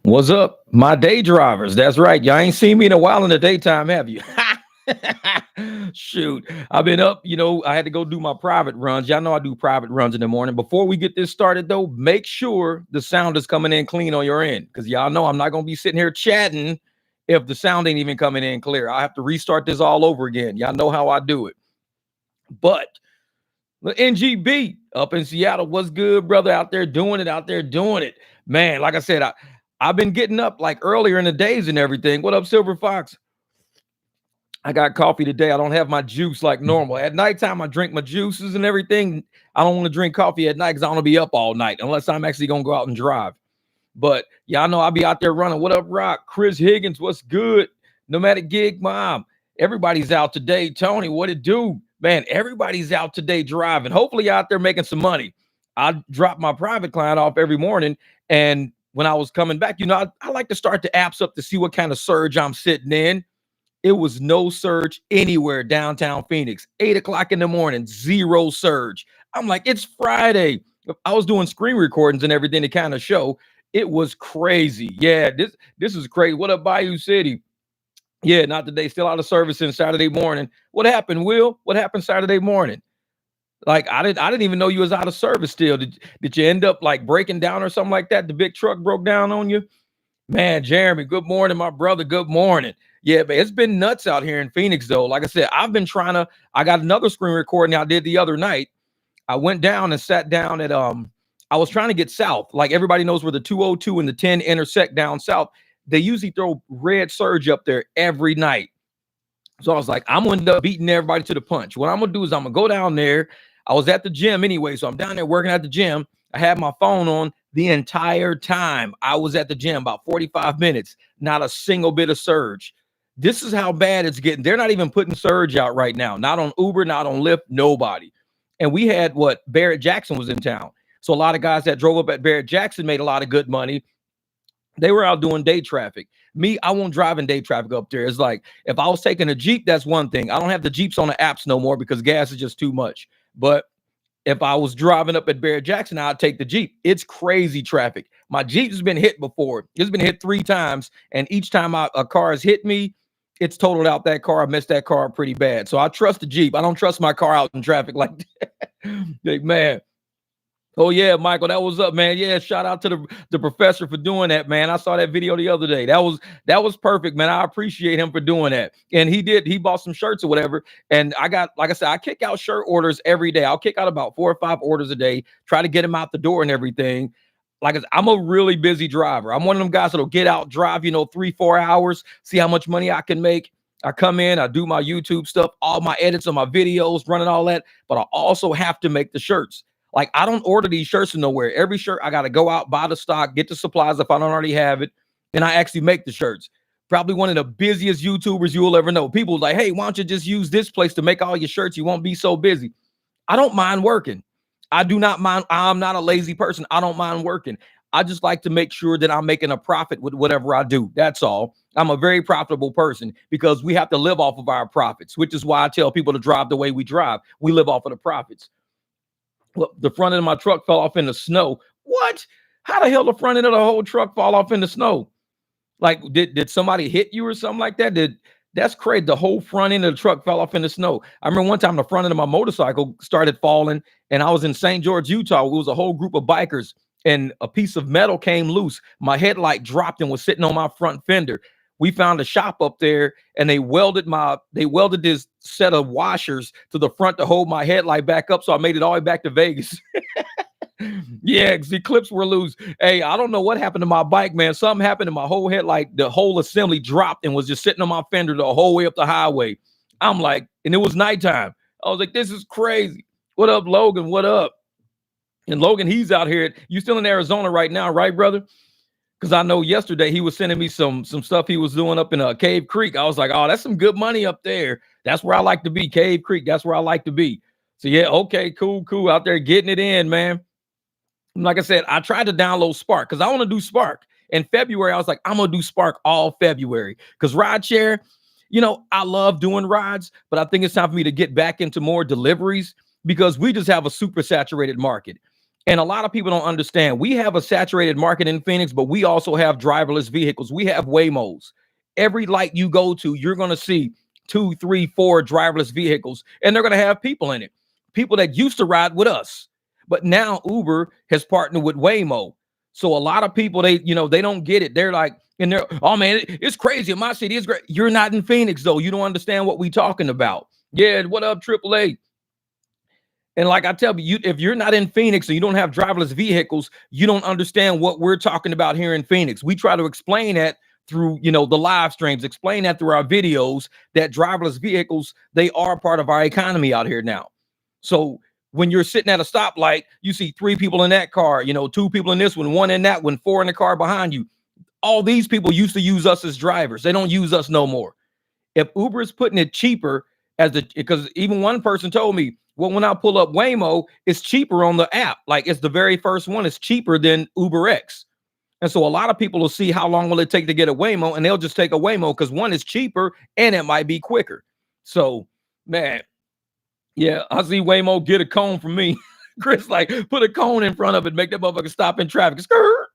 What's up, my day drivers? That's right. Y'all ain't seen me in a while in the daytime, have you? Shoot, I've been up. I had to go do my private runs. Y'all know I do private runs in the morning. Before we get this started, though, make sure the sound is coming in clean on your end, because y'all know I'm not going to be sitting here chatting if the sound ain't even coming in clear. I have to restart this all over again. Y'all know how I do it. But the NGB up in Seattle, what's good, brother? Out there doing it. Man, like I said, I've been getting up like earlier in the days and everything. What up, Silver Fox? I got coffee today. I don't have my juice like normal. At nighttime, I drink my juices and everything. I don't want to drink coffee at night because I want to be up all night unless I'm actually going to go out and drive. But y'all know I'll be out there running. What up, Rock? Chris Higgins, what's good? Nomadic Gig Mom. Everybody's out today. Tony, what it do? Man, everybody's out today driving. Hopefully you're out there making some money. I drop my private client off every morning, and when I was coming back, I like to start the apps up to see what kind of surge I'm sitting in. It was no surge anywhere downtown Phoenix. 8 o'clock in the morning, zero surge. I'm like, it's Friday. I was doing screen recordings and everything to kind of show. It was crazy. Yeah, this is crazy. What up, Bayou City? Yeah, not today. Still out of service in Saturday morning. What happened, Will? What happened Saturday morning? Like, I didn't even know you was out of service still. Did you end up like breaking down or something like that? The big truck broke down on you? Man, Jeremy, good morning, my brother. Good morning. Yeah, but it's been nuts out here in Phoenix, though. Like I said, I got another screen recording I did the other night. I went down and sat down at I was trying to get south. Like, everybody knows where the 202 and the 10 intersect down south. They usually throw red surge up there every night. So I was like, I'm going to end up beating everybody to the punch. What I'm going to do is I'm going to go down there. I was at the gym anyway, so I'm down there working at the gym. I had my phone on the entire time I was at the gym, about 45 minutes, not a single bit of surge. This is how bad it's getting. They're not even putting surge out right now. Not on Uber, not on Lyft, nobody. And we had Barrett Jackson was in town. So a lot of guys that drove up at Barrett Jackson made a lot of good money. They were out doing day traffic. Me, I won't drive in day traffic up there. It's like, if I was taking a Jeep, that's one thing. I don't have the Jeeps on the apps no more because gas is just too much. But if I was driving up at Barrett Jackson, I'd take the Jeep. It's crazy traffic. My Jeep has been hit before. It's been hit 3 times. And each time a car has hit me, it's totaled out that car. I messed that car up pretty bad. So I trust the Jeep. I don't trust my car out in traffic like that. Like, man. Oh, yeah, Michael, that was up, man. Yeah, shout out to the professor for doing that, man. I saw that video the other day. That was perfect, man. I appreciate him for doing that. And he bought some shirts or whatever. And I got, like I said, I kick out shirt orders every day. I'll kick out about 4 or 5 orders a day, try to get them out the door and everything. Like I said, I'm a really busy driver. I'm one of them guys that'll get out, drive, 3-4 hours, see how much money I can make. I come in, I do my YouTube stuff, all my edits on my videos, running all that. But I also have to make the shirts. Like, I don't order these shirts from nowhere. Every shirt, I got to go out, buy the stock, get the supplies if I don't already have it. And I actually make the shirts. Probably one of the busiest YouTubers you will ever know. People like, hey, why don't you just use this place to make all your shirts? You won't be so busy. I don't mind working. I do not mind. I'm not a lazy person. I don't mind working. I just like to make sure that I'm making a profit with whatever I do. That's all. I'm a very profitable person because we have to live off of our profits, which is why I tell people to drive the way we drive. We live off of the profits. Well, the front end of my truck fell off in the snow. What? How the hell the front end of the whole truck fall off in the snow? Like, did somebody hit you or something like that? That's crazy. The whole front end of the truck fell off in the snow. I remember one time the front end of my motorcycle started falling, and I was in St. George, Utah. It was a whole group of bikers, and a piece of metal came loose. My headlight dropped and was sitting on my front fender. We found a shop up there, and they welded this set of washers to the front to hold my headlight back up. So I made it all the way back to Vegas. Yeah, because the clips were loose. Hey, I don't know what happened to my bike, man. Something happened to my whole headlight. The whole assembly dropped and was just sitting on my fender the whole way up the highway. I'm like, and it was nighttime. I was like, this is crazy. What up, Logan? What up? And Logan, he's out here. You still in Arizona right now, right, brother? Because I know yesterday he was sending me some stuff he was doing up in Cave Creek. I was like, oh, that's some good money up there. That's where I like to be, Cave Creek. That's where I like to be. So, yeah, okay, cool. Out there getting it in, man. Like I said, I tried to download Spark because I want to do Spark. In February, I was like, I'm going to do Spark all February because Rideshare, I love doing rides, but I think it's time for me to get back into more deliveries because we just have a super saturated market. And a lot of people don't understand. We have a saturated market in Phoenix, but we also have driverless vehicles. We have Waymos. Every light you go to, you're going to see 2, 3, 4 driverless vehicles, and they're going to have people in it. People that used to ride with us. But now Uber has partnered with Waymo. So a lot of people, they don't get it. They're like, and they're, oh man, it's crazy. In my city, it's great. You're not in Phoenix, though. You don't understand what we're talking about. Yeah, what up, AAA? And like I tell you, if you're not in Phoenix and you don't have driverless vehicles, you don't understand what we're talking about here in Phoenix. We try to explain that through, the live streams, explain that through our videos, that driverless vehicles, they are part of our economy out here now. So when you're sitting at a stoplight, you see 3 people in that car, 2 people in this one, 1 in that one, 4 in the car behind you. All these people used to use us as drivers. They don't use us no more. If Uber is putting it cheaper because even one person told me, well, when I pull up Waymo, it's cheaper on the app. Like it's the very first one. It's cheaper than Uber X. And so a lot of people will see how long will it take to get a Waymo, and they'll just take a Waymo because one is cheaper and it might be quicker. So, man, yeah, I see Waymo get a cone from me. Chris, like, put a cone in front of it, make that motherfucker stop in traffic. Skirt.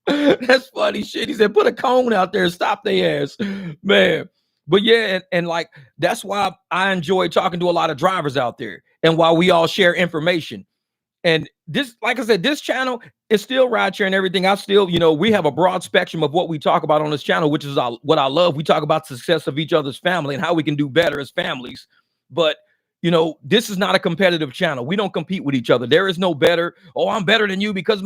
That's funny shit. He said, put a cone out there and stop their ass. Man. But yeah, and like that's why I enjoy talking to a lot of drivers out there, and why we all share information. And this, like I said, this channel is still rideshare and everything. I still, we have a broad spectrum of what we talk about on this channel, which is what I love. We talk about the success of each other's family and how we can do better as families. But this is not a competitive channel. We don't compete with each other. There is no better. Oh, I'm better than you because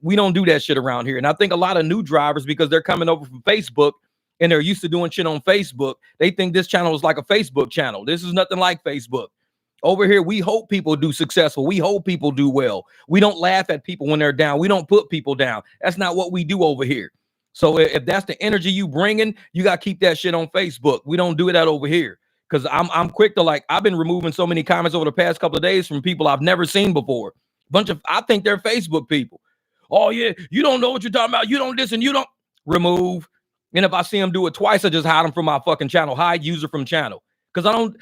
we don't do that shit around here. And I think a lot of new drivers, because they're coming over from Facebook and they're used to doing shit on Facebook, they think this channel is like a Facebook channel. This is nothing like Facebook. Over here, we hope people do successful. We hope people do well. We don't laugh at people when they're down. We don't put people down. That's not what we do over here. So if that's the energy you bringing, you got to keep that shit on Facebook. We don't do that over here. Because I'm quick to I've been removing so many comments over the past couple of days from people I've never seen before. I think they're Facebook people. Oh yeah, you don't know what you're talking about. You don't listen. You don't remove. And if I see them do it twice, I just hide them from my fucking channel. Hide user from channel. Because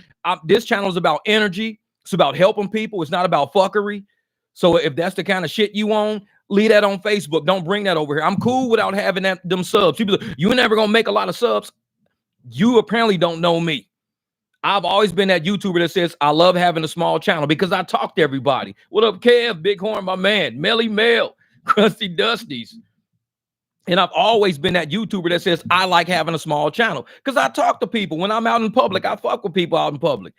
this channel is about energy. It's about helping people. It's not about fuckery. So if that's the kind of shit you own, leave that on Facebook. Don't bring that over here. I'm cool without having them subs. People, you're never gonna make a lot of subs. You apparently don't know me. I've always been that YouTuber that says I love having a small channel because I talk to everybody. What up, Kev? Bighorn, my man. Melly Mel, Krusty Dusties. And I've always been that YouTuber that says I like having a small channel because I talk to people. When I'm out in public, I fuck with people out in public.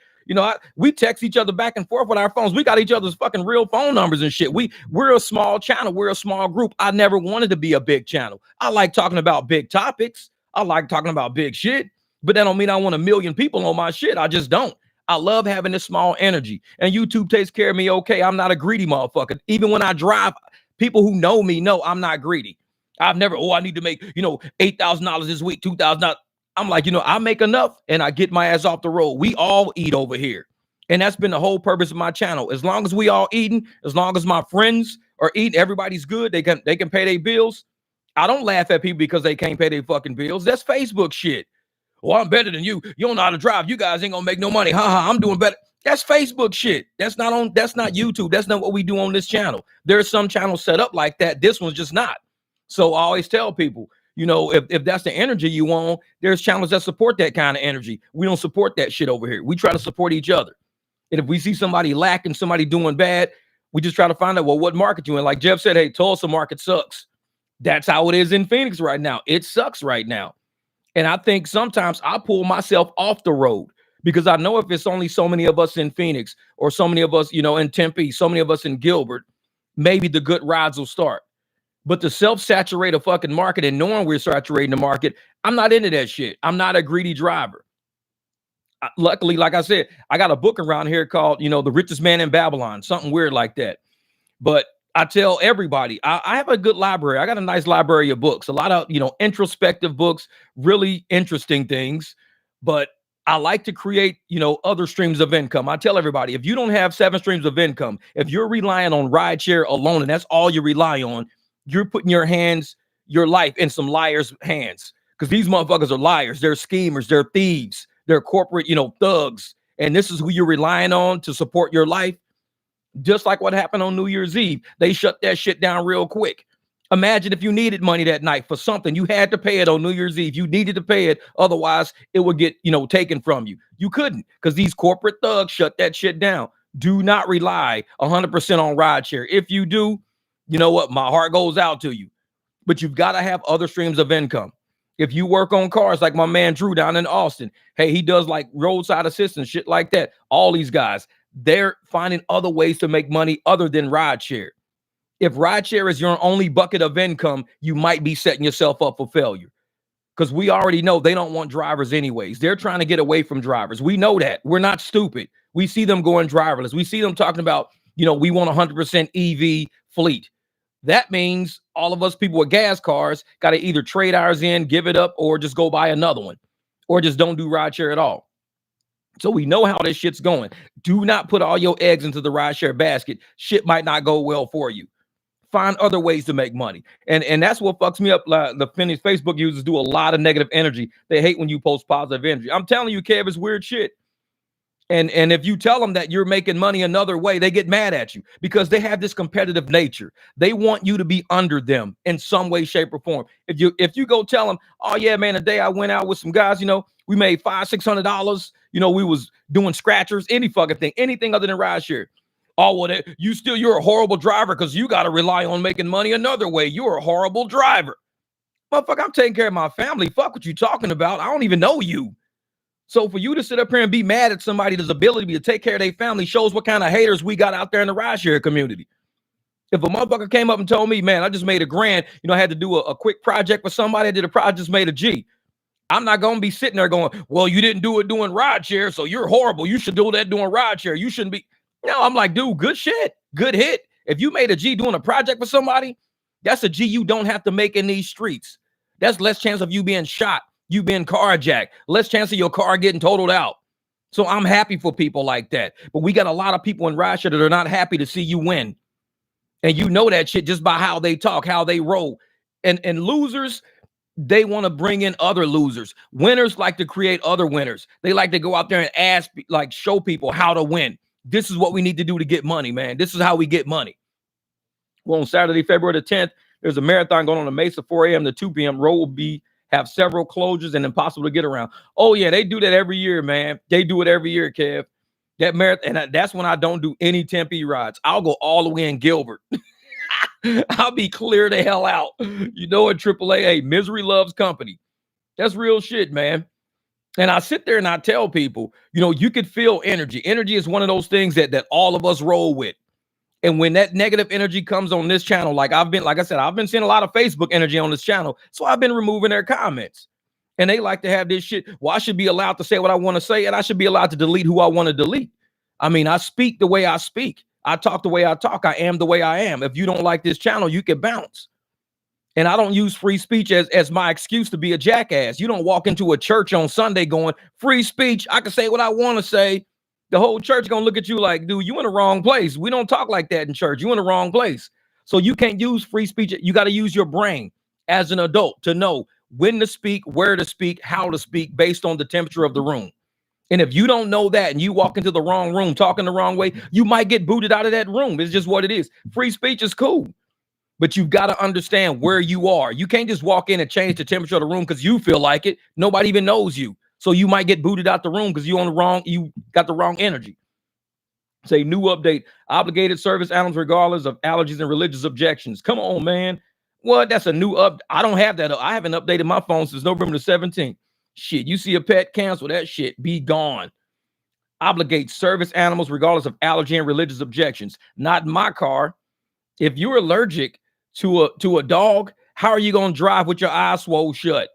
We text each other back and forth with our phones. We got each other's fucking real phone numbers and shit. We're a small channel. We're a small group. I never wanted to be a big channel. I like talking about big topics. I like talking about big shit. But that don't mean I want 1 million people on my shit. I just don't. I love having this small energy. And YouTube takes care of me okay. I'm not a greedy motherfucker. Even when I drive, people who know me know I'm not greedy. I've never, I need to make, $8,000 this week, $2,000. I'm like, I make enough and I get my ass off the road. We all eat over here. And that's been the whole purpose of my channel. As long as we all eating, as long as my friends are eating, everybody's good. They can pay their bills. I don't laugh at people because they can't pay their fucking bills. That's Facebook shit. Oh, I'm better than you. You don't know how to drive. You guys ain't gonna make no money. I'm doing better. That's Facebook shit. That's not YouTube. That's not what we do on this channel. There's some channels set up like that. This one's just not. So I always tell people, if that's the energy you want, there's channels that support that kind of energy. We don't support that shit over here. We try to support each other. And if we see somebody lacking, somebody doing bad, we just try to find out, well, what market you in? Like Jeff said, hey, Tulsa market sucks. That's how it is in Phoenix right now. It sucks right now. And I think sometimes I pull myself off the road because I know if it's only so many of us in Phoenix or so many of us, in Tempe, so many of us in Gilbert, maybe the good rides will start. But to self-saturate a fucking market and knowing we're saturating the market, I'm not into that shit. I'm not a greedy driver. Luckily, like I said, I got a book around here called, The Richest Man in Babylon, something weird like that. But I tell everybody, I have a good library. I got a nice library of books, a lot of, introspective books, really interesting things. But I like to create, other streams of income. I tell everybody, if you don't have 7 streams of income, if you're relying on rideshare alone, and that's all you rely on, you're putting your life in some liars' hands. Because these motherfuckers are liars. They're schemers. They're thieves. They're corporate, thugs. And this is who you're relying on to support your life. Just like what happened on New Year's Eve. They shut that shit down real quick. Imagine if you needed money that night for something, you had to pay it on New Year's Eve. You needed to pay it. Otherwise, it would get, taken from you. You couldn't, because these corporate thugs shut that shit down. Do not rely 100% on rideshare. If you do, you know what? My heart goes out to you. But you've got to have other streams of income. If you work on cars like my man Drew down in Austin, hey, he does like roadside assistance, shit like that. All these guys, they're finding other ways to make money other than rideshare. If rideshare is your only bucket of income, you might be setting yourself up for failure. Because we already know they don't want drivers anyways. They're trying to get away from drivers. We know that. We're not stupid. We see them going driverless. We see them talking about, we want 100% EV fleet. That means all of us people with gas cars got to either trade ours in, give it up, or just go buy another one, or just don't do rideshare at all. So we know how this shit's going. Do not put all your eggs into the rideshare basket. Shit might not go well for you. Find other ways to make money. And that's what fucks me up. The Finnish Facebook users do a lot of negative energy. They hate when you post positive energy. I'm telling you, Kev, it's weird shit. And if you tell them that you're making money another way, they get mad at you because they have this competitive nature. They want you to be under them in some way, shape, or form. If you go tell them, oh yeah, man, a day I went out with some guys, we made $500-$600. We was doing scratchers, any fucking thing, anything other than rideshare. Oh, well, you're a horrible driver because you got to rely on making money another way. You're a horrible driver. Motherfucker, I'm taking care of my family. Fuck what you talking about. I don't even know you. So for you to sit up here and be mad at somebody's ability to take care of their family shows what kind of haters we got out there in the rideshare community. If a motherfucker came up and told me, man, I just made $1,000, I had to do a quick project for somebody, I did a project, just made a G. I'm not going to be sitting there going, well, you didn't do it doing rideshare, so you're horrible. You should do that doing rideshare. You shouldn't be. No, I'm like, dude, good shit. Good hit. If you made a G doing a project for somebody, that's a G you don't have to make in these streets. That's less chance of you being shot, you being carjacked, less chance of your car getting totaled out. So I'm happy for people like that. But we got a lot of people in rideshare that are not happy to see you win. And you know that shit just by how they talk, how they roll. And losers, they want to bring in other losers. Winners like to create other winners. They like to go out there and show people how to win. This is what we need to do to get money, man. This is how we get money. Well, on Saturday, February the 10th, there's a marathon going on in Mesa, 4 a.m. to 2 p.m. Road will have several closures and impossible to get around. Oh, yeah, they do that every year, man. They do it every year, Kev. That marathon, and that's when I don't do any Tempe rides. I'll go all the way in Gilbert. I'll be clear the hell out. At AAA, hey, misery loves company. That's real shit, man. And I sit there and I tell people, you could feel energy. Energy is one of those things that all of us roll with. And when that negative energy comes on this channel, like I said, I've been seeing a lot of Facebook energy on this channel. So I've been removing their comments. And they like to have this shit. Well, I should be allowed to say what I want to say, and I should be allowed to delete who I want to delete. I mean, I speak the way I speak. I talk the way I talk. I am the way I am. If you don't like this channel, you can bounce. And I don't use free speech as my excuse to be a jackass. You don't walk into a church on Sunday going, free speech, I can say what I want to say. The whole church going to look at you like, dude, you in the wrong place. We don't talk like that in church. You in the wrong place. So you can't use free speech. You got to use your brain as an adult to know when to speak, where to speak, how to speak based on the temperature of the room. And if you don't know that and you walk into the wrong room talking the wrong way, you might get booted out of that room. It's just what it is. Free speech is cool. But you've got to understand where you are. You can't just walk in and change the temperature of the room because you feel like it. Nobody even knows you. So you might get booted out the room because you got the wrong energy. Say new update, obligated service animals regardless of allergies and religious objections. Come on, man. What? That's a new up. I don't have that. I haven't updated my phone since November the 17th. Shit, you see a pet, cancel that shit. Be gone. Obligate service animals regardless of allergy and religious objections. Not in my car. If you're allergic to a dog, how are you going to drive with your eyes swole shut?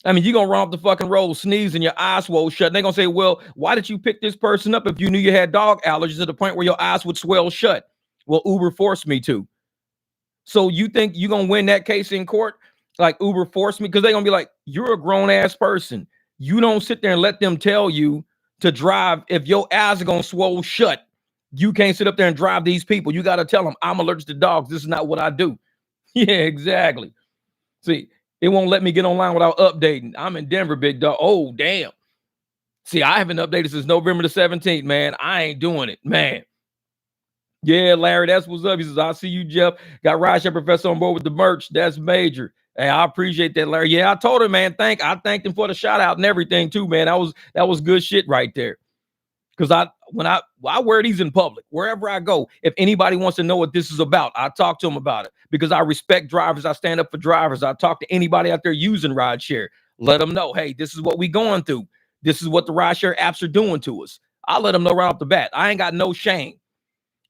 I mean, you're going to run off the fucking road, sneeze, and your eyes swole shut. And they're going to say, well, why did you pick this person up if you knew you had dog allergies to the point where your eyes would swell shut? Well, Uber forced me to. So you think you're going to win that case in court? Like Uber forced me? Because they're going to be like, you're a grown-ass person. You don't sit there and let them tell you to drive. If your eyes are going to swell shut, you can't sit up there and drive these people. You got to tell them, I'm allergic to dogs. This is not what I do. Yeah, exactly. See, it won't let me get online without updating. I'm in Denver, big dog. Oh, damn. See, I haven't updated since November the 17th, man. I ain't doing it, man. Yeah, Larry, that's what's up. He says, I see you, Jeff. Got Rideshare Professor on board with the merch. That's major. Hey, I appreciate that, Larry. Yeah, I told him, man. I thanked him for the shout out and everything too, man. That was good shit right there. Because I wear these in public, wherever I go. If anybody wants to know what this is about, I talk to them about it because I respect drivers. I stand up for drivers. I talk to anybody out there using rideshare. Let them know, hey, this is what we going through. This is what the rideshare apps are doing to us. I let them know right off the bat. I ain't got no shame.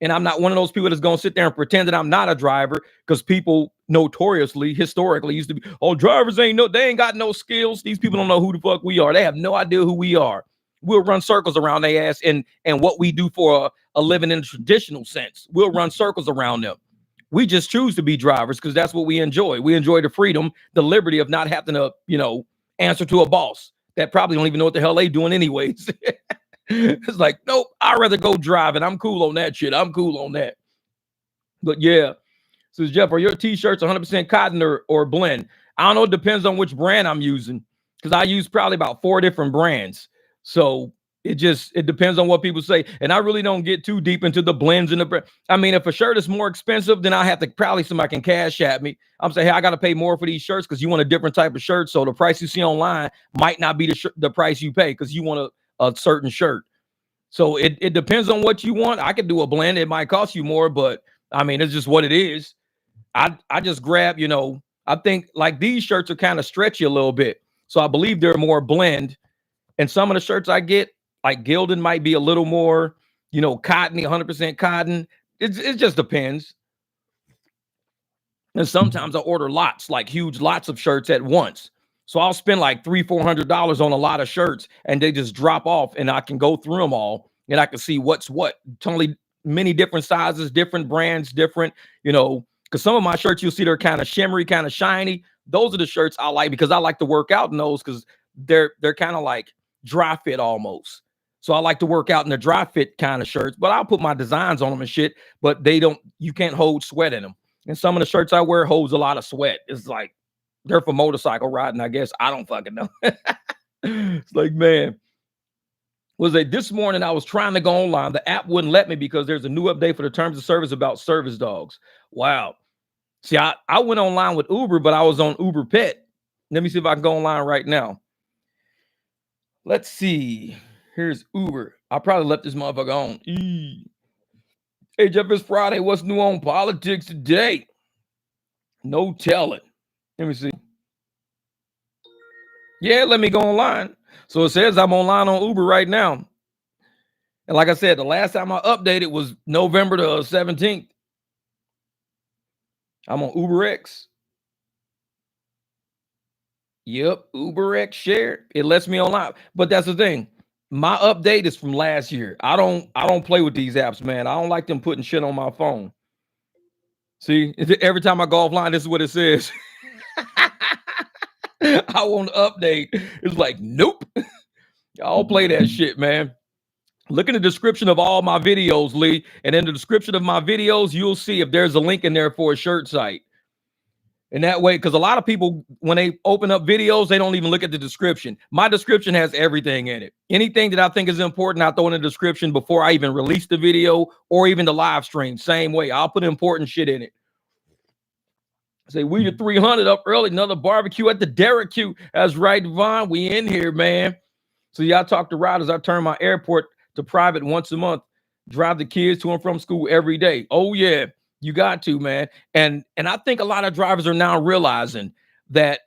And I'm not one of those people that's going to sit there and pretend that I'm not a driver, because people notoriously, historically used to be, oh, drivers they ain't got no skills. These people don't know who the fuck we are. They have no idea who we are. We'll run circles around their ass and what we do for a living in a traditional sense. We'll run circles around them. We just choose to be drivers because that's what we enjoy. We enjoy the freedom, the liberty of not having to, answer to a boss that probably don't even know what the hell they doing anyways. It's like, nope, I'd rather go driving. I'm cool on that shit. I'm cool on that. But yeah, says Jeff, are your t-shirts 100% cotton or blend? I don't know. It depends on which brand I'm using, because I use probably about 4 different brands. So it depends on what people say. And I really don't get too deep into the blends and the brand. I mean, if a shirt is more expensive, then I have to probably somebody can cash at me. I'm saying, hey, I got to pay more for these shirts because you want a different type of shirt. So the price you see online might not be the price you pay because you want a certain shirt. So it depends on what you want. I could do a blend. It might cost you more, but I mean, it's just what it is. I just grab, I think like these shirts are kind of stretchy a little bit. So I believe they're more blend. And some of the shirts I get, like Gildan, might be a little more, cottony, 100% cotton. It just depends. And sometimes I order lots, like huge lots of shirts at once. So I'll spend like $300-400 on a lot of shirts, and they just drop off, and I can go through them all, and I can see what's what. Totally many different sizes, different brands, different, because some of my shirts you'll see they're kind of shimmery, kind of shiny. Those are the shirts I like because I like to work out in those because they're kind of like dry fit almost. So I like to work out in the dry fit kind of shirts, but I'll put my designs on them and shit, but you can't hold sweat in them. And some of the shirts I wear holds a lot of sweat. It's like they're for motorcycle riding, I guess. I don't fucking know. It's like, man, this morning I was trying to go online. The app wouldn't let me because there's a new update for the terms of service about service dogs. Wow. See, I went online with Uber, but I was on Uber Pet. Let me see if I can go online right now. Let's see. Here's Uber. I probably left this motherfucker on. Hey, Jeff, it's Friday. What's new on politics today? No telling. Let me see. Yeah, let me go online. So it says I'm online on Uber right now. And like I said, the last time I updated was November the 17th. I'm on UberX. Yep, UberX share. It lets me online. But that's the thing. My update is from last year. I don't play with these apps, man. I don't like them putting shit on my phone. See, every time I go offline, this is what it says. I want to update. It's like, nope. Y'all play that shit, man. Look in the description of all my videos, Lee. And in the description of my videos, you'll see if there's a link in there for a shirt site. And that way, because a lot of people, when they open up videos, they don't even look at the description. My description has everything in it. Anything that I think is important, I throw in the description before I even release the video or even the live stream. Same way. I'll put important shit in it. Say, we the 300 up early, another barbecue at the Derrick Q. That's right, Devon. We in here, man. So y'all talk to riders. I turn my airport to private once a month. Drive the kids to and from school every day. Oh, yeah. You got to, man. And I think a lot of drivers are now realizing that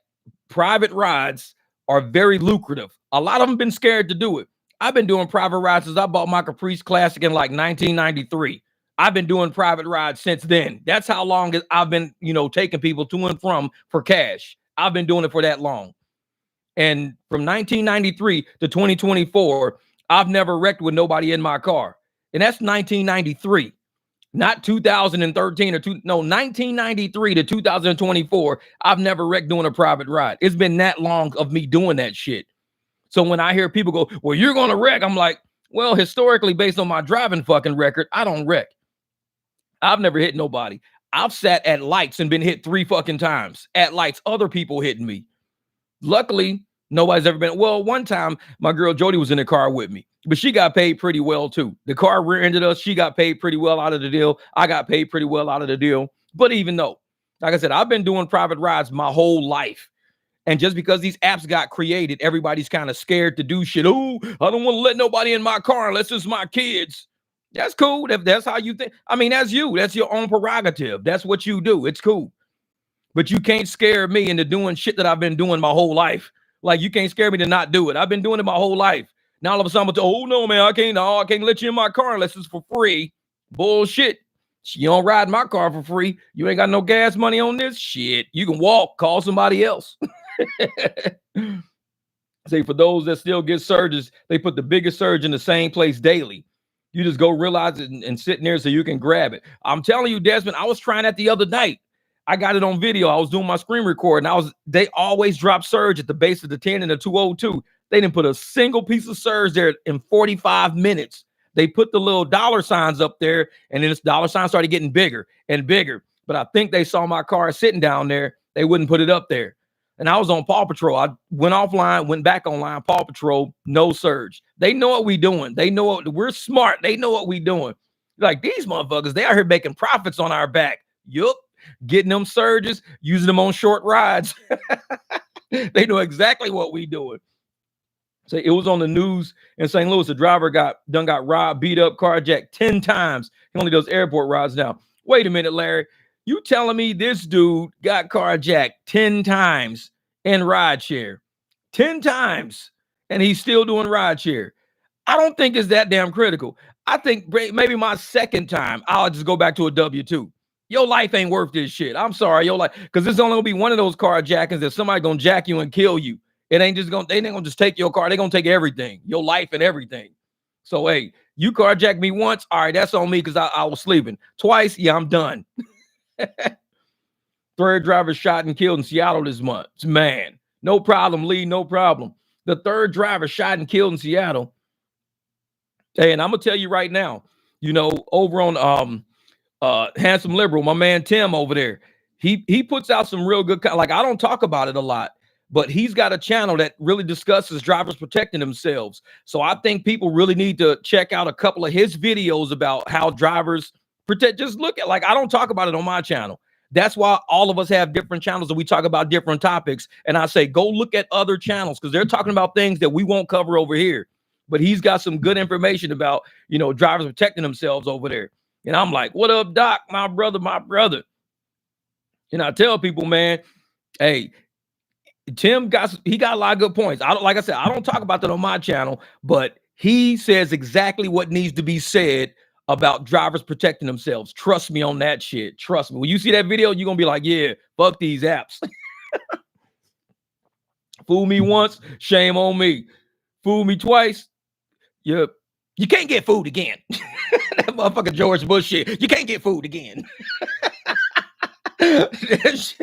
private rides are very lucrative. A lot of them been scared to do it. I've been doing private rides since I bought my Caprice Classic in like 1993. I've been doing private rides since then. That's how long I've been, taking people to and from for cash. I've been doing it for that long. And from 1993 to 2024, I've never wrecked with nobody in my car. And that's 1993. Not 2013 or 1993 to 2024. I've never wrecked doing a private ride. It's been that long of me doing that shit. So when I hear people go, well, you're going to wreck, I'm like, well, historically, based on my driving fucking record, I don't wreck. I've never hit nobody. I've sat at lights and been hit 3 fucking times at lights. Other people hitting me. Luckily, Nobody's ever been. Well, one time my girl Jody was in the car with me, but she got paid pretty well too. The car rear-ended us. She got paid pretty well out of the deal. I got paid pretty well out of the deal. But even though, like I said, I've been doing private rides my whole life. And just because these apps got created, everybody's kind of scared to do shit. Oh, I don't want to let nobody in my car unless it's my kids. That's cool. If that's how you think. I mean, that's you. That's your own prerogative. That's what you do. It's cool. But you can't scare me into doing shit that I've been doing my whole life. Like, you can't scare me to not do it. I've been doing it my whole life. Now all of a sudden, oh no, man, I can't let you in my car unless it's for free. Bullshit. You don't ride my car for free. You ain't got no gas money on this shit. You can walk, call somebody else. Say, for those that still get surges, they put the biggest surge in the same place daily. You just go realize it and sit in there so you can grab it. I'm telling you, Desmond, I was trying that the other night. I got it on video. I was doing my screen record, and they always drop surge at the base of the 10 and the 202. They didn't put a single piece of surge there in 45 minutes. They put the little dollar signs up there, and then this dollar sign started getting bigger and bigger. But I think they saw my car sitting down there. They wouldn't put it up there. And I was on Paw Patrol. I went offline, went back online, Paw Patrol, no surge. They know what we doing. They know we're smart. They know what we doing. Like, these motherfuckers, they out here making profits on our back. Yup. Getting them surges, using them on short rides. They know exactly what we doing. So it was on the news in St. Louis. A driver got robbed, beat up, carjacked 10 times. He only does airport rides now. Wait a minute, Larry. You telling me this dude got carjacked 10 times in rideshare? 10 times. And he's still doing rideshare. I don't think it's that damn critical. I think maybe my second time, I'll just go back to a W-2. Your life ain't worth this shit. I'm sorry, your life, because it's only gonna be one of those carjackings that somebody gonna jack you and kill you. It ain't just gonna, they ain't gonna just take your car. They gonna take everything, your life and everything. So hey, you carjacked me once, all right, that's on me because I was sleeping. Twice, yeah, I'm done. Third driver shot and killed in Seattle this month. Man, no problem, Lee, no problem. The third driver shot and killed in Seattle. Hey, and I'm gonna tell you right now, you know, over on Handsome Liberal, my man Tim over there, he puts out some real good, like, I don't talk about it a lot, but he's got a channel that really discusses drivers protecting themselves. So I think people really need to check out a couple of his videos about how drivers protect. Just look at, like, I don't talk about it on my channel. That's why all of us have different channels and we talk about different topics. And I say, go look at other channels because they're talking about things that we won't cover over here. But he's got some good information about, you know, drivers protecting themselves over there. And I'm like, what up, Doc? My brother, my brother. And I tell people, man, hey, Tim got a lot of good points. Like I said, I don't talk about that on my channel, but he says exactly what needs to be said about drivers protecting themselves. Trust me on that shit. Trust me. When you see that video, you're gonna be like, yeah, fuck these apps. Fool me once, shame on me. Fool me twice, you can't get fooled again. That motherfucker George Bush shit. You can't get fooled again. That's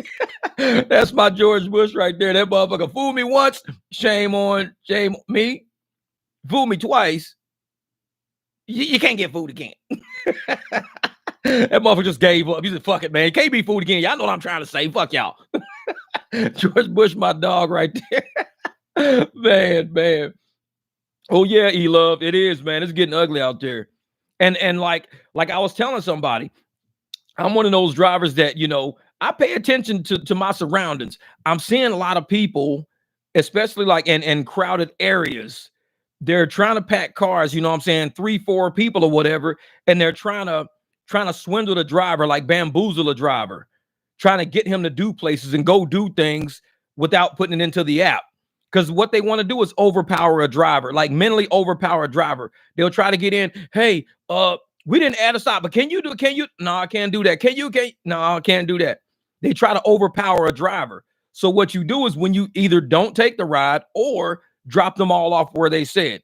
my George Bush right there. That motherfucker, fool me once, shame me. Fool me twice, you can't get fooled again. That motherfucker just gave up. He said, fuck it, man. Can't be fooled again. Y'all know what I'm trying to say. Fuck y'all. George Bush, my dog right there. Man. Oh yeah, E-Love. It is, man. It's getting ugly out there. And like I was telling somebody, I'm one of those drivers that, you know, I pay attention to my surroundings. I'm seeing a lot of people, especially like in crowded areas. They're trying to pack cars, you know what I'm saying, 3-4 people or whatever, and they're trying to swindle the driver, like bamboozle a driver, trying to get him to do places and go do things without putting it into the app. Because what they want to do is overpower a driver, like mentally overpower a driver. They'll try to get in. Hey, we didn't add a stop, but can you? No, I can't do that. No, I can't do that. They try to overpower a driver. So what you do is when you either don't take the ride or drop them all off where they said,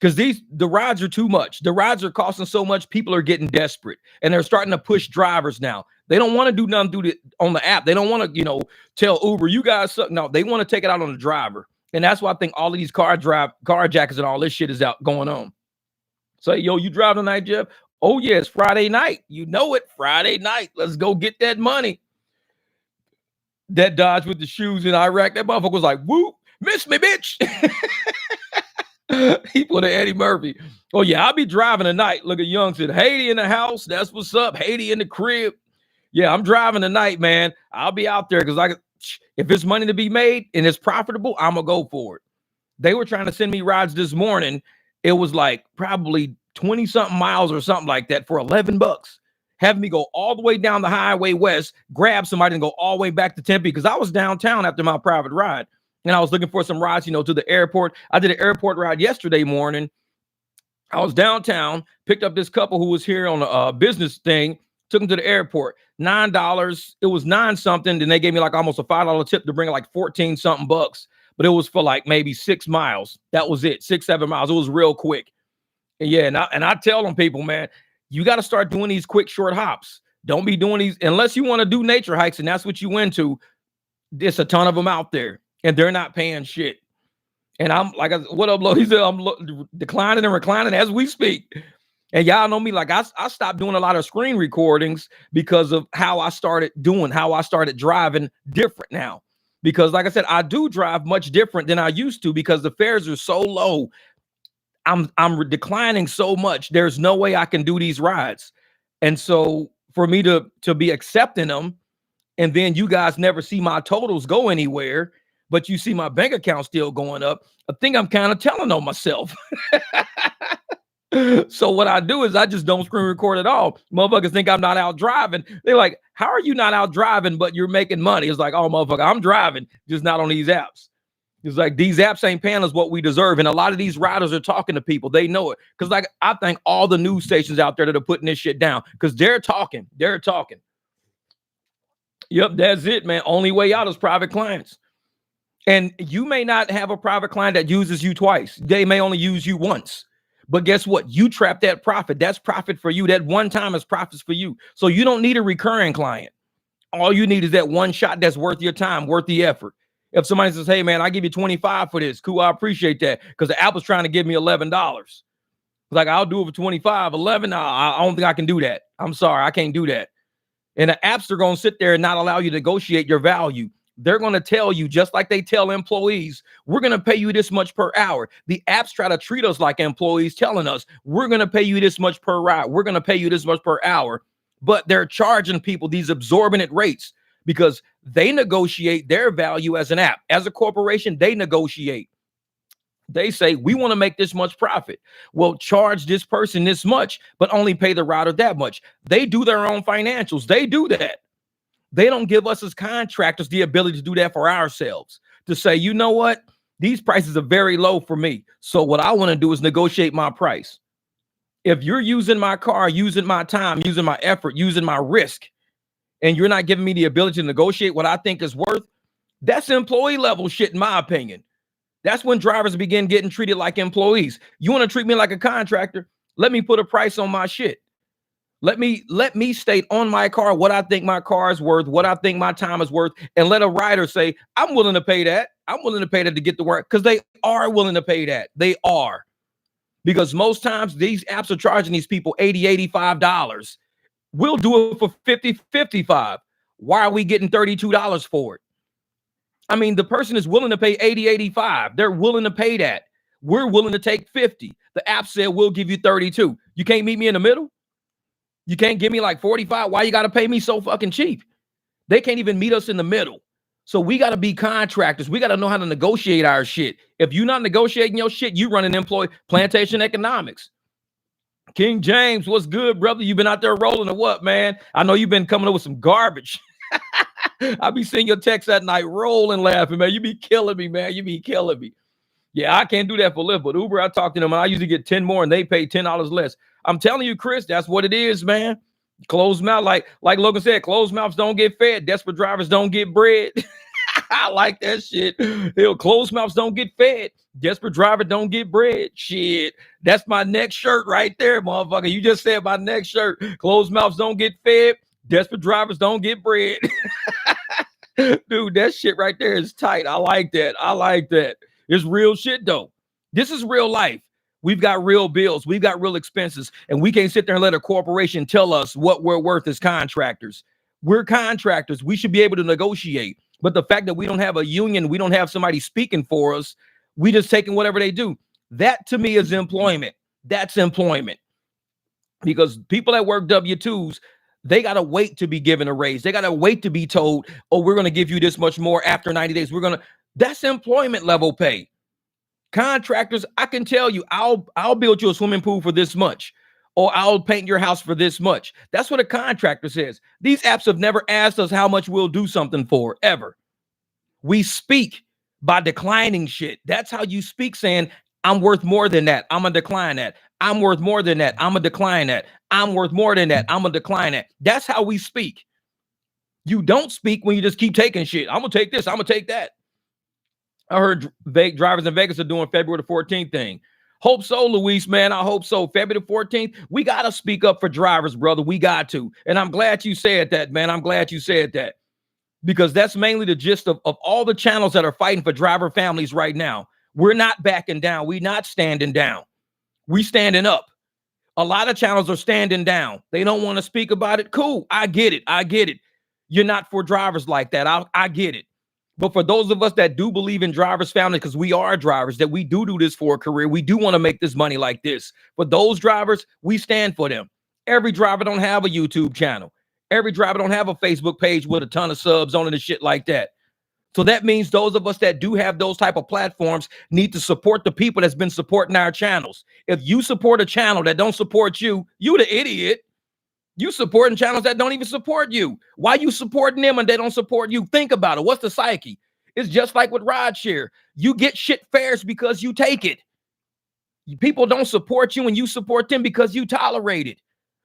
because the rides are too much. The rides are costing so much. People are getting desperate and they're starting to push drivers now. They don't want to do nothing on the app. They don't want to, you know, tell Uber, you guys suck. No, they want to take it out on the driver. And that's why I think all of these carjackers and all this shit is out going on. So, yo, you drive tonight, Jeff? Oh, yeah, it's Friday night. You know it, Friday night. Let's go get that money. That Dodge with the shoes in Iraq, that motherfucker was like, whoop. Miss me, bitch. He put an Eddie Murphy. Oh yeah, I'll be driving tonight. Look at Young said, Haiti in the house. That's what's up. Haiti in the crib. Yeah, I'm driving tonight, man. I'll be out there because if it's money to be made and it's profitable, I'm gonna go for it. They were trying to send me rides this morning. It was like probably 20 something miles or something like that for $11. Having me go all the way down the highway west, grab somebody and go all the way back to Tempe because I was downtown after my private ride. And I was looking for some rides, to the airport. I did an airport ride yesterday morning. I was downtown, picked up this couple who was here on a business thing, took them to the airport. $9. It was 9 something. Then they gave me like almost a $5 tip to bring like 14 something bucks. But it was for like maybe 6 miles. That was it. 6-7 miles. It was real quick. And yeah, and I tell them people, man, you got to start doing these quick short hops. Don't be doing these unless you want to do nature hikes and that's what you into. There's a ton of them out there. And they're not paying shit. And I'm like, what up, Lo? He said, I'm declining and reclining as we speak. And y'all know me, like I stopped doing a lot of screen recordings because of how I started driving different now. Because like I said, I do drive much different than I used to because the fares are so low. I'm declining so much. There's no way I can do these rides. And so for me to be accepting them, and then you guys never see my totals go anywhere, but you see my bank account still going up, I think I'm kind of telling on myself. So what I do is I just don't screen record at all. Motherfuckers think I'm not out driving. They're like, how are you not out driving, but you're making money? It's like, oh, motherfucker, I'm driving, just not on these apps. It's like these apps ain't paying us what we deserve. And a lot of these riders are talking to people. They know it. Because like I thank all the news stations out there that are putting this shit down because they're talking. They're talking. Yep, that's it, man. Only way out is private clients. And you may not have a private client that uses you twice. They may only use you once. But guess what? You trap that profit. That's profit for you. That one time is profits for you. So you don't need a recurring client. All you need is that one shot that's worth your time, worth the effort. If somebody says, hey, man, I give you 25 for this. Cool, I appreciate that. Because the Apple's trying to give me $11. Like, I'll do it for 25, 11. I don't think I can do that. I'm sorry, I can't do that. And the apps are going to sit there and not allow you to negotiate your value. They're going to tell you, just like they tell employees, we're going to pay you this much per hour. The apps try to treat us like employees, telling us we're going to pay you this much per hour. We're going to pay you this much per hour. But they're charging people these exorbitant rates because they negotiate their value as an app. As a corporation, they negotiate. They say, we want to make this much profit. Well, charge this person this much, but only pay the router that much. They do their own financials. They do that. They don't give us as contractors the ability to do that for ourselves, to say, you know what? These prices are very low for me. So what I want to do is negotiate my price. If you're using my car, using my time, using my effort, using my risk, and you're not giving me the ability to negotiate what I think is worth, that's employee level shit, in my opinion. That's when drivers begin getting treated like employees. You want to treat me like a contractor? Let me put a price on my shit. Let me state on my car what I think my car is worth, what I think my time is worth, and let a rider say, I'm willing to pay that. I'm willing to pay that to get to work, because they are willing to pay that. They are. Because most times these apps are charging these people $80, $85. We'll do it for $50, $55. Why are we getting $32 for it? I mean, the person is willing to pay $80, $85. They're willing to pay that. We're willing to take $50. The app said we'll give you $32. You can't meet me in the middle? You can't give me like $45. Why you got to pay me so fucking cheap? They can't even meet us in the middle. So we got to be contractors. We got to know how to negotiate our shit. If you're not negotiating your shit, you running plantation economics. King James, what's good, brother? You been out there rolling or what, man? I know you've been coming up with some garbage. I be seeing your texts at night rolling, laughing, man. You be killing me, man. You be killing me. Yeah, I can't do that for Lyft, but Uber, I talk to them, and I usually get 10 more, and they pay $10 less. I'm telling you, Chris, that's what it is, man. Closed mouth, like Logan said, closed mouths don't get fed. Desperate drivers don't get bread. I like that shit. Hell, closed mouths don't get fed. Desperate driver don't get bread. Shit, that's my next shirt right there, motherfucker. You just said my next shirt. Closed mouths don't get fed. Desperate drivers don't get bread. Dude, that shit right there is tight. I like that. I like that. It's real shit, though. This is real life. We've got real bills. We've got real expenses. And we can't sit there and let a corporation tell us what we're worth as contractors. We're contractors. We should be able to negotiate. But the fact that we don't have a union, we don't have somebody speaking for us, we just taking whatever they do. That to me is employment. That's employment. Because people that work W-2s, they got to wait to be given a raise. They got to wait to be told, oh, we're going to give you this much more after 90 days. That's employment level pay. Contractors, I can tell you, I'll build you a swimming pool for this much, or I'll paint your house for this much. That's what a contractor says. These apps have never asked us how much we'll do something for, ever. We speak by declining shit. That's how you speak, saying, I'm worth more than that. I'm going to decline that. I'm worth more than that. I'm going to decline that. I'm worth more than that. I'm going to decline that. That's how we speak. You don't speak when you just keep taking shit. I'm going to take this. I'm going to take that. I heard drivers in Vegas are doing February the 14th thing. Hope so, Luis, man. I hope so. February the 14th, we got to speak up for drivers, brother. We got to. And I'm glad you said that, man. I'm glad you said that. Because that's mainly the gist of all the channels that are fighting for driver families right now. We're not backing down. We're not standing down. We standing up. A lot of channels are standing down. They don't want to speak about it. Cool. I get it. I get it. You're not for drivers like that. I get it. But for those of us that do believe in drivers' families, because we are drivers, that we do this for a career, we do want to make this money like this. For those drivers, we stand for them. Every driver don't have a YouTube channel. Every driver don't have a Facebook page with a ton of subs on it and shit like that. So that means those of us that do have those type of platforms need to support the people that's been supporting our channels. If you support a channel that don't support you, you the idiot. You supporting channels that don't even support you. Why you supporting them and they don't support you? Think about it. What's the psyche? It's just like with Rideshare. You get shit fares because you take it. People don't support you and you support them because you tolerate it.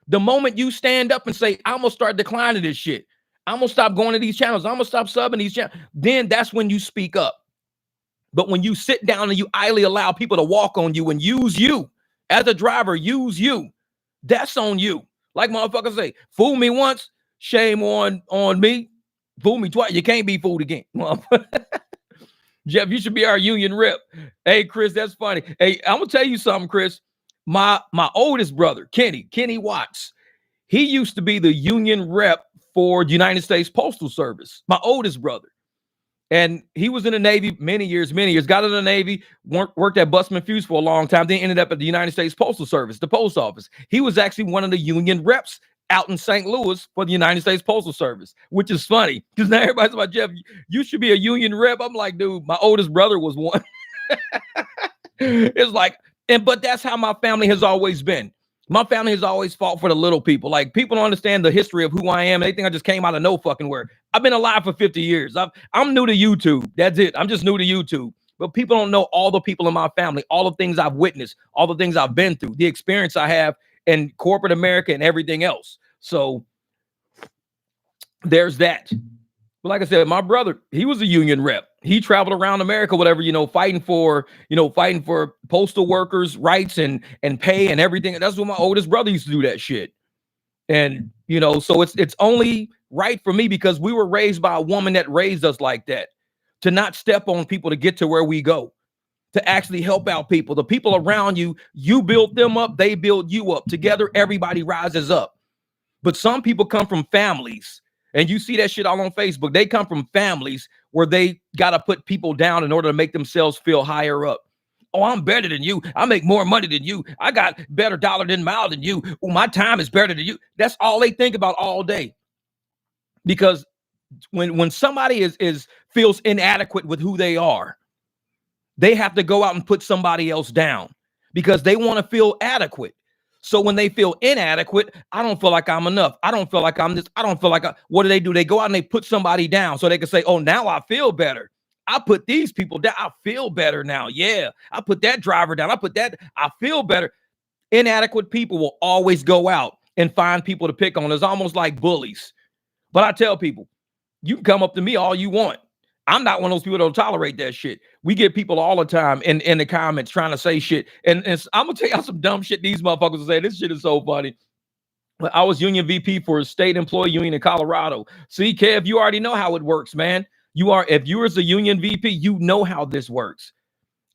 The moment you stand up and say, I'm going to start declining this shit, I'm going to stop going to these channels, I'm going to stop subbing these channels, then that's when you speak up. But when you sit down and you idly allow people to walk on you and use you as a driver, use you, that's on you. Like motherfuckers say, fool me once, shame on me. Fool me twice, you can't be fooled again. Jeff, you should be our union rep. Hey, Chris, that's funny. Hey, I'm going to tell you something, Chris. My oldest brother, Kenny Watts, he used to be the union rep for the United States Postal Service, my oldest brother. And he was in the Navy many years, got in the Navy, worked at Busman Fuse for a long time, then ended up at the United States Postal Service, the post office. He was actually one of the union reps out in St. Louis for the United States Postal Service, which is funny because now everybody's like, Jeff, you should be a union rep. I'm like, dude, my oldest brother was one. It's like, but that's how my family has always been. My family has always fought for the little people. Like, people don't understand the history of who I am. They think I just came out of no fucking where. I've been alive for 50 years. I'm new to YouTube. That's it. I'm just new to YouTube. But people don't know all the people in my family, all the things I've witnessed, all the things I've been through, the experience I have in corporate America and everything else. So there's that. But like I said, my brother, he was a union rep. He traveled around America, whatever, fighting for postal workers' rights and pay and everything. That's what my oldest brother used to do, that shit. And, so it's only right for me because we were raised by a woman that raised us like that, to not step on people to get to where we go, to actually help out people. The people around you, you build them up, they build you up. Together, everybody rises up. But some people come from families, and you see that shit all on Facebook. They come from families where they got to put people down in order to make themselves feel higher up. Oh, I'm better than you. I make more money than you. I got better dollar than mile than you. Oh, my time is better than you. That's all they think about all day. Because when somebody feels inadequate with who they are, they have to go out and put somebody else down because they want to feel adequate. So when they feel inadequate, I don't feel like I'm enough. I don't feel like I'm this. I don't feel like what do? They go out and they put somebody down so they can say, oh, now I feel better. I put these people down. I feel better now. Yeah. I put that driver down. I feel better. Inadequate people will always go out and find people to pick on. It's almost like bullies. But I tell people, you can come up to me all you want. I'm not one of those people that don't tolerate that shit. We get people all the time in the comments trying to say shit. And I'm going to tell y'all some dumb shit these motherfuckers will say. This shit is so funny. I was union VP for a state employee union in Colorado. See, Kev, you already know how it works, man. If you as a union VP, you know how this works.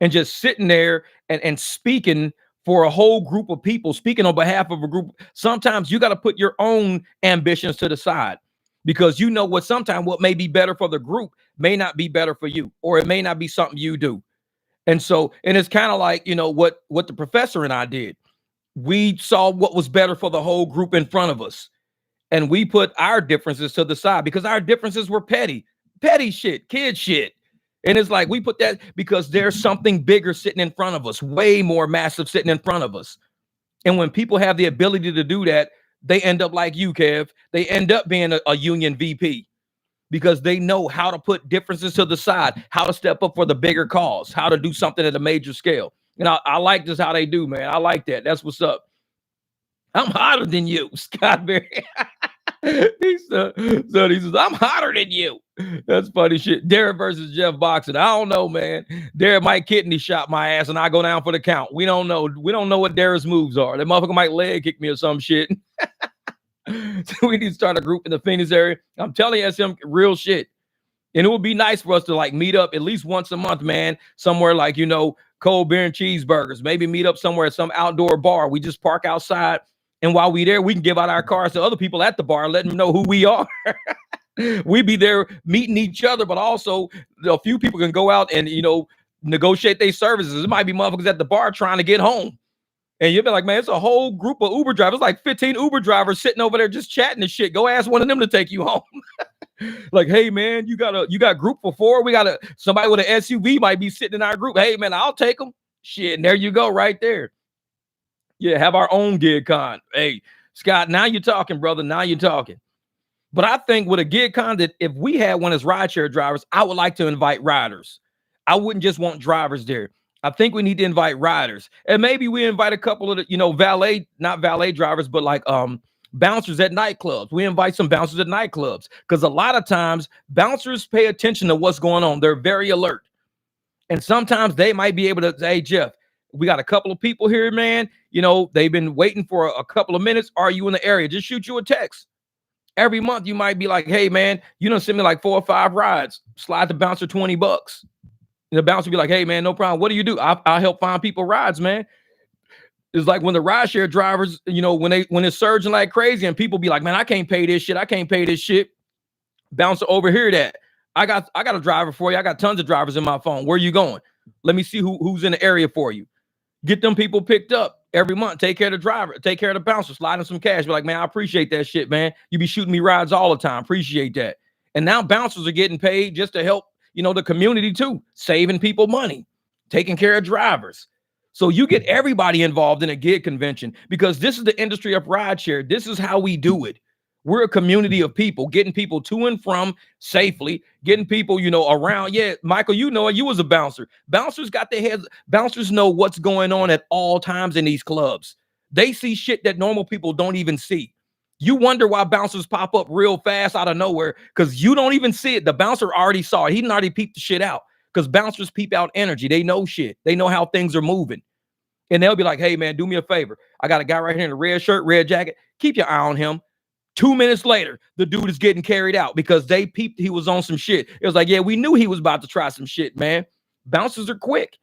And just sitting there and speaking for a whole group of people, speaking on behalf of a group. Sometimes you got to put your own ambitions to the side. because you know what, sometimes what may be better for the group may not be better for you, or it may not be something you do. And so, and it's kind of like, what the professor and I did. We saw what was better for the whole group in front of us. And we put our differences to the side because our differences were petty shit, kid shit. And it's like, we put that because there's something bigger sitting in front of us, way more massive sitting in front of us. And when people have the ability to do that, they end up like you, Kev. They end up being a union VP because they know how to put differences to the side, how to step up for the bigger cause, how to do something at a major scale. And I like just how they do, man. I like that. That's what's up. I'm hotter than you, Scott Berry. He says, I'm hotter than you. That's funny shit. Derek versus Jeff boxing. I don't know, man. Derek might kidney shot my ass and I go down for the count. We don't know. We don't know what Derek's moves are. That motherfucker might leg kick me or some shit. So we need to start a group in the Phoenix area. I'm telling you, SM, real shit. And it would be nice for us to like meet up at least once a month, man. Somewhere like, cold beer and cheeseburgers. Maybe meet up somewhere at some outdoor bar. We just park outside. And while we there, we can give out our cars to other people at the bar, letting them know who we are. We be there meeting each other, but also a few people can go out and, negotiate their services. It might be motherfuckers at the bar trying to get home. And you'll be like, man, it's a whole group of Uber drivers, like 15 Uber drivers sitting over there just chatting and shit. Go ask one of them to take you home. Like, hey, man, you got group for 4. We got somebody with an SUV might be sitting in our group. Hey, man, I'll take them. Shit, and there you go right there. Yeah, have our own gig con. Hey, Scott, now you're talking, brother. Now you're talking. But I think with a gig con, that if we had one as rideshare drivers, I would like to invite riders. I wouldn't just want drivers there. I think we need to invite riders. And maybe we invite a couple of the, not valet drivers, but like bouncers at nightclubs. We invite some bouncers at nightclubs because a lot of times bouncers pay attention to what's going on. They're very alert. And sometimes they might be able to say, hey, Jeff, we got a couple of people here, man. They've been waiting for a couple of minutes. Are you in the area? Just shoot you a text. Every month, you might be like, hey, man, you done send me like 4 or 5 rides. Slide the bouncer $20. And the bouncer be like, hey, man, no problem. What do you do? I'll help find people rides, man. It's like when the rideshare drivers, when it's surging like crazy and people be like, man, I can't pay this shit. I can't pay this shit. Bouncer over here that. I got a driver for you. I got tons of drivers in my phone. Where you going? Let me see who's in the area for you. Get them people picked up every month. Take care of the driver. Take care of the bouncer. Slide them some cash. Be like, man, I appreciate that shit, man. You be shooting me rides all the time. Appreciate that. And now bouncers are getting paid just to help, the community too. Saving people money. Taking care of drivers. So you get everybody involved in a gig convention because this is the industry of rideshare. This is how we do it. We're a community of people, getting people to and from safely, getting people, around. Yeah, Michael, you was a bouncer. Bouncers got their heads. Bouncers know what's going on at all times in these clubs. They see shit that normal people don't even see. You wonder why bouncers pop up real fast out of nowhere because you don't even see it. The bouncer already saw it. He didn't already peep the shit out because bouncers peep out energy. They know shit. They know how things are moving. And they'll be like, hey, man, do me a favor. I got a guy right here in a red shirt, red jacket. Keep your eye on him. 2 minutes later, the dude is getting carried out because they peeped he was on some shit. It was like, yeah, we knew he was about to try some shit, man. Bouncers are quick.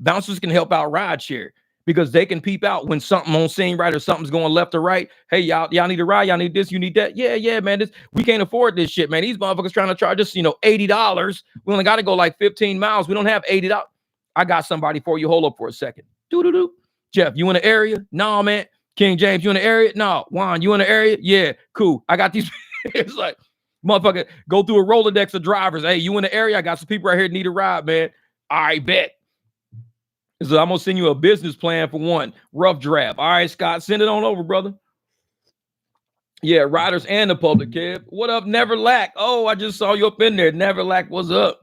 Bouncers can help out rideshare because they can peep out when something on scene right or something's going left or right. Hey, y'all need a ride. Y'all need this. You need that. Yeah, man. We can't afford this shit, man. These motherfuckers trying to charge us, $80. We only got to go like 15 miles. We don't have $80. I got somebody for you. Hold up for a second. Doo-doo-doo. Jeff, you in the area? No, man. King James, you in the area? No. Juan, you in the area? Yeah, cool. I got these. It's like, motherfucker, go through a Rolodex of drivers. Hey, you in the area? I got some people right here that need a ride, man. All right, bet. So I'm going to send you a business plan for one. Rough draft. All right, Scott, send it on over, brother. Yeah, riders and the public, Kev. What up, Never Lack? Oh, I just saw you up in there. Never Lack, what's up?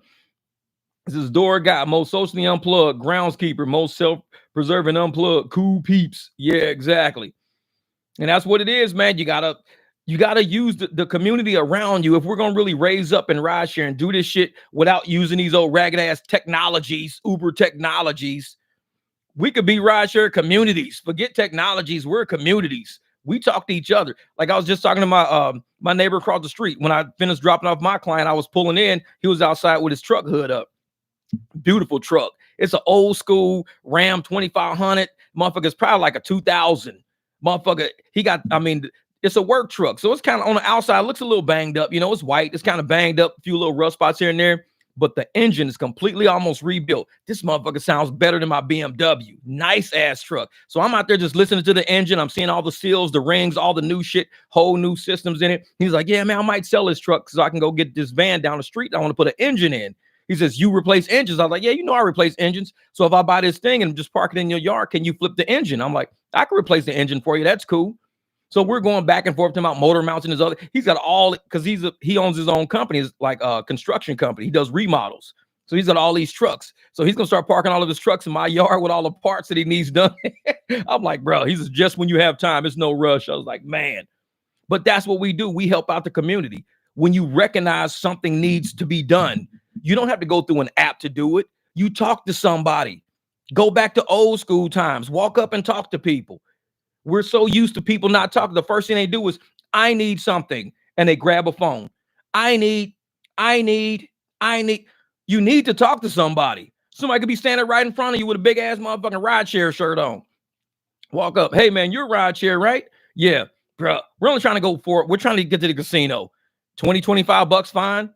This is Door Guy, most socially unplugged, groundskeeper, most self-preserving unplugged, cool peeps. Yeah, exactly. And that's what it is, man. You gotta use the community around you if we're gonna really raise up and rideshare and do this shit without using these old ragged ass technologies, Uber technologies. We could be rideshare communities. Forget technologies. We're communities. We talk to each other. Like I was just talking to my neighbor across the street. When I finished dropping off my client, I was pulling in. He was outside with his truck hood up. Beautiful truck. It's an old school Ram 2500. Motherfucker's probably like a 2000. Motherfucker, It's a work truck. So it's kind of on the outside, looks a little banged up. You know, it's white. It's kind of banged up, a few little rust spots here and there. But the engine is completely almost rebuilt. This motherfucker sounds better than my BMW. Nice ass truck. So I'm out there just listening to the engine. I'm seeing all the seals, the rings, all the new shit, whole new systems in it. He's like, yeah, man, I might sell this truck so I can go get this van down the street. I want to put an engine in. He says, you replace engines. I was like, yeah, you know I replace engines. So if I buy this thing and just park it in your yard, can you flip the engine? I'm like, I can replace the engine for you. That's cool. So we're going back and forth talking about motor mounts and his other. He's got all, because he owns his own company. It's like a construction company. He does remodels. So he's got all these trucks. So he's gonna start parking all of his trucks in my yard with all the parts that he needs done. I'm like, bro, he's just when you have time. It's no rush. I was like, man. But that's what we do. We help out the community. When you recognize something needs to be done, you don't have to go through an app to do it. You talk to somebody. Go back to old school times. Walk up and talk to people. We're so used to people not talking. The first thing they do is, I need something. And they grab a phone. I need. You need to talk to somebody. Somebody could be standing right in front of you with a big ass motherfucking Rideshare shirt on. Walk up. Hey, man, you're Rideshare, right? Yeah, bro. We're only trying to go for it. We're trying to get to the casino. 20, 25 bucks, fine.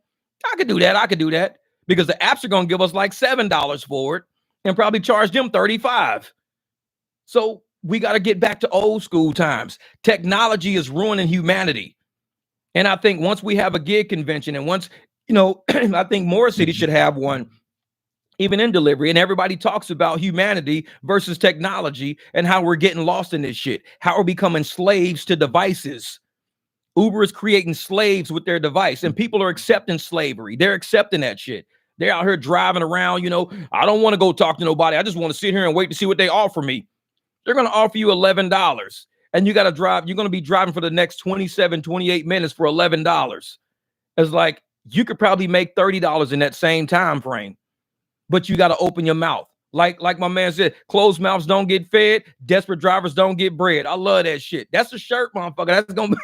I could do that. Because the apps are going to give us like $7 for it and probably charge them 35. So we got to get back to old school times. Technology is ruining humanity. And I think once we have a gig convention and once, I think more cities should have one, even in delivery. And everybody talks about humanity versus technology and how we're getting lost in this shit. How we're becoming slaves to devices. Uber is creating slaves with their device and people are accepting slavery. They're accepting that shit. They're out here driving around, I don't want to go talk to nobody. I just want to sit here and wait to see what they offer me. They're going to offer you $11 and you got to drive. You're going to be driving for the next 27, 28 minutes for $11. It's like, you could probably make $30 in that same time frame, but you got to open your mouth. Like my man said, closed mouths don't get fed. Desperate drivers don't get bread. I love that shit. That's a shirt, motherfucker. That's going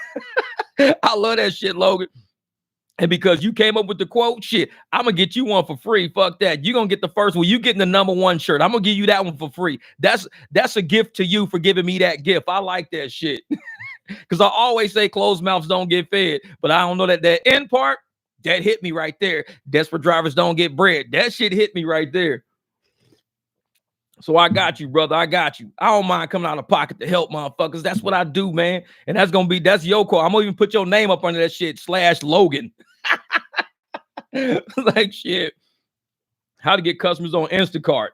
to I love that shit, Logan. And because you came up with the quote, shit, I'm going to get you one for free. Fuck that. You're going to get the first one. You getting the #1 shirt. I'm going to give you that one for free. That's a gift to you for giving me that gift. I like that shit. Because I always say closed mouths don't get fed. But I don't know that end part, that hit me right there. Desperate drivers don't get bread. That shit hit me right there. So I got you, brother. I got you. I don't mind coming out of pocket to help motherfuckers. That's what I do, man. And that's your call. I'm going to even put your name up under that shit, /Logan. Like shit. How to get customers on Instacart.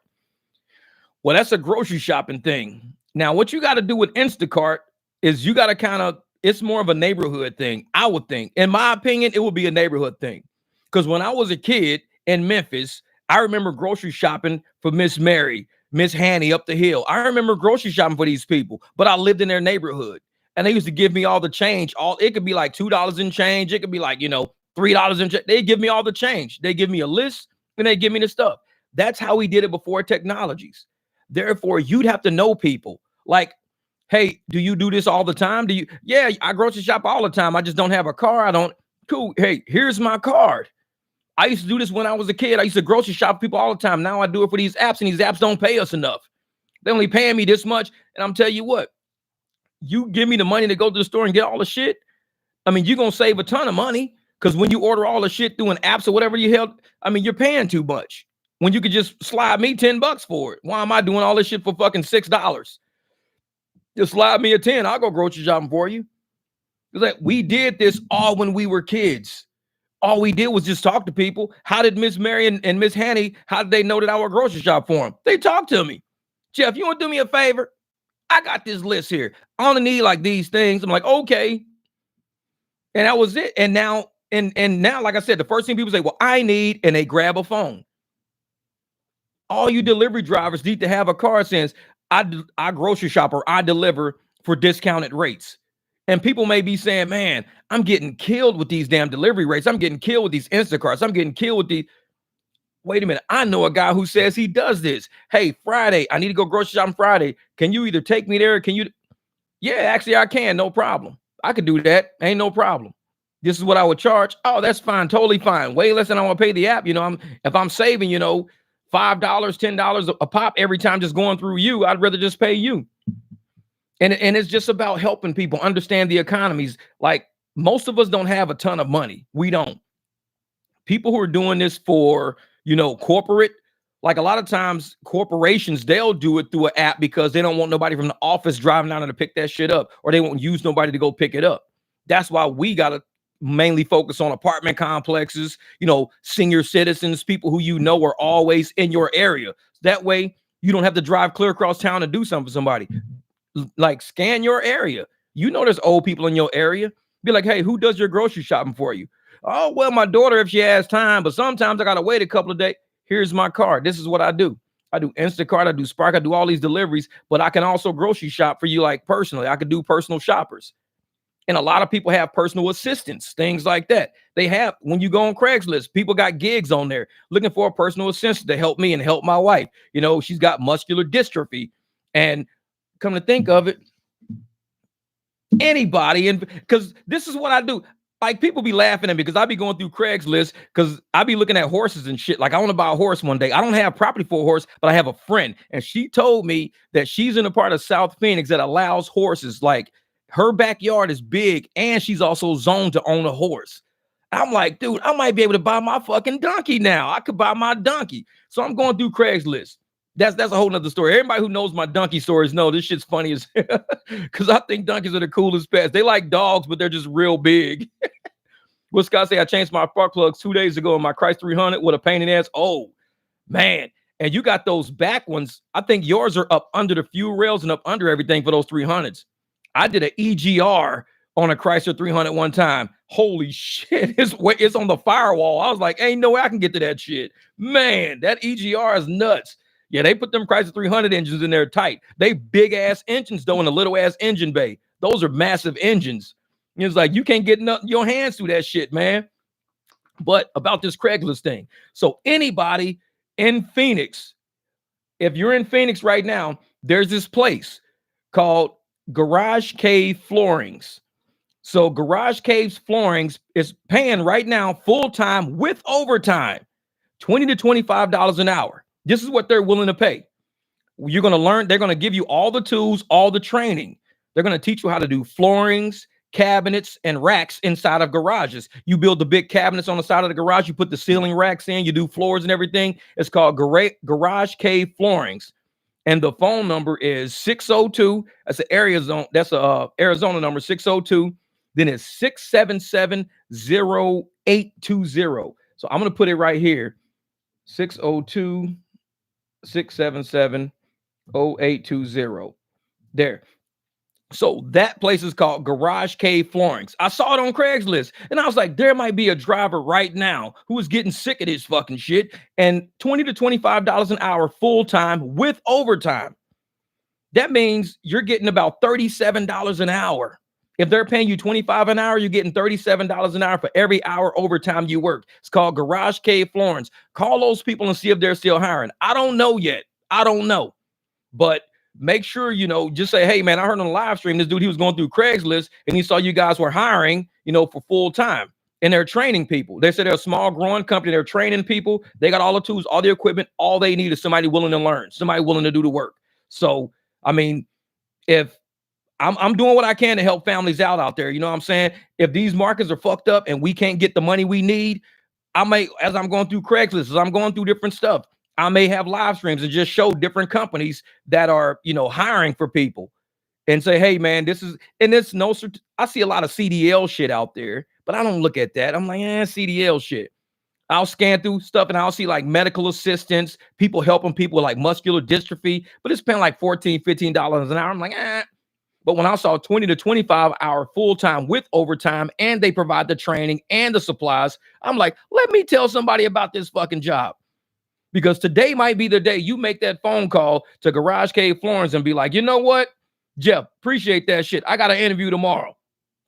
Well, that's a grocery shopping thing. Now, what you got to do with Instacart is you got to it's more of a neighborhood thing, I would think. In my opinion, it would be a neighborhood thing. Because when I was a kid in Memphis, I remember grocery shopping for Miss Mary, Miss Hanny up the hill. I remember grocery shopping for these people, but I lived in their neighborhood. And they used to give me all the change. It could be like $2 in change. It could be like, $3 in change. They give me all the change. They give me a list and they give me the stuff. That's how we did it before technologies. Therefore, you'd have to know people. Like, hey, do you do this all the time? Yeah, I grocery shop all the time. I just don't have a car. Cool. Hey, here's my card. I used to do this when I was a kid. I used to grocery shop people all the time. Now I do it for these apps, and these apps don't pay us enough. They're only paying me this much. And I'm telling you what, you give me the money to go to the store and get all the shit. I mean, you're going to save a ton of money because when you order all the shit through an apps or whatever you're paying too much when you could just slide me $10 for it. Why am I doing all this shit for fucking $6? Just slide me a 10. I'll go grocery shopping for you. It's like we did this all when we were kids. All we did was just talk to people. How did Miss Mary and Miss Hanny, how did they know that I would grocery shop for them? They talked to me. Jeff, you want to do me a favor? I got this list here. I only need like these things. I'm like, okay. And that was it. And now, now, like I said, the first thing people say, well, I need, and they grab a phone. All you delivery drivers need to have a card saying, I grocery shop or I deliver for discounted rates. And people may be saying, man, I'm getting killed with these damn delivery rates. I'm getting killed with these Instacarts. I'm getting killed with these. Wait a minute. I know a guy who says he does this. Hey, Friday, I need to go grocery shopping Friday. Can you either take me there? Or can you? Yeah, actually, I can. No problem. I could do that. Ain't no problem. This is what I would charge. Oh, that's fine. Totally fine. Way less than I want to pay the app. If I'm saving, $5, $10 a pop every time just going through you, I'd rather just pay you. And it's just about helping people understand the economies. Like, most of us don't have a ton of money. We don't. People who are doing this for, corporate, like a lot of times corporations, they'll do it through an app because they don't want nobody from the office driving down there to pick that shit up, or they won't use nobody to go pick it up. That's why we got to mainly focus on apartment complexes, senior citizens, people who are always in your area. That way you don't have to drive clear across town to do something for somebody. Like, scan your area. There's old people in your area. Be like, hey, who does your grocery shopping for you? Oh, well, my daughter, if she has time, but sometimes I gotta wait a couple of days. Here's my card. This is what I do. I do Instacart, I do Spark, I do all these deliveries, but I can also grocery shop for you, like, personally. I could do personal shoppers. And a lot of people have personal assistants, things like that. They have, when you go on Craigslist, people got gigs on there looking for a personal assistant to help me and help my wife. She's got muscular dystrophy. And come to think of it, anybody, and because this is what I do. Like, people be laughing at me because I be going through Craigslist because I be looking at horses and shit. Like, I want to buy a horse one day. I don't have property for a horse, but I have a friend, and she told me that she's in a part of South Phoenix that allows horses. Like, her backyard is big, and she's also zoned to own a horse. I'm like, dude, I might be able to buy my fucking donkey now. I could buy my donkey. So I'm going through Craigslist. That's a whole nother story. Everybody who knows my donkey stories know this shit's funny as because I think donkeys are the coolest pets. They like dogs, but they're just real big. What Scott say? I changed my spark plugs 2 days ago in my Christ 300 with a pain in the ass. Oh, man. And you got those back ones. I think yours are up under the fuel rails and up under everything for those 300s. I did an EGR on a Chrysler 300 one time. Holy shit. It's on the firewall. I was like, ain't no way I can get to that shit. Man, that EGR is nuts. Yeah, they put them Chrysler 300 engines in there tight. They big ass engines though in a little ass engine bay. Those are massive engines. It's like you can't get your hands through that shit, man. But about this Craigslist thing. So anybody in Phoenix, if you're in Phoenix right now, there's this place called Garage Cave Floorings. So Garage Cave's Floorings is paying right now full time with overtime, $20 to $25 an hour. This is what they're willing to pay. You're going to learn. They're going to give you all the tools, all the training. They're going to teach you how to do floorings, cabinets, and racks inside of garages. You build the big cabinets on the side of the garage. You put the ceiling racks in. You do floors and everything. It's called Garage Cave Floorings. And the phone number is 602. That's an Arizona. That's a Arizona number, 602. Then it's 677-0820. So I'm going to put it right here. 602-677-0820. There. So that place is called Garage Cave Floorings. I saw it on Craigslist and I was like, there might be a driver right now who is getting sick of this fucking shit, and $20 to $25 an hour full time with overtime. That means you're getting about $37 an hour. If they're paying you $25 an hour, you're getting $37 an hour for every hour overtime you work. It's called Garage Cave Floorings. Call those people and see if they're still hiring. I don't know yet. I don't know. But make sure, just say, hey, man, I heard on the live stream, this dude, he was going through Craigslist and he saw you guys were hiring, for full time, and they're training people. They said they're a small growing company. They're training people. They got all the tools, all the equipment. All they need is somebody willing to learn, somebody willing to do the work. So, I mean, if I'm doing what I can to help families out there, you know what I'm saying? If these markets are fucked up and we can't get the money we need, I may, as I'm going through Craigslist, as I'm going through different stuff, I may have live streams and just show different companies that are, hiring for people and say, hey, man, this is, and it's no, I see a lot of CDL shit out there, but I don't look at that. I'm like, CDL shit. I'll scan through stuff and I'll see like medical assistants, people helping people with like muscular dystrophy, but it's paying like $14, $15 an hour. I'm like, But when I saw 20 to 25 hour full time with overtime and they provide the training and the supplies, I'm like, let me tell somebody about this fucking job. Because today might be the day you make that phone call to Garage Cave Florence and be like, you know what, Jeff, appreciate that shit. I got an interview tomorrow.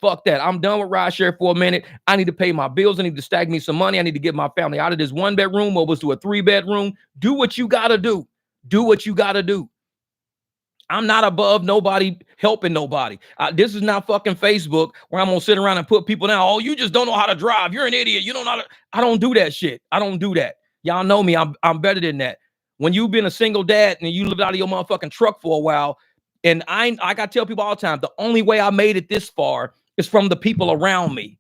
Fuck that. I'm done with Rideshare for a minute. I need to pay my bills. I need to stack me some money. I need to get my family out of this 1-bedroom over to a 3-bedroom. Do what you got to do. Do what you got to do. I'm not above nobody helping nobody. This is not fucking Facebook where I'm going to sit around and put people down. Oh, you just don't know how to drive. You're an idiot. You don't know how to. I don't do that shit. I don't do that. Y'all know me. I'm better than that. When you've been a single dad and you lived out of your motherfucking truck for a while, And I got to tell people all the time, the only way I made it this far is from the people around me.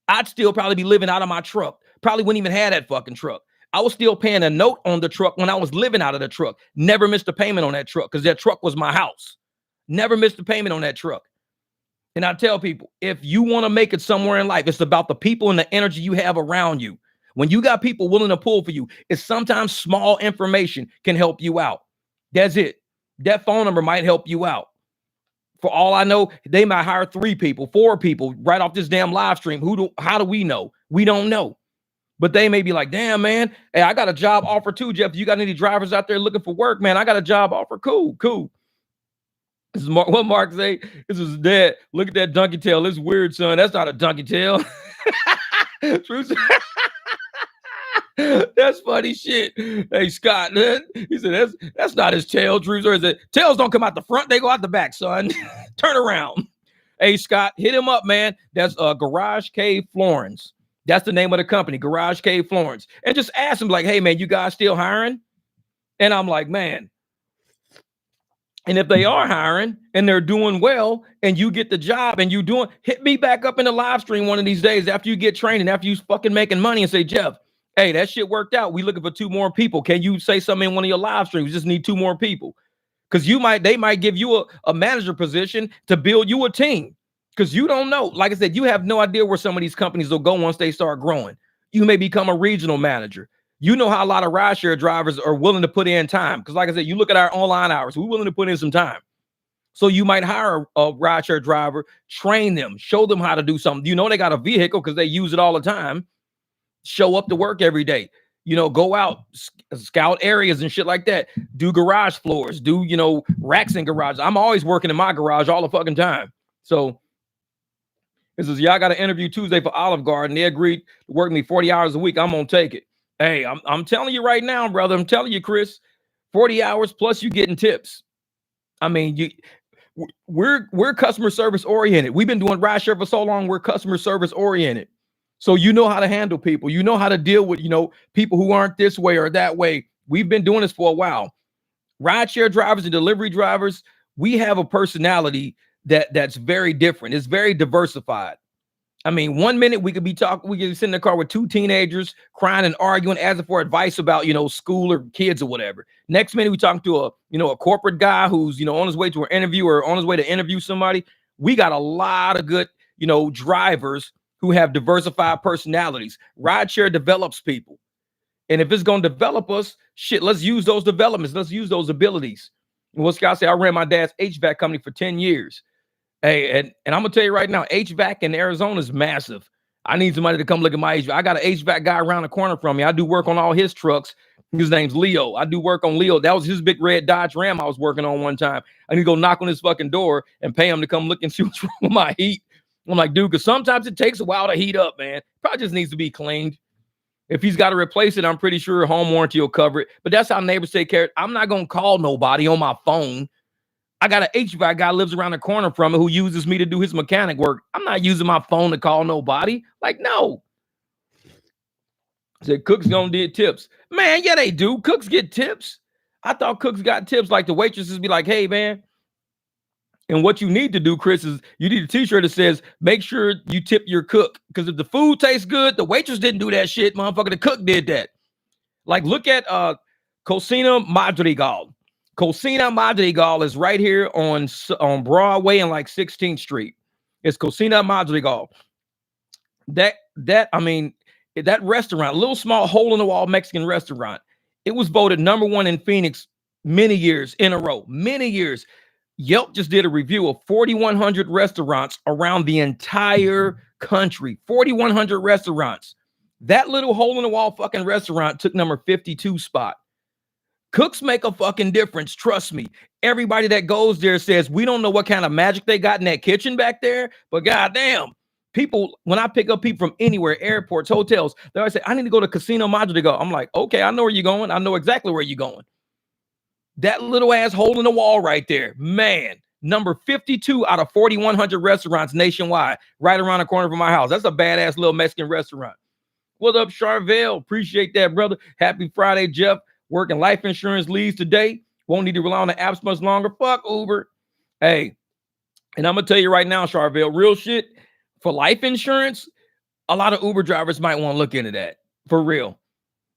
I'd still probably be living out of my truck. Probably wouldn't even have that fucking truck. I was still paying a note on the truck when I was living out of the truck. Never missed a payment on that truck because that truck was my house. Never missed a payment on that truck. And I tell people, if you want to make it somewhere in life, it's about the people and the energy you have around you. When you got people willing to pull for you, it's sometimes small information can help you out. That's it. That phone number might help you out. For all I know, they might hire 3 people, 4 people right off this damn live stream. How do we know? We don't know. But they may be like, damn, man, hey, I got a job offer too, Jeff. You got any drivers out there looking for work, man? I got a job offer. Cool. This is what Mark say. This is dead. Look at that donkey tail. It's weird, son. That's not a donkey tail. True. That's funny shit. Hey, Scott, man. He said that's not his tail. Drew said tails don't come out the front, they go out the back, son. Turn around. Hey, Scott, hit him up, man. That's Garage Cave Florence. That's the name of the company, Garage Cave Florence. And just ask him, like, hey, man, you guys still hiring? And I'm like, man. And if they are hiring and they're doing well and you get the job and you doing, hit me back up in the live stream one of these days after you get trained and after you fucking making money and say, Jeff, hey, that shit worked out. We looking for 2 more people. Can you say something in one of your live streams? We just need 2 more people. Because they might give you a manager position to build you a team. Because you don't know. Like I said, you have no idea where some of these companies will go once they start growing. You may become a regional manager. You know how a lot of rideshare drivers are willing to put in time. Because like I said, you look at our online hours, we're willing to put in some time. So you might hire a rideshare driver, train them, show them how to do something. You know they got a vehicle because they use it all the time. Show up to work every day. You know, go out, scout areas and shit like that. Do garage floors. Do, racks in garage. I'm always working in my garage all the fucking time. So this is, y'all got an interview Tuesday for Olive Garden. They agreed to work me 40 hours a week. I'm going to take it. Hey, I'm telling you right now, brother. I'm telling you, Chris, 40 hours plus you getting tips. I mean, we're customer service oriented. We've been doing rideshare for so long. We're customer service oriented. So you know how to handle people. You know how to deal with, people who aren't this way or that way. We've been doing this for a while. Rideshare drivers and delivery drivers, we have a personality that's very different. It's very diversified. I mean, 1 minute we could sit in the car with 2 teenagers crying and arguing, asking for advice about, school or kids or whatever. Next minute we talking to a corporate guy who's, on his way to an interview or on his way to interview somebody. We got a lot of good, drivers who have diversified personalities. Rideshare develops people. And if it's going to develop us, shit, let's use those developments. Let's use those abilities. And what Scott said, I ran my dad's HVAC company for 10 years. Hey, and I'm going to tell you right now, HVAC in Arizona is massive. I need somebody to come look at my HVAC. I got an HVAC guy around the corner from me. I do work on all his trucks. His name's Leo. I do work on Leo. That was his big red Dodge Ram I was working on one time. I need to go knock on his fucking door and pay him to come look and see what's wrong with my heat. I'm like, dude, because sometimes it takes a while to heat up, man. Probably just needs to be cleaned. If he's got to replace it, I'm pretty sure home warranty will cover it. But that's how neighbors take care of it. I'm not going to call nobody on my phone. I got an HVAC guy lives around the corner from me who uses me to do his mechanic work. I'm not using my phone to call nobody. Like, no. Said cooks gonna get tips. Man, yeah, they do. Cooks get tips. I thought cooks got tips. Like the waitresses be like, hey, man. And what you need to do, Chris, is you need a t-shirt that says, make sure you tip your cook. Because if the food tastes good, the waitress didn't do that shit. Motherfucker, the cook did that. Like, look at Cocina Madrigal. Cocina Madrigal is right here on Broadway and like 16th Street. It's Cocina Madrigal. That restaurant, a little small hole in the wall Mexican restaurant, it was voted #1 in Phoenix many years in a row. Many years. Yelp just did a review of 4,100 restaurants around the entire country. 4,100 restaurants. That little hole in the wall fucking restaurant took number 52 spot. Cooks make a fucking difference. Trust me. Everybody that goes there says, we don't know what kind of magic they got in that kitchen back there, but goddamn, people, when I pick up people from anywhere, airports, hotels, they always say, I need to go to Casino Madrigal. I'm like, okay, I know where you're going. I know exactly where you're going. That little ass hole in the wall right there, man, number 52 out of 4,100 restaurants nationwide, right around the corner from my house. That's a badass little Mexican restaurant. What up, Charvel? Appreciate that, brother. Happy Friday, Jeff. Working life insurance leads today. Won't need to rely on the apps much longer. Fuck Uber. Hey, and I'm gonna tell you right now, Charville, real shit, for life insurance, a lot of Uber drivers might want to look into that for real,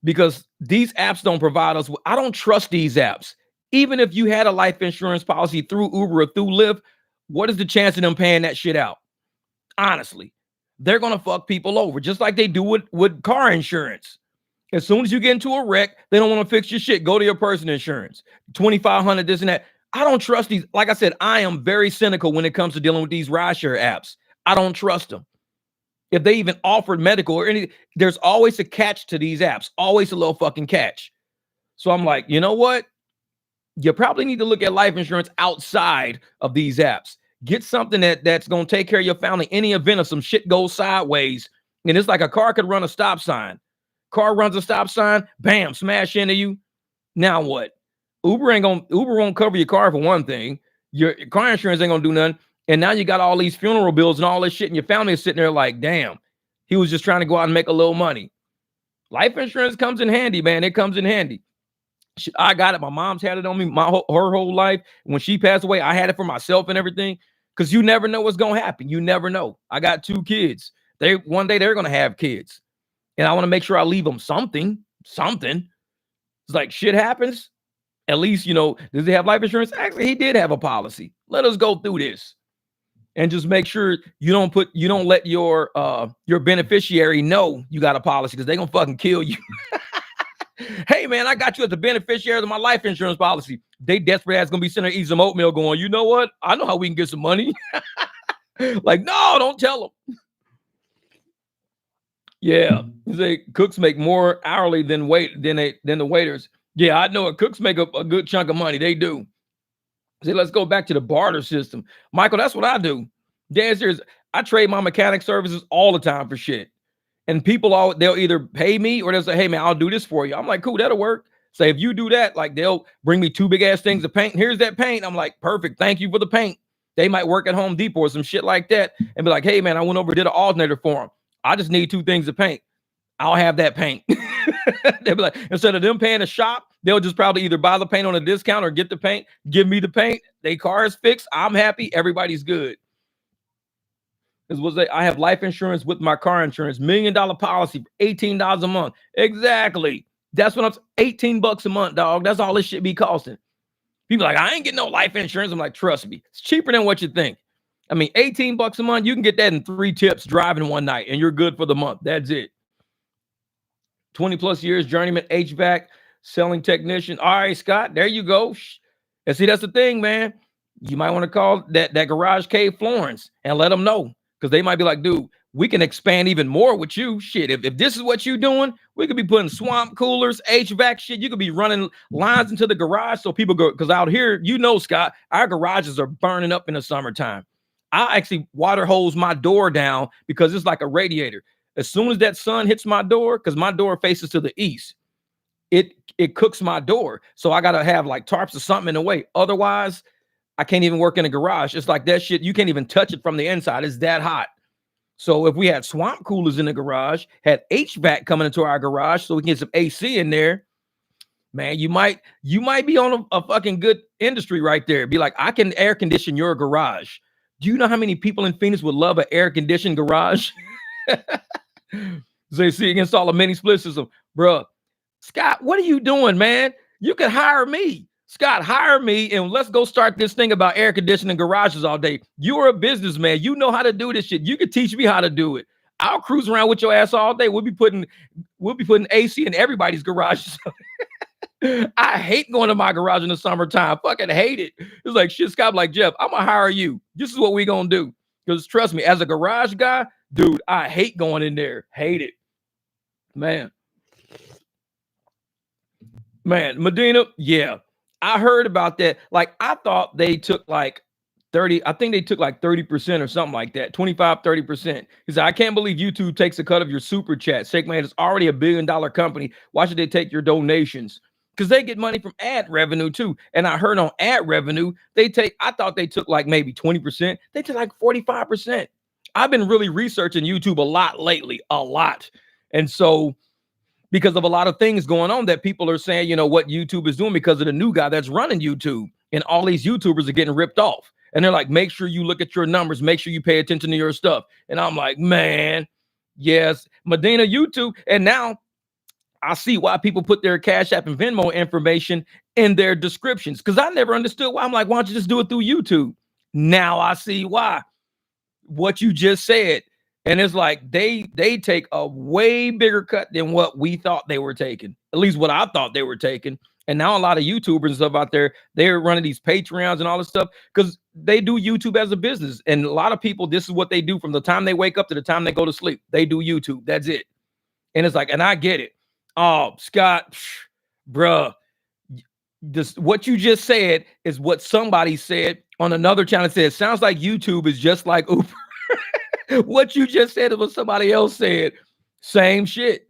because these apps don't provide us. I don't trust these apps. Even if you had a life insurance policy through Uber or through Lyft, what is the chance of them paying that shit out? Honestly, they're gonna fuck people over just like they do with car insurance. As soon as you get into a wreck, they don't want to fix your shit. Go to your personal insurance, 2,500, this and that. I don't trust these. Like I said, I am very cynical when it comes to dealing with these rideshare apps. I don't trust them. If they even offered medical or anything, there's always a catch to these apps, always a little fucking catch. So I'm like, you know what? You probably need to look at life insurance outside of these apps. Get something that's going to take care of your family. Any event of some shit goes sideways, and it's like a car could run a stop sign. Car runs a stop sign, bam, smash into you. Now what? Uber won't cover your car for one thing. Your car insurance ain't gonna do nothing. And now you got all these funeral bills and all this shit, and your family is sitting there like, damn, he was just trying to go out and make a little money. Life insurance comes in handy, man. It comes in handy. I got it. My mom's had it on me her whole life. When she passed away, I had it for myself and everything. Because you never know what's gonna happen. You never know. I got 2 kids. One day they're gonna have kids. And I want to make sure I leave them something. It's like shit happens. At least, does he have life insurance? Actually, he did have a policy. Let us go through this. And just make sure you don't let your beneficiary know you got a policy, because they're gonna fucking kill you. Hey man, I got you as the beneficiary of my life insurance policy. They desperate ass gonna be sitting there eating some oatmeal going, you know what? I know how we can get some money. Like, no, don't tell them. Yeah. Say cooks make more hourly than the waiters. Yeah, I know it. Cooks make a good chunk of money. They do. See, let's go back to the barter system. Michael, that's what I do. The answer is I trade my mechanic services all the time for shit. And people, they'll either pay me or they'll say, hey, man, I'll do this for you. I'm like, cool, that'll work. Say, if you do that, like they'll bring me 2 big ass things of paint. Here's that paint. I'm like, perfect. Thank you for the paint. They might work at Home Depot or some shit like that and be like, hey, man, I went over and did an alternator for them. I just need 2 things of paint. I'll have that paint. They'll be like, instead of them paying a shop, they'll just probably either buy the paint on a discount or get the paint, give me the paint. They car is fixed. I'm happy. Everybody's good. I have life insurance with my car insurance, $1 million policy for $18 a month. Exactly. That's what $18 a month, dog. That's all this shit be costing. People are like, I ain't getting no life insurance. I'm like, trust me, it's cheaper than what you think. I mean, $18 a month, you can get that in 3 tips driving one night, and you're good for the month. That's it. 20 plus years, journeyman, HVAC, selling technician. All right, Scott, there you go. And see, that's the thing, man. You might want to call that Garage Cave Florence and let them know, because they might be like, dude, we can expand even more with you. Shit, if this is what you're doing, we could be putting swamp coolers, HVAC shit. You could be running lines into the garage so people go, because out here, Scott, our garages are burning up in the summertime. I actually water hose my door down because it's like a radiator. As soon as that sun hits my door, because my door faces to the east, it cooks my door. So I got to have like tarps or something in the way. Otherwise, I can't even work in a garage. It's like that shit. You can't even touch it from the inside. It's that hot. So if we had swamp coolers in the garage, had HVAC coming into our garage so we can get some AC in there, man, you might be on a fucking good industry right there. Be like, I can air condition your garage. Do you know how many people in Phoenix would love an air conditioned garage? They see install a mini split system. Bruh, Scott, what are you doing, man? You can hire me. Scott, hire me and let's go start this thing about air conditioning garages all day. You're a businessman. You know how to do this shit. You can teach me how to do it. I'll cruise around with your ass all day. We'll be putting AC in everybody's garages. I hate going to my garage in the summertime. Fucking hate it. It's like, shit, Scott, like, Jeff, I'm gonna hire you. This is what we gonna do. Because trust me, as a garage guy, dude, I hate going in there. Hate it. Man, Medina, yeah. I heard about that. Like, I thought they took like 30. I think they took like 30% or something like that. 25, 30%. He said, I can't believe YouTube takes a cut of your super chat. ShakeMan is already $1 billion company. Why should they take your donations? Because they get money from ad revenue too. And I heard on ad revenue, I thought they took like maybe 20%. They took like 45%. I've been really researching YouTube a lot lately, a lot. And so, because of a lot of things going on that people are saying, what YouTube is doing because of the new guy that's running YouTube, and all these YouTubers are getting ripped off. And they're like, make sure you look at your numbers, make sure you pay attention to your stuff. And I'm like, man, yes, Medina, YouTube. And now I see why people put their Cash App and Venmo information in their descriptions, because I never understood why. I'm like, why don't you just do it through YouTube? Now I see why. What you just said. And it's like they take a way bigger cut than what we thought they were taking, at least what I thought they were taking. And now a lot of YouTubers and stuff out there, they're running these Patreons and all this stuff because they do YouTube as a business. And a lot of people, this is what they do from the time they wake up to the time they go to sleep. They do YouTube. That's it. And it's like, and I get it. Oh, Scott, bruh, this, what you just said is what somebody said on another channel. Said, sounds like YouTube is just like Uber. What you just said is what somebody else said. Same shit.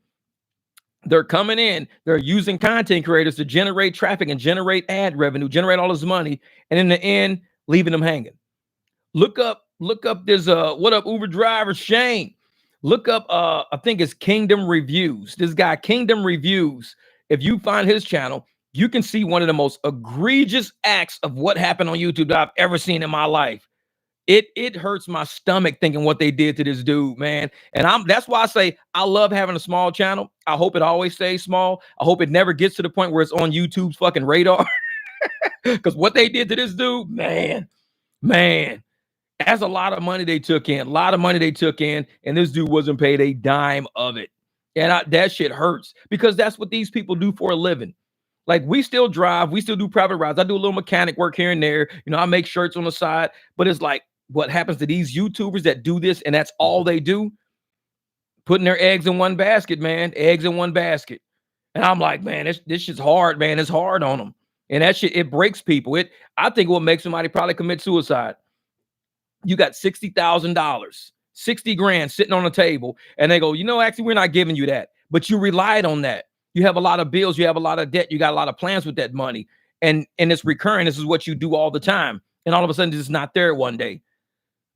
They're coming in, they're using content creators to generate traffic and generate ad revenue, generate all this money, and in the end, leaving them hanging. Look up this what up, Uber driver Shane. Look up I think it's Kingdom Reviews. This guy, Kingdom Reviews. If you find his channel, you can see one of the most egregious acts of what happened on YouTube that I've ever seen in my life. It hurts my stomach thinking what they did to this dude, man. And that's why I say I love having a small channel. I hope it always stays small. I hope it never gets to the point where it's on YouTube's fucking radar. Because what they did to this dude, man, that's a lot of money they took in. And this dude wasn't paid a dime of it. And that shit hurts because that's what these people do for a living. Like, we still drive, we still do private rides. I do a little mechanic work here and there. You know, I make shirts on the side, but it's like, what happens to these YouTubers that do this and that's all they do? Putting their eggs in one basket, man. Eggs in one basket. And I'm like, man, this shit's hard, man. It's hard on them. And that shit, it breaks people. I think what makes somebody probably commit suicide. You got $60,000, 60 grand sitting on the table, and they go, you know, actually, we're not giving you that. But you relied on that. You have a lot of bills, you have a lot of debt, you got a lot of plans with that money. And it's recurring. This is what you do all the time. And all of a sudden, it's not there one day.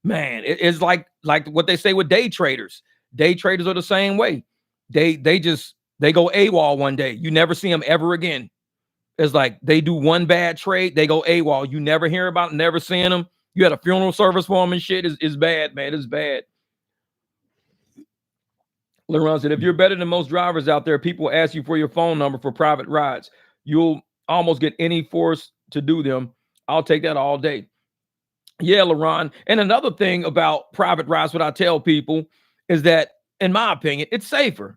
Man, it's like what they say with day traders. Day traders are the same way. They go AWOL one day. You never see them ever again. It's like they do one bad trade, they go AWOL. You never hear about them, never seeing them. You had a funeral service for them and shit. Is bad, man. It's bad. LeRon said, if you're better than most drivers out there, people ask you for your phone number for private rides. You'll almost get any force to do them. I'll take that all day. Yeah, LeRon. And another thing about private rides, what I tell people is that, in my opinion, it's safer.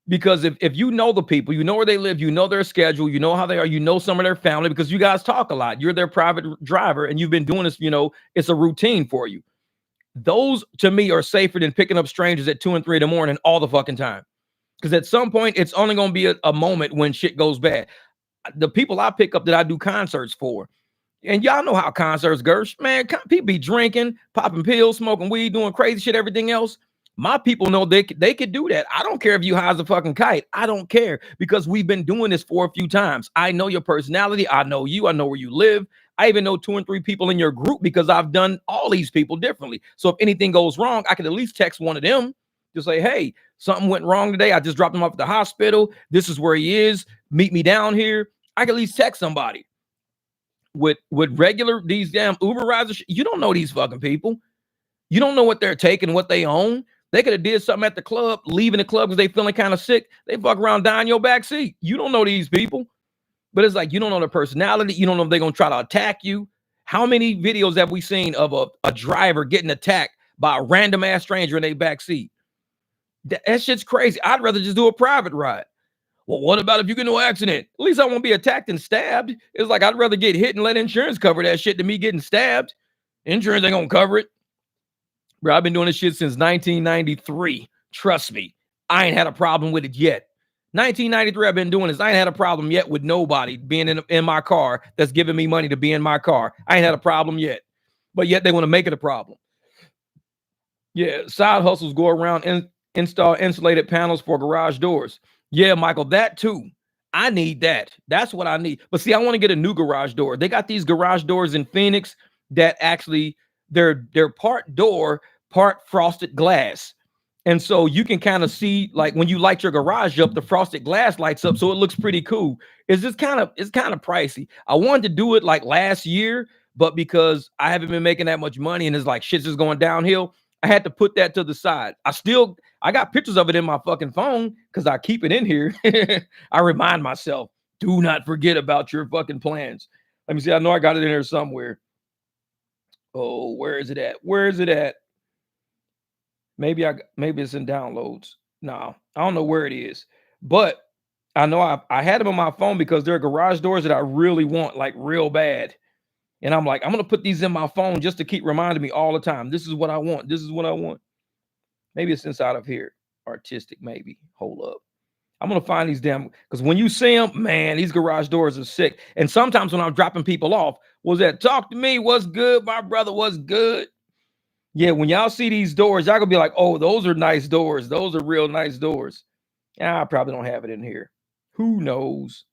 Because if you know the people, you know where they live, you know their schedule, you know how they are, you know some of their family, because you guys talk a lot. You're their private driver and you've been doing this, you know, it's a routine for you. Those, to me, are safer than picking up strangers at 2 and 3 in the morning all the fucking time. Because at some point, it's only going to be a moment when shit goes bad. The people I pick up that I do concerts for, and y'all know how concerts go, man, people be drinking, popping pills, smoking weed, doing crazy shit, everything else. My people know they could do that. I don't care if you high as a fucking kite. I don't care, because we've been doing this for a few times. I know your personality. I know you. I know where you live. I even know 2 and 3 people in your group because I've done all these people differently. So if anything goes wrong, I can at least text one of them to say, hey, something went wrong today. I just dropped him off at the hospital. This is where he is. Meet me down here. I can at least text somebody. With regular, these damn Uber riders, you don't know these fucking people. You don't know what they're taking, what they own. They could have did something at the club, leaving the club because they feeling kind of sick. They fuck around, die in your back seat. You don't know these people. But it's like, you don't know their personality. You don't know if they're going to try to attack you. How many videos have we seen of a driver getting attacked by a random ass stranger in their back seat? That shit's crazy. I'd rather just do a private ride. Well, what about if you get into an accident? At least I won't be attacked and stabbed. It's like, I'd rather get hit and let insurance cover that shit than me getting stabbed. Insurance ain't going to cover it. Bro, I've been doing this shit since 1993. Trust me. I ain't had a problem with it yet. 1993, I've been doing this. I ain't had a problem yet with nobody being in my car that's giving me money to be in my car. I ain't had a problem yet. But yet they want to make it a problem. Yeah, side hustles go around and install insulated panels for garage doors. Yeah, Michael, that too. I need that. That's what I need. But see, I want to get a new garage door. They got these garage doors in Phoenix that actually, they're part door, part frosted glass. And so you can kind of see, like, when you light your garage up, the frosted glass lights up, so it looks pretty cool. It's kind of pricey. I wanted to do it like last year, But because I haven't been making that much money and it's like shit's just going downhill, I had to put that to the side. I got pictures of it in my fucking phone because I keep it in here. I remind myself, do not forget about your fucking plans. Let me see. I know I got it in here somewhere. Oh, where is it at? Where is it at? Maybe it's in downloads. No, I don't know where it is. But I know I had them on my phone because there are garage doors that I really want, like real bad. And I'm like, I'm gonna put these in my phone just to keep reminding me all the time. This is what I want. This is what I want. Maybe it's inside of here. Artistic, maybe. Hold up. I'm gonna find these damn, because when you see them, man, these garage doors are sick. And sometimes when I'm dropping people off, was that talk to me? What's good, my brother? What's good? Yeah, when y'all see these doors, y'all gonna be like, oh, those are nice doors. Those are real nice doors. Yeah, I probably don't have it in here. Who knows?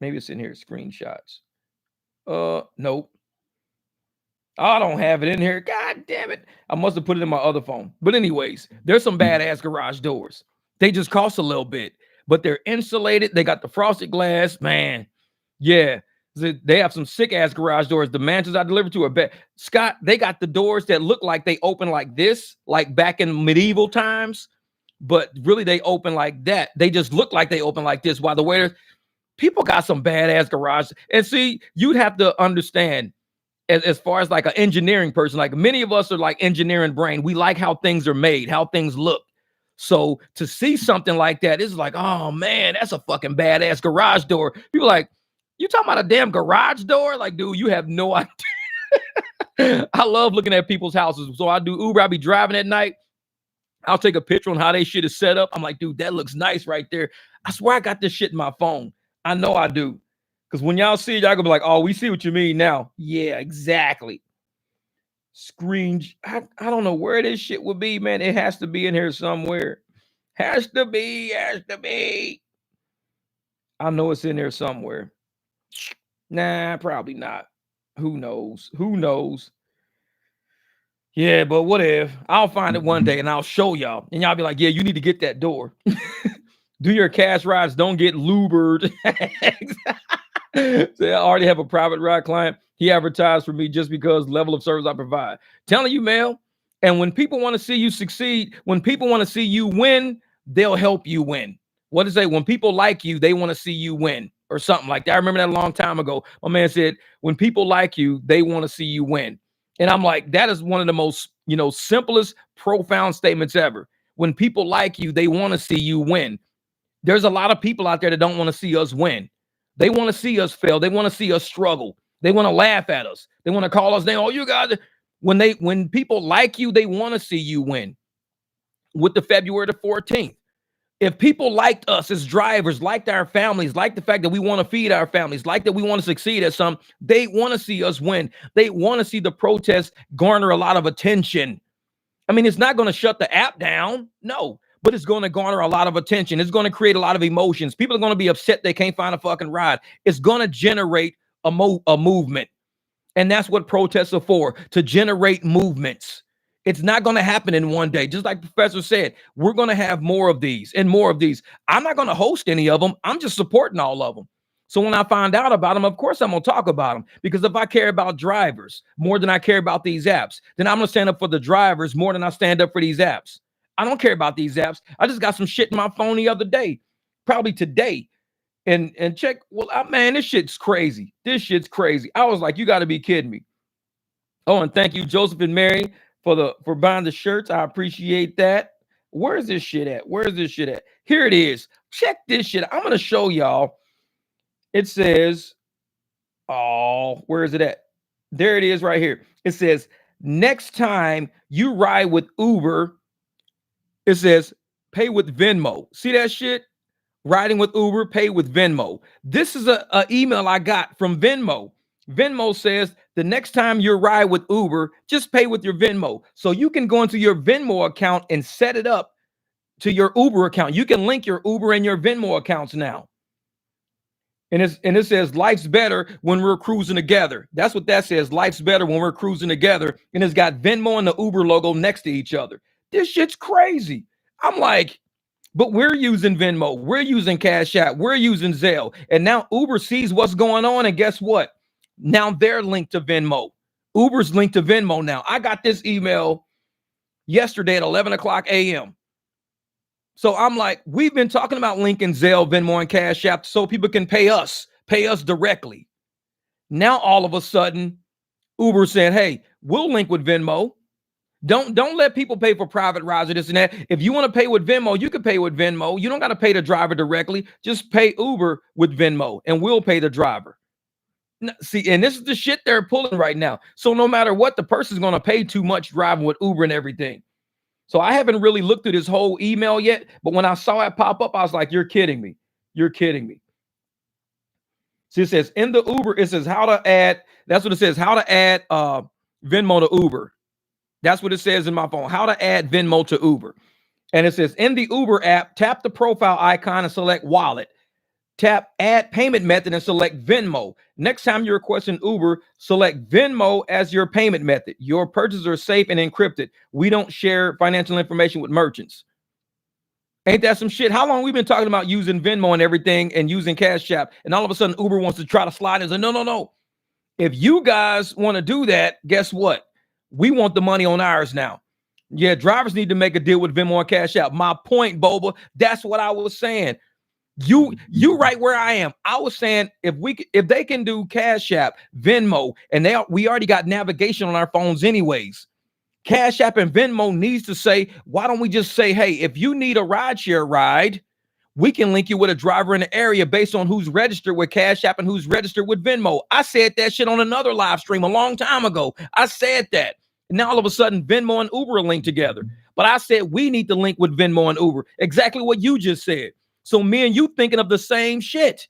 Maybe it's in here. Screenshots. Nope. I don't have it in here. God damn it. I must have put it in my other phone. But anyways, there's some badass garage doors. They just cost a little bit, but they're insulated. They got the frosted glass. Man, yeah. They have some sick ass garage doors. The mansions I delivered to are bad. Scott, they got the doors that look like they open like this, like back in medieval times, but really they open like that. They just look like they open like this. While the waiters, people got some badass garage. And see, you'd have to understand, as far as like an engineering person, like many of us are like engineering brain. We like how things are made, how things look. So to see something like that is like, oh man, that's a fucking badass garage door. People like, you talking about a damn garage door? Like, dude, you have no idea. I love looking at people's houses. So I do Uber. I'll be driving at night. I'll take a picture on how they shit is set up. I'm like, dude, that looks nice right there. I swear I got this shit in my phone. I know I do. Because when y'all see it, y'all gonna be like, oh, we see what you mean now. Yeah, exactly. I don't know where this shit would be, man. It has to be in here somewhere. Has to be. I know it's in there somewhere. Nah, probably not. Who knows? Yeah, but what if? I'll find it one day and I'll show y'all. And y'all be like, yeah, you need to get that door. Do your cash rides. Don't get lubered. So I already have a private ride client. He advertised for me just because level of service I provide. Telling you, Mel. And when people want to see you succeed, when people want to see you win, they'll help you win. What is it? When people like you, they want to see you win or something like that. I remember that a long time ago. My man said, when people like you, they want to see you win. And I'm like, that is one of the most, simplest, profound statements ever. When people like you, they want to see you win. There's a lot of people out there that don't want to see us win. They want to see us fail. They want to see us struggle. They want to laugh at us. They want to call us down. Oh, you guys, when people like you, they want to see you win. With the February the 14th, if people liked us as drivers, liked our families, like the fact that we want to feed our families, like that we want to succeed at some, they want to see us win. They want to see the protest garner a lot of attention. I mean, it's not going to shut the app down. No. But it's going to garner a lot of attention. It's going to create a lot of emotions. People are going to be upset they can't find a fucking ride. It's going to generate a movement. And that's what protests are for, to generate movements. It's not going to happen in one day. Just like the professor said, we're going to have more of these and more of these. I'm not going to host any of them. I'm just supporting all of them. So when I find out about them, of course, I'm going to talk about them. Because if I care about drivers more than I care about these apps, then I'm going to stand up for the drivers more than I stand up for these apps. I don't care about these apps. I just got some shit in my phone the other day, probably today. And check, man, this shit's crazy. I was like, you got to be kidding me. Oh, and thank you, Joseph and Mary, for buying the shirts. I appreciate that. Where's this shit at? Here it is. Check this shit. I'm going to show y'all. It says, where is it at? There it is right here. It says, next time you ride with Uber, it says, pay with Venmo. See that shit? Riding with Uber, pay with Venmo. This is a email I got from Venmo. Venmo says, the next time you ride with Uber, just pay with your Venmo. So you can go into your Venmo account and set it up to your Uber account. You can link your Uber and your Venmo accounts now. And it says, life's better when we're cruising together. That's what that says. Life's better when we're cruising together. And it's got Venmo and the Uber logo next to each other. This shit's crazy. I'm like, but we're using Venmo. We're using Cashapp. We're using Zelle. And now Uber sees what's going on. And guess what? Now they're linked to Venmo. Uber's linked to Venmo now. I got this email yesterday at 11 o'clock a.m. So I'm like, we've been talking about linking Zelle, Venmo, and Cashapp so people can pay us directly. Now all of a sudden, Uber saying, hey, we'll link with Venmo. Don't let people pay for private rides or this and that. If you want to pay with Venmo, you can pay with Venmo. You don't got to pay the driver directly. Just pay Uber with Venmo and we'll pay the driver. See, and this is the shit they're pulling right now. So no matter what, the person's going to pay too much driving with Uber and everything. So I haven't really looked through this whole email yet, but when I saw it pop up, I was like, you're kidding me. You're kidding me. See, it says in the Uber, it says how to add, that's what it says, how to add Venmo to Uber. That's what it says in my phone, how to add Venmo to Uber. And it says in the Uber app, tap the profile icon and select wallet. Tap add payment method and select Venmo. Next time you're requesting Uber, select Venmo as your payment method. Your purchases are safe and encrypted. We don't share financial information with merchants. Ain't that some shit? How long we've been talking about using Venmo and everything and using Cashapp, and all of a sudden Uber wants to try to slide in and say, no. If you guys want to do that, guess what? We want the money on ours now. Yeah, drivers need to make a deal with Venmo and Cashapp. My point, Boba, that's what I was saying. You right where I am. I was saying if they can do Cashapp, Venmo, and we already got navigation on our phones anyways. Cashapp and Venmo needs to say, why don't we just say, hey, if you need a rideshare ride, we can link you with a driver in the area based on who's registered with Cashapp and who's registered with Venmo. I said that shit on another live stream a long time ago. I said that. Now all of a sudden Venmo and Uber are linked together. But I said we need to link with Venmo and Uber. Exactly what you just said. So me and you thinking of the same shit.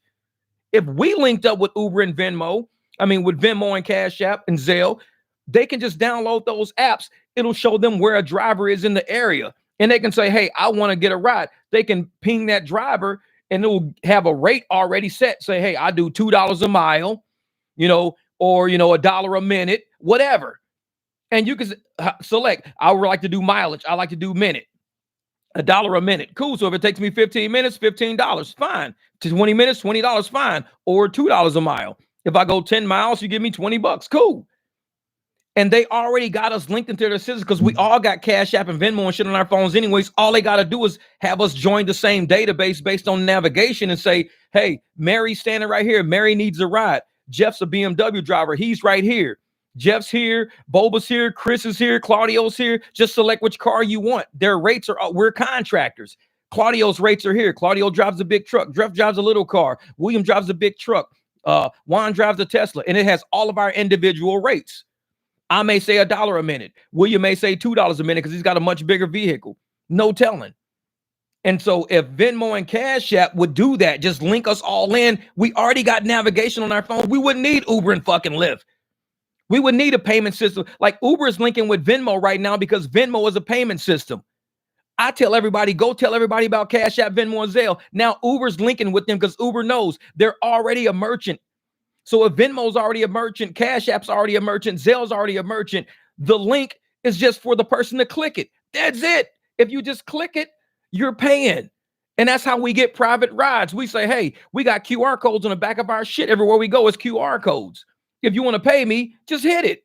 If we linked up with Uber and Venmo, with Venmo and Cashapp and Zelle, they can just download those apps. It'll show them where a driver is in the area. And they can say, hey, I want to get a ride. They can ping that driver and it will have a rate already set. Say, hey, I do $2 a mile, or, $1 a minute, whatever. And you can select, I would like to do mileage. I like to do minute. $1 a minute. Cool. So if it takes me 15 minutes, $15, fine. 20 minutes, $20, fine. Or $2 a mile. If I go 10 miles, you give me $20. Cool. And they already got us linked into their systems because we all got Cashapp and Venmo and shit on our phones anyways. All they got to do is have us join the same database based on navigation and say, hey, Mary's standing right here. Mary needs a ride. Jeff's a BMW driver. He's right here. Jeff's here, Boba's here, Chris is here, Claudio's here. Just select which car you want. Their rates are, we're contractors. Claudio's rates are here. Claudio drives a big truck. Jeff drives a little car. William drives a big truck. Juan drives a Tesla. And it has all of our individual rates. I may say $1 a minute. William may say $2 a minute because he's got a much bigger vehicle. No telling. And so if Venmo and Cashapp would do that, just link us all in, we already got navigation on our phone. We wouldn't need Uber and fucking Lyft. We would need a payment system. Like Uber is linking with Venmo right now because Venmo is a payment system. I tell everybody, go tell everybody about Cashapp, Venmo, and Zelle. Now Uber's linking with them because Uber knows they're already a merchant. So if Venmo's already a merchant, Cashapp's already a merchant, Zelle's already a merchant, the link is just for the person to click it. That's it. If you just click it, you're paying. And that's how we get private rides. We say, hey, we got QR codes on the back of our shit. Everywhere we go is QR codes. If you want to pay me, just hit it.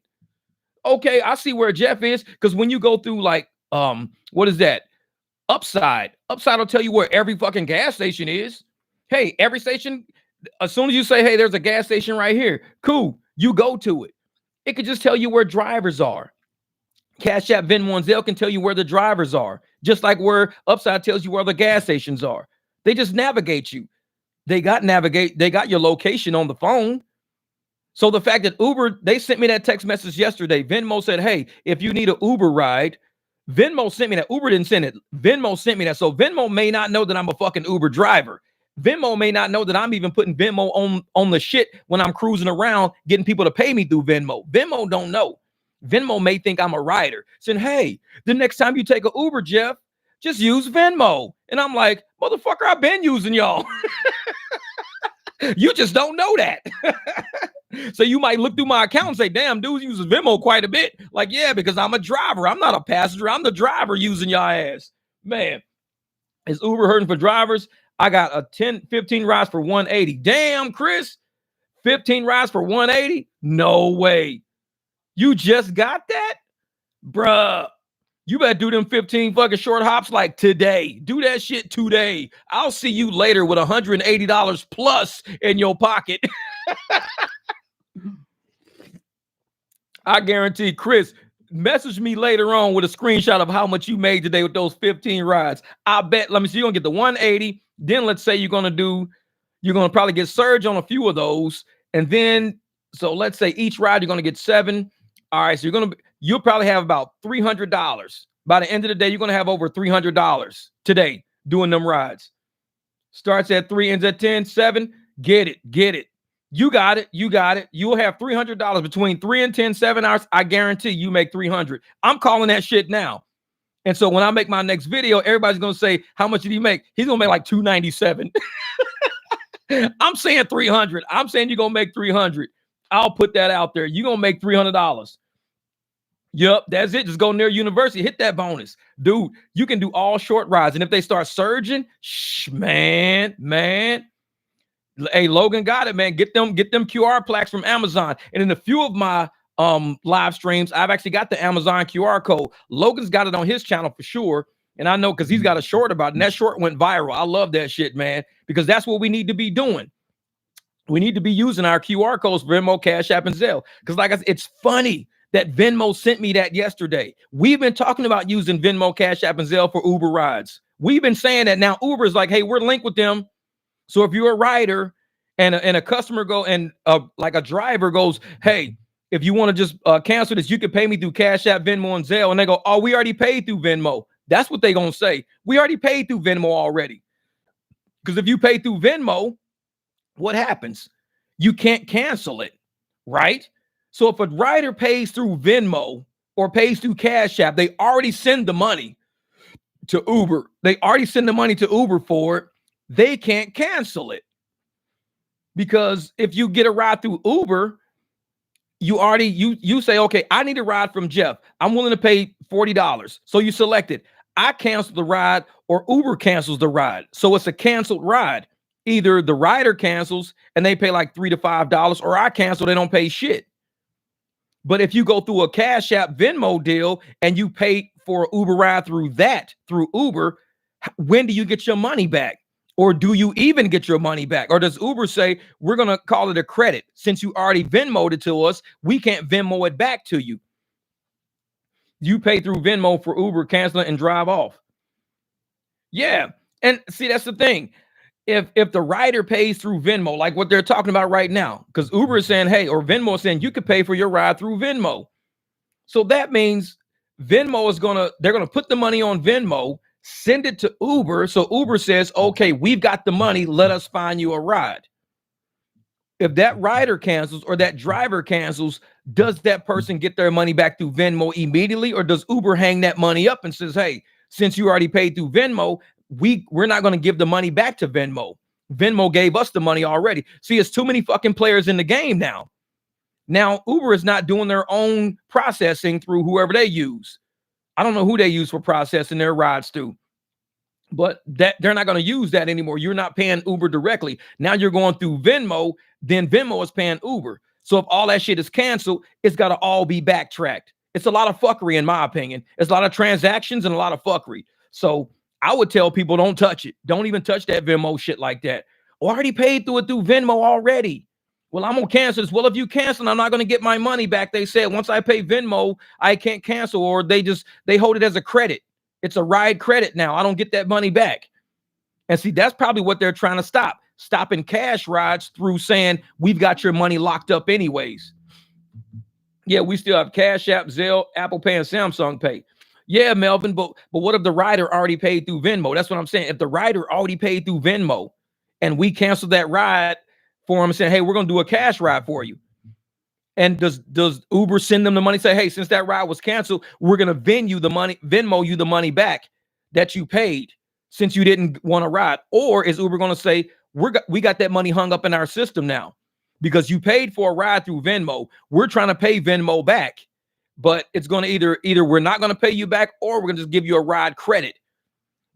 Okay, I see where Jeff is. Because when you go through like, what is that? Upside will tell you where every fucking gas station is. Hey, every station, as soon as you say, hey, there's a gas station right here. Cool, you go to it. It could just tell you where drivers are. Cashapp, Venmo, and Zelle can tell you where the drivers are. Just like where Upside tells you where the gas stations are. They just navigate you. They got your location on the phone. So the fact that Uber, they sent me that text message yesterday. Venmo said, hey, if you need an Uber ride, Venmo sent me that. Uber didn't send it. Venmo sent me that. So Venmo may not know that I'm a fucking Uber driver. Venmo may not know that I'm even putting Venmo on the shit when I'm cruising around getting people to pay me through Venmo. Venmo don't know. Venmo may think I'm a rider. Saying, hey, the next time you take an Uber, Jeff, just use Venmo. And I'm like, motherfucker, I've been using y'all. You just don't know that. So you might look through my account and say, damn, dude uses Venmo quite a bit. Like, yeah, because I'm a driver. I'm not a passenger. I'm the driver using your ass. Man, is Uber hurting for drivers? I got a 15 rides for $180. Damn, Chris, 15 rides for $180. No way. You just got that? Bruh. You better do them 15 fucking short hops like today. Do that shit today. I'll see you later with $180 plus in your pocket. I guarantee, Chris, message me later on with a screenshot of how much you made today with those 15 rides. I bet, let me see, you're gonna get the 180. Then let's say you're gonna probably get surge on a few of those. And then, so let's say each ride, you're gonna get 7. All right, so you'll probably have about $300. By the end of the day, you're gonna have over $300 today doing them rides. Starts at 3, ends at 10, 7. Get it. You got it. You'll have $300 between 3 and 10, 7 hours. I guarantee you make 300. I'm calling that shit now. And so when I make my next video, everybody's gonna say, how much did he make? He's gonna make like 297. I'm saying 300. I'm saying you're gonna make 300. I'll put that out there. You're gonna make $300. Yep, that's it. Just go near university, hit that bonus. Dude, you can do all short rides. And if they start surging, man. Hey, Logan got it, man. Get them QR plaques from Amazon. And in a few of my live streams, I've actually got the Amazon QR code. Logan's got it on his channel for sure. And I know because he's got a short about it. And that short went viral. I love that shit, man, because that's what we need to be doing. We need to be using our QR codes, Venmo, Cashapp, and Zelle. Because like I said, it's funny that Venmo sent me that yesterday. We've been talking about using Venmo, Cashapp, and Zelle for Uber rides. We've been saying that. Now Uber's like, hey, we're linked with them. So if you're a rider and a customer like a driver goes, hey, if you want to just cancel this, you can pay me through Cashapp, Venmo, and Zelle. And they go, oh, we already paid through Venmo. That's what they're going to say. We already paid through Venmo already. Because if you pay through Venmo, what happens? You can't cancel it, right? So if a rider pays through Venmo or pays through Cash App, they already send the money to Uber. They already send the money to Uber for it. They can't cancel it. Because if you get a ride through Uber, you say, okay, I need a ride from Jeff. I'm willing to pay $40. So you select it. I cancel the ride or Uber cancels the ride. So it's a canceled ride. Either the rider cancels and they pay like $3 to $5, or I cancel, they don't pay shit. But if you go through a Cash App Venmo deal and you pay for an Uber ride through Uber, when do you get your money back? Or do you even get your money back? Or does Uber say, we're going to call it a credit? Since you already Venmoed it to us, we can't Venmo it back to you. You pay through Venmo for Uber, cancel it, and drive off. Yeah. And see, that's the thing. If the rider pays through Venmo, like what they're talking about right now, because Uber is saying, hey, or Venmo is saying you could pay for your ride through Venmo. So that means Venmo they're going to put the money on Venmo, send it to Uber. So Uber says, okay, we've got the money. Let us find you a ride. If that rider cancels or that driver cancels, does that person get their money back through Venmo immediately? Or does Uber hang that money up and says, hey, since you already paid through Venmo, we're not going to give the money back to Venmo. Venmo gave us the money already. See, it's too many fucking players in the game now. Now, Uber is not doing their own processing through whoever they use. I don't know who they use for processing their rides through, but that they're not going to use that anymore. You're not paying Uber directly. Now you're going through Venmo, then Venmo is paying Uber. So if all that shit is canceled, it's got to all be backtracked. It's a lot of fuckery, in my opinion. It's a lot of transactions and a lot of fuckery. So I would tell people, don't touch it. Don't even touch that Venmo shit like that. Already paid through Venmo already. Well, I'm going to cancel this. Well, if you cancel, I'm not going to get my money back. They said, once I pay Venmo, I can't cancel, or they hold it as a credit. It's a ride credit now. I don't get that money back. And see, that's probably what they're trying to stop. Stopping cash rides through saying, we've got your money locked up anyways. Yeah, we still have Cash App, Zelle, Apple Pay, and Samsung Pay. Yeah, Melvin, but what if the rider already paid through Venmo? That's what I'm saying. If the rider already paid through Venmo and we cancel that ride for him and say, hey, we're going to do a cash ride for you. And does Uber send them the money, say, hey, since that ride was canceled, we're going to Venmo you the money back that you paid since you didn't want to ride? Or is Uber going to say, we got that money hung up in our system now because you paid for a ride through Venmo. We're trying to pay Venmo back. But it's going to either we're not going to pay you back, or we're going to just give you a ride credit.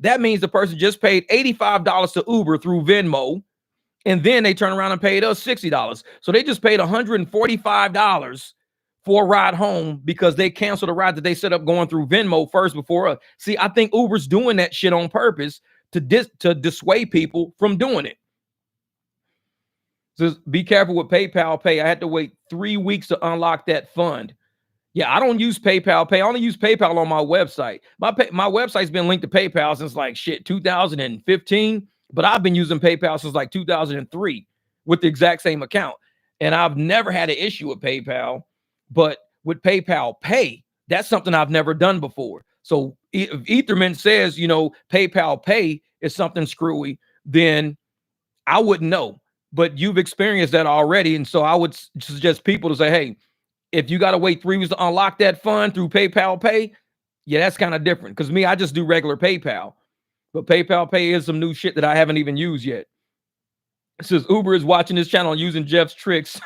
That means the person just paid $85 to Uber through Venmo, And then they turn around and paid us $60. So they just paid $145 for a ride home because they canceled a ride that they set up going through Venmo first before us. See, I think Uber's doing that shit on purpose to dissuade people from doing it. So be careful with PayPal Pay. I had to wait 3 weeks to unlock that fund. Yeah, I don't use PayPal Pay. I only use PayPal on my website. My website's been linked to PayPal since like 2015, but I've been using PayPal since like 2003 with the exact same account. And I've never had an issue with PayPal, but with PayPal Pay, that's something I've never done before. So if Etherman says, PayPal Pay is something screwy, then I wouldn't know. But you've experienced that already. And so I would suggest people to say, hey, if you got to wait 3 weeks to unlock that fund through PayPal Pay, yeah, that's kind of different. Because me, I just do regular PayPal. But PayPal Pay is some new shit that I haven't even used yet. It says Uber is watching this channel using Jeff's tricks.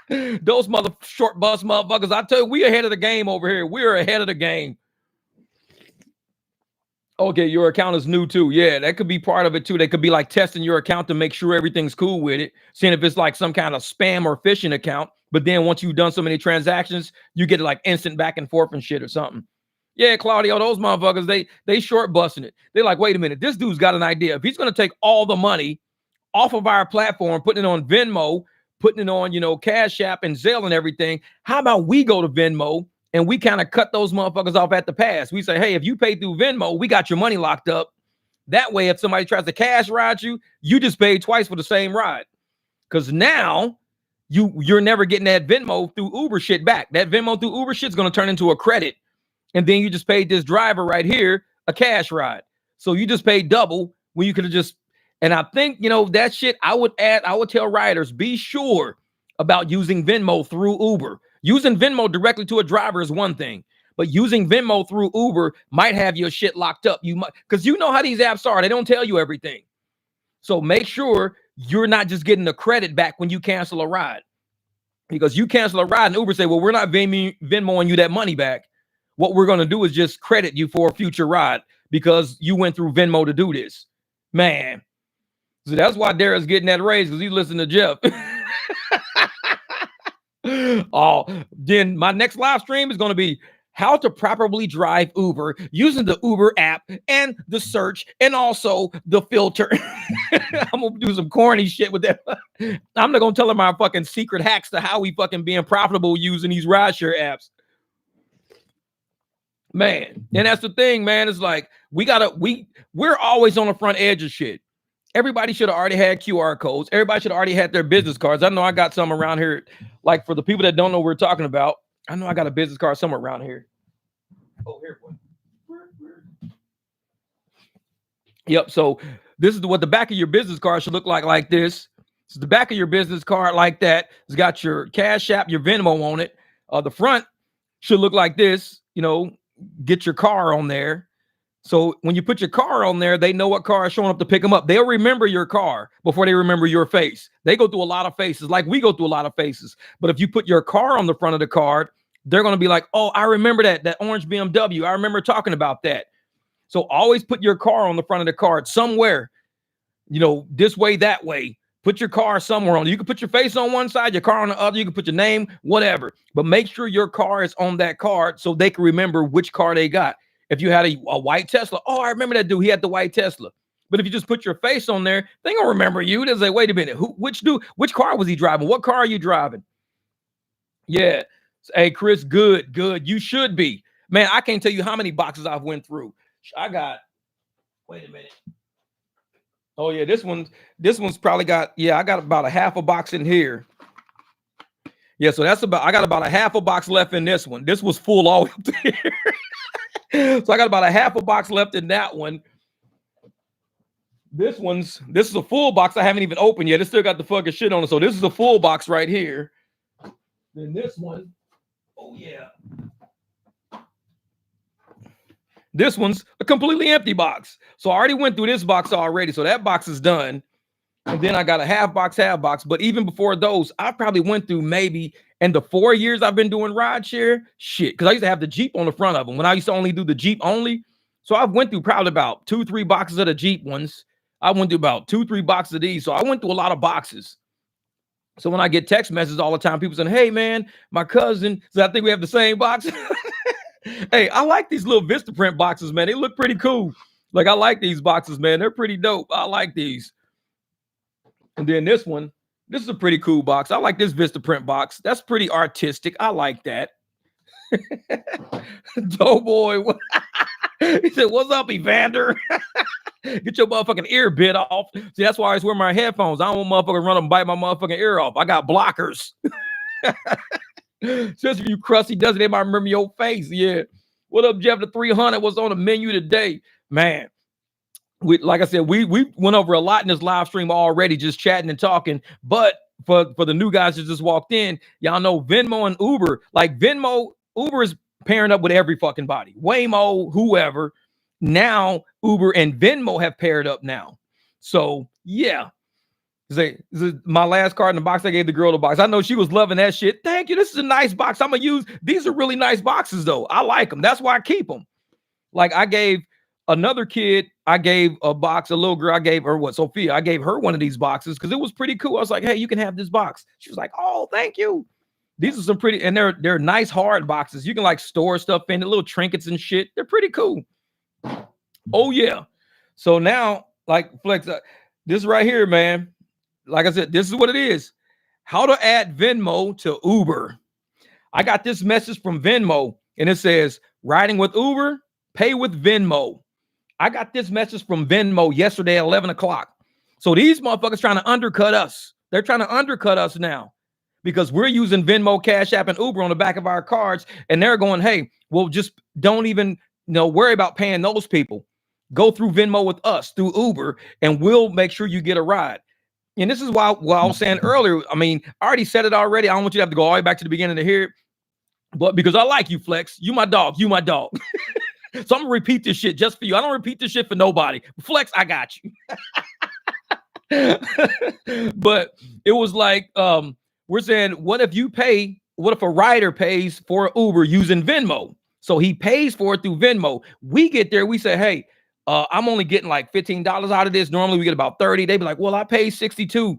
Those short bus motherfuckers. I tell you, we ahead of the game over here. We're ahead of the game. Okay, your account is new too. Yeah, that could be part of it too. They could be like testing your account to make sure everything's cool with it, seeing if it's like some kind of spam or phishing account. But then once you've done so many transactions, you get like instant back and forth and shit or something. Yeah, Claudio, those motherfuckers, they short busting it. They're like, wait a minute, this dude's got an idea. If he's going to take all the money off of our platform, putting it on Venmo, putting it on, Cashapp and Zelle and everything, how about we go to Venmo and we kind of cut those motherfuckers off at the pass? We say, hey, if you pay through Venmo, we got your money locked up. That way, if somebody tries to cash ride you, you just paid twice for the same ride. Because now you're never getting that Venmo through Uber shit back. That Venmo through Uber shit's going to turn into a credit. And then you just paid this driver right here a cash ride. So you just paid double when you could have just, and I think, that shit I would tell riders, be sure about using Venmo through Uber. Using Venmo directly to a driver is one thing, but using Venmo through Uber might have your shit locked up. You might, because you know how these apps are. They don't tell you everything. So make sure you're not just getting the credit back when you cancel a ride. Because you cancel a ride and Uber say, well, we're not Venmoing you that money back. What we're going to do is just credit you for a future ride because you went through Venmo to do this. Man. So that's why Darren's getting that raise, because he's listening to Jeff. Oh, then my next live stream is going to be how to properly drive Uber using the Uber app and the search and also the filter. I'm going to do some corny shit with that. I'm not going to tell them our fucking secret hacks to how we fucking being profitable using these rideshare apps. Man, and that's the thing, man. It's like we're always on the front edge of shit. Everybody should have already had QR codes. Everybody should have already had their business cards. I know I got some around here. Like for the people that don't know what we're talking about, I know I got a business card somewhere around here. Oh, here one. Yep. So this is what the back of your business card should look like this. So the back of your business card like that. It's got your Cashapp, your Venmo on it. The front should look like this. Get your car on there. So when you put your car on there, they know what car is showing up to pick them up. They'll remember your car before they remember your face. They go through a lot of faces, like we go through a lot of faces. But if you put your car on the front of the card, they're going to be like, oh, I remember that orange BMW. I remember talking about that. So always put your car on the front of the card somewhere, this way, that way. Put your car somewhere on. You can put your face on one side, your car on the other. You can put your name, whatever. But make sure your car is on that card so they can remember which car they got. If you had a white Tesla, oh, I remember that dude. He had the white Tesla. But if you just put your face on there, they gonna remember you. They'll say, wait a minute, which car was he driving? What car are you driving? Yeah. Hey, Chris, good. You should be. Man, I can't tell you how many boxes I've went through. Wait a minute. Oh, yeah, this one's probably got, I got about a half a box in here. Yeah, so I got about a half a box left in this one. This was full all the way up there. So I got about a half a box left in that one. This is a full box I haven't even opened yet. It still got the fucking shit on it. So this is a full box right here. Then this one, oh yeah. This one's a completely empty box. So I already went through this box already. So that box is done. And then I got a half box. But even before those, I probably went through maybe in the 4 years I've been doing rideshare, shit. Because I used to have the Jeep on the front of them when I used to only do the Jeep only. So I've went through probably about 2-3 boxes of the Jeep ones. I went through about 2-3 boxes of these. So I went through a lot of boxes. So when I get text messages all the time, people saying, hey man, my cousin, so I think we have the same box. Hey, I like these little Vistaprint boxes, man. They look pretty cool. Like, I like these boxes, man. They're pretty dope. I like these. And then this one, this is a pretty cool box. I like this Vistaprint box. That's pretty artistic. I like that. Doughboy. He said, what's up, Evander? Get your motherfucking ear bit off. See, that's why I always wear my headphones. I don't want motherfuckers run and bite my motherfucking ear off. I got blockers. Just if you crusty does it, they might remember your face. Yeah. What up, Jeff? The 300 was on the menu today. Man, like I said, we went over a lot in this live stream already, just chatting and talking. But for the new guys that just walked in, y'all know Venmo and Uber. Like Uber is pairing up with every fucking body. Waymo, whoever. Now Uber and Venmo have paired up now. So yeah. This is my last card in the box. I gave the girl the box. I know she was loving that shit. Thank you. This is a nice box. I'm gonna use. These are really nice boxes though. I like them. That's why I keep them. Like I gave another kid, I gave a box, a little girl, I gave her Sophia. I gave her one of these boxes because it was pretty cool. I was like, hey, you can have this box. She was like, oh, thank you. These are some pretty, and they're nice hard boxes. You can like store stuff in, the little trinkets and shit. They're pretty cool. Oh yeah. So now, like Flex, this right here, man. Like I said, this is what it is. How to add Venmo to Uber. I got this message from Venmo and it says, riding with Uber, pay with Venmo. I got this message from Venmo yesterday at 11 o'clock. So these motherfuckers trying to undercut us. They're trying to undercut us now because we're using Venmo, Cashapp, and Uber on the back of our cards. And they're going, hey, well, just don't even worry about paying those people. Go through Venmo with us, through Uber, and we'll make sure you get a ride. And this is why I was saying earlier, I mean, I already said it already. I don't want you to have to go all the way back to the beginning to hear it. But because I like you, Flex, you my dog, you my dog. So I'm gonna repeat this shit just for you. I don't repeat this shit for nobody. Flex, I got you. But it was like, we're saying, what if a rider pays for Uber using Venmo? So he pays for it through Venmo. We get there, we say, hey, I'm only getting like $15 out of this. Normally we get about 30. They be like, well, I paid 62.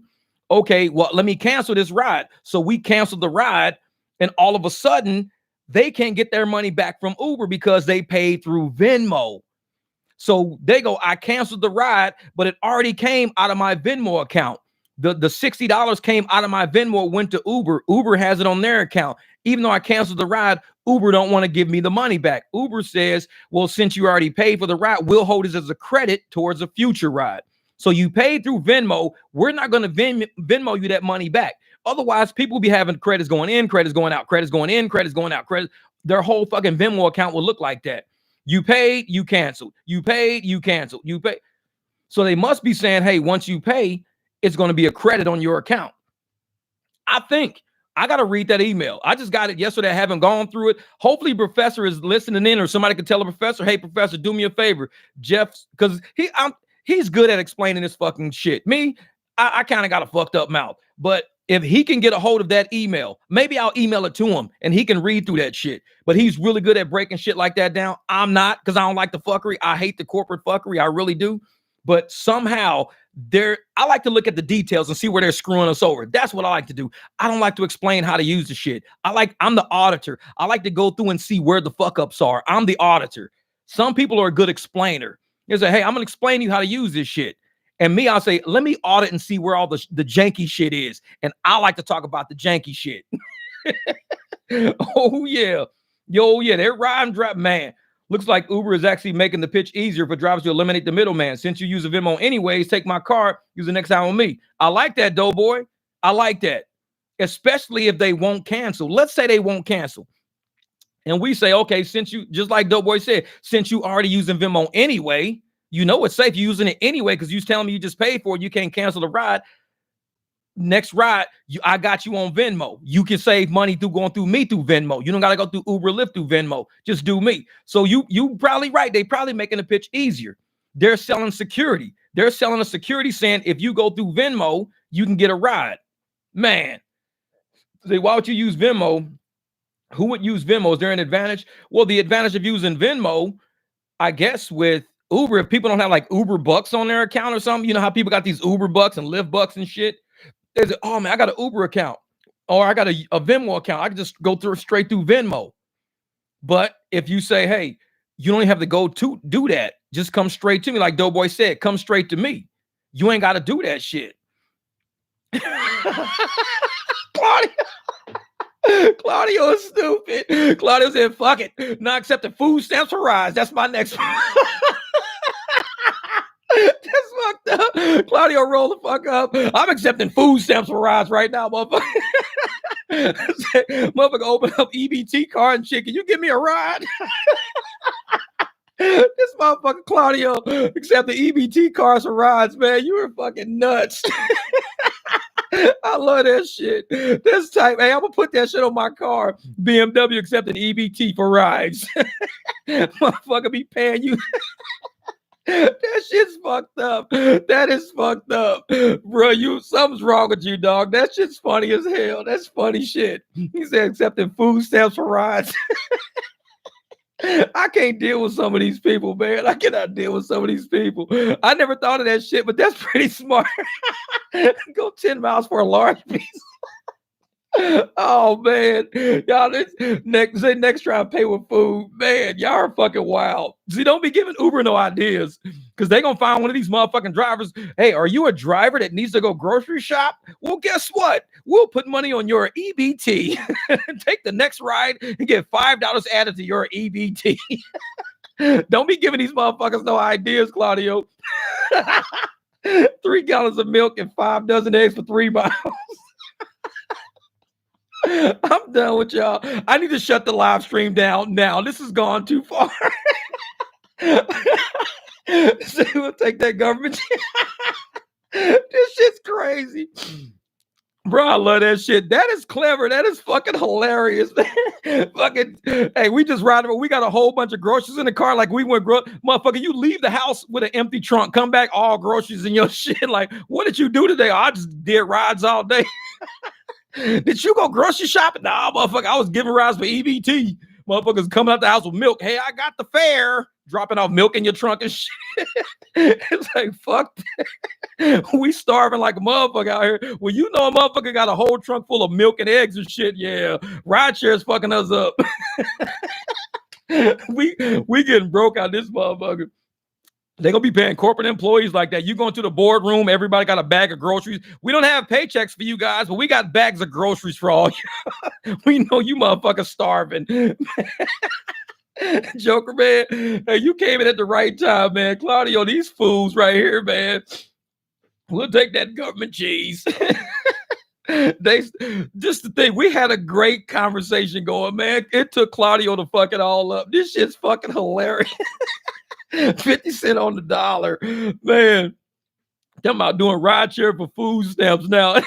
Okay, well, let me cancel this ride. So we canceled the ride, and all of a sudden they can't get their money back from Uber because they paid through Venmo. So they go, I canceled the ride, but it already came out of my Venmo account. The $60 came out of my Venmo, went to Uber. Uber has it on their account. Even though I canceled the ride, Uber don't want to give me the money back. Uber says, well, since you already paid for the ride, we'll hold it as a credit towards a future ride. So you paid through Venmo. We're not going to Venmo you that money back. Otherwise, people will be having credits going in, credits going out, credits going in, credits going out, credits. Their whole fucking Venmo account will look like that. You paid, you canceled. You paid, you canceled. You paid. So they must be saying, hey, once you pay, it's going to be a credit on your account. I think I got to read that email. I just got it yesterday. I haven't gone through it. Hopefully professor is listening in, or somebody could tell a professor, hey, professor, do me a favor. Jeff, because he's good at explaining this fucking shit. Me, I kind of got a fucked up mouth. But if he can get a hold of that email, maybe I'll email it to him and he can read through that shit. But he's really good at breaking shit like that down. I'm not, because I don't like the fuckery. I hate the corporate fuckery. I really do. But somehow I like to look at the details and see where they're screwing us over. That's what I like to do. I don't like to explain how to use the shit. I'm the auditor. I like to go through and see where the fuck ups are. I'm the auditor. Some people are a good explainer. They say, hey, I'm going to explain to you how to use this shit. And me, I'll say, let me audit and see where all the janky shit is. And I like to talk about the janky shit. Oh, yeah. Yo, yeah, they're riding drop, man. Looks like Uber is actually making the pitch easier for drivers to eliminate the middleman. Since you use a Venmo anyways, take my card, use the next time on me. I like that, Doughboy. I like that. Especially if they won't cancel. Let's say they won't cancel. And we say, okay, since you, just like Doughboy said, since you already using Venmo anyway, you know it's safe. You're using it anyway because you're telling me you just paid for it. You can't cancel the ride. Next ride, I got you on Venmo. You can save money through going through me through Venmo. You don't got to go through Uber, Lyft through Venmo. Just do me. So you probably right. They probably making the pitch easier. They're selling security. They're selling a security saying if you go through Venmo, you can get a ride. Man, say, why would you use Venmo? Who would use Venmo? Is there an advantage? Well, the advantage of using Venmo, I guess, with Uber, if people don't have like Uber bucks on their account or something, you know how people got these Uber bucks and Lyft bucks and shit. They say, oh man, I got an Uber account, or I got a Venmo account. I can just go straight through Venmo. But if you say, hey, you don't even have to go to do that, just come straight to me, like Doughboy said, come straight to me. You ain't got to do that shit. Claudio is stupid. Claudio said, fuck it. Not accepting food stamps for rides. That's my next one. That's fucked up. Claudio, roll the fuck up. I'm accepting food stamps for rides right now, motherfucker. Motherfucker, open up EBT card and shit. Can you give me a ride? This motherfucker Claudio accepting EBT cards for rides, man. You were fucking nuts. I love that shit. This type, hey, I'm gonna put that shit on my car. BMW accepting EBT for rides. Motherfucker be paying you. That shit's fucked up. That is fucked up. Bro, something's wrong with you, dog. That shit's funny as hell. That's funny shit. He said accepting food stamps for rides. I can't deal with some of these people, man. I cannot deal with some of these people. I never thought of that shit, but that's pretty smart. Go 10 miles for a large piece. Oh man, y'all next try to pay with food. Man, y'all are fucking wild. See, don't be giving Uber no ideas, because they gonna find one of these motherfucking drivers. Hey, are you a driver that needs to go grocery shop? Well, guess what? We'll put money on your EBT. Take the next ride and get $5 added to your EBT. Don't be giving these motherfuckers no ideas, Claudio. 3 gallons of milk and 5 dozen eggs for 3 miles. I'm done with y'all. I need to shut the live stream down now. This has gone too far. So we'll take that government. This shit's crazy. Bro, I love that shit. That is clever. That is fucking hilarious. Fucking, hey, we just ride. We got a whole bunch of groceries in the car. Like we went, motherfucker, you leave the house with an empty trunk, come back, all groceries in your shit. Like, what did you do today? Oh, I just did rides all day. Did you go grocery shopping? Nah, motherfucker, I was giving rides for EBT. Motherfuckers coming out the house with milk. Hey, I got the fare. Dropping off milk in your trunk and shit. It's like, fuck that. We starving like a motherfucker out here. Well, you know a motherfucker got a whole trunk full of milk and eggs and shit. Yeah, Rideshare is fucking us up. we getting broke out this motherfucker. They're going to be paying corporate employees like that. You going to the boardroom, everybody got a bag of groceries. We don't have paychecks for you guys, but we got bags of groceries for all you. We know you motherfuckers starving. Joker, man. Hey, you came in at the right time, man. Claudio, these fools right here, man. We'll take that government cheese. Just the thing, we had a great conversation going, man. It took Claudio to fuck it all up. This shit's fucking hilarious. 50 cents on the dollar, man. Talking about doing rideshare for food stamps now.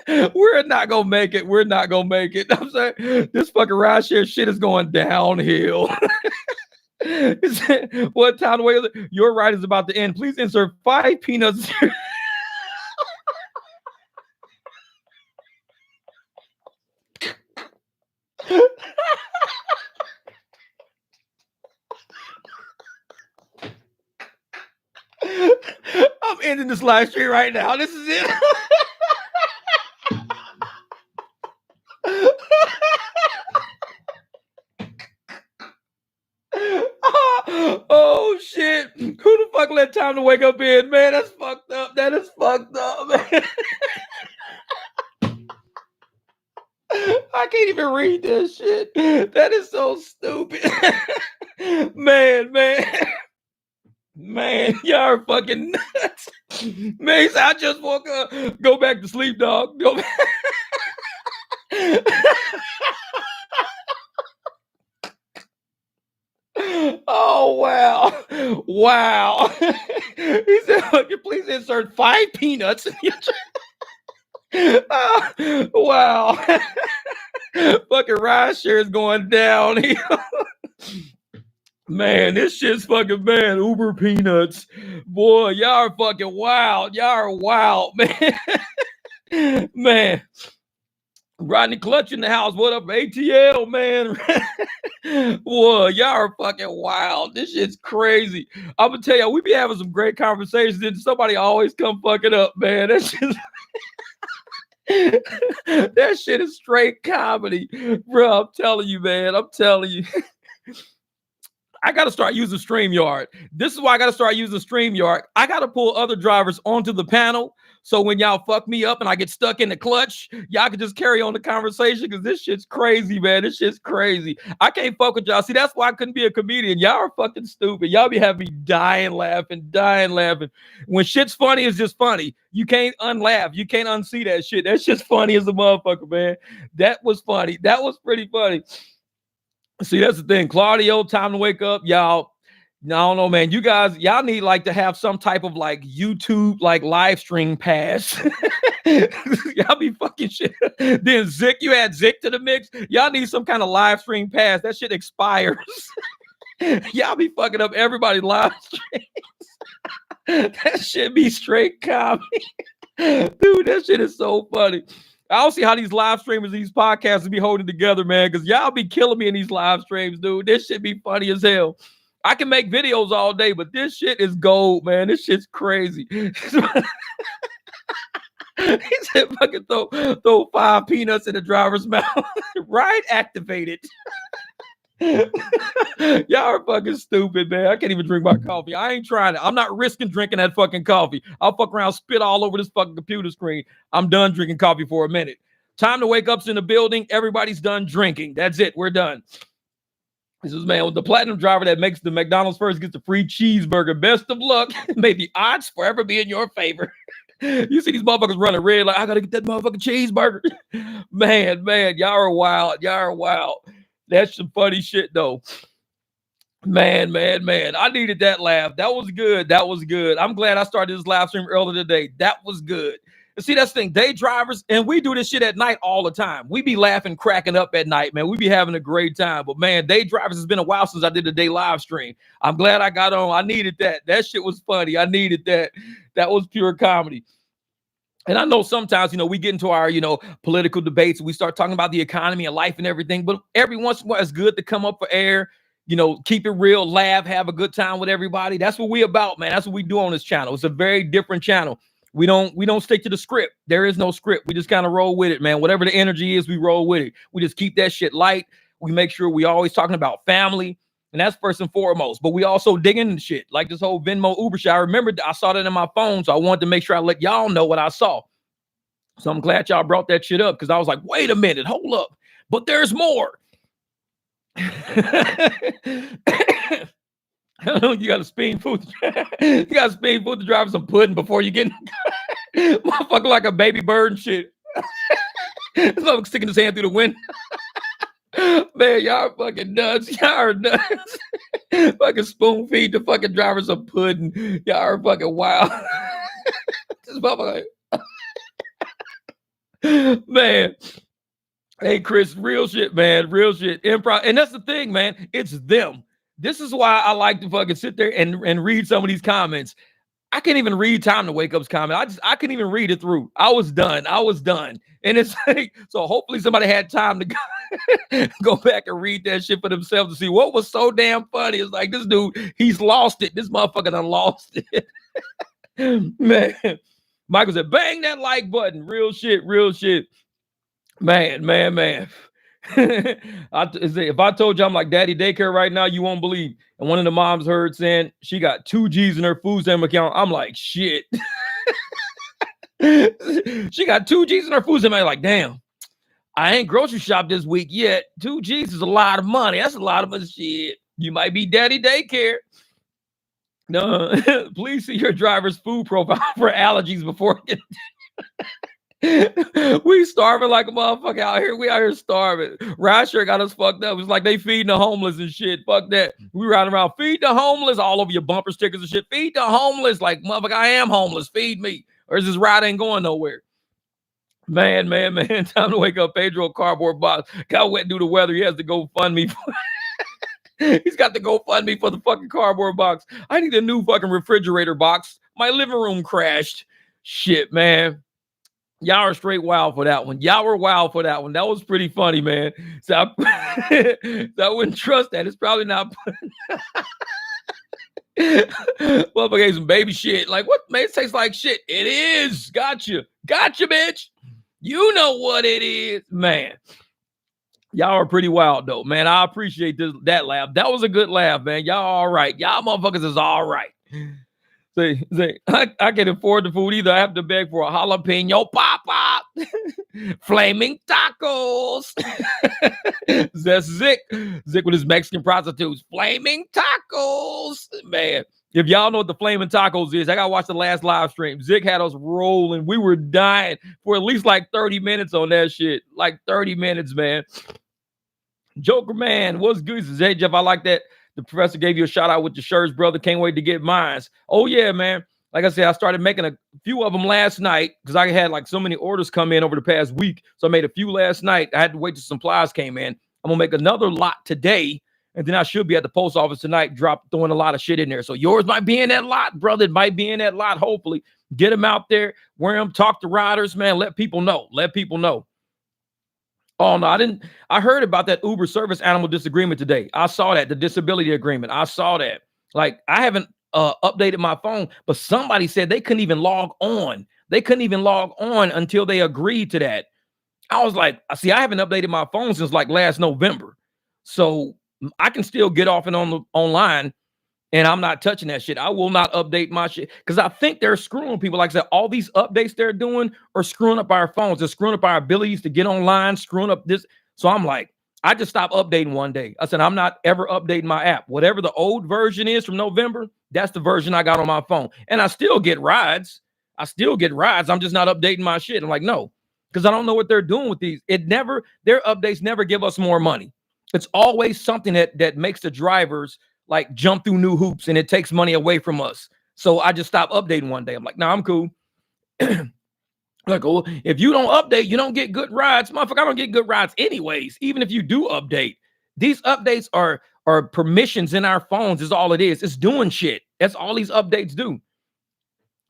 We're not gonna make it. We're not gonna make it. I'm saying this fucking rideshare shit is going downhill. What time away is it? Your ride is about to end. Please insert 5 peanuts. I'm ending this live stream right now. This is it. Oh shit. Who the fuck let time to wake up in? Man, that's fucked up. That is fucked up, man. I can't even read this shit. That is so stupid. Man. Man, y'all are fucking nuts. Mace, I just woke up. Go back to sleep, dog. Go back. Oh, wow. Wow. He said, please insert 5 peanuts in your wow. Fucking rideshare is going down here. Man, this shit's fucking bad. Uber peanuts. Boy, y'all are fucking wild. Y'all are wild, man. Man. Rodney Clutch in the house. What up, ATL, man? Whoa, y'all are fucking wild. This shit's crazy. I'm gonna tell you, we be having some great conversations, and somebody always come fucking up, man. That's just that shit is straight comedy, bro. I'm telling you, man. I'm telling you. I got to start using StreamYard. This is why I got to start using StreamYard. I got to pull other drivers onto the panel. So when y'all fuck me up and I get stuck in the clutch, y'all can just carry on the conversation because this shit's crazy, man. This shit's crazy. I can't fuck with y'all. See, that's why I couldn't be a comedian. Y'all are fucking stupid. Y'all be having me dying laughing. When shit's funny, it's just funny. You can't unlaugh. You can't unsee that shit. That's just funny as a motherfucker, man. That was funny. That was pretty funny. See, that's the thing. Claudio, time to wake up. Y'all, I don't know, man. You guys, y'all need like to have some type of like YouTube, like live stream pass. Y'all be fucking shit. Then Zick, you add Zick to the mix. Y'all need some kind of live stream pass. That shit expires. Y'all be fucking up everybody's live streams. That shit be straight comedy. Dude, that shit is so funny. I don't see how these live streamers, these podcasts be holding together, man, because y'all be killing me in these live streams, dude. This shit be funny as hell. I can make videos all day, but this shit is gold, man. This shit's crazy. He said fucking throw 5 peanuts in the driver's mouth. Right? Activated. Y'all are fucking stupid, man. I can't even drink my coffee. I ain't trying it. I'm not risking drinking that fucking coffee. I'll fuck around, spit all over this fucking computer screen. I'm done drinking coffee for a minute. Time to wake up's in the building. Everybody's done drinking. That's it. We're done. This is, man, with the platinum driver that makes the McDonald's first gets the free cheeseburger. Best of luck. May the odds forever be in your favor. You see these motherfuckers running red like, I gotta get that motherfucking cheeseburger. Man, y'all are wild. Y'all are wild. That's some funny shit, though. Man. I needed that laugh. That was good. I'm glad I started this live stream earlier today. That was good. And see, that's the thing. Day drivers, and we do this shit at night all the time. We be laughing, cracking up at night, man. We be having a great time. But, man, day drivers, it's been a while since I did a day live stream. I'm glad I got on. I needed that. That shit was funny. I needed that. That was pure comedy. And I know sometimes, we get into our, political debates and we start talking about the economy and life and everything. But every once in a while, it's good to come up for air, keep it real, laugh, have a good time with everybody. That's what we about, man. That's what we do on this channel. It's a very different channel. We don't stick to the script. There is no script. We just kind of roll with it, man. Whatever the energy is, we roll with it. We just keep that shit light. We make sure we always talking about family. And that's first and foremost. But we also dig into shit like this whole Venmo Uber shit. I remember I saw that in my phone, so I wanted to make sure I let y'all know what I saw. So I'm glad y'all brought that shit up because I was like, wait a minute, hold up. But there's more. You got to speed food. You got to speed food to drive some pudding before you get motherfucker like a baby bird and shit. This sticking his hand through the window. Man, y'all are fucking nuts. Y'all are nuts. Fucking spoon feed the fucking driver some pudding. Y'all are fucking wild. This motherfucker. Man. Hey, Chris, real shit, man. Real shit. Improv. And that's the thing, man. It's them. This is why I like to fucking sit there and read some of these comments. I can't even read Time to Wake Up's comment. I couldn't even read it through. I was done. And it's like, so hopefully somebody had time to go back and read that shit for themselves to see what was so damn funny. It's like, this dude, he's lost it. This motherfucker done lost it. Man. Michael said, bang that like button. Real shit. Man. If I told you I'm like daddy daycare right now, you won't believe. And one of the moms heard saying she got 2 G's in her food stamp account. I'm like, shit. She got 2 G's in her food stamp. I'm like, damn, I ain't grocery shop this week yet. 2 G's is a lot of money. That's a lot of money. Shit. You might be daddy daycare. No, please see your driver's food profile for allergies before we starving like a motherfucker out here. We out here starving. Rideshare got us fucked up. It's like they feeding the homeless and shit. Fuck that. We riding around, feed the homeless all over your bumper stickers and shit. Feed the homeless. Like, motherfucker, I am homeless. Feed me. Or is this ride ain't going nowhere? Man. Time to wake up. Pedro cardboard box. Got wet due to weather. He has to go fund me. He's got to go fund me for the fucking cardboard box. I need a new fucking refrigerator box. My living room crashed. Shit, man. Y'all are straight wild for that one. Y'all were wild for that one. That was pretty funny, man. So I, so I wouldn't trust that. It's probably not. Motherfucker gave some baby shit. Like, what, man? It tastes like shit. It is. Gotcha, bitch. You know what it is, man. Y'all are pretty wild though, man. I appreciate that laugh. That was a good laugh, man. Y'all all right. Y'all motherfuckers is all right. Say, I can't afford the food either. I have to beg for a jalapeno pop-up, flaming tacos. That's Zick with his Mexican prostitutes. Flaming tacos, man. If y'all know what the flaming tacos is, I gotta watch the last live stream. Zick had us rolling. We were dying for at least like 30 minutes on that shit. Like 30 minutes, man. Joker man, what's good? Hey Jeff, I like that. The professor gave you a shout out with your shirts, brother. Can't wait to get mine. Oh yeah, man. Like I said, I started making a few of them last night because I had like so many orders come in over the past week. So I made a few last night. I had to wait till supplies came in. I'm gonna make another lot today, and then I should be at the post office tonight, throwing a lot of shit in there. So yours might be in that lot, brother. It might be in that lot. Hopefully, get them out there, wear them, talk to riders, man. Let people know. Let people know. Oh, no, I didn't. I heard about that Uber service animal disagreement today. I saw that, the disability agreement. I saw that. Like, I haven't updated my phone, but somebody said they couldn't even log on. They couldn't even log on until they agreed to that. I was like, see, I haven't updated my phone since like last November. So I can still get off and on the online, and I'm not touching that shit. I will not update my shit because I think they're screwing people. Like I said, all these updates they're doing are screwing up our phones. They're screwing up our abilities to get online, screwing up this. So I'm like, I just stopped updating one day. I said, I'm not ever updating my app. Whatever the old version is from November, that's the version I got on my phone. And I still get rides. I'm just not updating my shit. I'm like, no, because I don't know what they're doing with these. Their updates never give us more money. It's always something that makes the drivers like jump through new hoops, and it takes money away from us. So I just stopped updating one day. I'm like, nah, I'm cool. Like, oh, if you don't update, you don't get good rides. Motherfucker, I don't get good rides anyways. Even if you do update, these updates are permissions in our phones is all it is. It's doing shit. That's all these updates do.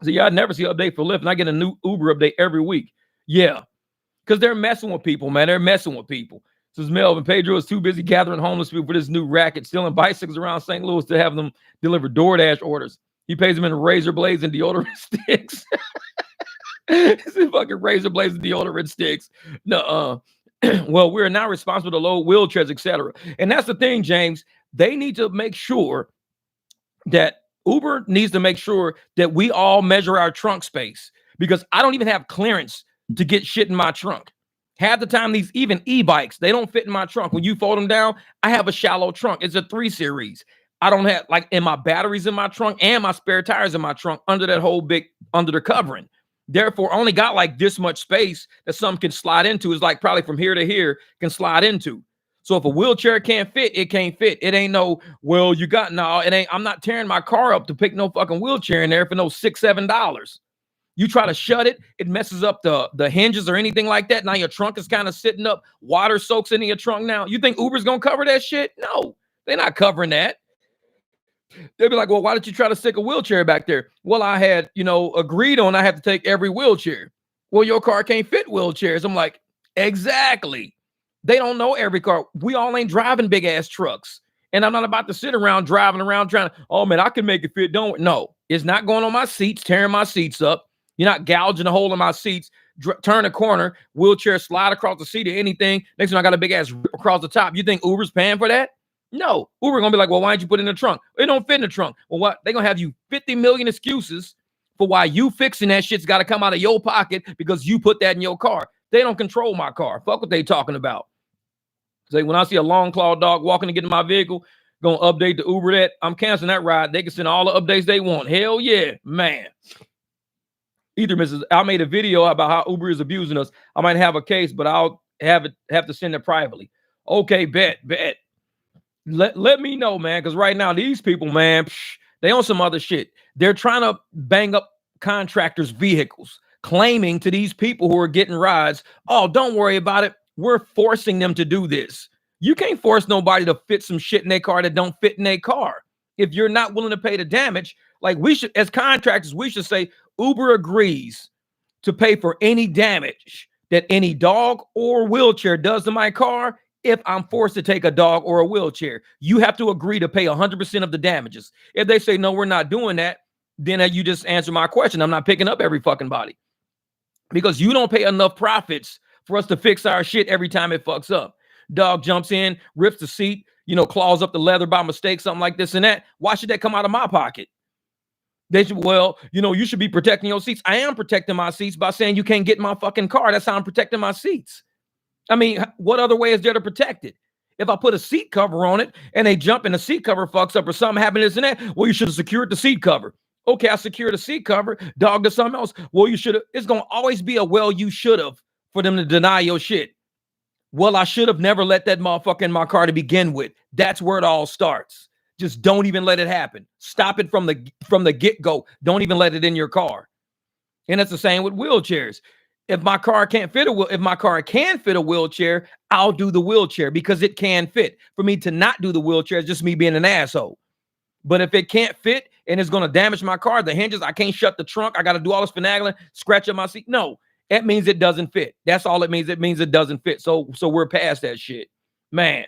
So yeah, I never see an update for Lyft, and I get a new Uber update every week. Yeah, because they're messing with people, man. They're messing with people. Says Melvin, Pedro is too busy gathering homeless people for this new racket, stealing bicycles around St. Louis to have them deliver DoorDash orders. He pays them in razor blades and deodorant sticks. It's fucking razor blades and deodorant sticks. No, well, we're now responsible to load wheelchairs, etc. And that's the thing, James. They need to make sure that Uber needs to make sure that we all measure our trunk space, because I don't even have clearance to get shit in my trunk. Half the time, these even e-bikes, they don't fit in my trunk. When you fold them down, I have a shallow trunk. It's a 3 Series. I don't have, like, and my batteries in my trunk and my spare tires in my trunk under that whole under the covering. Therefore, I only got like this much space that some can slide into. Is like probably from here to here can slide into. So if a wheelchair can't fit, it can't fit. It ain't no, well, you got, no, it ain't, I'm not tearing my car up to pick no fucking wheelchair in there for no $6-7. You try to shut it, it messes up the hinges or anything like that. Now your trunk is kind of sitting up. Water soaks into your trunk now. You think Uber's going to cover that shit? No, they're not covering that. They'll be like, well, why did you try to stick a wheelchair back there? Well, I had, agreed on I have to take every wheelchair. Well, your car can't fit wheelchairs. I'm like, exactly. They don't know every car. We all ain't driving big ass trucks. And I'm not about to sit around driving around trying to, oh man, I can make it fit. Don't. No, it's not going on my seats, tearing my seats up. You're not gouging a hole in my seats, turn a corner, wheelchair slide across the seat or anything. Next time I got a big ass rip across the top. You think Uber's paying for that? No. Uber gonna be like, well, why didn't you put it in the trunk? It don't fit in the trunk. Well, what? They gonna have you 50 million excuses for why you fixing that shit's got to come out of your pocket because you put that in your car. They don't control my car. Fuck what they talking about. Say, when I see a long claw dog walking to get in my vehicle, gonna update the Uber that, I'm canceling that ride. They can send all the updates they want. Hell yeah, man. Either Mrs. I made a video about how Uber is abusing us. I might have a case, but I'll have to send it privately. Okay, bet. Let me know, man, because right now these people, man, they on some other shit. They're trying to bang up contractors' vehicles, claiming to these people who are getting rides, oh, don't worry about it. We're forcing them to do this. You can't force nobody to fit some shit in their car that don't fit in their car. If you're not willing to pay the damage, like we should, as contractors, we should say, Uber agrees to pay for any damage that any dog or wheelchair does to my car if I'm forced to take a dog or a wheelchair. You have to agree to pay 100% of the damages. If they say, no, we're not doing that, then you just answer my question. I'm not picking up every fucking body because you don't pay enough profits for us to fix our shit every time it fucks up. Dog jumps in, rips the seat, claws up the leather by mistake, something like this and that. Why should that come out of my pocket? They should, you should be protecting your seats. I am protecting my seats by saying you can't get in my fucking car. That's how I'm protecting my seats. I mean, what other way is there to protect it? If I put a seat cover on it and they jump and the seat cover fucks up or something happens, this and that, well, you should have secured the seat cover. Okay, I secured the seat cover. Dog does something else. Well, you should have. It's going to always be a you should have for them to deny your shit. Well, I should have never let that motherfucker in my car to begin with. That's where it all starts. Just don't even let it happen. Stop it from the get-go. Don't even let it in your car. And it's the same with wheelchairs. If my car can't fit if my car can fit a wheelchair, I'll do the wheelchair because it can fit. For me to not do the wheelchair is just me being an asshole. But if it can't fit and it's going to damage my car, the hinges, I can't shut the trunk. I got to do all this finagling, scratch up my seat. No, that means it doesn't fit. That's all it means. It means it doesn't fit. So we're past that shit, man.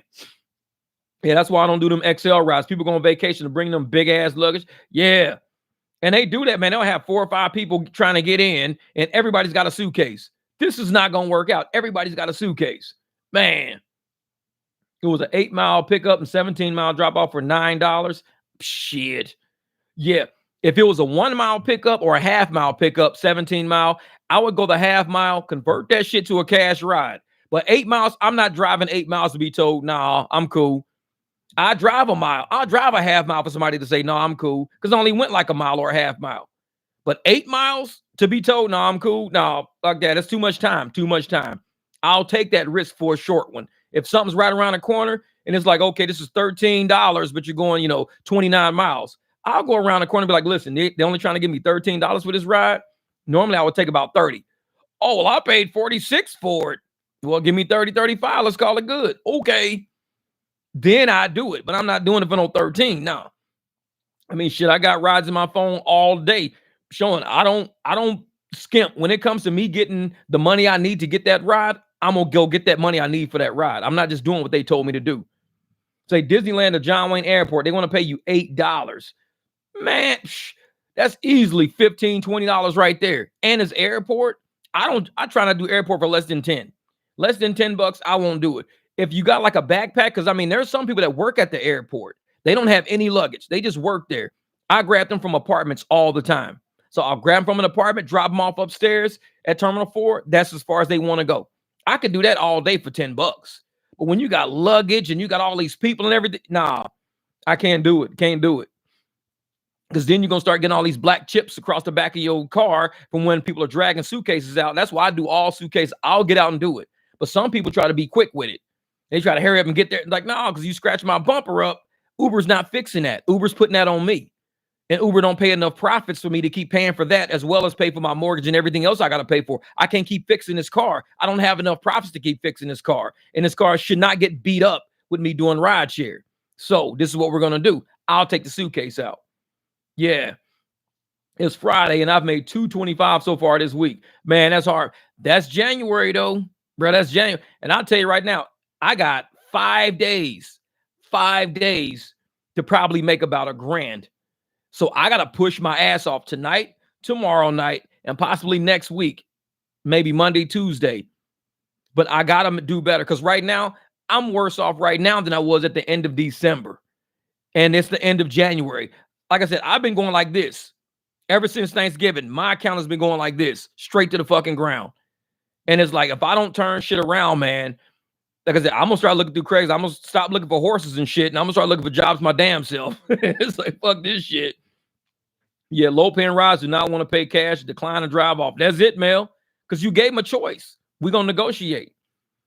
Yeah, that's why I don't do them XL rides. People go on vacation to bring them big ass luggage. Yeah. And they do that, man. They'll have 4 or 5 people trying to get in and everybody's got a suitcase. This is not going to work out. Everybody's got a suitcase, man. It was an 8-mile pickup and 17-mile drop off for $9. Shit. Yeah. If it was a 1-mile pickup or a half-mile pickup, 17-mile, I would go the half-mile, convert that shit to a cash ride. But 8 miles, I'm not driving 8 miles to be told, nah, I'm cool. I drive a mile. I'll drive a half mile for somebody to say, no, I'm cool. Because I only went like a mile or a half mile. But 8 miles to be told, no, I'm cool. No, fuck that. That's too much time. Too much time. I'll take that risk for a short one. If something's right around the corner and it's like, okay, this is $13, but you're going, 29 miles. I'll go around the corner and be like, listen, they're only trying to give me $13 for this ride. Normally I would take about 30. Oh, well, I paid 46 for it. Well, give me 30, 35. Let's call it good. Okay. Then I do it, but I'm not doing it for no 13. No. I mean, shit, I got rides in my phone all day showing I don't skimp. When it comes to me getting the money I need to get that ride, I'm going to go get that money I need for that ride. I'm not just doing what they told me to do. Say Disneyland or John Wayne Airport, they want to pay you $8. Man, that's easily $15, $20 right there. And it's airport. I try not to do airport for less than 10. Less than $10, I won't do it. If you got like a backpack, because I mean, there's some people that work at the airport. They don't have any luggage. They just work there. I grab them from apartments all the time. So I'll grab them from an apartment, drop them off upstairs at Terminal 4. That's as far as they want to go. I could do that all day for $10. But when you got luggage and you got all these people and everything, nah, I can't do it. Can't do it. Because then you're going to start getting all these black chips across the back of your car from when people are dragging suitcases out. That's why I do all suitcases. I'll get out and do it. But some people try to be quick with it. They try to hurry up and get there. Like, no, because you scratch my bumper up. Uber's not fixing that. Uber's putting that on me. And Uber don't pay enough profits for me to keep paying for that as well as pay for my mortgage and everything else I got to pay for. I can't keep fixing this car. I don't have enough profits to keep fixing this car. And this car should not get beat up with me doing rideshare. So this is what we're going to do. I'll take the suitcase out. Yeah. It's Friday and I've made $225 so far this week. Man, that's hard. That's January though, bro. That's January. And I'll tell you right now, I got 5 days to probably make about $1,000. So I got to push my ass off tonight, tomorrow night, and possibly next week, maybe Monday, Tuesday. But I got to do better because right now, I'm worse off right now than I was at the end of December. And it's the end of January. Like I said, I've been going like this ever since Thanksgiving. My account has been going like this, straight to the fucking ground. And it's like, if I don't turn shit around, man, like I said, I'm going to start looking through Craigslist. I'm going to stop looking for horses and shit. And I'm going to start looking for jobs my damn self. It's like, fuck this shit. Yeah, low-paying rides do not want to pay cash, decline and drive off. That's it, Mel. Because you gave them a choice. We're going to negotiate.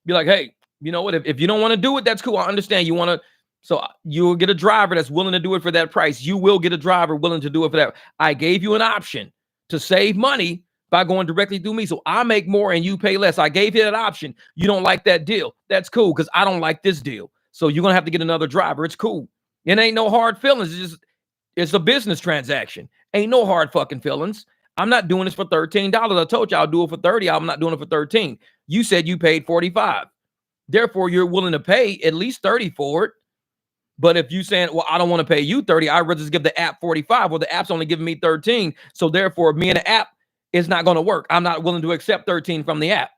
Be like, hey, you know what? If you don't want to do it, that's cool. I understand. You want to. So you'll get a driver that's willing to do it for that price. You will get a driver willing to do it for that. I gave you an option to save money by going directly through me. So I make more and you pay less. I gave you that option. You don't like that deal. That's cool because I don't like this deal. So you're going to have to get another driver. It's cool. It ain't no hard feelings. It's a business transaction. Ain't no hard fucking feelings. I'm not doing this for $13. I told you I'll do it for 30. I'm not doing it for 13. You said you paid 45. Therefore, you're willing to pay at least 30 for it. But if you saying, well, I don't want to pay you 30, I'd rather just give the app 45. Well, the app's only giving me 13. So therefore, me and the app is not going to work. I'm not willing to accept 13 from the app.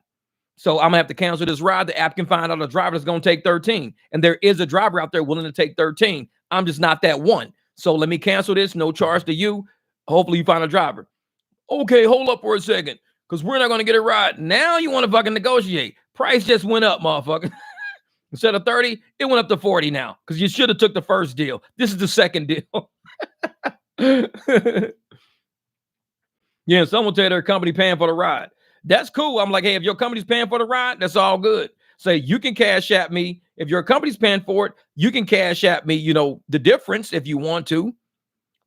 So I'm gonna have to cancel this ride. The app can find out a driver that's gonna take 13. And there is a driver out there willing to take 13. I'm just not that one. So let me cancel this, no charge to you. Hopefully you find a driver. Okay, hold up for a second, because we're not gonna get a ride. Now you want to fucking negotiate. Price just went up, motherfucker. Instead of 30, it went up to 40 now. Because you should have took the first deal. This is the second deal. Yeah, someone tell their company paying for the ride. That's cool. I'm like, hey, if your company's paying for the ride, that's all good. Say, you can cash at me. If your company's paying for it, you can cash at me, you know, the difference if you want to.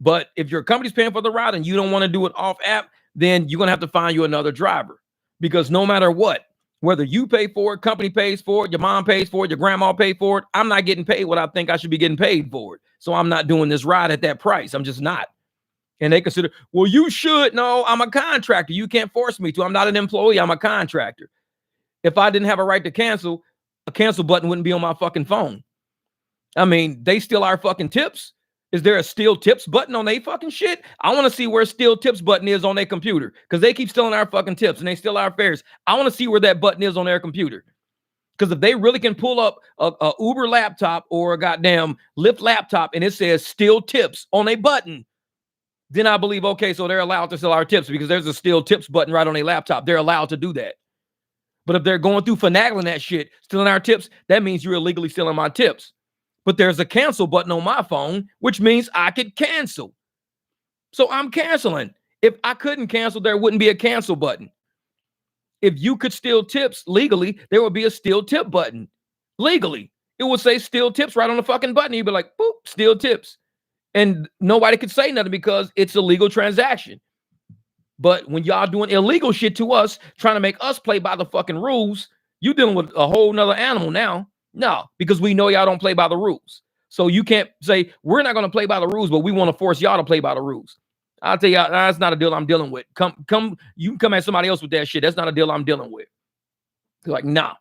But if your company's paying for the ride and you don't want to do it off app, then you're going to have to find you another driver. Because no matter what, whether you pay for it, company pays for it, your mom pays for it, your grandma pays for it, I'm not getting paid what I think I should be getting paid for it. So I'm not doing this ride at that price. I'm just not. And they consider, well, you should. No, I'm a contractor. You can't force me to. I'm not an employee. I'm a contractor. If I didn't have a right to cancel, a cancel button wouldn't be on my fucking phone. I mean, they steal our fucking tips. Is there a steal tips button on they fucking shit? I want to see where steal tips button is on their computer, because they keep stealing our fucking tips and they steal our fares. I want to see where that button is on their computer. Because if they really can pull up a Uber laptop or a goddamn Lyft laptop and it says steal tips on a button, then I believe, okay, so they're allowed to sell our tips because there's a steal tips button right on their laptop. They're allowed to do that. But if they're going through finagling that shit, stealing our tips, that means you're illegally stealing my tips. But there's a cancel button on my phone, which means I could cancel. So I'm canceling. If I couldn't cancel, there wouldn't be a cancel button. If you could steal tips legally, there would be a steal tip button. Legally. It would say steal tips right on the fucking button. You'd be like, boop, steal tips. And nobody could say nothing because it's a legal transaction. But when y'all doing illegal shit to us, trying to make us play by the fucking rules, you dealing with a whole nother animal now. No, because we know y'all don't play by the rules. So you can't say, we're not going to play by the rules, but we want to force y'all to play by the rules. I'll tell y'all, that's not a deal I'm dealing with. You can come at somebody else with that shit. That's not a deal I'm dealing with. Like, nah.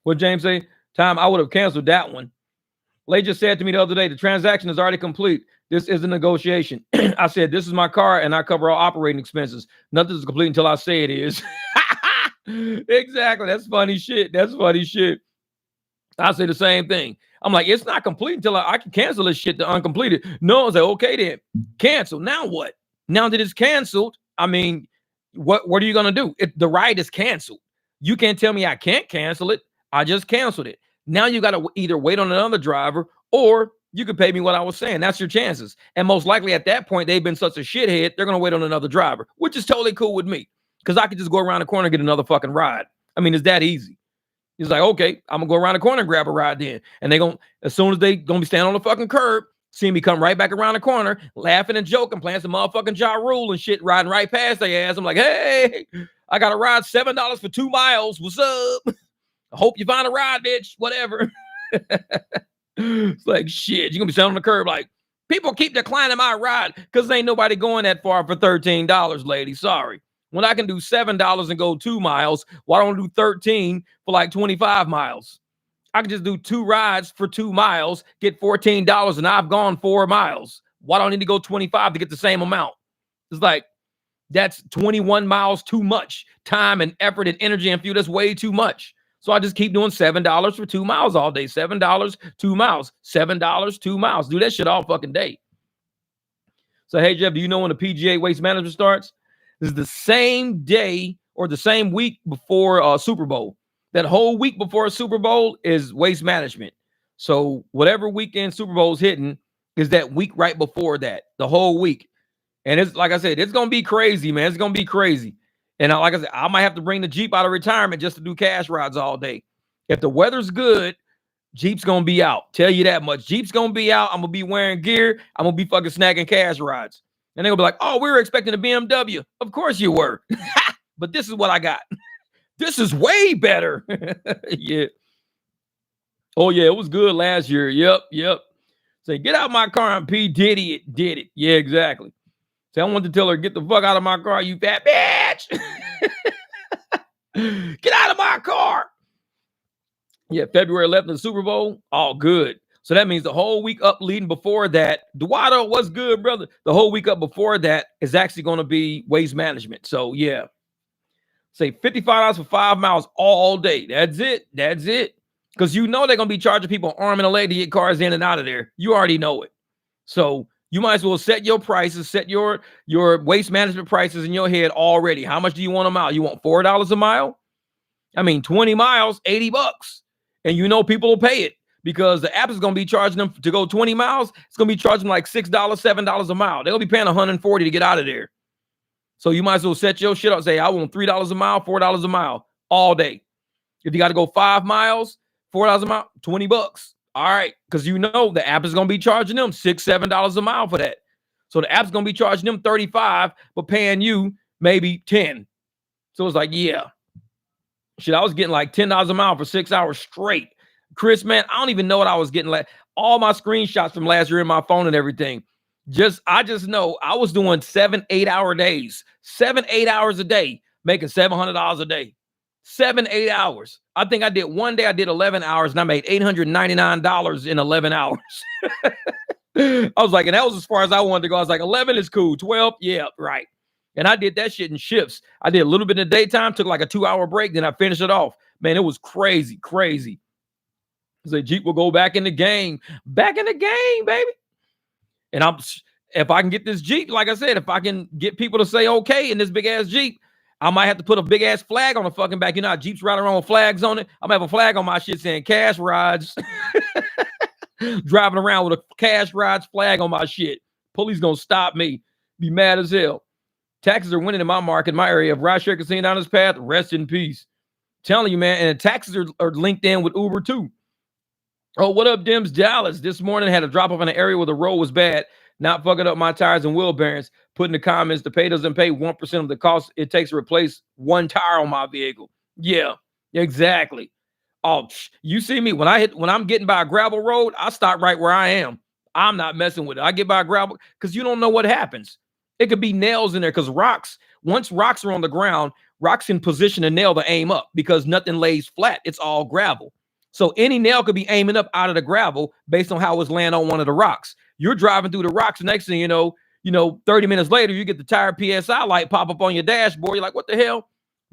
What James say? Time, I would have canceled that one. Lay just said to me the other day, the transaction is already complete. This is a negotiation. I said, this is my car and I cover all operating expenses. Nothing is complete until I say it is. Exactly. That's funny shit. I say the same thing. I'm like, it's not complete until I can cancel this shit to uncompleted. No, I was like, okay then, cancel. Now what? Now that it's canceled, I mean, what are you going to do? The ride is canceled. You can't tell me I can't cancel it. I just canceled it. Now you got to either wait on another driver or you could pay me what I was saying. That's your chances. And most likely at that point, they've been such a shithead, they're going to wait on another driver, which is totally cool with me because I could just go around the corner and get another fucking ride. I mean, it's that easy. He's like, okay, I'm going to go around the corner and grab a ride then. And they going as soon as they going to be standing on the fucking curb, see me come right back around the corner, laughing and joking, playing some motherfucking Ja Rule and shit, riding right past their ass. I'm like, hey, I got to ride $7 for 2 miles. What's up? I hope you find a ride, bitch. Whatever. It's like, shit, you're going to be standing on the curb like, people keep declining my ride because ain't nobody going that far for $13, lady. Sorry. When I can do $7 and go 2 miles, why don't I do 13 for like 25 miles? I can just do 2 rides for 2 miles, get $14, and I've gone 4 miles. Why do I need to go 25 to get the same amount? It's like, that's 21 miles too much time and effort and energy and fuel. That's way too much. So I just keep doing $7 for 2 miles all day. $7, 2 miles. $7, 2 miles. Do that shit all fucking day. So, hey, Jeff, do you know when the PGA Waste Management starts? This is the same day or the same week before Super Bowl. That whole week before Super Bowl is Waste Management. So whatever weekend Super Bowl is hitting is that week right before that, the whole week. And it's like I said, it's going to be crazy, man. It's going to be crazy. And like I said, I might have to bring the Jeep out of retirement just to do cash rides all day. If the weather's good, Jeep's going to be out. Tell you that much. Jeep's going to be out. I'm going to be wearing gear. I'm going to be fucking snagging cash rides. And they're going to be like, oh, we were expecting a BMW. Of course you were. But this is what I got. This is way better. Yeah. Oh, yeah, it was good last year. Yep. Say, get out my car and P. Diddy it. Did it. Yeah, exactly. See, I want to tell her, get the fuck out of my car, you fat bitch. Get out of my car. Yeah, February 11th, the Super Bowl, all good. So that means the whole week up leading before that, Duato, what's good, brother? The whole week up before that is actually going to be waste management. So yeah, say $55 for 5 miles all day. That's it. That's it. Because you know they're going to be charging people arm and a leg to get cars in and out of there. You already know it. So you might as well set your prices, set your waste management prices in your head already. How much do you want a mile? You want $4 a mile? I mean, 20 miles, $80. And you know people will pay it because the app is going to be charging them to go 20 miles. It's going to be charging like $6, $7 a mile. They'll be paying $140 to get out of there. So you might as well set your shit up. Say, I want $3 a mile, $4 a mile all day. If you got to go 5 miles, $4 a mile, $20. All right. Because you know the app is going to be charging them $6, $7 a mile for that. So the app's going to be charging them 35, but paying you maybe 10. So it's like, yeah. Shit, I was getting like $10 a mile for 6 hours straight. Chris, man, I don't even know what I was getting. All my screenshots from last year in my phone and everything. I just know I was doing 7-8 hour days, 7-8 hours a day, making $700 a day. 7-8 hours. I think I did one day, I did 11 hours and I made $899 in 11 hours. I was like, and that was as far as I wanted to go. I was like, 11 is cool. 12, yeah, right. And I did that shit in shifts. I did a little bit in the daytime, took like a 2-hour break, then I finished it off. Man, it was crazy, crazy. So Jeep will go back in the game. Back in the game, baby. And if I can get this Jeep, like I said, if I can get people to say okay in this big ass Jeep, I might have to put a big ass flag on the fucking back. You know how Jeeps ride around with flags on it? I'm gonna have a flag on my shit saying cash rides. Driving around with a cash rides flag on my shit. Police gonna stop me. Be mad as hell. Taxes are winning in my market, my area. If rideshare continues down this path, rest in peace. Telling you, man. And taxes are linked in with Uber too. Oh, what up, Dims? Dallas. This morning had a drop off in an area where the road was bad. Not fucking up my tires and wheel bearings. Put in the comments, the pay doesn't pay 1% of the cost it takes to replace one tire on my vehicle. Yeah, exactly. Oh, you see me when I'm getting by a gravel road, I stop right where I am. I'm not messing with it. I get by a gravel because you don't know what happens. It could be nails in there because once rocks are on the ground, rocks can position a nail to aim up because nothing lays flat. It's all gravel. So any nail could be aiming up out of the gravel based on how it's laying on one of the rocks. You're driving through the rocks. Next thing you know, 30 minutes later, you get the tire PSI light pop up on your dashboard. You're like, what the hell?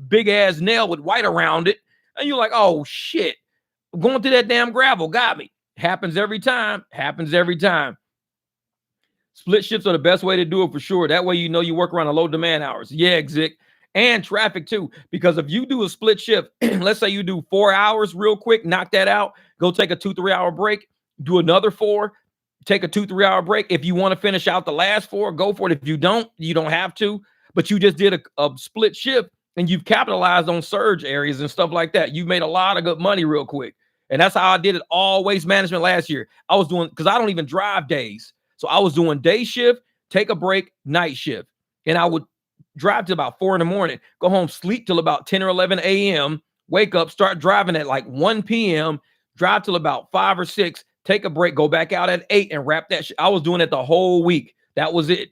Big ass nail with white around it. And you're like, oh shit. Going through that damn gravel got me. Happens every time. Happens every time. Split shifts are the best way to do it for sure. That way, you work around the low demand hours. Yeah, Zick. And traffic too. Because if you do a split shift, let's say you do 4 hours real quick, knock that out, go take a 2-3 hour break, do another 4, take a 2-3 hour break. If you want to finish out the last 4, go for it. If you don't have to. But you just did a split shift and you've capitalized on surge areas and stuff like that. You've made a lot of good money real quick. And that's how I did it all waste management last year. I was doing, because I don't even drive days. So I was doing day shift, take a break, night shift. And I would drive till about 4 in the morning, go home, sleep till about 10 or 11 a.m., wake up, start driving at like 1 p.m., drive till about 5 or 6, take a break, go back out at 8 and wrap that shit. I was doing it the whole week. That was it.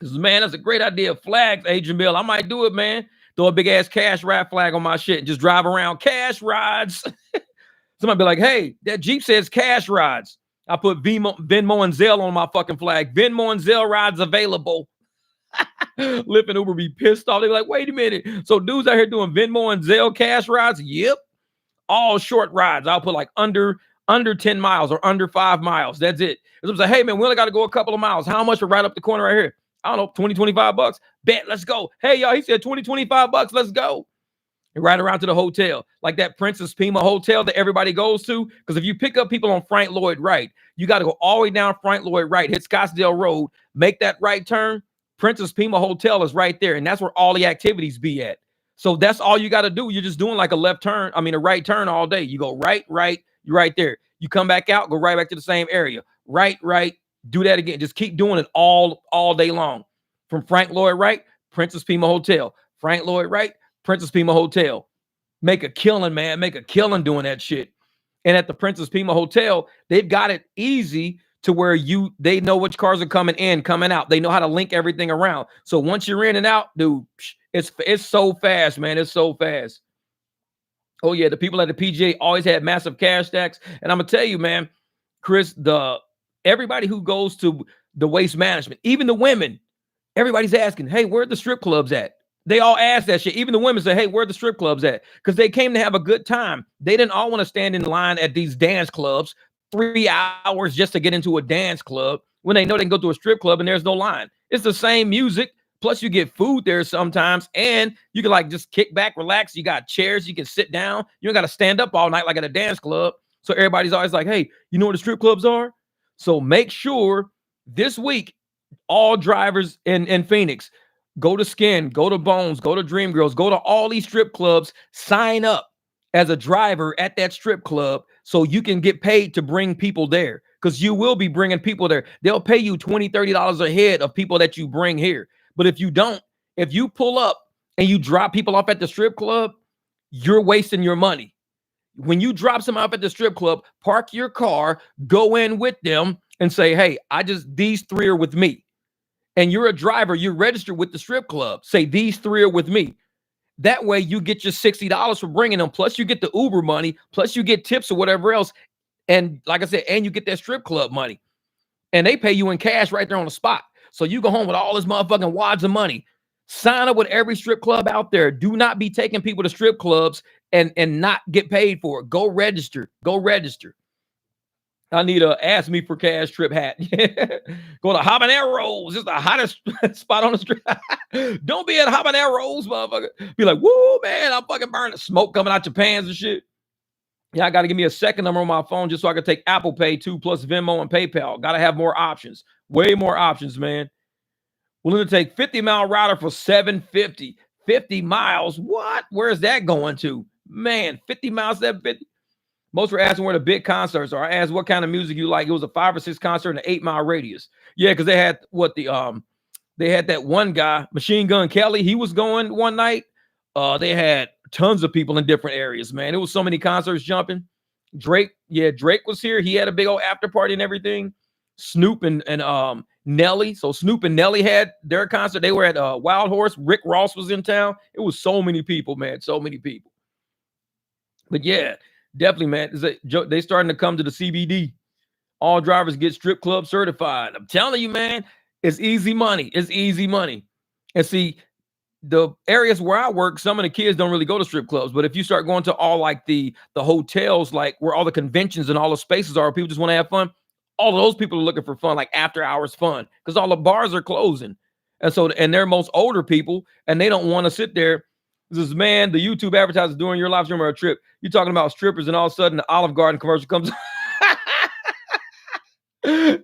Because, man, that's a great idea. Flags, Agent Bill. I might do it, man. Throw a big ass cash ride flag on my shit and just drive around cash rides. Somebody be like, hey, that Jeep says cash rides. I put Venmo and Zelle on my fucking flag. Venmo and Zelle rides available. Lyft and Uber be pissed off. They're like, wait a minute. So dudes out here doing Venmo and Zelle cash rides? Yep. All short rides. I'll put like under 10 miles or under 5 miles. That's it. It's like, hey, man, we only got to go a couple of miles. How much for right up the corner right here? I don't know, 20, 25 bucks. Bet, let's go. Hey, y'all, he said 20, 25 bucks. Let's go. And right around to the hotel, like that Princess Pima hotel that everybody goes to. Because if you pick up people on Frank Lloyd Wright, you got to go all the way down Frank Lloyd Wright, hit Scottsdale Road, make that right turn. Princess Pima Hotel is right there. And that's where all the activities be at. So that's all you got to do. You're just doing like a right turn all day. You go right, you're right there. You come back out, go right back to the same area. Right, do that again. Just keep doing it all day long. From Frank Lloyd Wright, Princess Pima Hotel. Frank Lloyd Wright, Princess Pima Hotel. Make a killing, man. Make a killing doing that shit. And at the Princess Pima Hotel, they've got it easy to where they know which cars are coming in, coming out. They know how to link everything around. So once you're in and out, dude, it's so fast, man. It's so fast. Oh yeah, the people at the PGA always had massive cash stacks. And I'm gonna tell you, man, Chris, everybody who goes to the waste management, even the women, everybody's asking, hey, where are the strip clubs at? They all ask that shit. Even the women say, hey, where are the strip clubs at? Because they came to have a good time. They didn't all want to stand in line at these dance clubs 3 hours just to get into a dance club when they know they can go to a strip club and there's no line. It's the same music. Plus, you get food there sometimes, and you can like just kick back, relax. You got chairs, you can sit down. You don't got to stand up all night like at a dance club. So everybody's always like, hey, you know where the strip clubs are? So make sure this week, all drivers in Phoenix, go to Skin, go to Bones, go to Dream Girls, go to all these strip clubs, sign up as a driver at that strip club so you can get paid to bring people there, because you will be bringing people there. They'll pay you $20, $30 a head of people that you bring here. But if you don't, if you pull up and you drop people off at the strip club, you're wasting your money. When you drop some off at the strip club, park your car, go in with them and say, hey, these 3 are with me. And you're a driver, you're registered with the strip club. Say, these 3 are with me. That way you get your $60 for bringing them. Plus you get the Uber money. Plus you get tips or whatever else. And like I said, and you get that strip club money. And they pay you in cash right there on the spot. So you go home with all this motherfucking wads of money. Sign up with every strip club out there. Do not be taking people to strip clubs and not get paid for it. Go register. Go register. I need a ask me for cash trip hat. Go to Habaneros. It's the hottest spot on the street. Don't be at Habaneros, motherfucker. Be like, woo, man, I'm fucking burning smoke coming out your pants and shit. Yeah, I got to give me a second number on my phone just so I can take Apple Pay too, plus Venmo and PayPal. Got to have more options. Way more options, man. Willing to take 50-mile router for $750. 50 miles? What? Where's that going to? Man, 50 miles, $750. Most were asking where the big concerts are. I asked what kind of music you like. It was a 5 or 6 concert in an 8-mile radius. Yeah, because they had they had that one guy, Machine Gun Kelly. He was going one night. They had tons of people in different areas, man. It was so many concerts jumping. Drake was here. He had a big old after party and everything. Snoop and Nelly. So Snoop and Nelly had their concert. They were at Wild Horse. Rick Ross was in town. It was so many people, man. So many people. But yeah, definitely, man. They starting to come to the CBD. All drivers get strip club certified. I'm telling you, man, it's easy money. It's easy money. And see, the areas where I work, some of the kids don't really go to strip clubs. But if you start going to all like the hotels, like where all the conventions and all the spaces are, people just want to have fun. All of those people are looking for fun, like after hours fun, because all the bars are closing. And they're most older people, and they don't want to sit there. This is, man, the YouTube advertiser during your live stream or a trip. You're talking about strippers, and all of a sudden the Olive Garden commercial comes.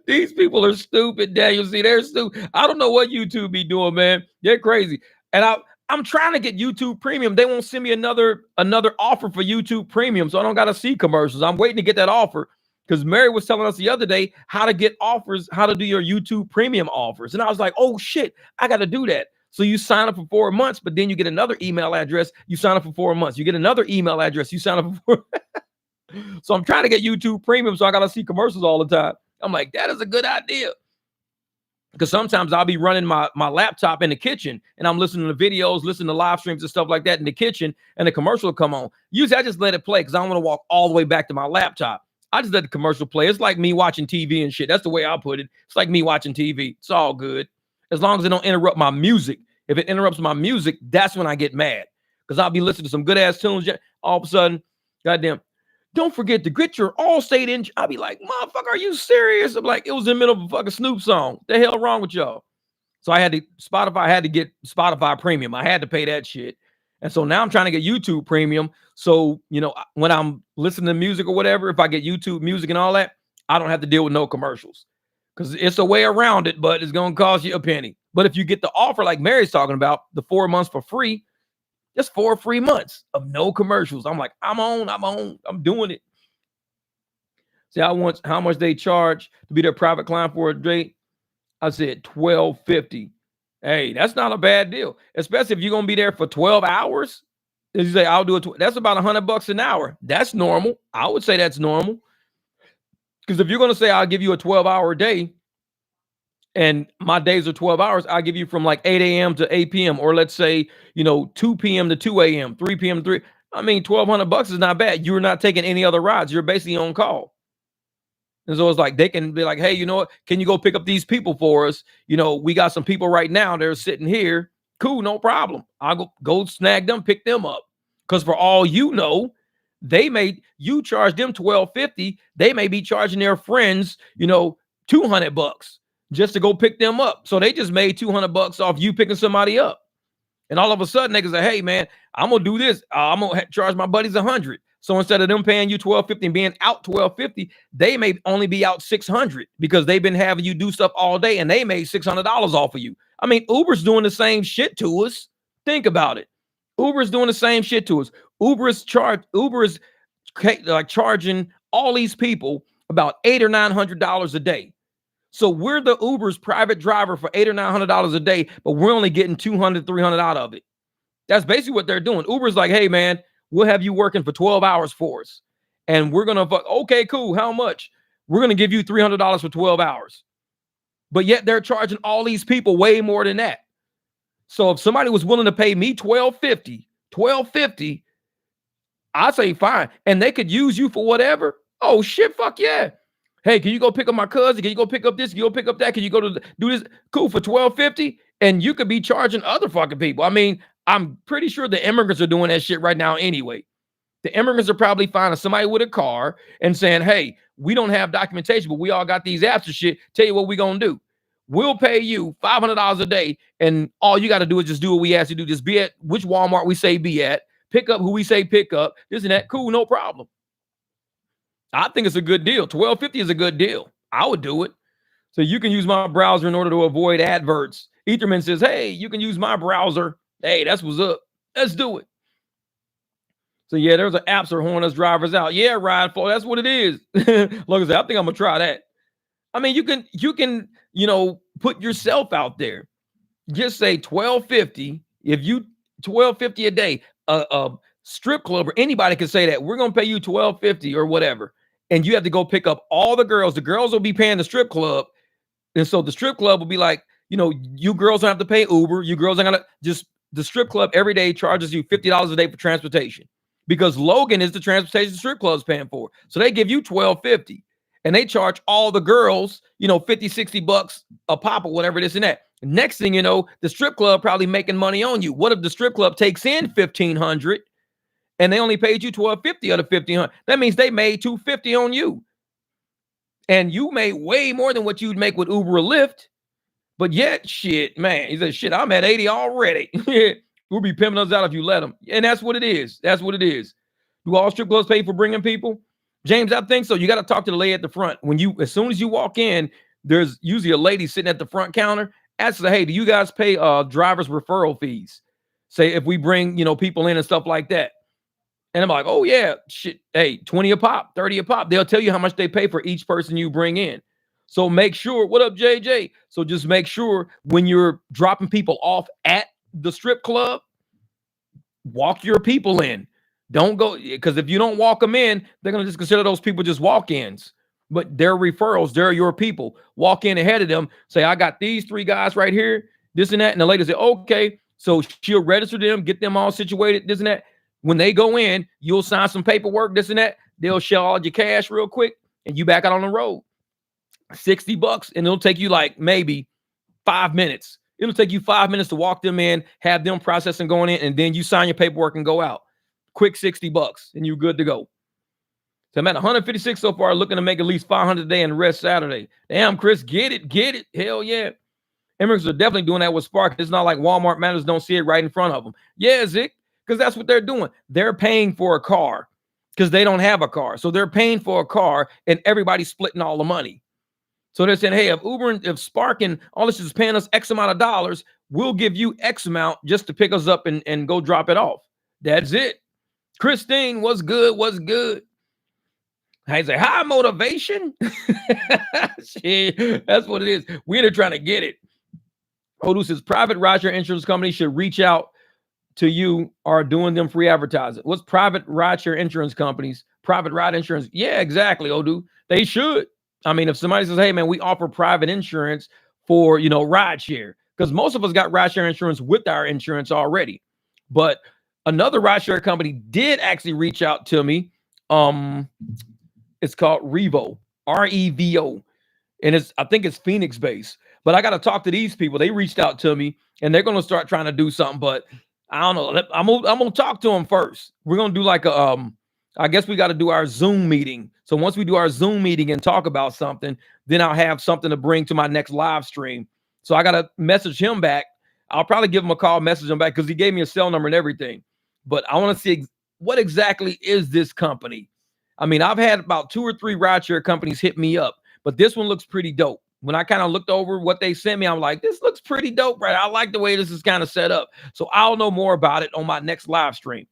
These people are stupid, Daniel. See, they're stupid. I don't know what YouTube be doing, man. They're crazy. And I'm trying to get YouTube Premium. They won't send me another offer for YouTube Premium, so I don't got to see commercials. I'm waiting to get that offer, because Mary was telling us the other day how to get offers, how to do your YouTube Premium offers. And I was like, oh, shit, I got to do that. So you sign up for 4 months, but then you get another email address. You sign up for 4 months. You get another email address. You sign up for 4 So I'm trying to get YouTube Premium, so I got to see commercials all the time. I'm like, that is a good idea. Because sometimes I'll be running my laptop in the kitchen, and I'm listening to videos, listening to live streams and stuff like that in the kitchen, and the commercial will come on. Usually I just let it play because I don't want to walk all the way back to my laptop. I just let the commercial play. It's like me watching TV and shit. That's the way I put it. It's like me watching TV. It's all good. As long as it don't interrupt my music. If it interrupts my music, that's when I get mad. Because I'll be listening to some good-ass tunes. All of a sudden, goddamn, don't forget to get your Allstate in. I'll be like, motherfucker, are you serious? I'm like, it was in the middle of a fucking Snoop song. What the hell wrong with y'all? So I had to get Spotify Premium. I had to pay that shit. And so now I'm trying to get YouTube Premium. So, you know, when I'm listening to music or whatever, if I get YouTube Music and all that, I don't have to deal with no commercials. Because it's a way around it, but it's going to cost you a penny. But if you get the offer like Mary's talking about, the 4 months for free, just 4 free months of no commercials. I'm like, I'm doing it. See, how much they charge to be their private client for a date. I said $12.50. Hey, that's not a bad deal, especially if you're gonna be there for 12 hours. As you say, I'll do it. That's about $100 an hour. That's normal. I would say that's normal. Because if you're going to say, I'll give you a 12-hour day, and my days are 12 hours, I'll give you from like 8 a.m. to 8 p.m. Or let's say, 2 p.m. to 2 a.m., 3 p.m. to 3. I mean, $1,200 is not bad. You're not taking any other rides. You're basically on call. And so it's like they can be like, hey, you know what? Can you go pick up these people for us? We got some people right now. They're sitting here. Cool, no problem. I'll go snag them, pick them up. Because for all you know, you charge them $1,250. They may be charging their friends, $200 just to go pick them up. So they just made $200 off you picking somebody up. And all of a sudden they can say, hey man, I'm gonna do this. I'm gonna charge my buddies $100. So instead of them paying you $1,250 and being out $1,250, they may only be out $600 because they've been having you do stuff all day and they made $600 off of you. I mean, Uber's doing the same shit to us. Think about it. Uber's doing the same shit to us. Uber is like charging all these people about $800 or $900 a day. So we're the Uber's private driver for $800 or $900 a day, but we're only getting $200, $300 out of it. That's basically what they're doing. Uber's like, hey man, we'll have you working for 12 hours for us. And we're going to, okay, cool. How much? We're going to give you $300 for 12 hours. But yet they're charging all these people way more than that. So if somebody was willing to pay me $1,250, I'd say fine. And they could use you for whatever. Oh shit, fuck yeah. Hey, can you go pick up my cousin? Can you go pick up this? Can you go pick up that? Can you go to do this? Cool, for $1,250. And you could be charging other fucking people. I mean, I'm pretty sure the immigrants are doing that shit right now anyway. The immigrants are probably finding somebody with a car and saying, hey, we don't have documentation, but we all got these apps and shit. Tell you what we're going to do. We'll pay you $500 a day, and all you got to do is just do what we ask you to do. Just be at which Walmart we say be at, pick up who we say pick up, this and that. Cool, no problem. I think it's a good deal. $1,250 is a good deal. I would do it. So you can use my browser in order to avoid adverts. Etherman says, hey, you can use my browser. Hey, that's what's up. Let's do it. So yeah, there's an apps are horning us drivers out. Yeah, ride flow. That's what it is. Like I said, I think I'm gonna try that. I mean, you can, put yourself out there. Just say $1,250. If you $1,250 a day, a strip club or anybody can say that we're gonna pay you $1,250 or whatever, and you have to go pick up all the girls. The girls will be paying the strip club, and so the strip club will be like, you girls don't have to pay Uber. You girls are gonna just the strip club every day charges you $50 a day for transportation because Logan is the transportation the strip club's paying for. So they give you $1,250, and they charge all the girls, $50, $60 a pop or whatever this and that. Next thing you know, the strip club probably making money on you. What if the strip club takes in $1,500? And they only paid you $1,250 out of $1,500. That means they made $250 on you. And you made way more than what you'd make with Uber or Lyft. But yet, shit, man, he said, shit, I'm at 80 already. We'll be pimping us out if you let them. And that's what it is. That's what it is. Do all strip clubs pay for bringing people? James, I think so. You got to talk to the lady at the front. As soon as you walk in, there's usually a lady sitting at the front counter. Ask her, hey, do you guys pay drivers referral fees? Say if we bring, people in and stuff like that. And I'm like, oh, yeah, shit. Hey, 20 a pop, 30 a pop. They'll tell you how much they pay for each person you bring in. So make sure, what up, JJ? So just make sure when you're dropping people off at the strip club, walk your people in. Don't go, because if you don't walk them in, they're going to just consider those people just walk-ins. But they're referrals. They're your people. Walk in ahead of them. Say, I got these 3 guys right here, this and that. And the lady say, okay. So she'll register them, get them all situated, this and that. When they go in, you'll sign some paperwork, this and that. They'll shell all your cash real quick, and you back out on the road. $60, and it'll take you like maybe 5 minutes. It'll take you 5 minutes to walk them in, have them processing going in, and then you sign your paperwork and go out. Quick $60, and you're good to go. So I'm at 156 so far, looking to make at least 500 a day and rest Saturday. Damn, Chris, get it. Hell yeah. Immigrants are definitely doing that with Spark. It's not like Walmart managers don't see it right in front of them. Yeah, Zick, because that's what they're doing. They're paying for a car because they don't have a car. So they're paying for a car, and everybody's splitting all the money. So they're saying, hey, if Spark and all this is paying us X amount of dollars, we'll give you X amount just to pick us up and go drop it off. That's it. Christine, what's good? I say, high motivation. Shit, that's what it is. We're trying to get it. Odu says, private rideshare insurance companies should reach out to you or doing them free advertising. What's private rideshare insurance companies? Private ride insurance. Yeah, exactly, Odu. They should. I mean, if somebody says, hey, man, we offer private insurance for, rideshare, because most of us got rideshare insurance with our insurance already. But another rideshare company did actually reach out to me. It's called Revo, Revo. And I think it's Phoenix based. But I got to talk to these people. They reached out to me and they're going to start trying to do something. But I don't know. I'm gonna talk to them first. We're gonna do like I guess we got to do our Zoom meeting. So once we do our Zoom meeting and talk about something, then I'll have something to bring to my next live stream. So I got to message him back. I'll probably give him a call, message him back, because he gave me a cell number and everything. But I want to see what exactly is this company. I mean, I've had about 2 or 3 rideshare companies hit me up, but this one looks pretty dope. When I kind of looked over what they sent me, I'm like, this looks pretty dope, right? I like the way this is kind of set up. So I'll know more about it on my next live stream.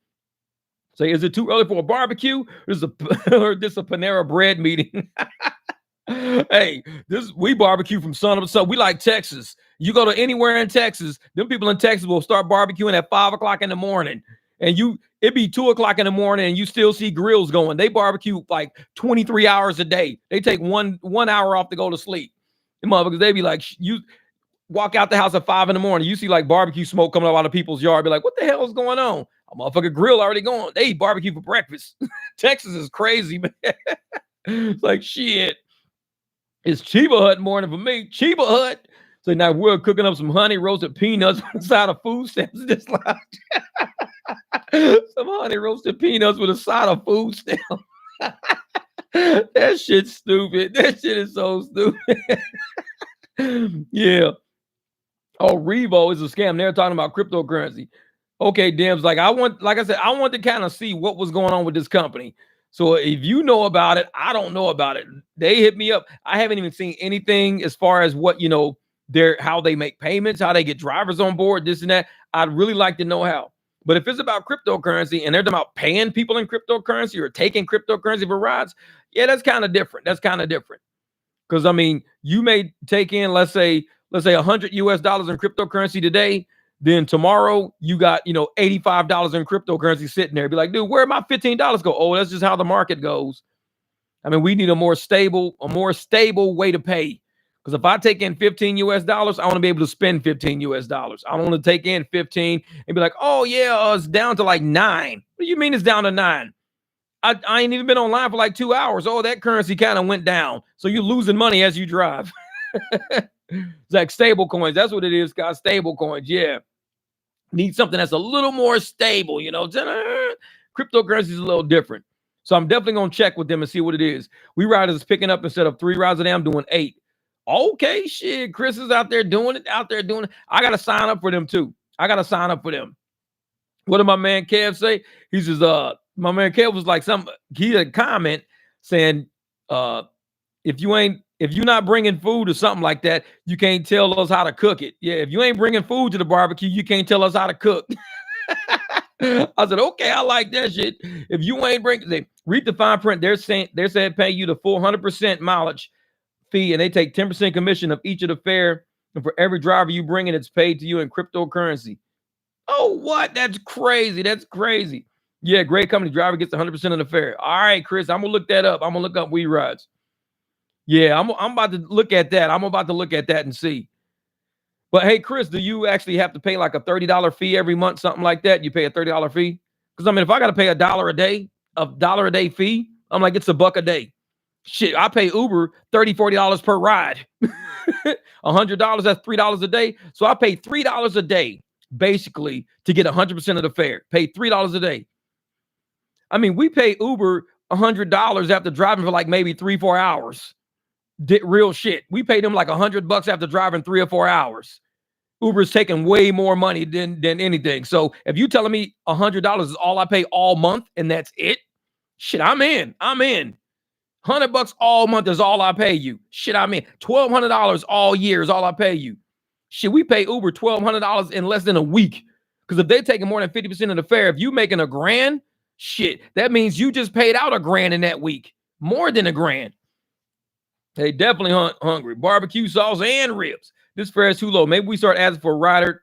Say, is it too early for a barbecue? Or is a Panera Bread meeting? Hey, we barbecue from sun up to sun. We like Texas. You go to anywhere in Texas, them people in Texas will start barbecuing at 5 o'clock in the morning. And it'd be 2 o'clock in the morning and you still see grills going. They barbecue like 23 hours a day. They take one hour off to go to sleep. The motherfuckers, they be like, you walk out the house at 5 in the morning, you see like barbecue smoke coming out of people's yard. Be like, what the hell is going on? A motherfucking grill already going. They eat barbecue for breakfast. Texas is crazy, man. It's like, shit. It's Chiba Hut morning for me. Chiba Hut. So now we're cooking up some honey roasted peanuts on the side of food stamps. Just like some honey roasted peanuts with a side of food stamp. That shit's stupid. That shit is so stupid. Yeah. Oh, Revo is a scam. They're talking about cryptocurrency. Okay, Dim's like I want to kind of see what was going on with this company. So if you know about it, I don't know about it. They hit me up. I haven't even seen anything as far as what, how they make payments, how they get drivers on board, this and that. I'd really like to know how. But if it's about cryptocurrency and they're talking about paying people in cryptocurrency or taking cryptocurrency for rides, yeah, that's kind of different. Because I mean, you may take in, let's say $100 US in cryptocurrency today. Then tomorrow you got, $85 in cryptocurrency sitting there. Be like, dude, where'd my $15 go? Oh, that's just how the market goes. I mean, we need a more stable way to pay. Because if I take in $15 US, I want to be able to spend $15 US. I don't want to take in 15 and be like, oh yeah, it's down to like 9. What do you mean it's down to 9? I ain't even been online for like 2 hours. Oh, that currency kind of went down. So you're losing money as you drive. It's like stable coins. That's what it is, guys. Stable coins. Yeah. Need something that's a little more stable, Cryptocurrency is a little different. So I'm definitely going to check with them and see what it is. We riders picking up instead of 3 rides a day, I'm doing 8. Okay, shit. Chris is out there doing it. I got to sign up for them too. What did my man Kev say? He says, my man Kev was like, he had a comment saying, if you're not bringing food or something like that, you can't tell us how to cook it. Yeah, if you ain't bringing food to the barbecue, you can't tell us how to cook. I said, okay, I like that shit. If you ain't bringing, read the fine print. They're saying pay you the full 100% mileage fee, and they take 10% commission of each of the fare. And for every driver you bring in, it's paid to you in cryptocurrency. Oh, what? That's crazy. Yeah, great company. Driver gets 100% of the fare. All right, Chris, I'm gonna look that up. I'm gonna look up We Rides. Yeah, I'm about to look at that. And see. But hey, Chris, do you actually have to pay like a $30 fee every month, something like that? You pay a $30 fee? Because I mean, if I got to pay $1 a day fee, I'm like, it's $1 a day. Shit, I pay Uber $30-$40 per ride. $100, that's $3 a day. So I pay $3 a day, basically, to get 100% of the fare. Pay $3 a day. I mean, we pay Uber $100 after driving for like maybe 3-4 hours. Real shit. We paid them like $100 after driving 3 or 4 hours. Uber's taking way more money than anything. So if you telling me $100 is all I pay all month and that's it, shit, I'm in. $100 all month is all I pay you. Shit, I'm in. $1,200 all year is all I pay you. Shit, we pay Uber $1,200 in less than a week. Because if they're taking more than 50% of the fare, if you making $1,000, shit, that means you just paid out $1,000 in that week. More than $1,000. They definitely hungry. Barbecue sauce and ribs. This fare is too low. Maybe we start asking for rider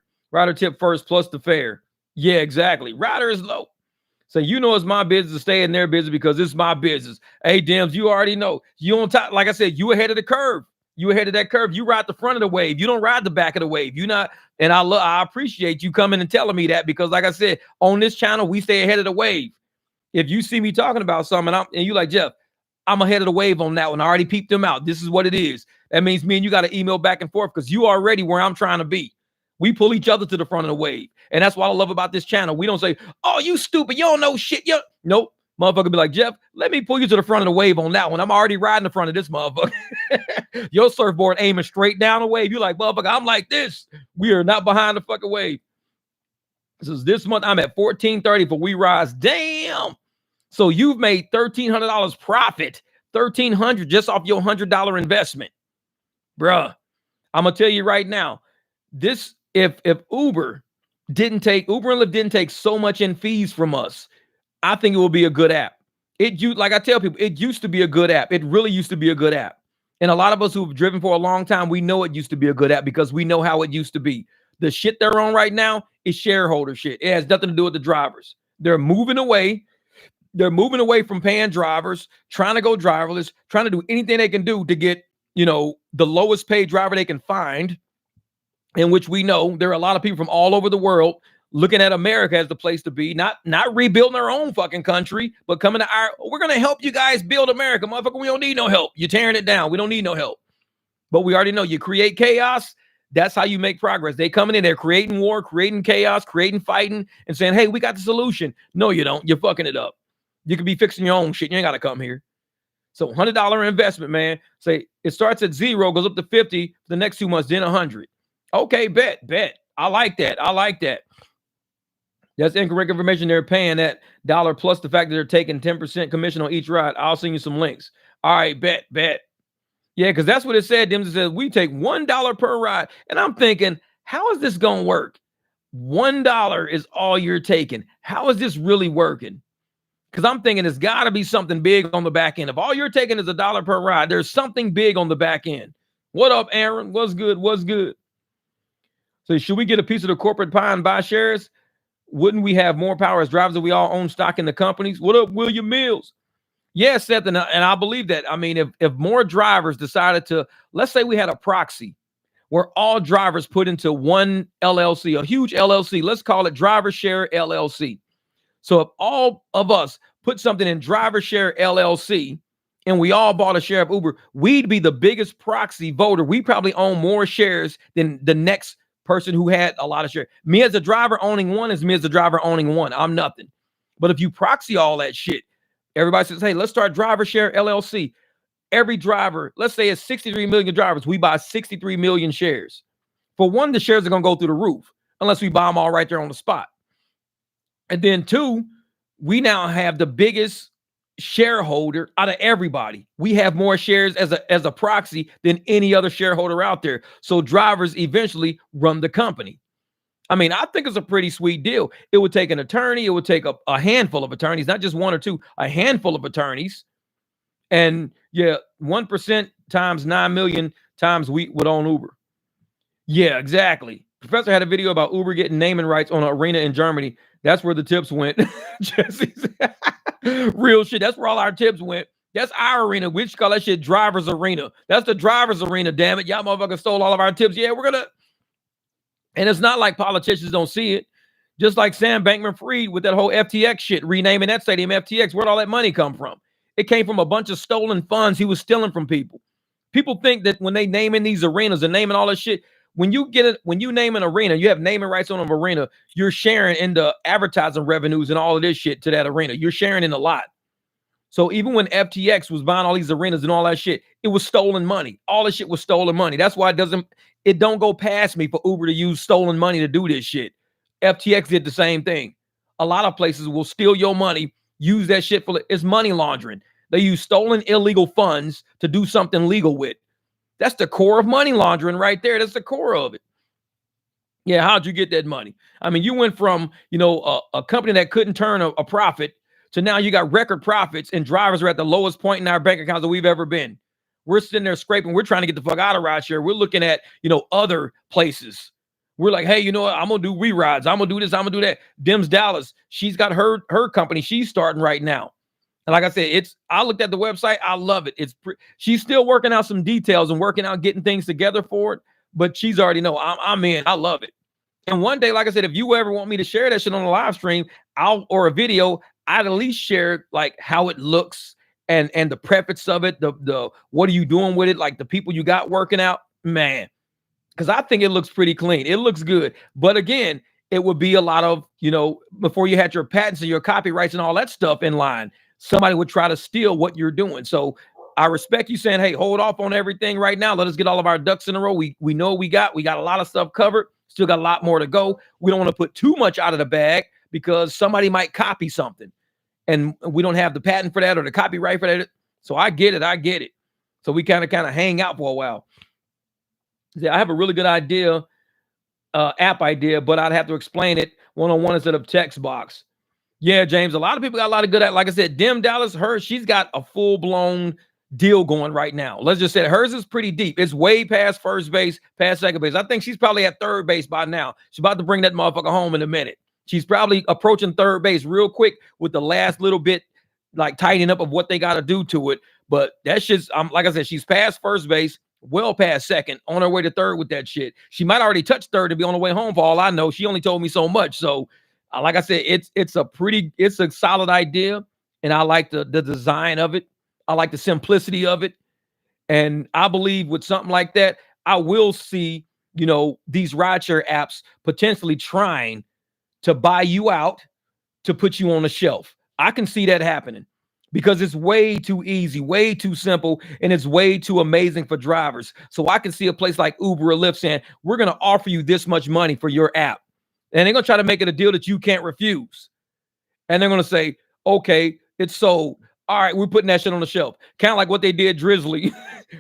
tip first plus the fare. Yeah, exactly. Rider is low. So you know it's my business to stay in their business because it's my business. Hey, Dims, you already know. You on top, like I said, you ahead of the curve. You ahead of that curve. You ride the front of the wave. You don't ride the back of the wave. You not, and I appreciate you coming and telling me that because, like I said, on this channel, we stay ahead of the wave. If you see me talking about something and you like, Jeff, I'm ahead of the wave on that one. I already peeped them out. This is what it is. That means me and you got to email back and forth because you already where I'm trying to be. We pull each other to the front of the wave. And that's what I love about this channel. We don't say, oh, you stupid. You don't know shit. Nope. Motherfucker be like, Jeff, let me pull you to the front of the wave on that one. I'm already riding the front of this motherfucker. Your surfboard aiming straight down the wave. You're like, motherfucker, I'm like this. We are not behind the fucking wave. This month, I'm at $14.30 for We Rise. Damn. So you've made $1,300 profit. $1,300 just off your $100 investment. Bruh, I'm going to tell you right now, this, if Uber and Lyft didn't take so much in fees from us, I think it will be a good app. Like I tell people, it used to be a good app. It really used to be a good app. And a lot of us who've driven for a long time, we know it used to be a good app because we know how it used to be. The shit they're on right now is shareholder shit. It has nothing to do with the drivers. They're moving away. They're moving away from paying drivers, trying to go driverless, trying to do anything they can do to get, the lowest paid driver they can find, in which we know there are a lot of people from all over the world looking at America as the place to be, not rebuilding our own fucking country, but coming to we're going to help you guys build America. Motherfucker, we don't need no help. You're tearing it down. We don't need no help. But we already know you create chaos. That's how you make progress. They coming in, they're creating war, creating chaos, creating fighting, and saying, hey, we got the solution. No, you don't. You're fucking it up. You could be fixing your own shit. You ain't got to come here. So $100 investment, man. Say it starts at 0, goes up to 50 for the next 2 months, then 100. Okay, bet. I like that. That's incorrect information. They're paying that dollar plus the fact that they're taking 10% commission on each ride. I'll send you some links. All right, bet. Yeah, because that's what it said. Them says we take $1 per ride. And I'm thinking, how is this going to work? $1 is all you're taking. How is this really working? Because I'm thinking it's got to be something big on the back end. If all you're taking is $1 per ride, there's something big on the back end. What up, Aaron? What's good? So should we get a piece of the corporate pie and buy shares? Wouldn't we have more power as drivers if we all own stock in the companies? What up, William Mills? Yes, Seth, and I believe that. I mean, if more drivers decided to, let's say we had a proxy where all drivers put into one LLC, a huge LLC, let's call it Driver Share LLC. So if all of us put something in Driver Share LLC and we all bought a share of Uber, we'd be the biggest proxy voter. We probably own more shares than the next person who had a lot of shares. Me as a driver owning one is me as a driver owning one. I'm nothing. But if you proxy all that shit, everybody says, hey, let's start Driver Share LLC. Every driver, let's say it's 63 million drivers. We buy 63 million shares. For one, the shares are going to go through the roof unless we buy them all right there on the spot. And then 2, we now have the biggest shareholder out of everybody. We have more shares as a proxy than any other shareholder out there. So drivers eventually run the company. I mean, I think it's a pretty sweet deal. It would take an attorney. It would take a handful of attorneys, not just 1 or 2, a handful of attorneys. And yeah, 1% times 9 million times we would own Uber. Yeah, exactly. Professor had a video about Uber getting naming rights on an arena in Germany. That's where the tips went. Jesse said, real shit. That's where all our tips went. That's our arena. We should call that shit driver's arena. That's the driver's arena, damn it. Y'all motherfuckers stole all of our tips. Yeah, we're going to. And it's not like politicians don't see it. Just like Sam Bankman-Fried with that whole FTX shit, renaming that stadium FTX. Where'd all that money come from? It came from a bunch of stolen funds he was stealing from people. People think that when they name in these arenas and naming all that shit, when you name an arena, you have naming rights on an arena, you're sharing in the advertising revenues and all of this shit to that arena. You're sharing in a lot. So even when FTX was buying all these arenas and all that shit, it was stolen money. All this shit was stolen money. That's why it don't go past me for Uber to use stolen money to do this shit. FTX did the same thing. A lot of places will steal your money, use that shit it's money laundering. They use stolen illegal funds to do something legal with. That's the core of money laundering right there. That's the core of it. Yeah, how'd you get that money? I mean, you went from, a company that couldn't turn a profit to now you got record profits and drivers are at the lowest point in our bank accounts that we've ever been. We're sitting there scraping. We're trying to get the fuck out of rideshare. We're looking at, other places. We're like, hey, you know what? I'm gonna do re-rides. I'm gonna do this. I'm gonna do that. Dims Dallas, she's got her company. She's starting right now. And like I said, I looked at the website. I love it. She's still working out some details and working out getting things together for it. But she's already know I'm in. I love it. And one day, like I said, if you ever want me to share that shit on a live stream, or a video, I'd at least share like how it looks and the preface of it. The what are you doing with it? Like the people you got working out, man. Because I think it looks pretty clean. It looks good. But again, it would be a lot of, before you had your patents and your copyrights and all that stuff in line, somebody would try to steal what you're doing. So I respect you saying, hey, hold off on everything right now. Let us get all of our ducks in a row. We know what we got. We got a lot of stuff covered. Still got a lot more to go. We don't want to put too much out of the bag because somebody might copy something. And we don't have the patent for that or the copyright for that. So I get it. So we kind of hang out for a while. I have a really good idea, app idea, but I'd have to explain it one-on-one instead of text box. Yeah, James, a lot of people got a lot of good at, like I said, Dim Dallas, she's got a full-blown deal going right now. Let's just say hers is pretty deep. It's way past first base, past second base. I think she's probably at third base by now. She's about to bring that motherfucker home in a minute. She's probably approaching third base real quick with the last little bit, like tightening up of what they got to do to it. But that's just, like I said, she's past first base, well past second, on her way to third with that shit. She might already touch third and be on the way home for all I know. She only told me so much. So like I said, it's a solid idea. And I like the design of it. I like the simplicity of it. And I believe with something like that, I will see, these rideshare apps potentially trying to buy you out to put you on the shelf. I can see that happening. Because it's way too easy, way too simple, and it's way too amazing for drivers. So I can see a place like Uber or Lyft saying, we're going to offer you this much money for your app. And they're going to try to make it a deal that you can't refuse. And they're going to say, okay, it's sold. All right, we're putting that shit on the shelf. Kind of like what they did Drizzly.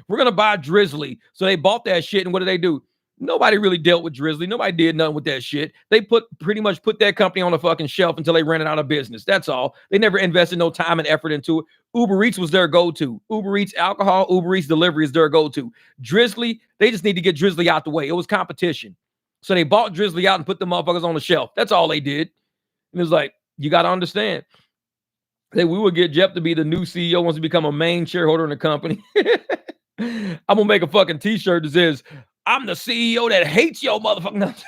We're going to buy Drizzly. So they bought that shit, and what do? Nobody really dealt with Drizzly. Nobody did nothing with that shit. They pretty much put that company on the fucking shelf until they ran it out of business. That's all. They never invested no time and effort into it. Uber Eats was their go-to. Uber Eats alcohol, Uber Eats delivery is their go-to. Drizzly, they just need to get Drizzly out the way. It was competition. So they bought Drizzly out and put the motherfuckers on the shelf. That's all they did. And it was like, you got to understand. That we would get Jeff to be the new CEO once he become a main shareholder in the company. I'm going to make a fucking t-shirt that says, I'm the CEO that hates your motherfucking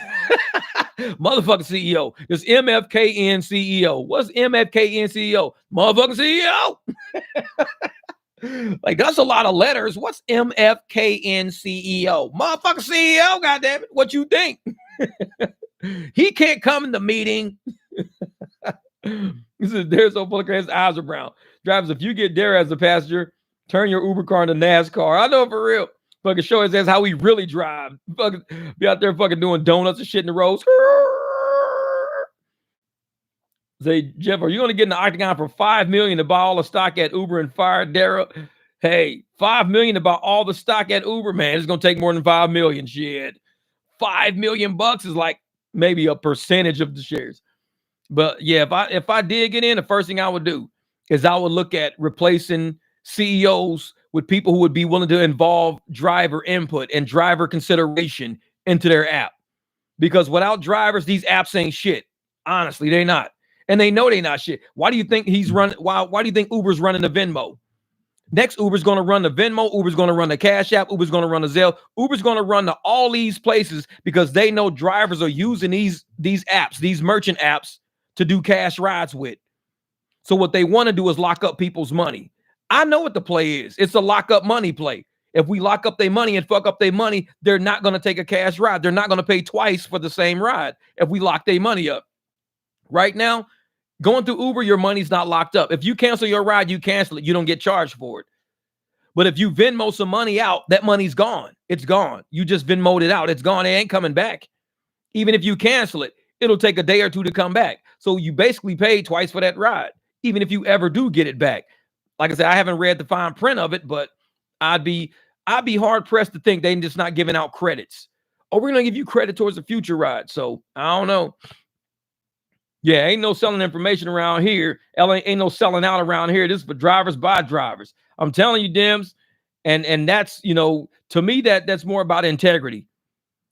motherfucking CEO. It's MFKN CEO. What's MFKN CEO? Motherfucking CEO. Like, that's a lot of letters. What's MFKN CEO? Motherfucking CEO, goddammit. What you think? He can't come in the meeting. He says, Dare so full of his eyes are brown. Drivers, if you get Dare as a passenger, turn your Uber car into NASCAR. I know for real. Fucking show us that's how we really drive. Fucking be out there fucking doing donuts and shit in the roads. Say, Jeff, are you going to get in the octagon for $5 million to buy all the stock at Uber and fire Dara? Hey, $5 million to buy all the stock at Uber, man. It's going to take more than $5 million. Shit, $5 million is like maybe a percentage of the shares. But yeah, if I did get in, the first thing I would do is I would look at replacing CEOs with people who would be willing to involve driver input and driver consideration into their app. Because without drivers, these apps ain't shit. Honestly, they're not. And they know they're not shit. Why do you think he's running? Why do you think Uber's running the Venmo? Next, Uber's going to run the Venmo. Uber's going to run the Cashapp. Uber's going to run the Zelle. Uber's going to run to all these places because they know drivers are using these apps, these merchant apps, to do cash rides with. So what they want to do is lock up people's money. I know what the play is. It's a lock up money play. If we lock up their money and fuck up their money, they're not going to take a cash ride. They're not going to pay twice for the same ride if we lock their money up. Right now, going through Uber, your money's not locked up. If you cancel your ride, you cancel it. You don't get charged for it. But if you Venmo some money out, that money's gone. It's gone. You just Venmo'd it out. It's gone. It ain't coming back. Even if you cancel it, it'll take a day or two to come back. So you basically paid twice for that ride, even if you ever do get it back. Like I said, I haven't read the fine print of it, but I'd be hard pressed to think they're just not giving out credits. Oh, we're going to give you credit towards the future ride. So I don't know. Yeah, ain't no selling information around here. Ain't no selling out around here. This is for drivers by drivers. I'm telling you, Dims. And that's, to me, that's more about integrity.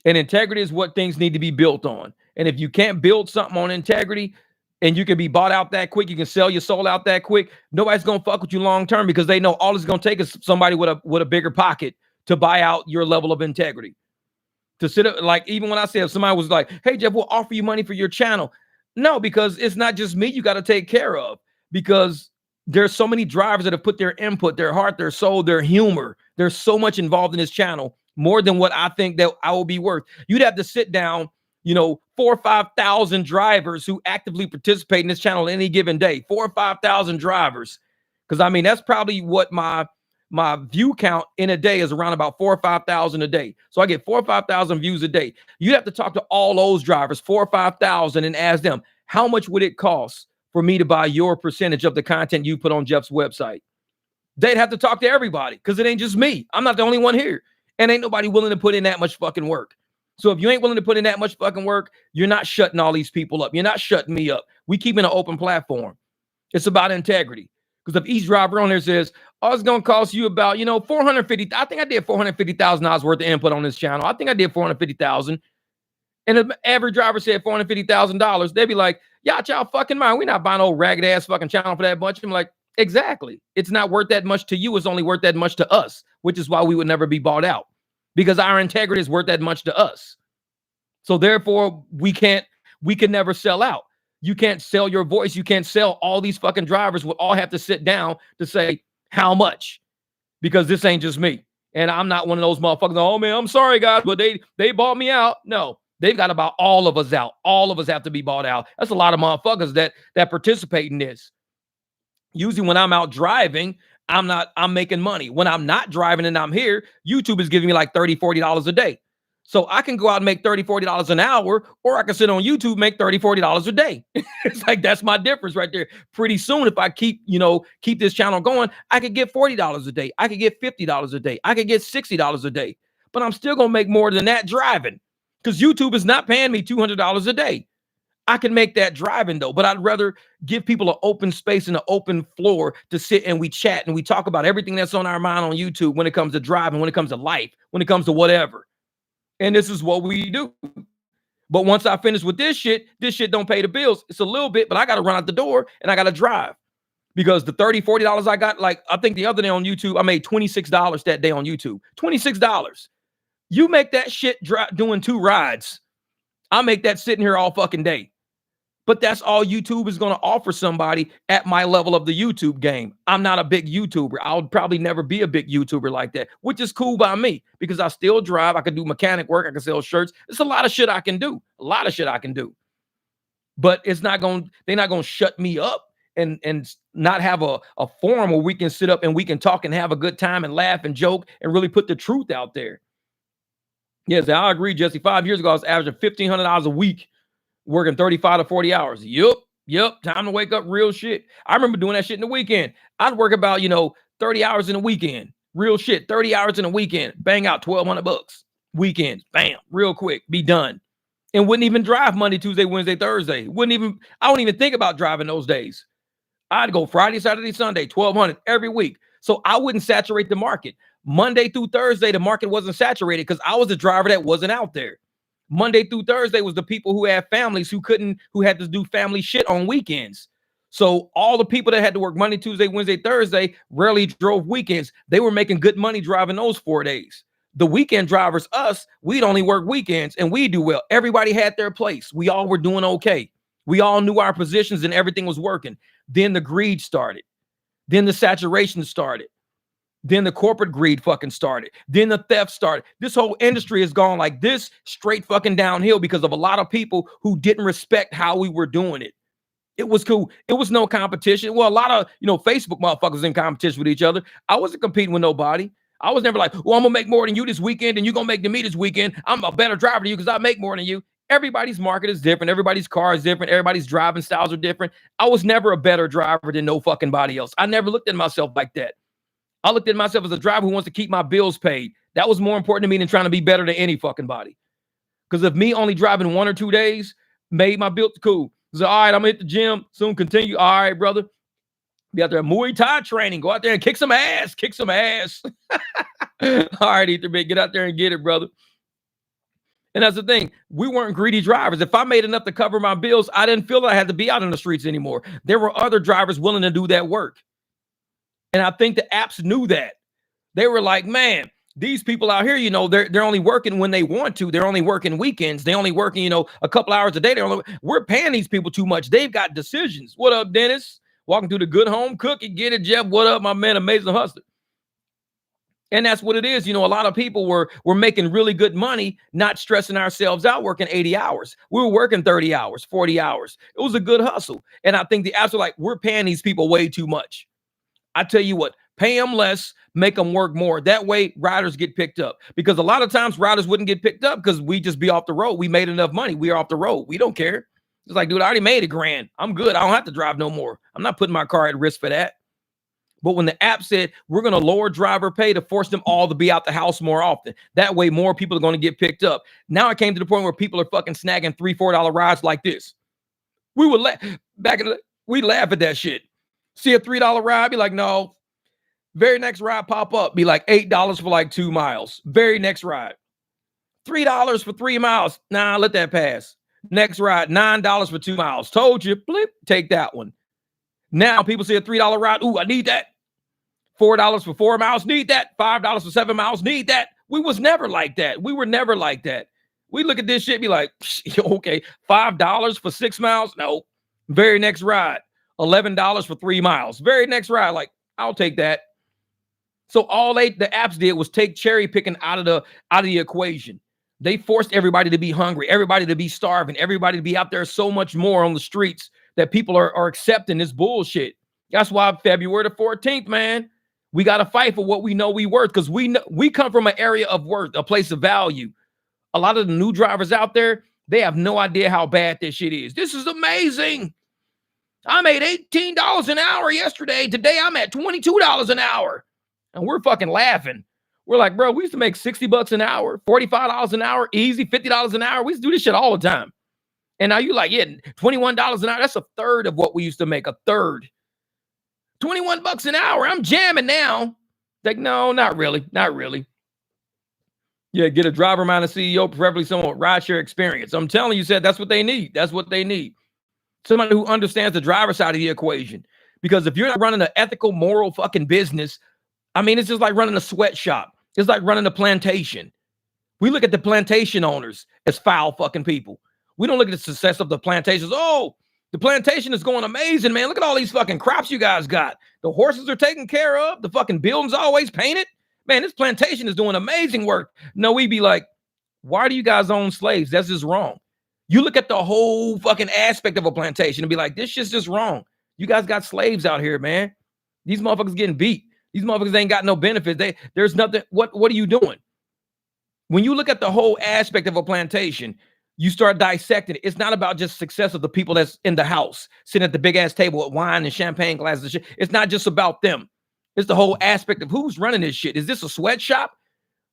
And integrity is what things need to be built on. And if you can't build something on integrity and you can be bought out that quick, you can sell your soul out that quick, nobody's going to fuck with you long term because they know all it's going to take is somebody with a bigger pocket to buy out your level of integrity. To sit up, like, even when I said, if somebody was like, hey, Jeff, we'll offer you money for your channel. No, because it's not just me you got to take care of, because there's so many drivers that have put their input, their heart, their soul, their humor. There's so much involved in this channel, more than what I think that I will be worth. You'd have to sit down, 4,000 or 5,000 drivers who actively participate in this channel any given day. 4,000 or 5,000 drivers. Because I mean, that's probably what my view count in a day is, around about 4,000 or 5,000 a day. So I get 4,000 or 5,000 views a day. You'd have to talk to all those drivers, 4,000 or 5,000, and ask them, how much would it cost for me to buy your percentage of the content you put on Jeff's website? They'd have to talk to everybody, because it ain't just me. I'm not the only one here. And ain't nobody willing to put in that much fucking work. So if you ain't willing to put in that much fucking work, you're not shutting all these people up. You're not shutting me up. We keep in an open platform. It's about integrity. Because if each driver on there says, oh, it's going to cost you about, 450, I think I did $450,000 worth of input on this channel. I think I did 450,000. And if every driver said $450,000, they'd be like, yeah, y'all fucking mind. We're not buying old ragged ass fucking channel for that much. I'm like, exactly. It's not worth that much to you. It's only worth that much to us, which is why we would never be bought out, because our integrity is worth that much to us. So therefore, we can never sell out. You can't sell your voice. You can't sell. All these fucking drivers will all have to sit down to say how much, because this ain't just me. And I'm not one of those motherfuckers. Oh man, I'm sorry guys, but they bought me out. No, they've got about all of us out. All of us have to be bought out. That's a lot of motherfuckers that participate in this. Usually when I'm out driving, I'm making money. When I'm not driving and I'm here, YouTube is giving me like $30, $40 a day. So I can go out and make $30, $40 an hour, or I can sit on YouTube and make $30, $40 a day. It's like, that's my difference right there. Pretty soon, if I keep this channel going, I could get $40 a day. I could get $50 a day. I could get $60 a day. But I'm still going to make more than that driving, because YouTube is not paying me $200 a day. I can make that driving though, but I'd rather give people an open space and an open floor to sit and we chat and we talk about everything that's on our mind on YouTube when it comes to driving, when it comes to life, when it comes to whatever. And this is what we do. But once I finish with this shit don't pay the bills. It's a little bit, but I got to run out the door and I got to drive, because the $30, $40 I got, like I think the other day on YouTube, I made $26 that day on YouTube. $26. You make that shit doing 2 rides. I make that sitting here all fucking day. But that's all YouTube is going to offer somebody at my level of the YouTube game. I'm not a big YouTuber. I'll probably never be a big YouTuber like that, which is cool by me, because I still drive. I can do mechanic work. I can sell shirts. It's a lot of shit I can do. But they're not going to shut me up and not have a forum where we can sit up and we can talk and have a good time and laugh and joke and really put the truth out there. Yes, I agree, Jesse. 5 years ago, I was averaging $1,500 a week, working 35 to 40 hours. Yep. Time to wake up, real shit. I remember doing that shit in the weekend. I'd work about, 30 hours in a weekend. Real shit. 30 hours in a weekend. Bang out $1,200. Weekends. Bam. Real quick. Be done. And wouldn't even drive Monday, Tuesday, Wednesday, Thursday. I wouldn't even think about driving those days. I'd go Friday, Saturday, Sunday, 1,200 every week. So I wouldn't saturate the market. Monday through Thursday, the market wasn't saturated because I was a driver that wasn't out there. Monday through Thursday was the people who had families who had to do family shit on weekends. So all the people that had to work Monday, Tuesday, Wednesday, Thursday rarely drove weekends. They were making good money driving those 4 days. The weekend drivers, us, we'd only work weekends and we do well. Everybody had their place. We all were doing okay. We all knew our positions and everything was working. Then the greed started. Then the saturation started. Then the corporate greed fucking started. Then the theft started. This whole industry has gone like this, straight fucking downhill, because of a lot of people who didn't respect how we were doing it. It was cool. It was no competition. Well, a lot of, Facebook motherfuckers in competition with each other. I wasn't competing with nobody. I was never like, well, I'm gonna make more than you this weekend and you're gonna make than me this weekend. I'm a better driver than you because I make more than you. Everybody's market is different. Everybody's car is different. Everybody's driving styles are different. I was never a better driver than no fucking body else. I never looked at myself like that. I looked at myself as a driver who wants to keep my bills paid. That was more important to me than trying to be better than any fucking body. Because if me only driving 1 or 2 days made my bills cool. So, all right, I'm gonna hit the gym, soon continue. All right, brother. Be out there Muay Thai training. Go out there and kick some ass. All right, Ether, get out there and get it, brother. And that's the thing. We weren't greedy drivers. If I made enough to cover my bills, I didn't feel that I had to be out in the streets anymore. There were other drivers willing to do that work. And I think the apps knew that. They were like, man, these people out here, they're only working when they want to. They're only working weekends. They only working, a couple hours a day. We're paying these people too much. They've got decisions. What up, Dennis? Walking through the good home cookie. Get it, Jeff. What up, my man? Amazing hustler. And that's what it is. A lot of people were making really good money, not stressing ourselves out, working 80 hours. We were working 30 hours, 40 hours. It was a good hustle. And I think the apps are like, we're paying these people way too much. I tell you what, pay them less, make them work more. That way, riders get picked up. Because a lot of times, riders wouldn't get picked up because we just be off the road. We made enough money. We are off the road. We don't care. It's like, dude, I already made $1,000. I'm good. I don't have to drive no more. I'm not putting my car at risk for that. But when the app said, we're going to lower driver pay to force them all to be out the house more often. That way, more people are going to get picked up. Now it came to the point where people are fucking snagging $3, $4 rides like this. We would we laugh at that shit. See a $3 ride, be like, no. Very next ride pop up, be like $8 for like 2 miles. Very next ride. $3 for 3 miles. Nah, let that pass. Next ride, $9 for 2 miles. Told you, blip, take that one. Now people see a $3 ride. Ooh, I need that. $4 for 4 miles, need that. $5 for 7 miles, need that. We was never like that. We were never like that. We look at this shit, be like, okay, $5 for 6 miles? No. Very next ride, $11 for 3 miles. Very next ride, like, I'll take that. So all the apps did was take cherry picking out of the equation. They forced everybody to be hungry, everybody to be starving, everybody to be out there so much more on the streets that people are accepting this bullshit. That's why February the 14th, man, we got to fight for what we know we worth, because we come from an area of worth, a place of value. A lot of the new drivers out there, they have no idea how bad this shit is. This is amazing. I made $18 an hour yesterday. Today I'm at $22 an hour. And we're fucking laughing. We're like, bro, we used to make $60 an hour, $45 an hour, easy, $50 an hour. We used to do this shit all the time. And now you like, yeah, $21 an hour. That's a third of what we used to make, a third. $21 an hour. I'm jamming now. Like, no, not really. Not really. Yeah, get a driver minus CEO, preferably someone with rideshare experience. I'm telling you, that's what they need. That's what they need. Somebody who understands the driver side of the equation. Because if you're not running an ethical, moral fucking business, I mean, it's just like running a sweatshop. It's like running a plantation. We look at the plantation owners as foul fucking people. We don't look at the success of the plantations. Oh, the plantation is going amazing, man. Look at all these fucking crops you guys got. The horses are taken care of. The fucking buildings always painted. Man, this plantation is doing amazing work. No, we be like, why do you guys own slaves? That's just wrong. You look at the whole fucking aspect of a plantation and be like, this shit's just wrong. You guys got slaves out here, man. These motherfuckers getting beat. These motherfuckers ain't got no benefits. There's nothing. What are you doing? When you look at the whole aspect of a plantation, you start dissecting it. It's not about just success of the people that's in the house, sitting at the big ass table with wine and champagne glasses and shit. It's not just about them. It's the whole aspect of who's running this shit. Is this a sweatshop?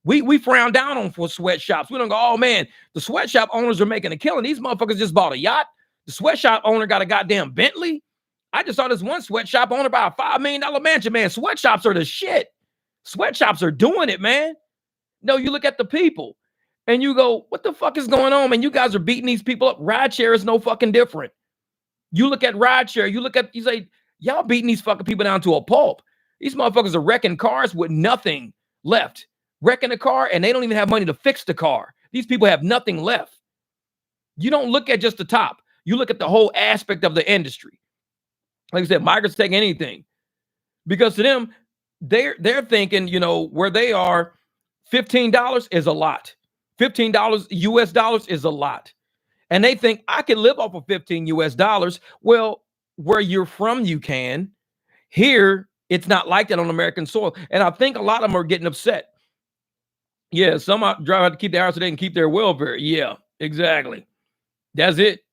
We frown down on for sweatshops. We don't go, oh man, the sweatshop owners are making a killing. These motherfuckers just bought a yacht. The sweatshop owner got a goddamn Bentley. I just saw this one sweatshop owner buy a $5 million mansion, man. Sweatshops are the shit. Sweatshops are doing it, man. No, you look at the people and you go, what the fuck is going on, man? You guys are beating these people up. Rideshare is no fucking different. You look at rideshare, you say, y'all beating these fucking people down to a pulp. These motherfuckers are wrecking cars with nothing left. Wrecking a car, and they don't even have money to fix the car. These people have nothing left. You don't look at just the top. You look at the whole aspect of the industry. Like I said, migrants take anything. Because to them, they're thinking, where they are, $15 is a lot. $15 US dollars is a lot. And they think, I can live off of $15 US dollars. Well, where you're from, you can. Here, it's not like that on American soil. And I think a lot of them are getting upset. Yeah, some drive have to keep their house so they can keep their welfare. Yeah, exactly. That's it.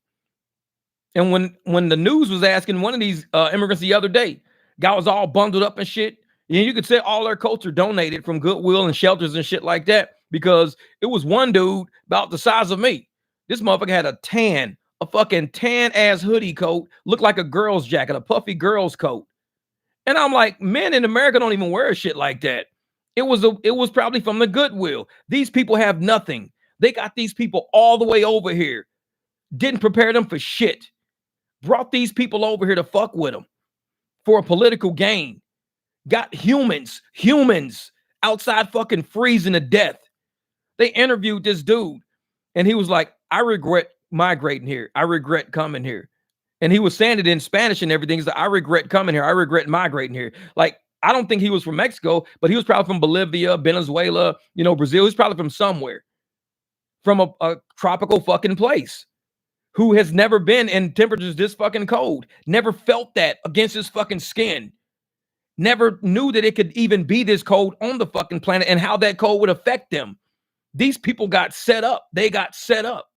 And when the news was asking one of these immigrants the other day, guy was all bundled up and shit. And you could say all their coats are donated from Goodwill and shelters and shit like that, because it was one dude about the size of me. This motherfucker had a fucking tan ass hoodie coat, looked like a girl's jacket, a puffy girl's coat. And I'm like, men in America don't even wear shit like that. It was probably from the Goodwill. These people have nothing. They got these people all the way over here. Didn't prepare them for shit. Brought these people over here to fuck with them for a political gain. Got humans outside fucking freezing to death. They interviewed this dude and he was like, I regret migrating here. I regret coming here. And he was saying it in Spanish and everything. He's like, I regret coming here. I regret migrating here. Like, I don't think he was from Mexico, but he was probably from Bolivia, Venezuela, Brazil. He's probably from somewhere, from a tropical fucking place, who has never been in temperatures this fucking cold, never felt that against his fucking skin, never knew that it could even be this cold on the fucking planet and how that cold would affect them. These people got set up. They got set up.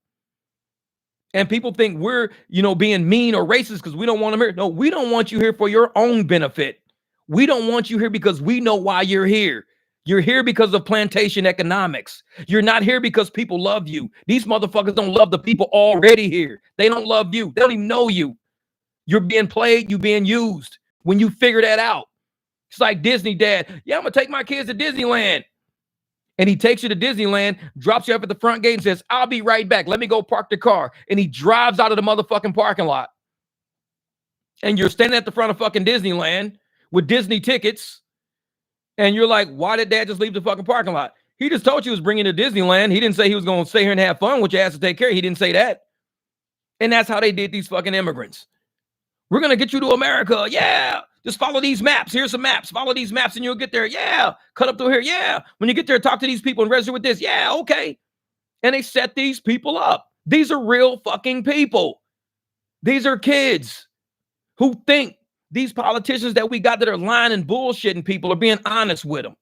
And people think we're, being mean or racist because we don't want them here. No, we don't want you here for your own benefit. We don't want you here because we know why you're here. You're here because of plantation economics. You're not here because people love you. These motherfuckers don't love the people already here. They don't love you. They don't even know you. You're being played. You're being used. When you figure that out, it's like Disney dad. Yeah, I'm going to take my kids to Disneyland. And he takes you to Disneyland, drops you up at the front gate and says, I'll be right back. Let me go park the car. And he drives out of the motherfucking parking lot. And you're standing at the front of fucking Disneyland with Disney tickets. And you're like, why did dad just leave the fucking parking lot? He just told you he was bringing you to Disneyland. He didn't say he was going to stay here and have fun, which you has to take care of. He didn't say that. And that's how they did these fucking immigrants. We're going to get you to America. Yeah. Just follow these maps. Here's some maps. Follow these maps and you'll get there. Yeah. Cut up through here. Yeah. When you get there, talk to these people and register with this. Yeah. Okay. And they set these people up. These are real fucking people. These are kids who think these politicians that we got that are lying and bullshitting people are being honest with them.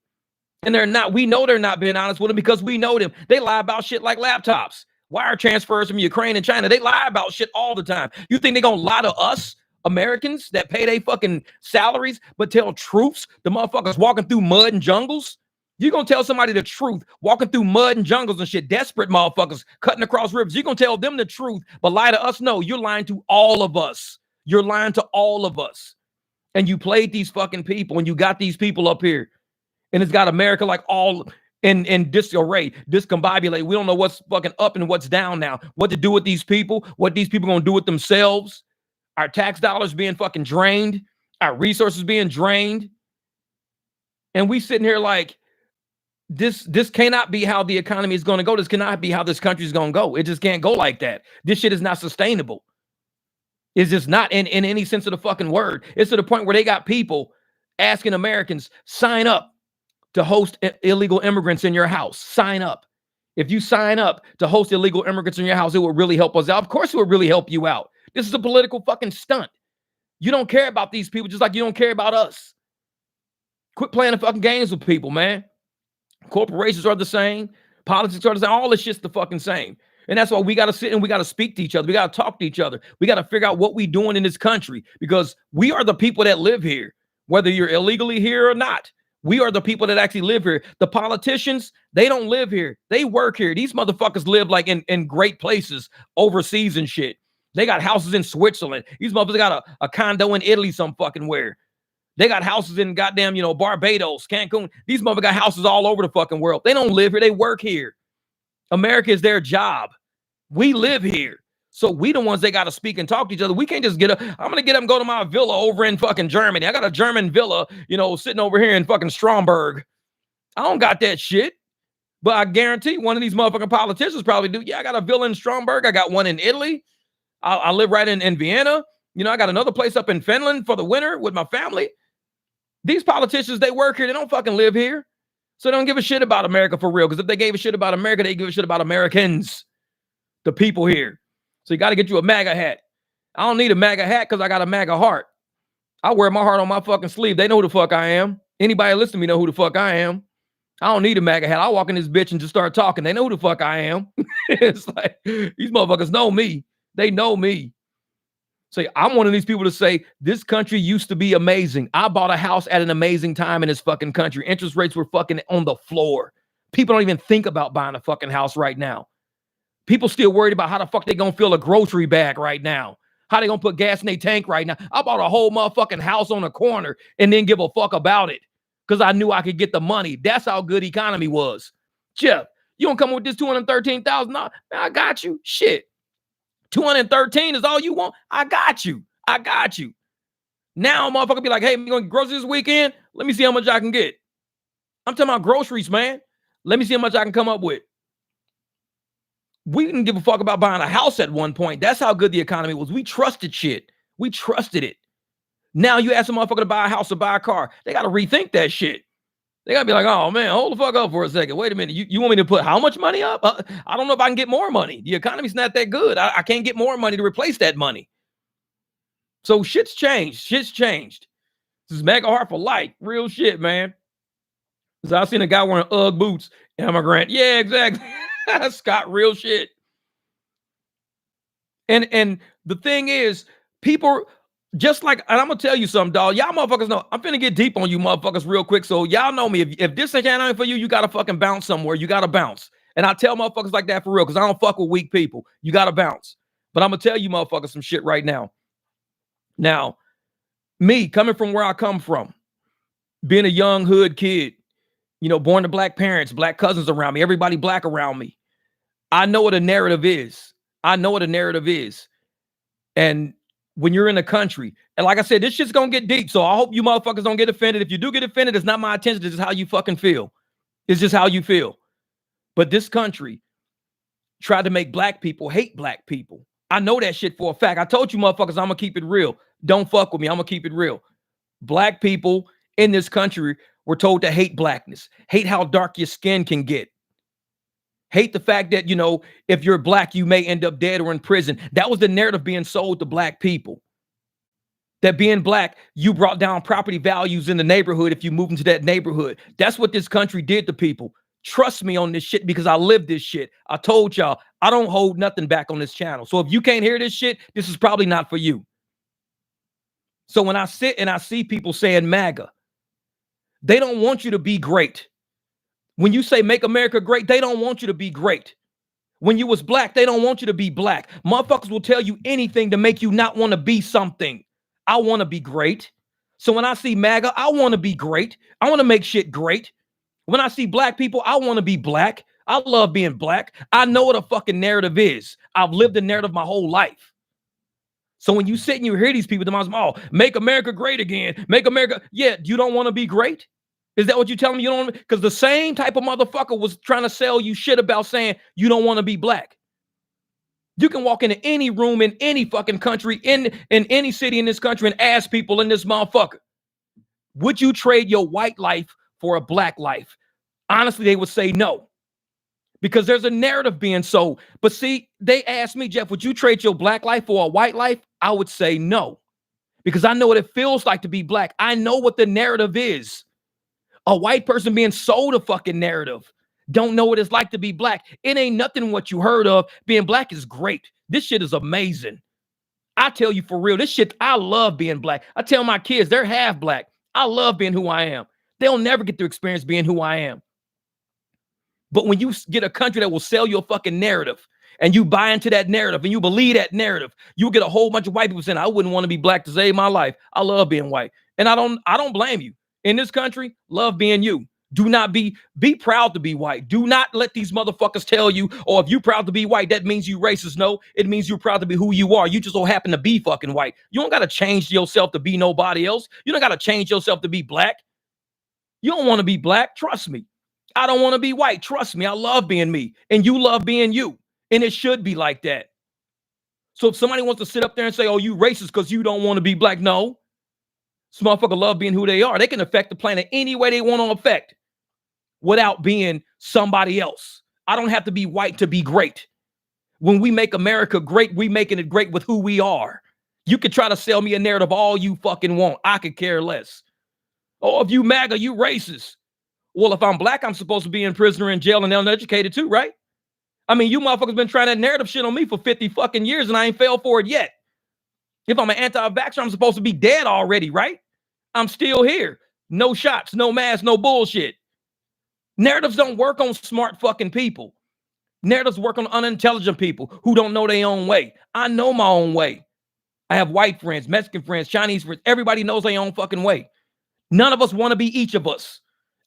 And they're not. We know they're not being honest with them because we know them. They lie about shit like laptops, wire transfers from Ukraine and China. They lie about shit all the time. You think they're going to lie to us? Americans that pay their fucking salaries but tell truths, the motherfuckers walking through mud and jungles? You're going to tell somebody the truth, walking through mud and jungles and shit, desperate motherfuckers cutting across rivers. You're going to tell them the truth, but lie to us? No, you're lying to all of us. You're lying to all of us. And you played these fucking people and you got these people up here. And it's got America like all in disarray, discombobulated. We don't know what's fucking up and what's down now. What to do with these people, what these people going to do with themselves. Our tax dollars being fucking drained, our resources being drained. And we sitting here like, this cannot be how the economy is going to go. This cannot be how this country is going to go. It just can't go like that. This shit is not sustainable. It's just not in any sense of the fucking word. It's to the point where they got people asking Americans, sign up to host illegal immigrants in your house. Sign up. If you sign up to host illegal immigrants in your house, it will really help us out. Of course it will really help you out. This is a political fucking stunt. You don't care about these people just like you don't care about us. Quit playing the fucking games with people, man. Corporations are the same. Politics are the same. All this shit's the fucking same. And that's why we got to sit and we got to speak to each other. We got to talk to each other. We got to figure out what we doing in this country because we are the people that live here, whether you're illegally here or not. We are the people that actually live here. The politicians, they don't live here. They work here. These motherfuckers live like in great places overseas and shit. They got houses in Switzerland. These motherfuckers got a condo in Italy some fucking where. They got houses in goddamn, Barbados, Cancun. These motherfuckers got houses all over the fucking world. They don't live here. They work here. America is their job. We live here. So we the ones that got to speak and talk to each other. We can't just get up. I'm going to get up and go to my villa over in fucking Germany. I got a German villa, sitting over here in fucking Stromberg. I don't got that shit. But I guarantee one of these motherfucking politicians probably do. Yeah, I got a villa in Stromberg. I got one in Italy. I live right in Vienna. I got another place up in Finland for the winter with my family. These politicians, they work here. They don't fucking live here. So they don't give a shit about America for real. Because if they gave a shit about America, they give a shit about Americans, the people here. So you got to get you a MAGA hat. I don't need a MAGA hat because I got a MAGA heart. I wear my heart on my fucking sleeve. They know who the fuck I am. Anybody listen to me know who the fuck I am. I don't need a MAGA hat. I walk in this bitch and just start talking. They know who the fuck I am. It's like, these motherfuckers know me. They know me. So I'm one of these people to say, this country used to be amazing. I bought a house at an amazing time in this fucking country. Interest rates were fucking on the floor. People don't even think about buying a fucking house right now. People still worried about how the fuck they gonna fill a grocery bag right now. How they gonna put gas in their tank right now. I bought a whole motherfucking house on a corner and didn't give a fuck about it because I knew I could get the money. That's how good economy was. Jeff, You don't come with this $213,000. Man, I got you. Shit. 213 is all you want. I got you. I got you. Now, motherfucker be like, hey, we gonna get groceries this weekend? Let me see how much I can get. I'm talking about groceries, man. Let me see how much I can come up with. We didn't give a fuck about buying a house at one point. That's how good the economy was. We trusted shit. We trusted it. Now you ask a motherfucker to buy a house or buy a car. They got to rethink that shit. They got to be like, oh, man, hold the fuck up for a second. Wait a minute. You want me to put how much money up? I don't know if I can get more money. The economy's not that good. I can't get more money to replace that money. So shit's changed. Shit's changed. This is mega hard for life. Real shit, man. So I seen a guy wearing Ugg boots. Immigrant. Yeah, exactly. Scott, real shit. And the thing is, people just like, and I'm gonna tell you something, dog. Y'all motherfuckers know I'm finna get deep on you motherfuckers real quick. So y'all know me. If this ain't anything for you, you gotta fucking bounce somewhere. You gotta bounce. And I tell motherfuckers like that for real, because I don't fuck with weak people. You gotta bounce. But I'm gonna tell you motherfuckers some shit right now. Now, me coming from where I come from, being a young hood kid, you know, born to black parents, black cousins around me, everybody black around me. I know what a narrative is. I know what a narrative is. And when you're in the country, and like I said, this shit's gonna get deep. So I hope you motherfuckers don't get offended. If you do get offended, it's not my intention. It's just how you fucking feel. It's just how you feel. But this country tried to make black people hate black people. I know that shit for a fact. I told you motherfuckers, I'm gonna keep it real. Don't fuck with me. I'm gonna keep it real. Black people in this country were told to hate blackness, hate how dark your skin can get. Hate the fact that, you know, if you're black, you may end up dead or in prison. That was the narrative being sold to black people. That being black, you brought down property values in the neighborhood if you move into that neighborhood. That's what this country did to people. Trust me on this shit because I live this shit. I told y'all, I don't hold nothing back on this channel. So if you can't hear this shit, this is probably not for you. So when I sit and I see people saying MAGA, they don't want you to be great. When you say make America great, they don't want you to be great. When you was black, they don't want you to be black. Motherfuckers will tell you anything to make you not want to be something. I want to be great. So when I see MAGA, I want to be great. I want to make shit great. When I see black people, I want to be black. I love being black. I know what a fucking narrative is. I've lived the narrative my whole life. So when you sit and you hear these people, oh, make America great again. Make America. Yeah, you don't want to be great? Is that what you're telling me? You don't? Because the same type of motherfucker was trying to sell you shit about saying you don't want to be black. You can walk into any room in any fucking country, in any city in this country and ask people in this motherfucker, would you trade your white life for a black life? Honestly, they would say no. Because there's a narrative being sold. But see, they asked me, Jeff, would you trade your black life for a white life? I would say no. Because I know what it feels like to be black. I know what the narrative is. A white person being sold a fucking narrative. Don't know what it's like to be black. It ain't nothing what you heard of. Being black is great. This shit is amazing. I tell you for real, this shit, I love being black. I tell my kids, they're half black. I love being who I am. They'll never get to experience being who I am. But when you get a country that will sell you a fucking narrative and you buy into that narrative and you believe that narrative, you'll get a whole bunch of white people saying, I wouldn't want to be black to save my life. I love being white. And I don't blame you. In this country, love being you. Do not be proud to be white. Do not let these motherfuckers tell you, oh, if you're proud to be white, that means you racist. No, it means you're proud to be who you are. You just so happen to be fucking white. You don't got to change yourself to be nobody else. You don't got to change yourself to be black. You don't want to be black. Trust me. I don't want to be white. Trust me. I love being me. And you love being you. And it should be like that. So if somebody wants to sit up there and say, oh, you racist because you don't want to be black. No. This motherfucker love being who they are. They can affect the planet any way they want to affect without being somebody else. I don't have to be white to be great. When we make America great, we making it great with who we are. You can try to sell me a narrative all you fucking want. I could care less. Oh, if you MAGA, you racist. Well, if I'm black, I'm supposed to be in prison or in jail and uneducated too, right? I mean, you motherfuckers been trying that narrative shit on me for 50 fucking years and I ain't fell for it yet. If I'm an anti-vaxxer, I'm supposed to be dead already, right? I'm still here. No shots, no masks, no bullshit. Narratives don't work on smart fucking people. Narratives work on unintelligent people who don't know their own way. I know my own way. I have white friends, Mexican friends, Chinese friends. Everybody knows their own fucking way. None of us want to be each of us.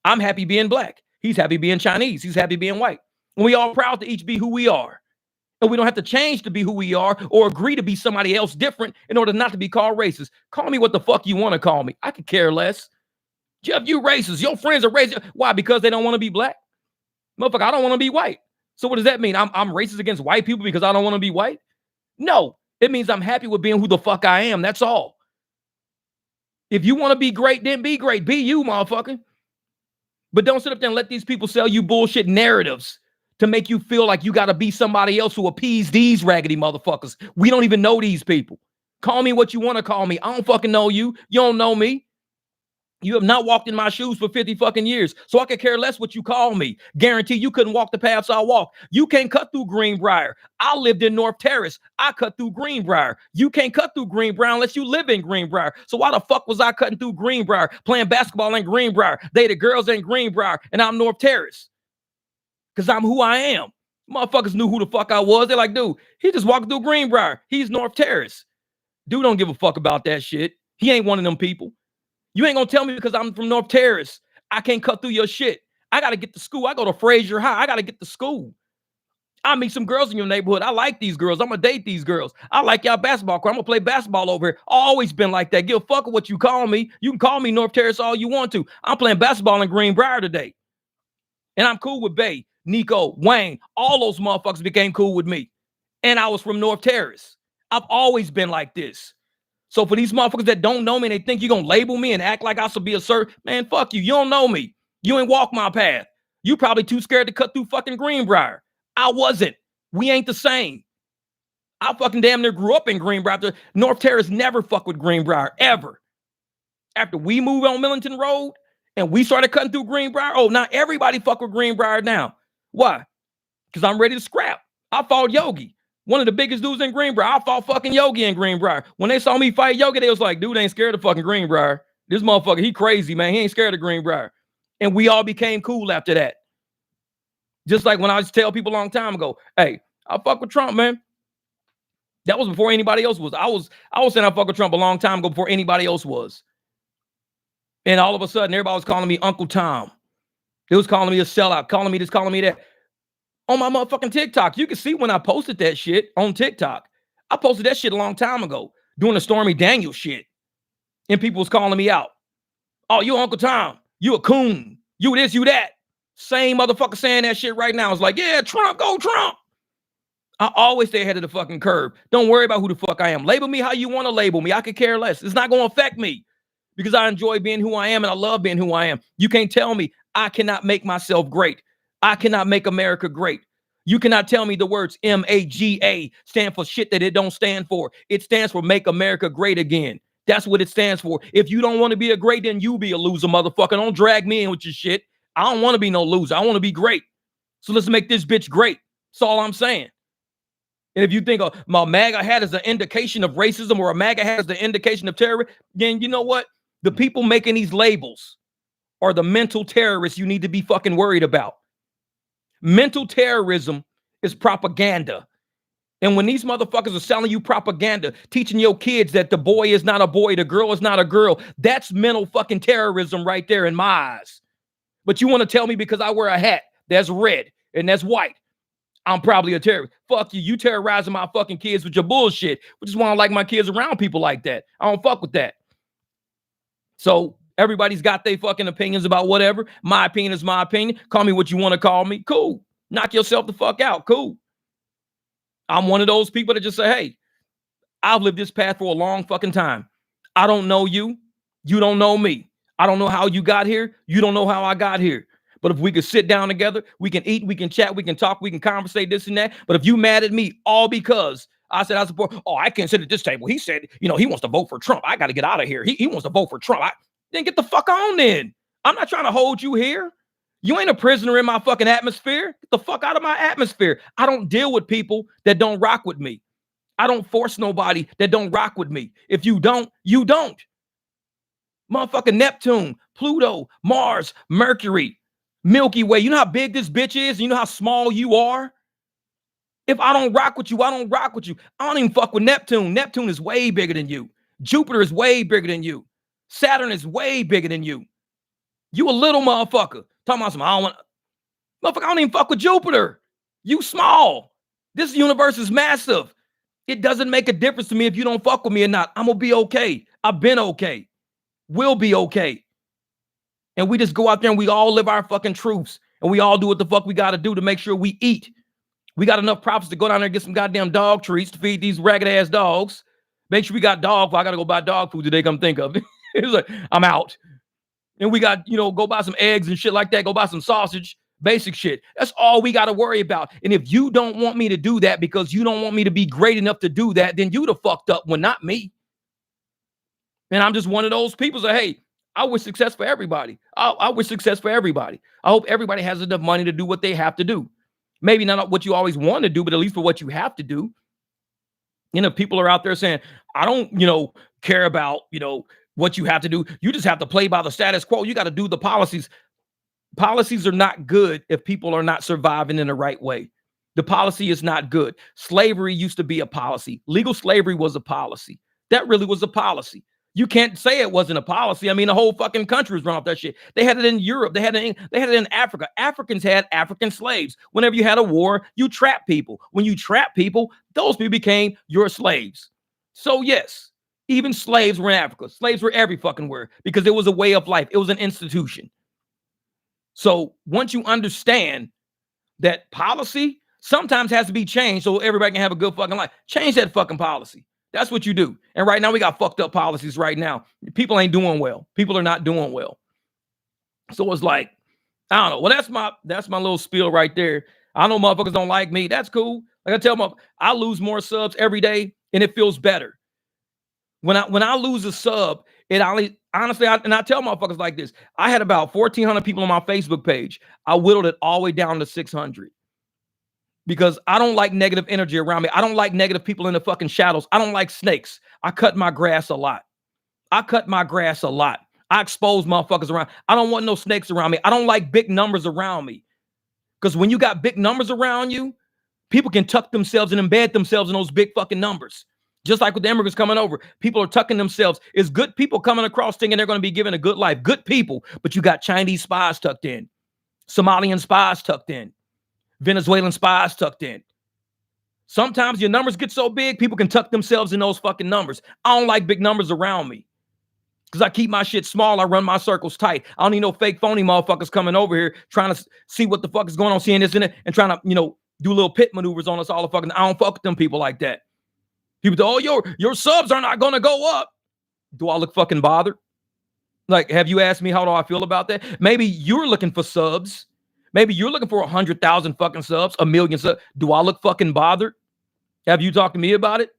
I'm happy being black. He's happy being Chinese. He's happy being white. And we all proud to each be who we are. And we don't have to change to be who we are or agree to be somebody else different in order not to be called racist. Call me what the fuck you want to call me. I could care less. Jeff, you racist. Your friends are racist. Why? Because they don't want to be black? Motherfucker, I don't want to be white. So what does that mean? I'm racist against white people because I don't want to be white? No. It means I'm happy with being who the fuck I am. That's all. If you want to be great, then be great. Be you, motherfucker. But don't sit up there and let these people sell you bullshit narratives to make you feel like you got to be somebody else who appease these raggedy motherfuckers. We don't even know these people. Call me what you want to call me. I don't fucking know you. You don't know me. You have not walked in my shoes for 50 fucking years. So I could care less what you call me. Guarantee you couldn't walk the paths I walk. You can't cut through Greenbrier. I lived in North Terrace. I cut through Greenbrier. You can't cut through Greenbrier unless you live in Greenbrier. So why the fuck was I cutting through Greenbrier, playing basketball in Greenbrier? They the girls in Greenbrier, and I'm North Terrace. Because I'm who I am. Motherfuckers knew who the fuck I was. They're like, dude, he just walked through Greenbrier. He's North Terrace. Dude don't give a fuck about that shit. He ain't one of them people. You ain't gonna tell me because I'm from North Terrace, I can't cut through your shit. I gotta get to school. I go to Fraser High. I gotta get to school. I meet some girls in your neighborhood. I like these girls. I'm gonna date these girls. I like y'all basketball. I'm gonna play basketball over here. Always been like that. Give a fuck what you call me. You can call me North Terrace all you want to. I'm playing basketball in Greenbrier today. And I'm cool with Bay, Nico, Wayne. All those motherfuckers became cool with me. And I was from North Terrace. I've always been like this. So for these motherfuckers that don't know me and they think you're going to label me and act like I should be a certain, man, fuck you. You don't know me. You ain't walk my path. You probably too scared to cut through fucking Greenbrier. I wasn't. We ain't the same. I fucking damn near grew up in Greenbrier. North Terrace never fuck with Greenbrier, ever. After we moved on Millington Road and we started cutting through Greenbrier, oh, now everybody fuck with Greenbrier now. Why? Because I'm ready to scrap. I fought Yogi. One of the biggest dudes in Greenbrier. I fought fucking Yogi in Greenbrier. When they saw me fight Yogi, they was like, dude ain't scared of fucking Greenbrier. This motherfucker, he crazy, man. He ain't scared of Greenbrier. And we all became cool after that. Just like when I used to tell people a long time ago, hey, I fuck with Trump, man. That was before anybody else was. I was saying I fuck with Trump a long time ago before anybody else was. And all of a sudden, everybody was calling me Uncle Tom. They was calling me a sellout, calling me this, calling me that. On my motherfucking TikTok. You can see when I posted that shit on TikTok. I posted that shit a long time ago, doing the Stormy Daniels shit. And people was calling me out. Oh, you Uncle Tom. You a coon. You this, you that. Same motherfucker saying that shit right now. It's like, yeah, Trump, go Trump. I always stay ahead of the fucking curve. Don't worry about who the fuck I am. Label me how you want to label me. I could care less. It's not going to affect me because I enjoy being who I am and I love being who I am. You can't tell me I cannot make myself great. I cannot make America great. You cannot tell me the words MAGA stand for shit that it don't stand for. It stands for Make America Great Again. That's what it stands for. If you don't want to be a great, then you be a loser, motherfucker. Don't drag me in with your shit. I don't want to be no loser. I want to be great. So let's make this bitch great. That's all I'm saying. And if you think my MAGA hat is an indication of racism or a MAGA hat is the indication of terror, then you know what? The people making these labels are the mental terrorists you need to be fucking worried about. Mental terrorism is propaganda. And when these motherfuckers are selling you propaganda, teaching your kids that the boy is not a boy, the girl is not a girl, that's mental fucking terrorism right there in my eyes. But you want to tell me because I wear a hat that's red and that's white, I'm probably a terrorist. Fuck you. You terrorizing my fucking kids with your bullshit, which is why I don't like my kids around people like that. I don't fuck with that. So everybody's got their fucking opinions about whatever. My opinion is my opinion. Call me what you want to call me. Cool. Knock yourself the fuck out. Cool. I'm one of those people that just say, hey, I've lived this path for a long fucking time. I don't know you. You don't know me. I don't know how you got here. You don't know how I got here. But if we could sit down together, we can eat, we can chat, we can talk, we can conversate this and that. But if you mad at me all because I said I support, I can't sit at this table. He said, he wants to vote for Trump. I got to get out of here. He wants to vote for Trump. Then get the fuck on then. I'm not trying to hold you here. You ain't a prisoner in my fucking atmosphere. Get the fuck out of my atmosphere. I don't deal with people that don't rock with me. I don't force nobody that don't rock with me. If you don't, you don't. Motherfucking Neptune, Pluto, Mars, Mercury, Milky Way. You know how big this bitch is? You know how small you are? If I don't rock with you, I don't rock with you. I don't even fuck with Neptune. Neptune is way bigger than you. Jupiter is way bigger than you. Saturn is way bigger than you. You a little motherfucker. Talking about some, I don't want... Motherfucker, I don't even fuck with Jupiter. You small. This universe is massive. It doesn't make a difference to me if you don't fuck with me or not. I'm gonna be okay. I've been okay. We'll be okay. And we just go out there and we all live our fucking truths. And we all do what the fuck we gotta do to make sure we eat. We got enough profits to go down there and get some goddamn dog treats to feed these ragged ass dogs. Make sure we got dog food. I gotta go buy dog food today, come think of it. It's like, I'm out. And we got, go buy some eggs and shit like that. Go buy some sausage, basic shit. That's all we got to worry about. And if you don't want me to do that because you don't want me to be great enough to do that, then you the fucked up one, not me. And I'm just one of those people that, hey, I wish success for everybody. I wish success for everybody. I hope everybody has enough money to do what they have to do. Maybe not what you always want to do, but at least for what you have to do. People are out there saying, I don't, care about, what you have to do. You just have to play by the status quo. You got to do the policies. Policies are not good if people are not surviving in the right way. The policy is not good. Slavery used to be a policy. Legal slavery was a policy. That really was a policy. You can't say it wasn't a policy. I mean, the whole fucking country was run off that shit. They had it in Europe. They had it in Africa. Africans had African slaves. Whenever you had a war, you trapped people. When you trap people, those people became your slaves. So yes, even slaves were in Africa. Slaves were every fucking where because it was a way of life. It was an institution. So once you understand that policy sometimes has to be changed so everybody can have a good fucking life, change that fucking policy. That's what you do. And right now we got fucked up policies right now. People ain't doing well. People are not doing well. So it's like, I don't know. Well, that's my little spiel right there. I know motherfuckers don't like me. That's cool. Like I tell them, I lose more subs every day and it feels better. When I lose a sub, honestly, I tell motherfuckers like this. I had about 1,400 people on my Facebook page. I whittled it all the way down to 600. Because I don't like negative energy around me. I don't like negative people in the fucking shadows. I don't like snakes. I cut my grass a lot. I expose motherfuckers around. I don't want no snakes around me. I don't like big numbers around me. Because when you got big numbers around you, people can tuck themselves and embed themselves in those big fucking numbers. Just like with the immigrants coming over, people are tucking themselves. It's good people coming across thinking they're going to be given a good life. Good people, but you got Chinese spies tucked in, Somalian spies tucked in, Venezuelan spies tucked in. Sometimes your numbers get so big, people can tuck themselves in those fucking numbers. I don't like big numbers around me because I keep my shit small. I run my circles tight. I don't need no fake phony motherfuckers coming over here trying to see what the fuck is going on, seeing this in it, and trying to, do little pit maneuvers on us all the fucking. I don't fuck with them people like that. People say, oh, your subs are not going to go up. Do I look fucking bothered? Like, have you asked me how do I feel about that? Maybe you're looking for subs. Maybe you're looking for 100,000 fucking subs, 1 million subs. Do I look fucking bothered? Have you talked to me about it?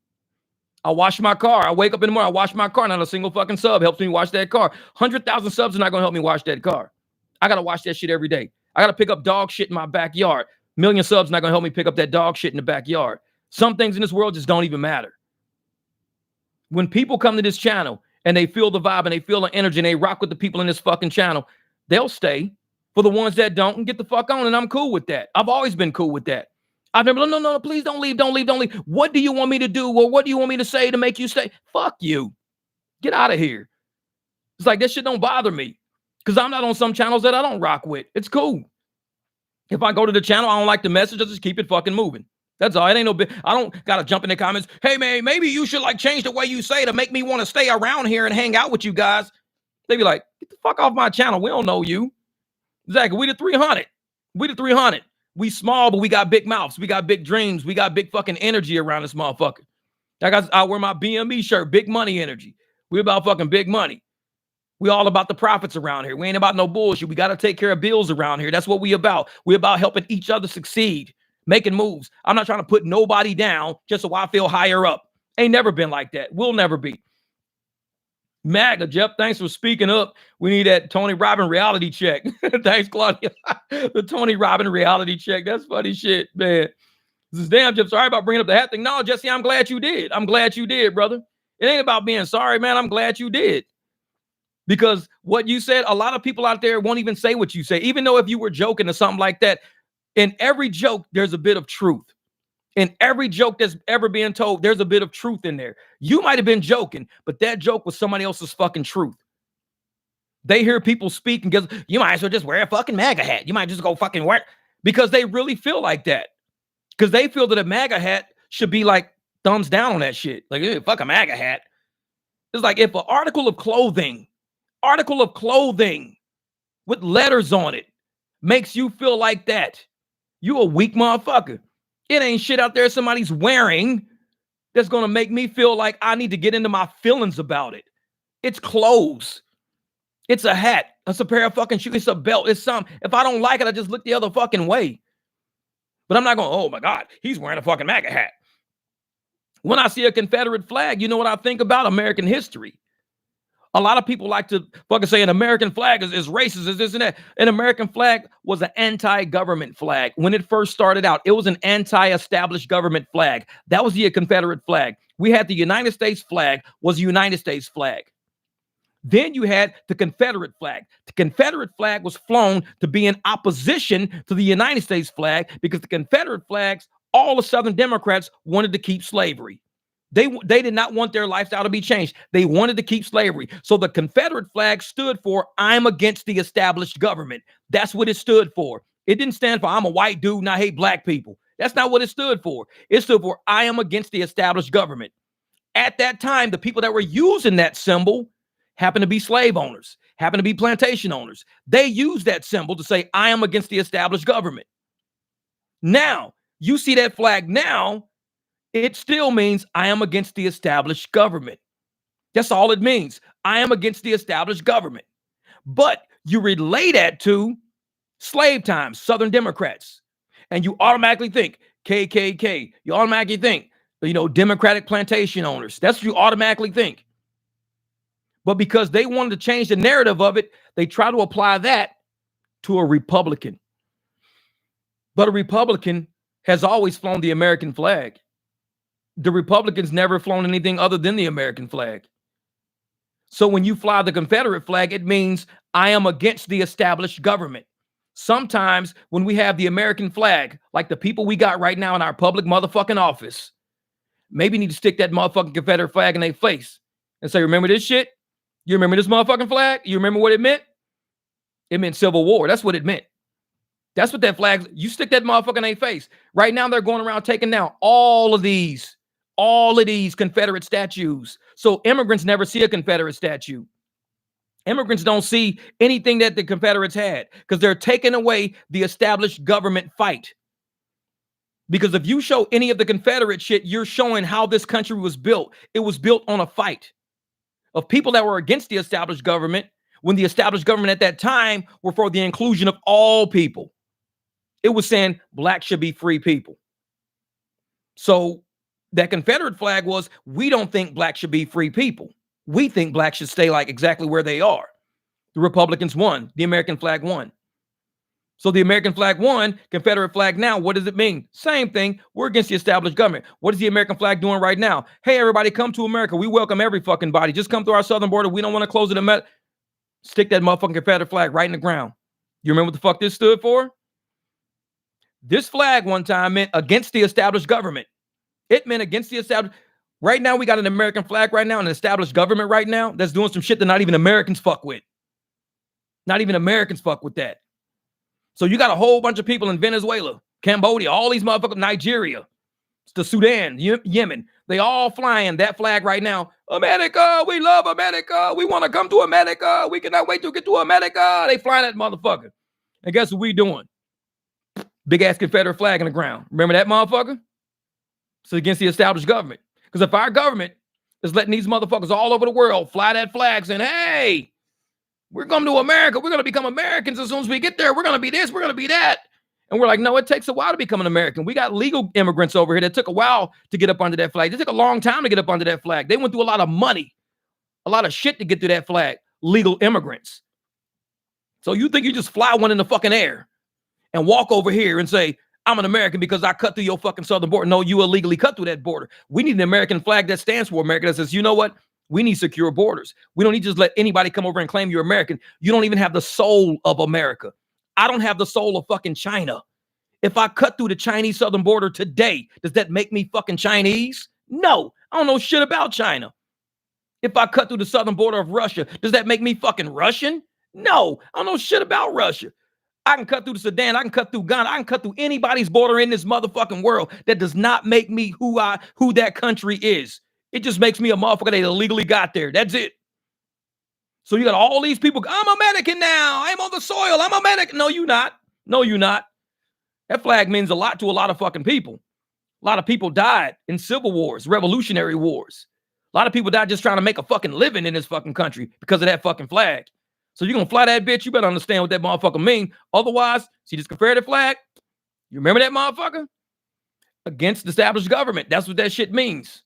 I wash my car. I wake up in the morning. I wash my car. Not a single fucking sub helps me wash that car. 100,000 subs are not going to help me wash that car. I got to wash that shit every day. I got to pick up dog shit in my backyard. 1 million subs not going to help me pick up that dog shit in the backyard. Some things in this world just don't even matter. When people come to this channel and they feel the vibe and they feel the energy and they rock with the people in this fucking channel, they'll stay. For the ones that don't, and get the fuck on, and I'm cool with that. I've always been cool with that. I've never, no, please don't leave. What do you want me to do? Or what do you want me to say to make you stay? Fuck you. Get out of here. It's like, that shit don't bother me because I'm not on some channels that I don't rock with. It's cool. If I go to the channel, I don't like the message, I just keep it fucking moving. That's all. It ain't no big. I don't gotta jump in the comments. Hey man, maybe you should like change the way you say to make me want to stay around here and hang out with you guys. They be like, get the fuck off my channel. We don't know you. Exactly. We the 300. We small, but we got big mouths. We got big dreams. We got big fucking energy around this motherfucker. I wear my BME shirt. Big money energy. We about fucking big money. We all about the profits around here. We ain't about no bullshit. We got to take care of bills around here. That's what we about. We about helping each other succeed, making moves. I'm not trying to put nobody down just so I feel higher up. Ain't never been like that. Will never be. MAGA, Jeff, thanks for speaking up. We need that Tony Robbins reality check. Thanks, Claudia. The Tony Robbins reality check. That's funny shit, man. This is damn, Jeff. Sorry about bringing up the hat thing. No, Jesse, I'm glad you did. I'm glad you did, brother. It ain't about being sorry, man. I'm glad you did. Because what you said, a lot of people out there won't even say what you say. Even though if you were joking or something like that, in every joke, there's a bit of truth. In every joke that's ever been told, there's a bit of truth in there. You might have been joking, but that joke was somebody else's fucking truth. They hear people speak and guess, you might as well just wear a fucking MAGA hat. You might just go fucking wear, because they really feel like that. Because they feel that a MAGA hat should be like thumbs down on that shit. Like, fuck a MAGA hat. It's like if an article of clothing with letters on it makes you feel like that, you a weak motherfucker. It ain't shit out there somebody's wearing that's going to make me feel like I need to get into my feelings about it. It's clothes. It's a hat. It's a pair of fucking shoes. It's a belt. It's something. If I don't like it, I just look the other fucking way. But I'm not going, oh my God, he's wearing a fucking MAGA hat. When I see a Confederate flag, you know what I think about? American history. A lot of people like to fucking say an American flag is racist, is this and that. An American flag was an anti-government flag. When it first started out, it was an anti-established government flag. That was the Confederate flag. We had the United States flag, was the United States flag. Then you had the Confederate flag. The Confederate flag was flown to be in opposition to the United States flag because the Confederate flags, all the Southern Democrats wanted to keep slavery. They did not want their lifestyle to be changed. They wanted to keep slavery. So the Confederate flag stood for, I'm against the established government. That's what it stood for. It didn't stand for, I'm a white dude and I hate black people. That's not what it stood for. It stood for, I am against the established government. At that time, the people that were using that symbol happened to be slave owners, happened to be plantation owners. They used that symbol to say, I am against the established government. Now, you see that flag now, it still means I am against the established government. That's all it means. I am against the established government. But you relate that to slave times, Southern Democrats, and you automatically think KKK. You automatically think, Democratic plantation owners. That's what you automatically think. But because they wanted to change the narrative of it, they try to apply that to a Republican. But a Republican has always flown the American flag. The Republicans never flown anything other than the American flag. So when you fly the Confederate flag, it means I am against the established government. Sometimes when we have the American flag, like the people we got right now in our public motherfucking office, maybe need to stick that motherfucking Confederate flag in their face and say, remember this shit? You remember this motherfucking flag? You remember what it meant? It meant Civil War. That's what it meant. That's what that flag, you stick that motherfucker in their face. Right now, they're going around taking down all of these Confederate statues. So immigrants never see a Confederate statue. Immigrants don't see anything that the Confederates had because they're taking away the established government fight. Because if you show any of the Confederate shit, you're showing how this country was built. It was built on a fight of people that were against the established government when the established government at that time were for the inclusion of all people. It was saying black should be free people. So that Confederate flag was, we don't think black should be free people. We think black should stay like exactly where they are. The Republicans won. The American flag won. So the American flag won, Confederate flag now, what does it mean? Same thing. We're against the established government. What is the American flag doing right now? Hey, everybody, come to America. We welcome every fucking body. Just come through our southern border. We don't want to close it. Stick that motherfucking Confederate flag right in the ground. You remember what the fuck this stood for? This flag one time meant against the established government. It meant against the established. Right now, we got an American flag right now, an established government right now that's doing some shit that not even Americans fuck with. Not even Americans fuck with that. So you got a whole bunch of people in Venezuela, Cambodia, all these motherfuckers, Nigeria, the Sudan, Yemen. They all flying that flag right now. America, we love America. We want to come to America. We cannot wait to get to America. They flying that motherfucker. And guess what we doing? Big ass Confederate flag in the ground. Remember that motherfucker? It's against the established government. Because if our government is letting these motherfuckers all over the world fly that flag saying, hey, we're coming to America. We're going to become Americans as soon as we get there. We're going to be this. We're going to be that. And we're like, no, it takes a while to become an American. We got legal immigrants over here that took a while to get up under that flag. It took a long time to get up under that flag. They went through a lot of money, a lot of shit to get through that flag. Legal immigrants. So you think you just fly one in the fucking air and walk over here and say, I'm an American because I cut through your fucking southern border. No, you illegally cut through that border. We need an American flag that stands for America that says, you know what? We need secure borders. We don't need to just let anybody come over and claim you're American. You don't even have the soul of America. I don't have the soul of fucking China. If I cut through the Chinese southern border today, does that make me fucking Chinese? No, I don't know shit about China. If I cut through the southern border of Russia, does that make me fucking Russian? No, I don't know shit about Russia. I can cut through the Sudan. I can cut through Ghana. I can cut through anybody's border in this motherfucking world. That does not make me who that country is. It just makes me a motherfucker that illegally got there. That's it. So you got all these people. I'm American now. I'm on the soil. I'm American. No, you're not. No, you're not. That flag means a lot to a lot of fucking people. A lot of people died in civil wars, revolutionary wars. A lot of people died just trying to make a fucking living in this fucking country because of that fucking flag. So you're going to fly that bitch, you better understand what that motherfucker mean. Otherwise, see this Confederate flag? You remember that motherfucker? Against the established government. That's what that shit means.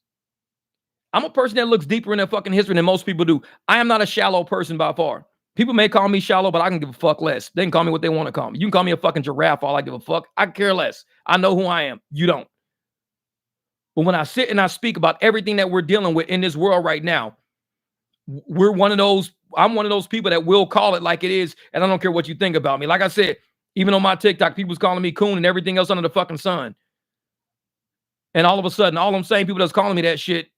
I'm a person that looks deeper in their fucking history than most people do. I am not a shallow person by far. People may call me shallow, but I can give a fuck less. They can call me what they want to call me. You can call me a fucking giraffe. All I give a fuck. I care less. I know who I am. You don't. But when I sit and I speak about everything that we're dealing with in this world right now, I'm one of those people that will call it like it is, and I don't care what you think about me. Like I said, even on my TikTok, people's calling me coon and everything else under the fucking sun. And all of a sudden, all them same people that's calling me that shit,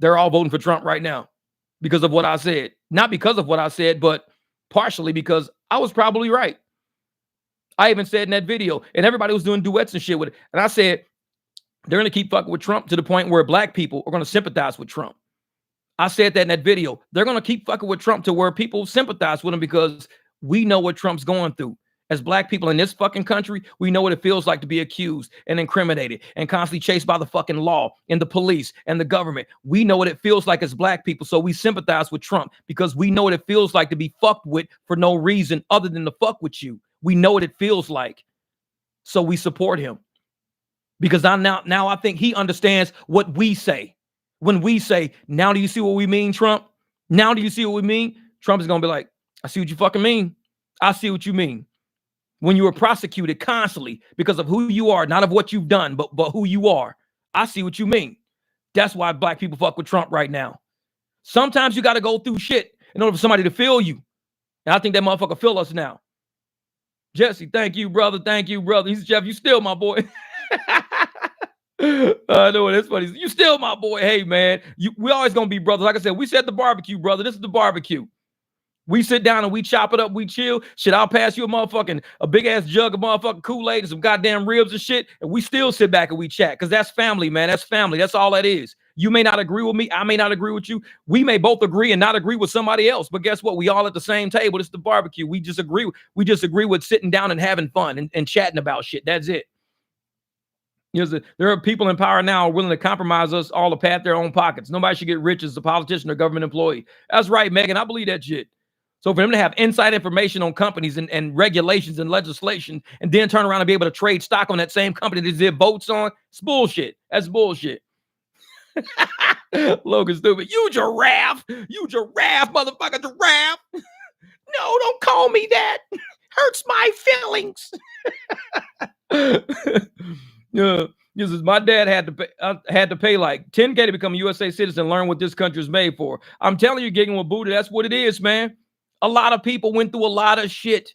they're all voting for Trump right now because of what I said. Not because of what I said, but partially because I was probably right. I even said in that video, and everybody was doing duets and shit with it. And I said, they're going to keep fucking with Trump to the point where black people are going to sympathize with Trump. I said that in that video. They're going to keep fucking with Trump to where people sympathize with him because we know what Trump's going through. As black people in this fucking country, we know what it feels like to be accused and incriminated and constantly chased by the fucking law and the police and the government. We know what it feels like as black people. So we sympathize with Trump because we know what it feels like to be fucked with for no reason other than to fuck with you. We know what it feels like. So we support him. Because now I think he understands what we say. When we say, now do you see what we mean, Trump? Now do you see what we mean? Trump is going to be like, I see what you fucking mean. I see what you mean. When you were prosecuted constantly because of who you are, not of what you've done, but who you are. I see what you mean. That's why black people fuck with Trump right now. Sometimes you got to go through shit in order for somebody to feel you. And I think that motherfucker feel us now. Jesse, thank you, brother. Thank you, brother. He's Jeff, you still my boy. I know that's funny. You still my boy. Hey, man, we always going to be brothers. Like I said, we said the barbecue, brother. This is the barbecue. We sit down and we chop it up, we chill. Shit, I'll pass you a big ass jug of motherfucking Kool-Aid and some goddamn ribs and shit. And we still sit back and we chat. Cause that's family, man. That's family. That's all that is. You may not agree with me. I may not agree with you. We may both agree and not agree with somebody else. But guess what? We all at the same table. It's the barbecue. We just agree with sitting down and having fun and chatting about shit. That's it. You know, there are people in power now willing to compromise us all to pat their own pockets. Nobody should get rich as a politician or government employee. That's right, Megan. I believe that shit. So for them to have inside information on companies and regulations and legislation and then turn around and be able to trade stock on that same company that they votes on, it's bullshit. That's bullshit. Logan stupid. You giraffe, motherfucker, giraffe. No, don't call me that. Hurts my feelings. Yeah, my dad had to pay like $10K to become a USA citizen, learn what this country is made for. I'm telling you, gigging with Buddha, that's what it is, man. A lot of people went through a lot of shit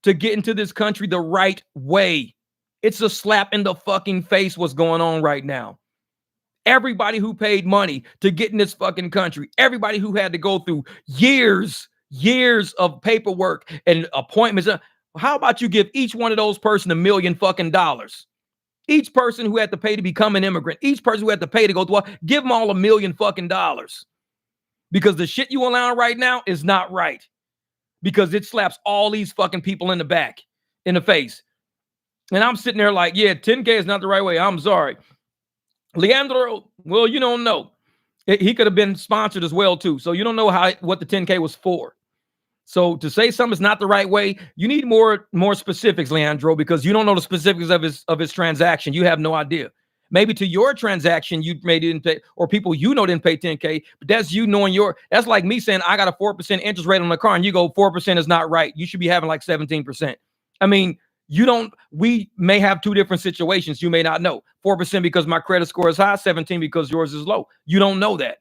to get into this country the right way. It's a slap in the fucking face what's going on right now. Everybody who paid money to get in this fucking country, everybody who had to go through years of paperwork and appointments. How about you give each one of those person $1 million fucking dollars? Each person who had to pay to become an immigrant, each person who had to pay to go through, give them all $1 million fucking dollars. Because the shit you allow right now is not right. Because it slaps all these fucking people in the face. And I'm sitting there like, yeah, 10K is not the right way. I'm sorry. Leandro, well, you don't know. He could have been sponsored as well, too. So you don't know what the 10K was for. So to say something's not the right way, you need more specifics, Leandro, because you don't know the specifics of his transaction. You have no idea. Maybe to your transaction, you didn't pay, or people didn't pay 10K, but that's you knowing that's like me saying I got a 4% interest rate on the car and you go 4% is not right. You should be having like 17%. I mean, we may have two different situations. You may not know 4% because my credit score is high, 17 because yours is low. You don't know that.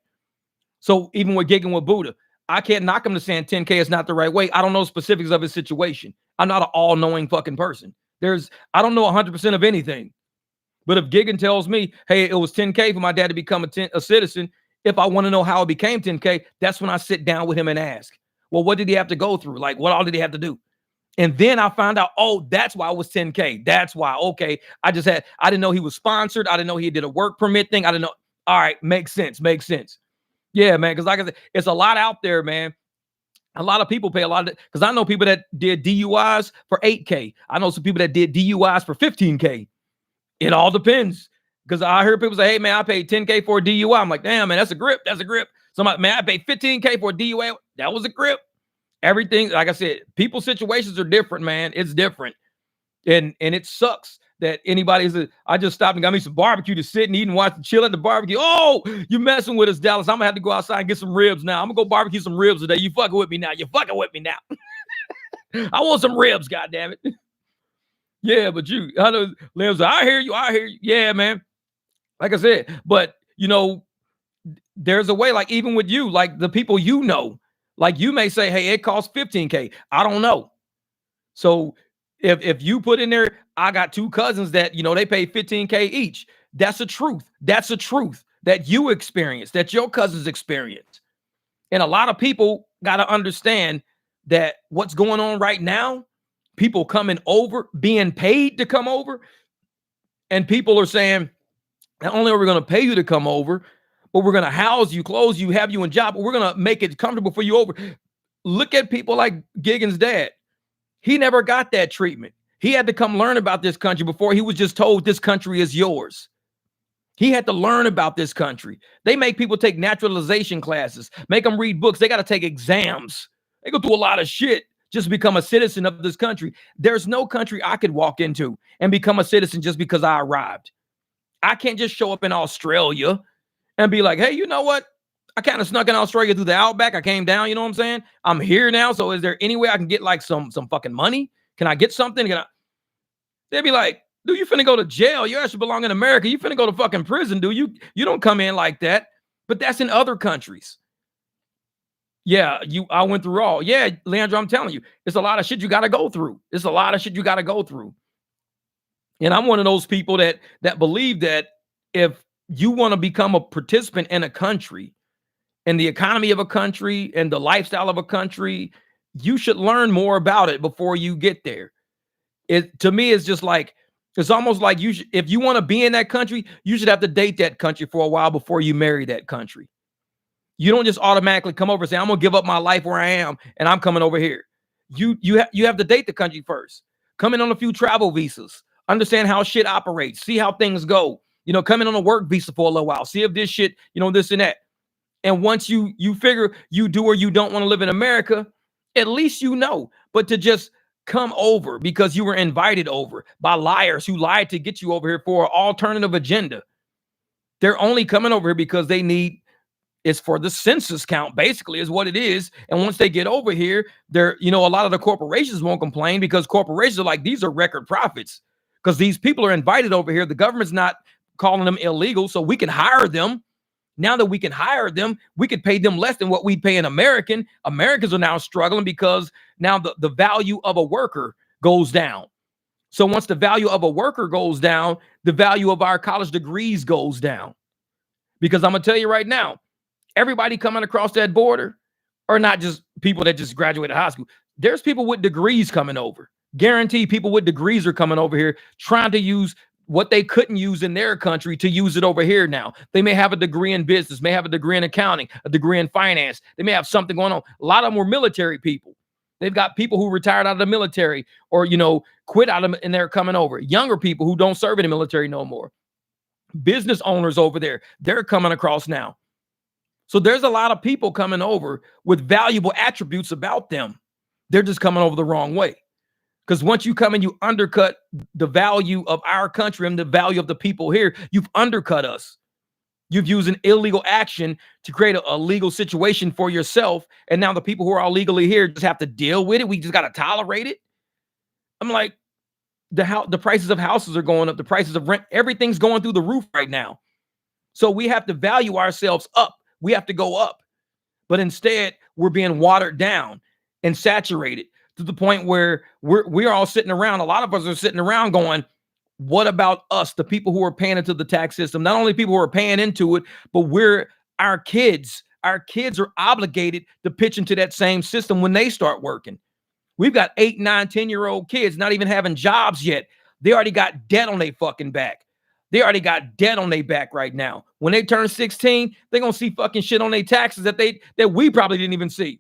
So even with gigging with Buddha, I can't knock him to saying 10K is not the right way. I don't know specifics of his situation. I'm not an all-knowing fucking person. I don't know 100% of anything. But if Giggin tells me, hey, it was 10K for my dad to become a citizen, if I want to know how it became 10K, that's when I sit down with him and ask, well, what did he have to go through? Like, what all did he have to do? And then I found out, oh, that's why it was 10K. That's why. Okay. I didn't know he was sponsored. I didn't know he did a work permit thing. I didn't know. All right. Makes sense. Makes sense. Yeah, man. Cause like I said, it's a lot out there, man. A lot of people pay a lot of, because I know people that did DUIs for 8K. I know some people that did DUIs for 15K. It all depends. Because I heard people say, hey, man, I paid 10K for a DUI. I'm like, damn, man, that's a grip. That's a grip. Somebody, man, I paid 15K for a DUI. That was a grip. Everything, like I said, people's situations are different, man. It's different. And it sucks that I just stopped and got me some barbecue to sit and eat and watch and chill at the barbecue. Oh, you messing with us, Dallas. I'm going to have to go outside and get some ribs now. I'm going to go barbecue some ribs today. You fucking with me now. You fucking with me now. I want some ribs, goddammit. Yeah, but I know, Liam, I hear you. I hear you. Yeah, man. Like I said, but, there's a way, like even with you, like the people like you may say, hey, it costs 15K. I don't know. So if you put in there, I got two cousins that, they pay 15K each. That's the truth. That's the truth that you experience, that your cousins experience. And a lot of people got to understand that what's going on right now, people coming over, being paid to come over, and people are saying, not only are we going to pay you to come over, but we're going to house you, clothe you, have you in job, but we're going to make it comfortable for you over. Look at people like Giggins' dad. He never got that treatment. He had to come learn about this country before he was just told this country is yours. He had to learn about this country. They make people take naturalization classes, make them read books. They got to take exams. They go through a lot of shit just to become a citizen of this country. There's no country I could walk into and become a citizen just because I arrived. I can't just show up in Australia and be like, hey, you know what? I kind of snuck in Australia through the outback. I came down, you know what I'm saying? I'm here now. So is there any way I can get like some fucking money? Can I get something? They'd be like, dude, you finna go to jail. You actually belong in America. You finna go to fucking prison, dude. You don't come in like that. But that's in other countries. Yeah, I went through all. Yeah, Leandro, I'm telling you, it's a lot of shit you got to go through. It's a lot of shit you got to go through. And I'm one of those people that believe that if you want to become a participant in a country, and the economy of a country and the lifestyle of a country, you should learn more about it before you get there. To me, it's just like, it's almost like if you want to be in that country, you should have to date that country for a while before you marry that country. You don't just automatically come over and say, I'm going to give up my life where I am and I'm coming over here. You have to date the country first. Come in on a few travel visas, understand how shit operates, see how things go. Come in on a work visa for a little while, see if this shit, this and that. And once you figure you do or you don't want to live in America, at least But to just come over because you were invited over by liars who lied to get you over here for an alternative agenda. They're only coming over here because it's for the census count, basically, is what it is. And once they get over here, a lot of the corporations won't complain because corporations are like, these are record profits because these people are invited over here. The government's not calling them illegal, so we can hire them. Now that we can hire them, we could pay them less than what we pay an American. Americans are now struggling because now the value of a worker goes down. So once the value of a worker goes down, the value of our college degrees goes down. Because I'm going to tell you right now, everybody coming across that border are not just people that just graduated high school. There's people with degrees coming over. Guaranteed people with degrees are coming over here trying to use what they couldn't use in their country to use it over here now. They may have a degree in business, may have a degree in accounting, a degree in finance. They may have something going on. A lot of them were military people. They've got people who retired out of the military or, quit out of them and they're coming over. Younger people who don't serve in the military no more. Business owners over there, they're coming across now. So there's a lot of people coming over with valuable attributes about them. They're just coming over the wrong way. Because once you come and you undercut the value of our country and the value of the people here, you've undercut us. You've used an illegal action to create a legal situation for yourself. And now the people who are illegally here just have to deal with it. We just got to tolerate it. I'm like, the prices of houses are going up. The prices of rent, everything's going through the roof right now. So we have to value ourselves up. We have to go up. But instead, we're being watered down and saturated to the point where we're all sitting around. A lot of us are sitting around going, what about us, the people who are paying into the tax system? Not only people who are paying into it, but our kids are obligated to pitch into that same system when they start working. We've got 8, 9, 10-year-old kids not even having jobs yet. They already got debt on their fucking back. They already got debt on their back right now. When they turn 16, they're going to see fucking shit on their taxes that we probably didn't even see.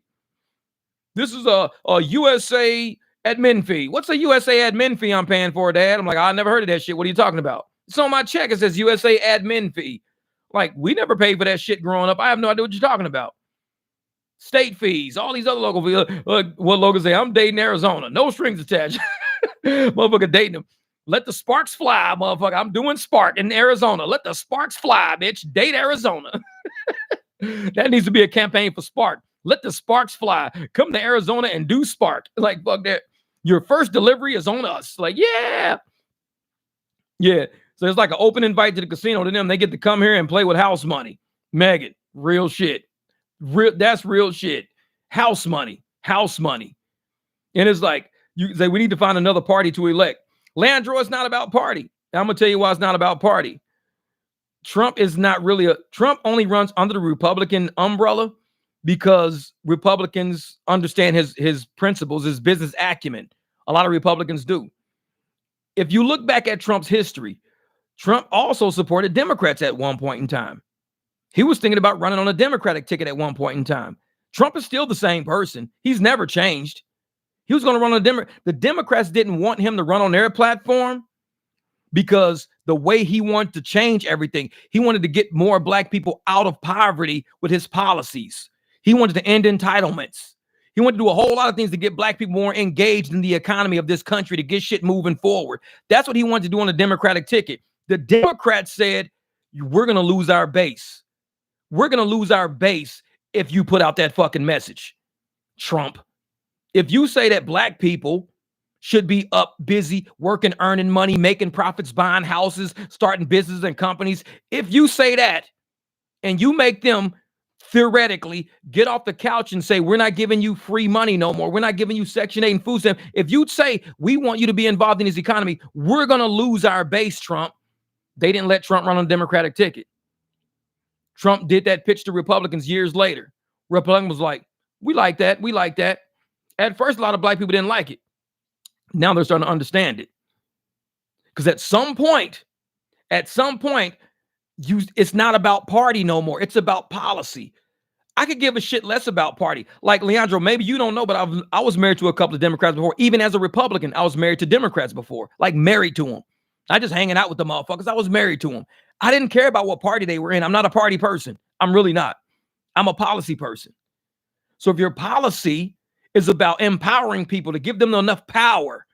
This is a USA admin fee. What's a USA admin fee I'm paying for, Dad? I'm like, I never heard of that shit. What are you talking about? It's on my check. It says USA admin fee. Like, we never paid for that shit growing up. I have no idea what you're talking about. State fees, all these other local fees. What Logan say? I'm dating Arizona. No strings attached. Motherfucker dating them. Let the sparks fly, motherfucker. I'm doing Spark in Arizona. Let the sparks fly, bitch. Date Arizona. That needs to be a campaign for Spark. Let the sparks fly. Come to Arizona and do Spark. Like, fuck that. Your first delivery is on us. Like, yeah. Yeah. So it's like an open invite to the casino to them. They get to come here and play with house money. Megan, real shit. That's real shit. House money. And it's like, you say, we need to find another party to elect. Landro, it's not about party. I'm going to tell you why it's not about party. Trump only runs under the Republican umbrella because Republicans understand his principles, his business acumen. A lot of Republicans do. If you look back at Trump's history, Trump also supported Democrats at one point in time. He was thinking about running on a Democratic ticket at one point in time. Trump is still the same person. He's never changed. He was going to run on a Democrat. The Democrats didn't want him to run on their platform because the way he wanted to change everything, he wanted to get more black people out of poverty with his policies. He wanted to end entitlements. He wanted to do a whole lot of things to get black people more engaged in the economy of this country, to get shit moving forward. That's what he wanted to do on the Democratic ticket. The Democrats said, we're going to lose our base. We're going to lose our base if you put out that fucking message, Trump. If you say that black people should be up, busy, working, earning money, making profits, buying houses, starting businesses and companies, if you say that and you make them theoretically get off the couch and say, we're not giving you free money no more, we're not giving you Section 8 and food stamps, if you'd say, we want you to be involved in this economy, we're going to lose our base, Trump. They didn't let Trump run on the Democratic ticket. Trump did that pitch to Republicans years later. Republicans was like, we like that. We like that. At first, a lot of black people didn't like it. Now they're starting to understand it. Because at some point, it's not about party no more. It's about policy. I could give a shit less about party. Like, Leandro, maybe you don't know, but I was married to a couple of Democrats before. Even as a Republican, I was married to Democrats before. Like, married to them. Not just hanging out with the motherfuckers. I was married to them. I didn't care about what party they were in. I'm not a party person. I'm really not. I'm a policy person. So if your policy is about empowering people to give them enough power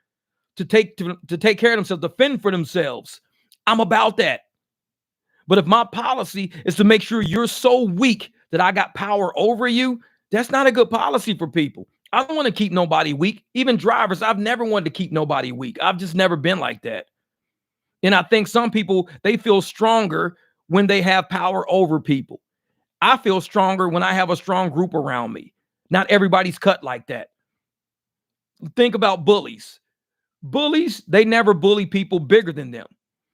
to take care of themselves, to fend for themselves, I'm about that. But if my policy is to make sure you're so weak that I got power over you, that's not a good policy for people. I don't want to keep nobody weak. Even drivers, I've never wanted to keep nobody weak. I've just never been like that. And I think some people, they feel stronger when they have power over people. I feel stronger when I have a strong group around me. Not everybody's cut like that. Think about bullies. Bullies, they never bully people bigger than them.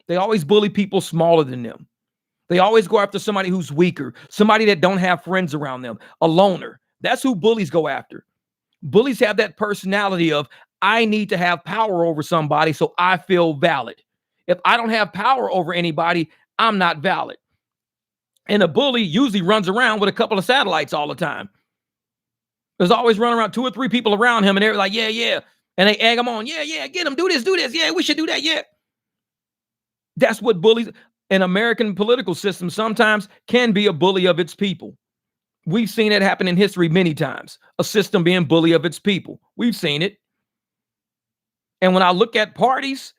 They always bully people smaller than them. They always go after somebody who's weaker, somebody that don't have friends around them, a loner. That's who bullies go after. Bullies have that personality of, I need to have power over somebody so I feel valid. If I don't have power over anybody, I'm not valid. And a bully usually runs around with a couple of satellites all the time. There's always running around 2 or 3 people around him, and they're like, yeah, yeah. And they egg him on. Yeah, yeah, get him, do this. Yeah, we should do that, yeah. That's what bullies, an American political system sometimes can be a bully of its people. We've seen it happen in history many times. A system being bully of its people. We've seen it. And when I look at parties,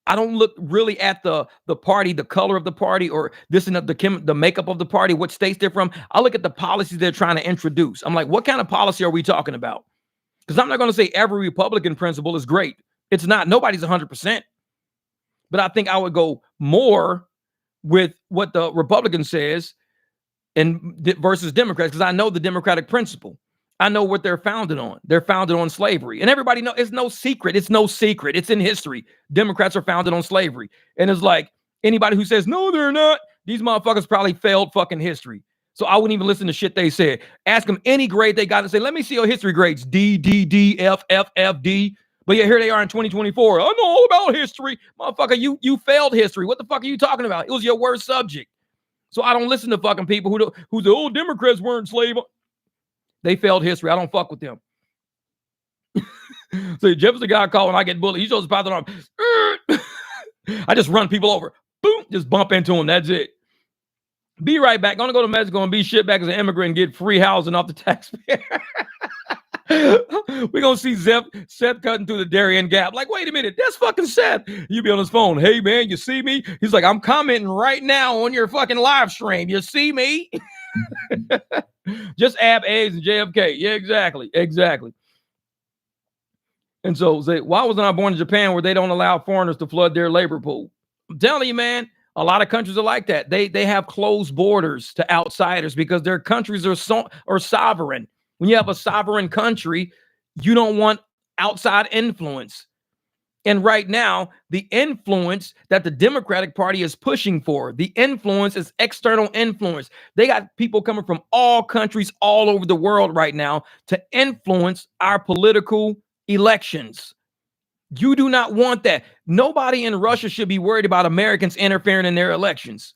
I don't look really at the party, the color of the party, or this and the makeup of the party, what states they're from. I look at the policies they're trying to introduce. I'm like, what kind of policy are we talking about? Because I'm not going to say every Republican principle is great. It's not. Nobody's 100%. But I think I would go more with what the Republican says versus Democrats, because I know the Democratic principle. I know what they're founded on. They're founded on slavery. And everybody knows it's no secret. It's no secret. It's in history. Democrats are founded on slavery. And it's like anybody who says, no, they're not, these motherfuckers probably failed fucking history. So I wouldn't even listen to shit they said. Ask them any grade they got and say, let me see your history grades. D, D, D, F, F, F, D. But yeah, here they are in 2024. I know all about history. Motherfucker, you failed history. What the fuck are you talking about? It was your worst subject. So I don't listen to fucking people who the old Democrats weren't slave. They failed history. I don't fuck with them. So Jeff's the guy calling, I get bullied. He shows his Python arm. I just run people over. Boom, just bump into them. That's it. Be right back. Gonna go to Mexico and be shit back as an immigrant and get free housing off the taxpayer. We're gonna see Seth cutting through the Darien Gap. Like, wait a minute, that's fucking Seth. You be on his phone. Hey man, you see me? He's like, I'm commenting right now on your fucking live stream. You see me? Just ab eggs and JFK. Yeah, exactly. And so say, why wasn't I born in Japan where they don't allow foreigners to flood their labor pool? I'm telling you, man, a lot of countries are like that. They have closed borders to outsiders because their countries are sovereign. When you have a sovereign country, you don't want outside influence. And right now, the influence that the Democratic Party is pushing for, the influence is external influence. They got people coming from all countries all over the world right now to influence our political elections. You do not want that. Nobody in Russia should be worried about Americans interfering in their elections.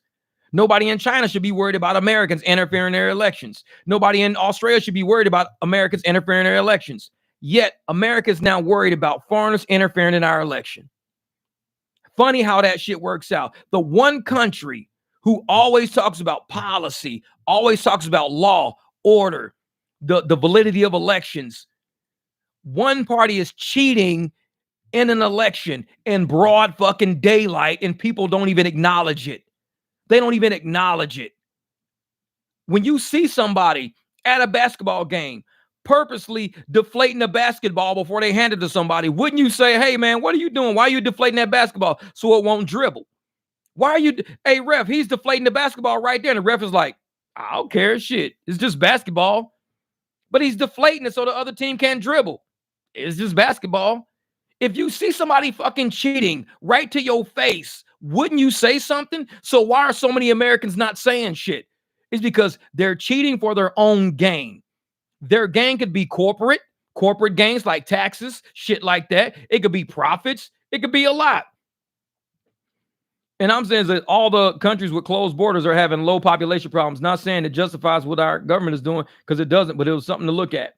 Nobody in China should be worried about Americans interfering in their elections. Nobody in Australia should be worried about Americans interfering in their elections. Yet, America is now worried about foreigners interfering in our election. Funny how that shit works out. The one country who always talks about policy, always talks about law, order, the validity of elections. One party is cheating in an election in broad fucking daylight, and people don't even acknowledge it. They don't even acknowledge it. When you see somebody at a basketball game purposely deflating a basketball before they hand it to somebody, wouldn't you say, hey, man, what are you doing? Why are you deflating that basketball so it won't dribble? Why are you, hey, ref, he's deflating the basketball right there. And the ref is like, I don't care, shit. It's just basketball. But he's deflating it so the other team can't dribble. It's just basketball. If you see somebody fucking cheating right to your face, wouldn't you say something? So why are so many Americans not saying shit? It's because they're cheating for their own gain. Their gain could be corporate gains like taxes, shit like that. It could be profits. It could be a lot. And I'm saying that all the countries with closed borders are having low population problems. Not saying it justifies what our government is doing, because it doesn't, but it was something to look at.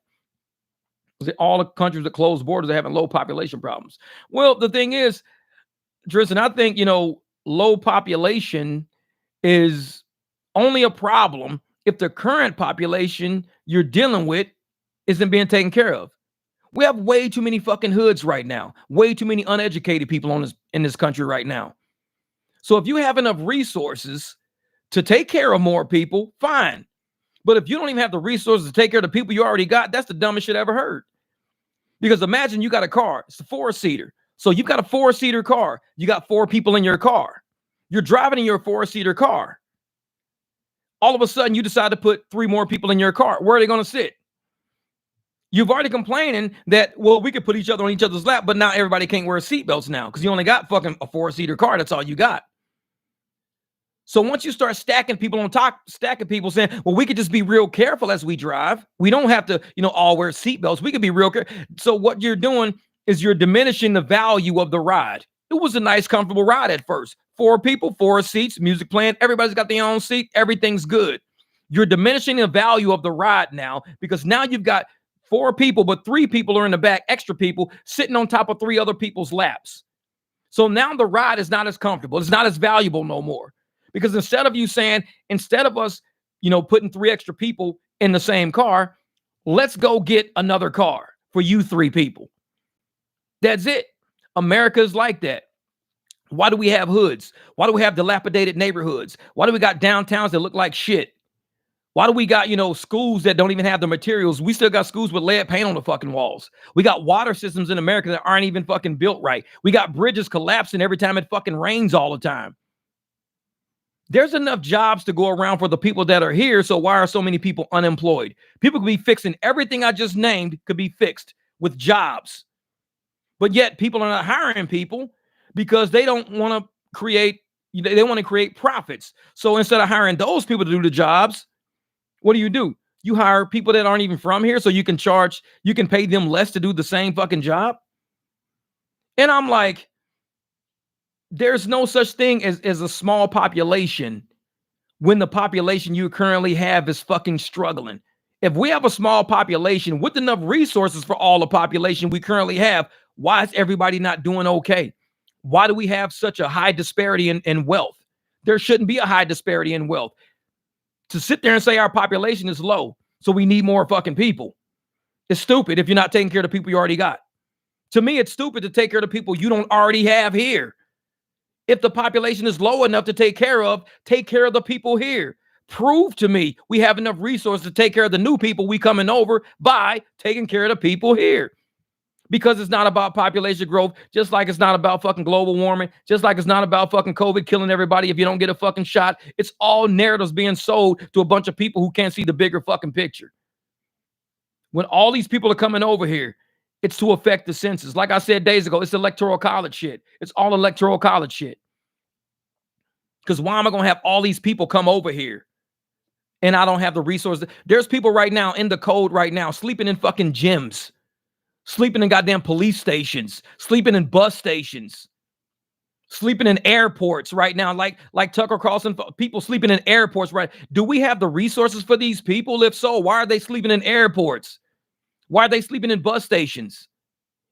All the countries that close borders are having low population problems. Well, the thing is, Tristan, I think, low population is only a problem if the current population you're dealing with isn't being taken care of. We have way too many fucking hoods right now. Way too many uneducated people in this country right now. So if you have enough resources to take care of more people, fine. But if you don't even have the resources to take care of the people you already got, that's the dumbest shit I ever heard. Because imagine you got a car. It's a 4-seater. So you've got a 4-seater car. You got 4 people in your car. You're driving in your 4-seater car. All of a sudden, you decide to put 3 more people in your car. Where are they going to sit? You've already complaining that, well, we could put each other on each other's lap, but now everybody can't wear seatbelts now because you only got fucking a 4-seater car. That's all you got. So once you start stacking people on top, stacking people saying, well, we could just be real careful as we drive. We don't have to, all wear seatbelts. We could be real careful. So what you're doing is you're diminishing the value of the ride. It was a nice, comfortable ride at first. 4 people, 4 seats, music playing. Everybody's got their own seat. Everything's good. You're diminishing the value of the ride now because now you've got 4 people, but 3 people are in the back, extra people sitting on top of 3 other people's laps. So now the ride is not as comfortable. It's not as valuable no more. Because instead of us, putting 3 extra people in the same car, let's go get another car for you 3 people. That's it. America's like that. Why do we have hoods? Why do we have dilapidated neighborhoods? Why do we got downtowns that look like shit? Why do we got, schools that don't even have the materials? We still got schools with lead paint on the fucking walls. We got water systems in America that aren't even fucking built right. We got bridges collapsing every time it fucking rains all the time. There's enough jobs to go around for the people that are here. So why are so many people unemployed? People could be fixing everything I just named could be fixed with jobs. But yet people are not hiring people because they don't want to create, they want to create profits. So instead of hiring those people to do the jobs, What do? You hire people that aren't even from here so you can pay them less to do the same fucking job. And I'm like, there's no such thing as a small population when the population you currently have is fucking struggling. If we have a small population with enough resources for all the population we currently have, why is everybody not doing okay? Why do we have such a high disparity in wealth? There shouldn't be a high disparity in wealth. To sit there and say our population is low, so we need more fucking people, it's stupid if you're not taking care of the people you already got. To me, it's stupid to take care of the people you don't already have here. If the population is low enough to take care of the people here. Prove to me we have enough resources to take care of the new people we coming over by taking care of the people here. Because it's not about population growth, just like it's not about fucking global warming, just like it's not about fucking COVID killing everybody if you don't get a fucking shot. It's all narratives being sold to a bunch of people who can't see the bigger fucking picture. When all these people are coming over here, it's to affect the census. Like I said days ago, it's electoral college shit. It's all electoral college shit. Because why am I going to have all these people come over here and I don't have the resources? There's people right now in the code right now sleeping in fucking gyms, sleeping in goddamn police stations, sleeping in bus stations, sleeping in airports right now, like Tucker Carlson, people sleeping in airports, right? Do we have the resources for these people? If so, why are they sleeping in airports? Why are they sleeping in bus stations?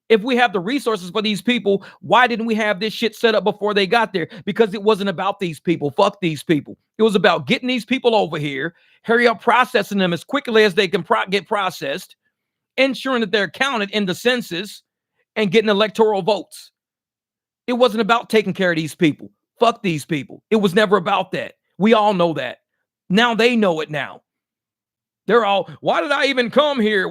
If we have the resources for these people, why didn't we have this shit set up before they got there? Because it wasn't about these people. Fuck these people. It was about getting these people over here, hurry up processing them as quickly as they can get processed, ensuring that they're counted in the census, and getting electoral votes. It wasn't about taking care of these people. Fuck these people. It was never about that. We all know that. Now they know it now. They're all, why did I even come here?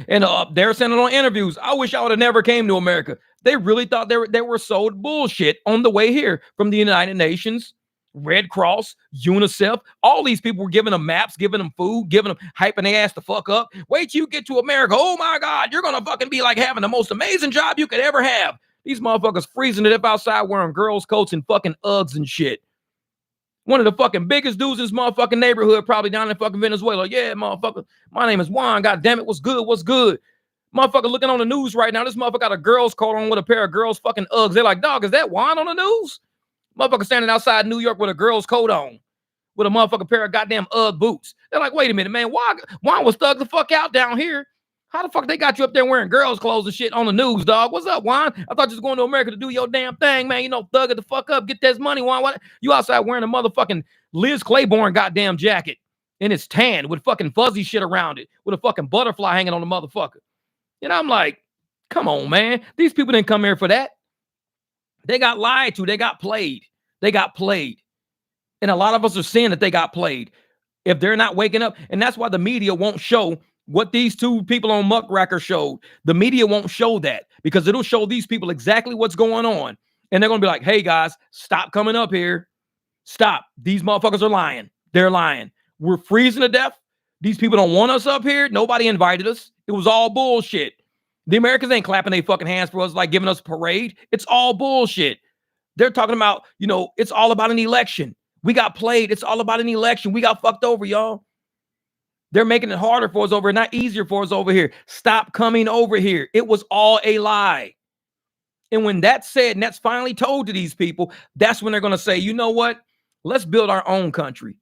And they're saying it on interviews. I wish I would have never came to America. They really thought they were sold bullshit on the way here from the United Nations, Red Cross, UNICEF. All these people were giving them maps, giving them food, giving them, hyping their ass the fuck up. Wait till you get to America. Oh my God, you're going to fucking be like having the most amazing job you could ever have. These motherfuckers freezing it up outside wearing girls' coats and fucking Uggs and shit. One of the fucking biggest dudes in this motherfucking neighborhood, probably down in fucking Venezuela. Yeah, motherfucker. My name is Juan. God damn it. What's good? What's good? Motherfucker looking on the news right now. This motherfucker got a girl's coat on with a pair of girls' fucking Uggs. They're like, dog, is that Juan on the news? Motherfucker standing outside New York with a girl's coat on, with a motherfucking pair of goddamn Ugg boots. They're like, wait a minute, man. Juan was thugged the fuck out down here. How the fuck they got you up there wearing girls' clothes and shit on the news, dog? What's up, Juan? I thought you was going to America to do your damn thing, man. You know, thug it the fuck up. Get that money, Juan. What? You outside wearing a motherfucking Liz Claiborne goddamn jacket, and it's tan with fucking fuzzy shit around it, with a fucking butterfly hanging on the motherfucker. And I'm like, come on, man. These people didn't come here for that. They got lied to. They got played. They got played. And a lot of us are seeing that they got played. If they're not waking up, and that's why the media won't show what these two people on Muckracker showed. The media won't show that because it'll show these people exactly what's going on. And they're going to be like, hey, guys, stop coming up here. Stop. These motherfuckers are lying. They're lying. We're freezing to death. These people don't want us up here. Nobody invited us. It was all bullshit. The Americans ain't clapping their fucking hands for us like giving us a parade. It's all bullshit. They're talking about, it's all about an election. We got played. It's all about an election. We got fucked over, y'all. They're making it harder for us over here, not easier for us over here. Stop coming over here. It was all a lie. And when that's said, and that's finally told to these people, that's when they're going to say, you know what? Let's build our own country.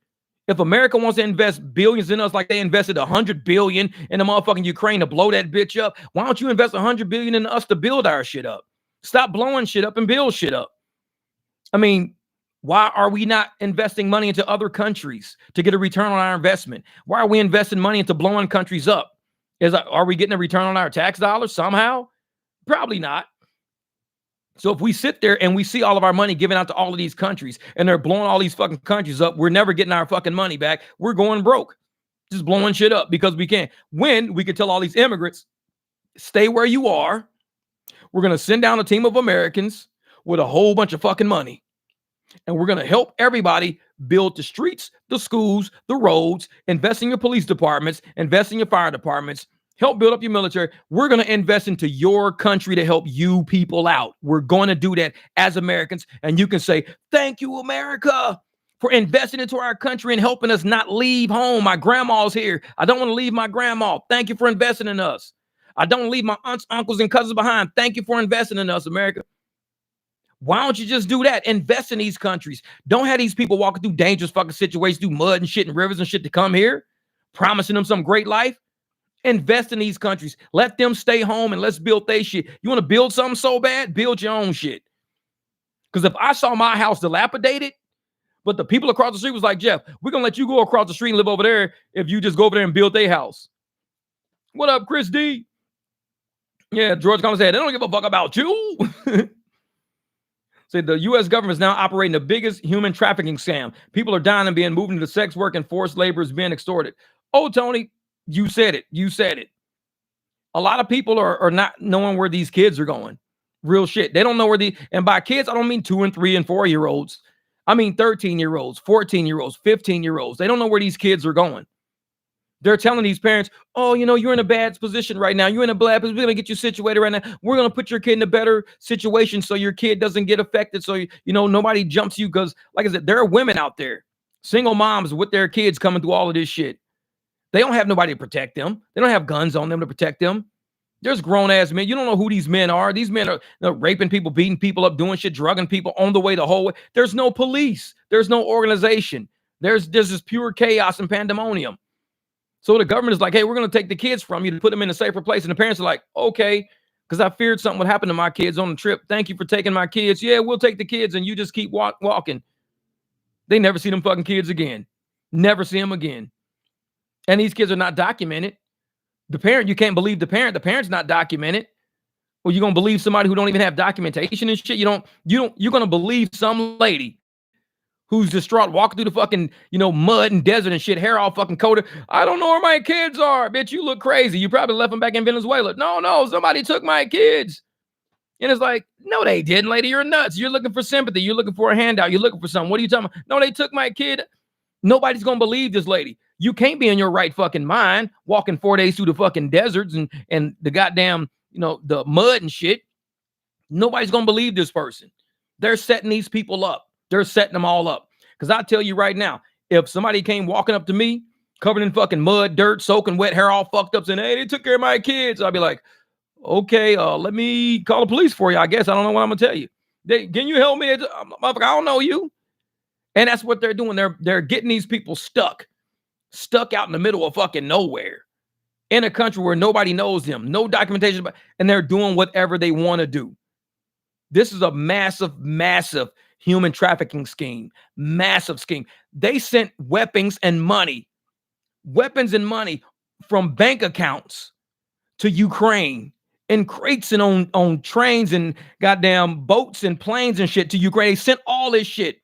If America wants to invest billions in us like they invested $100 billion in the motherfucking Ukraine to blow that bitch up, why don't you invest $100 billion in us to build our shit up? Stop blowing shit up and build shit up. I mean, why are we not investing money into other countries to get a return on our investment? Why are we investing money into blowing countries up? Are we getting a return on our tax dollars somehow? Probably not. So if we sit there and we see all of our money given out to all of these countries and they're blowing all these fucking countries up, we're never getting our fucking money back. We're going broke, just blowing shit up because we can. When we could tell all these immigrants, stay where you are. We're going to send down a team of Americans with a whole bunch of fucking money. And we're going to help everybody build the streets, the schools, the roads, invest in your police departments, invest in your fire departments, help build up your military. We're going to invest into your country to help you people out. We're going to do that as Americans. And you can say, thank you, America. for investing into our country and helping us not leave home. My grandma's here. I don't want to leave my grandma. Thank you for investing in us. I don't leave my aunts, uncles, and cousins behind. Thank you for investing in us, America. Why don't you just do that? Invest in these countries. Don't have these people walking through dangerous fucking situations, through mud and shit and rivers and shit to come here, promising them some great life. Invest in these countries. Let them stay home and let's build their shit. You want to build something so bad? Build your own shit. Because if I saw my house dilapidated, but the people across the street was like, Jeff, we're going to let you go across the street and live over there if you just go over there and build their house. What up, Chris D? Yeah, George Collins said, they don't give a fuck about you. Say the U.S. government is now operating the biggest human trafficking scam. People are dying and being moved into sex work and forced labor is being extorted. Oh, Tony, you said it. You said it. A lot of people are not knowing where these kids are going. Real shit. They don't know where and by kids, I don't mean 2 and 3 and 4 year olds. I mean 13-year-olds, 14-year-olds, 15-year-olds. They don't know where these kids are going. They're telling these parents, oh, you know, you're in a bad position right now. You're in a bad position. We're going to get you situated right now. We're going to put your kid in a better situation so your kid doesn't get affected. So, you know, nobody jumps you because, like I said, there are women out there, single moms with their kids coming through all of this shit. They don't have nobody to protect them. They don't have guns on them to protect them. There's grown-ass men. You don't know who these men are. These men are raping people, beating people up, doing shit, drugging people on the way the whole way. There's no police. There's no organization. There's just pure chaos and pandemonium. So the government is like, hey, we're going to take the kids from you to put them in a safer place. And the parents are like, okay, because I feared something would happen to my kids on the trip. Thank you for taking my kids. Yeah, we'll take the kids and you just keep walking. They never see them fucking kids again. Never see them again. And these kids are not documented. The parent, you can't believe the parent. The parent's not documented. Well, you're going to believe somebody who don't even have documentation and shit. You're going to believe some lady who's distraught, walking through the fucking, mud and desert and shit, hair all fucking coated. I don't know where my kids are. Bitch, you look crazy. You probably left them back in Venezuela. No, somebody took my kids. And it's like, no, they didn't, lady. You're nuts. You're looking for sympathy. You're looking for a handout. You're looking for something. What are you talking about? No, they took my kid. Nobody's going to believe this lady. You can't be in your right fucking mind walking 4 days through the fucking deserts and the goddamn, the mud and shit. Nobody's going to believe this person. They're setting these people up. They're setting them all up. Because I tell you right now, if somebody came walking up to me, covered in fucking mud, dirt, soaking wet, hair all fucked up, saying, hey, they took care of my kids, I'd be like, okay, let me call the police for you, I guess. I don't know what I'm going to tell you. Can you help me? I don't know you. And that's what they're doing. They're getting these people stuck out in the middle of fucking nowhere in a country where nobody knows them, no documentation, and they're doing whatever they want to do. This is a massive, massive human trafficking scheme. Massive scheme. They sent weapons and money from bank accounts to Ukraine in crates and on trains and goddamn boats and planes and shit to Ukraine. They sent all this shit.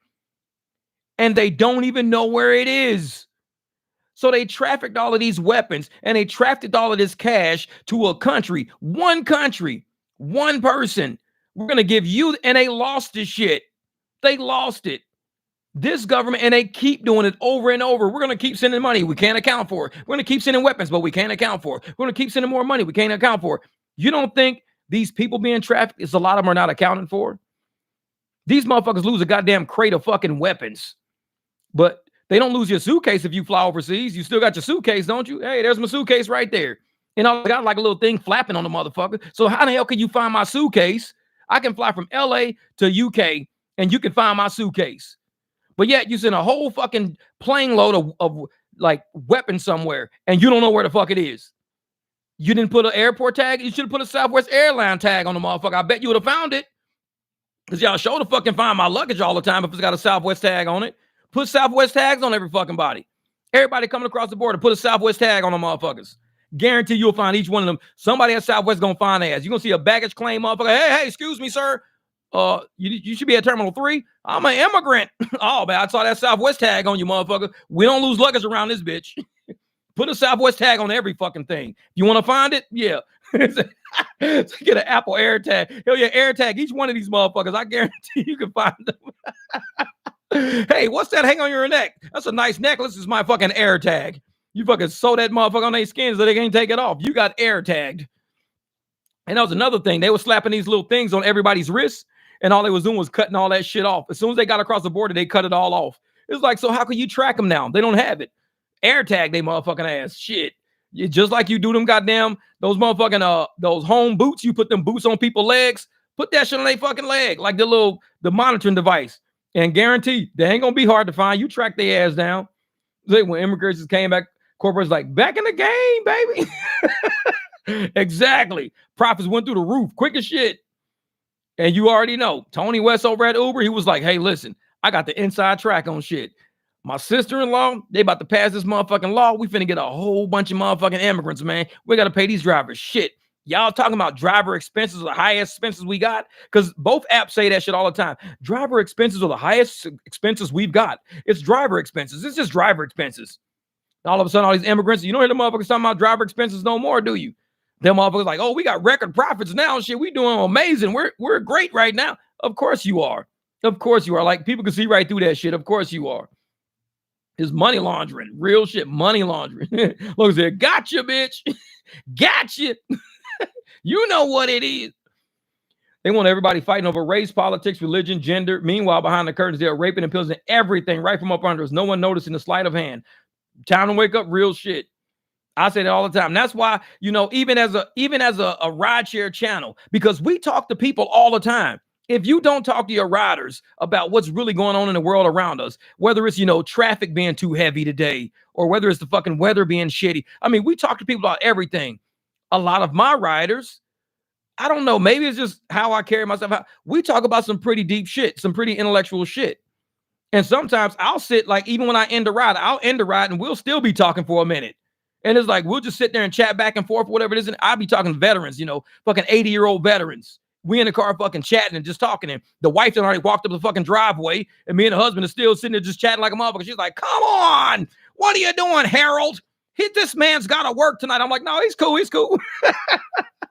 And they don't even know where it is. So they trafficked all of these weapons and they trafficked all of this cash to a country, one person. We're going to give you, and they lost this shit. They lost it. This government, and they keep doing it over and over. We're going to keep sending money. We can't account for it. We're going to keep sending weapons, but we can't account for it. We're going to keep sending more money. We can't account for it. You don't think these people being trafficked, a lot of them are not accounted for? These motherfuckers lose a goddamn crate of fucking weapons. But they don't lose your suitcase if you fly overseas. You still got your suitcase, don't you? Hey, there's my suitcase right there. And I got like a little thing flapping on the motherfucker. So how the hell can you find my suitcase? I can fly from LA to UK and you can find my suitcase. But yet you send a whole fucking plane load of like weapons somewhere and you don't know where the fuck it is. You didn't put an airport tag. You should have put a Southwest Airline tag on the motherfucker. I bet you would have found it. Because y'all sure to fucking find my luggage all the time if it's got a Southwest tag on it. Put Southwest tags on every fucking body. Everybody coming across the border, put a Southwest tag on the motherfuckers. Guarantee you'll find each one of them. Somebody at Southwest gonna find their ass. You're gonna see a baggage claim motherfucker. Hey, excuse me, sir. You should be at Terminal 3. I'm an immigrant. Oh, man, I saw that Southwest tag on you, motherfucker. We don't lose luggage around this bitch. Put a Southwest tag on every fucking thing. You want to find it? Yeah. Get an Apple AirTag. Hell yeah, AirTag each one of these motherfuckers. I guarantee you can find them. Hey, what's that hang on your neck? That's a nice necklace. It's my fucking AirTag. You fucking sew that motherfucker on their skin so they can't take it off. You got AirTagged. And that was another thing. They were slapping these little things on everybody's wrists, and all they was doing was cutting all that shit off. As soon as they got across the border, they cut it all off. It's like, so how can you track them now? They don't have it. AirTag they motherfucking ass. Shit. Just like you do them goddamn, those motherfucking, those home boots, you put them boots on people's legs, put that shit on their fucking leg, like the monitoring device. And guarantee, they ain't gonna be hard to find. You track their ass down. Like when immigrants came back, corporates like, back in the game, baby. Exactly. Profits went through the roof, quick as shit. And you already know, Tony West over at Uber, he was like, hey, listen, I got the inside track on shit. My sister-in-law, they about to pass this motherfucking law. We finna get a whole bunch of motherfucking immigrants, man. We got to pay these drivers. Shit. Y'all talking about driver expenses, the highest expenses we got? Because both apps say that shit all the time. Driver expenses are the highest expenses we've got. It's driver expenses. It's just driver expenses. All of a sudden, all these immigrants, you don't hear the motherfuckers talking about driver expenses no more, do you? Them motherfuckers like, oh, we got record profits now. Shit, we doing amazing. We're great right now. Of course you are. Of course you are. Like, people can see right through that shit. Of course you are. It's money laundering. Real shit. Money laundering. Look at that. Gotcha, bitch. Gotcha. You know what it is. They want everybody fighting over race, politics, religion, gender. Meanwhile, behind the curtains, they're raping and pillaging everything right from up under us. No one noticing the sleight of hand. Time to wake up. Real shit. I say that all the time. That's why, you know, even as a rideshare channel, because we talk to people all the time. If you don't talk to your riders about what's really going on in the world around us, whether it's, you know, traffic being too heavy today, or whether it's the fucking weather being shitty. I mean, we talk to people about everything. A lot of my riders, I don't know, maybe it's just how I carry myself out. We talk about some pretty deep shit, some pretty intellectual shit. And sometimes I'll sit, like, even when I end a ride, I'll end a ride and we'll still be talking for a minute. And it's like, we'll just sit there and chat back and forth, whatever it is. And I'll be talking to veterans, you know, fucking 80-year-old veterans. We in the car fucking chatting and just talking. And the wife had already walked up the fucking driveway. And me and the husband are still sitting there just chatting like a motherfucker. She's like, come on. What are you doing, Harold? This man's got to work tonight. I'm like, no, he's cool. He's cool.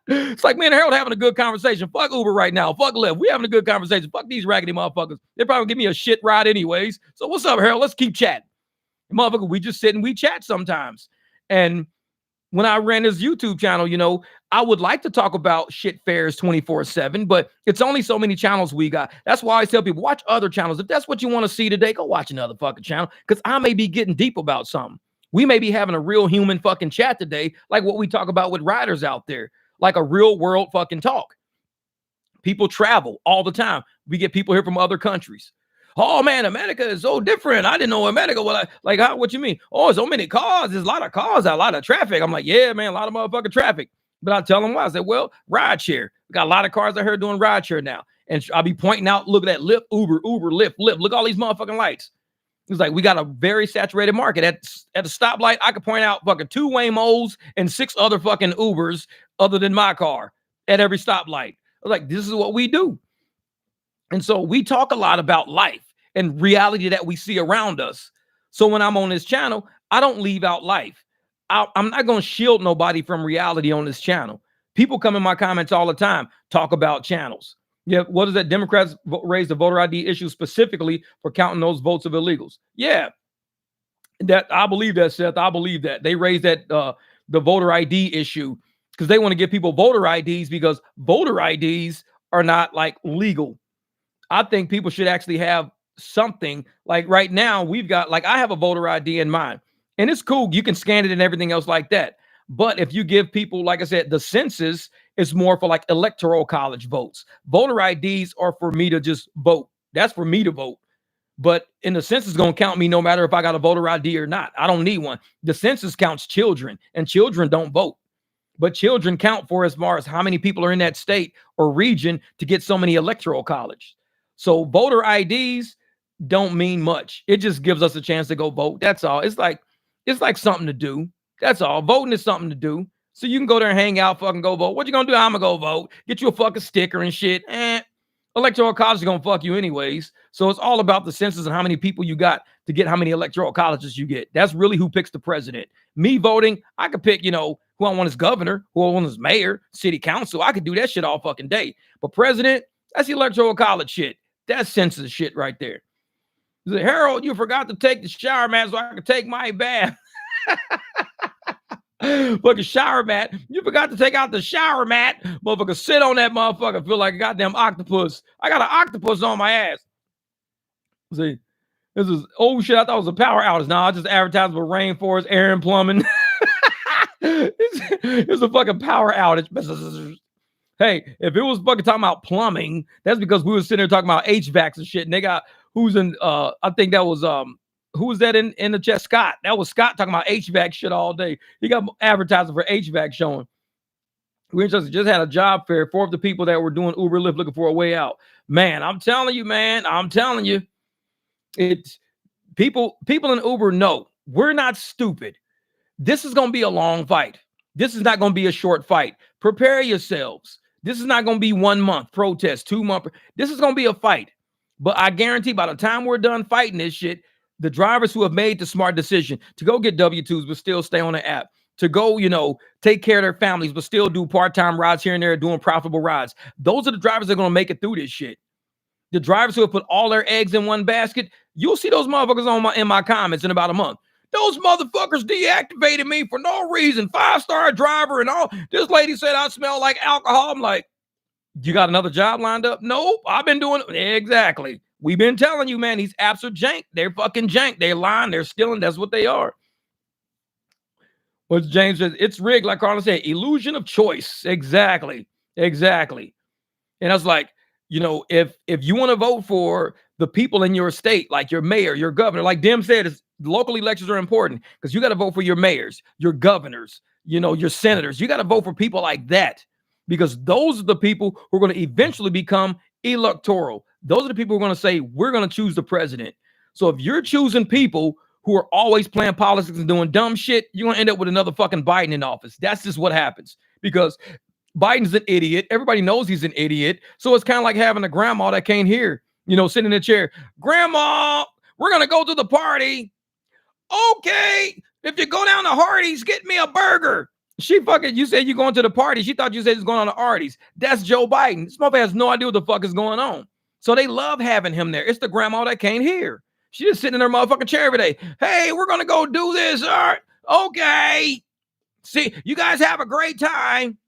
It's like me and Harold having a good conversation. Fuck Uber right now. Fuck Lyft. We having a good conversation. Fuck these raggedy motherfuckers. They probably give me a shit ride anyways. So what's up, Harold? Let's keep chatting. Motherfucker, we just sit and we chat sometimes. And when I ran this YouTube channel, you know, I would like to talk about shit fairs 24/7, but it's only so many channels we got. That's why I tell people, watch other channels. If that's what you want to see today, go watch another fucking channel, because I may be getting deep about something. We may be having a real human fucking chat today, like what we talk about with riders out there, like a real world fucking talk. People travel all the time. We get people here from other countries. Oh man, America is so different. I didn't know America was like how, what you mean? Oh, so many cars. There's a lot of cars, a lot of traffic. I'm like, yeah, man, a lot of motherfucking traffic. But I tell them why. I said, well, rideshare. We got a lot of cars out here doing rideshare now. And I'll be pointing out, look at that Lyft, Uber, Lyft. Look at all these motherfucking lights. It's like, we got a very saturated market. At a stoplight, I could point out fucking 2 Waymos and 6 other fucking Ubers other than my car at every stoplight. I was like, this is what we do. And so we talk a lot about life and reality that we see around us. So when I'm on this channel, I don't leave out life. I'm not going to shield nobody from reality on this channel. People come in my comments all the time, talk about channels. Yeah, what is that? Democrats raised the voter ID issue specifically for counting those votes of illegals. Yeah, that I believe that, Seth. I believe that they raised that the voter ID issue because they want to give people voter IDs because voter IDs are not like legal. I think people should actually have something like right now. We've got, like, I have a voter ID in mine and it's cool. You can scan it and everything else like that. But if you give people, like I said, the census is more for like electoral college votes. Voter IDs are for me to just vote. That's for me to vote. But in the census is going to count me no matter if I got a voter ID or not. I don't need one. The census counts children and children don't vote. But children count for as far as how many people are in that state or region to get so many electoral college. So voter IDs don't mean much. It just gives us a chance to go vote. That's all. It's like something to do. That's all. Voting is something to do. So you can go there and hang out, fucking go vote. What you gonna do? I'm gonna go vote. Get you a fucking sticker and shit. Electoral college is gonna fuck you anyways. So it's all about the census and how many people you got to get how many electoral colleges you get. That's really who picks the president. Me voting, I could pick, you know, who I want as governor, who I want as mayor, city council. I could do that shit all fucking day. But president, that's the electoral college shit. That's census shit right there. He said, Harold, you forgot to take the shower mat so I could take my bath. Fucking shower mat. You forgot to take out the shower mat. Motherfucker, sit on that motherfucker. Feel like a goddamn octopus. I got an octopus on my ass. See, This is, oh shit, I thought it was a power outage. No, I just advertised for rainforest, air and plumbing. It's a fucking power outage. Hey, if it was fucking talking about plumbing, that's because we were sitting there talking about HVACs and shit. And they got who's in I think that was who was that in the chat? Scott. That was Scott talking about HVAC shit all day. He got advertising for HVAC showing. We just had a job fair. 4 of the people that were doing Uber Lyft looking for a way out. Man, I'm telling you, man. I'm telling you. It's people in Uber know we're not stupid. This is going to be a long fight. This is not going to be a short fight. Prepare yourselves. This is not going to be 1 month protest, 2 month. This is going to be a fight. But I guarantee by the time we're done fighting this shit, the drivers who have made the smart decision to go get W-2s but still stay on the app, to go, take care of their families but still do part-time rides here and there, doing profitable rides. Those are the drivers that are going to make it through this shit. The drivers who have put all their eggs in one basket, you'll see those motherfuckers in my comments in about a month. Those motherfuckers deactivated me for no reason. 5-star driver and all. This lady said I smell like alcohol. I'm like, you got another job lined up? Nope, I've been doing it. Exactly. We've been telling you, man, these apps are jank. They're fucking jank. They're lying. They're stealing. That's what they are. What James says, it's rigged, like Carla said, illusion of choice. Exactly. And I was like, if you want to vote for the people in your state, like your mayor, your governor, like Dim said, local elections are important because you got to vote for your mayors, your governors, your senators. You got to vote for people like that because those are the people who are going to eventually become electoral. Those are the people who are going to say, we're going to choose the president. So if you're choosing people who are always playing politics and doing dumb shit, you're going to end up with another fucking Biden in office. That's just what happens because Biden's an idiot. Everybody knows he's an idiot. So it's kind of like having a grandma that can't hear, sitting in a chair. Grandma, we're going to go to the party. Okay. If you go down to Hardee's, get me a burger. You said you're going to the party. She thought you said it's going on to Hardee's. That's Joe Biden. This motherfucker has no idea what the fuck is going on. So they love having him there. It's the grandma that can't hear. She just sitting in her motherfucking chair every day. Hey, we're going to go do this. All right. Okay. See, you guys have a great time.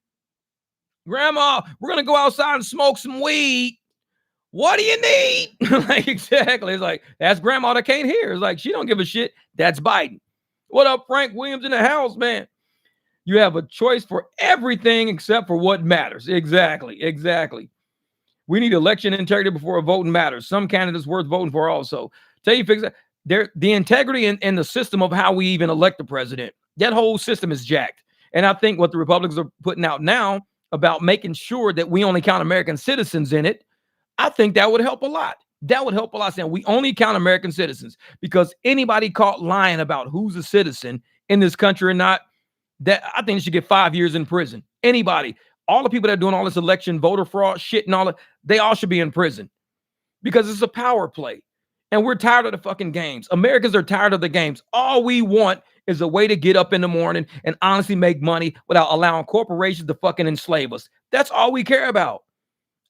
Grandma, we're going to go outside and smoke some weed. What do you need? Like, exactly. It's like, that's grandma that can't hear. It's like, she don't give a shit. That's Biden. What up, Frank Williams in the house, man? You have a choice for everything except for what matters. Exactly. We need election integrity before a voting matters. Some candidates worth voting for also. Tell you, fix that. The integrity and the system of how we even elect the president, that whole system is jacked. And I think what the Republicans are putting out now about making sure that we only count American citizens in it, I think that would help a lot. That would help a lot, saying we only count American citizens, because anybody caught lying about who's a citizen in this country or not, that I think they should get 5 years in prison. Anybody, all the people that are doing all this election voter fraud shit and all that, they all should be in prison because it's a power play. And we're tired of the fucking games. Americans are tired of the games. All we want is a way to get up in the morning and honestly make money without allowing corporations to fucking enslave us. That's all we care about.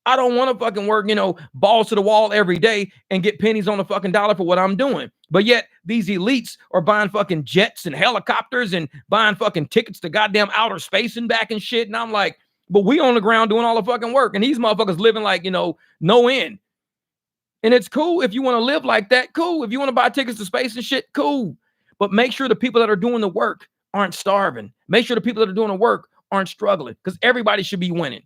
I don't want to fucking work, balls to the wall every day and get pennies on the fucking dollar for what I'm doing. But yet these elites are buying fucking jets and helicopters and buying fucking tickets to goddamn outer space and back and shit. And I'm like, but we on the ground doing all the fucking work. And these motherfuckers living like, no end. And it's cool if you want to live like that. Cool. If you want to buy tickets to space and shit, cool. But make sure the people that are doing the work aren't starving. Make sure the people that are doing the work aren't struggling, because everybody should be winning.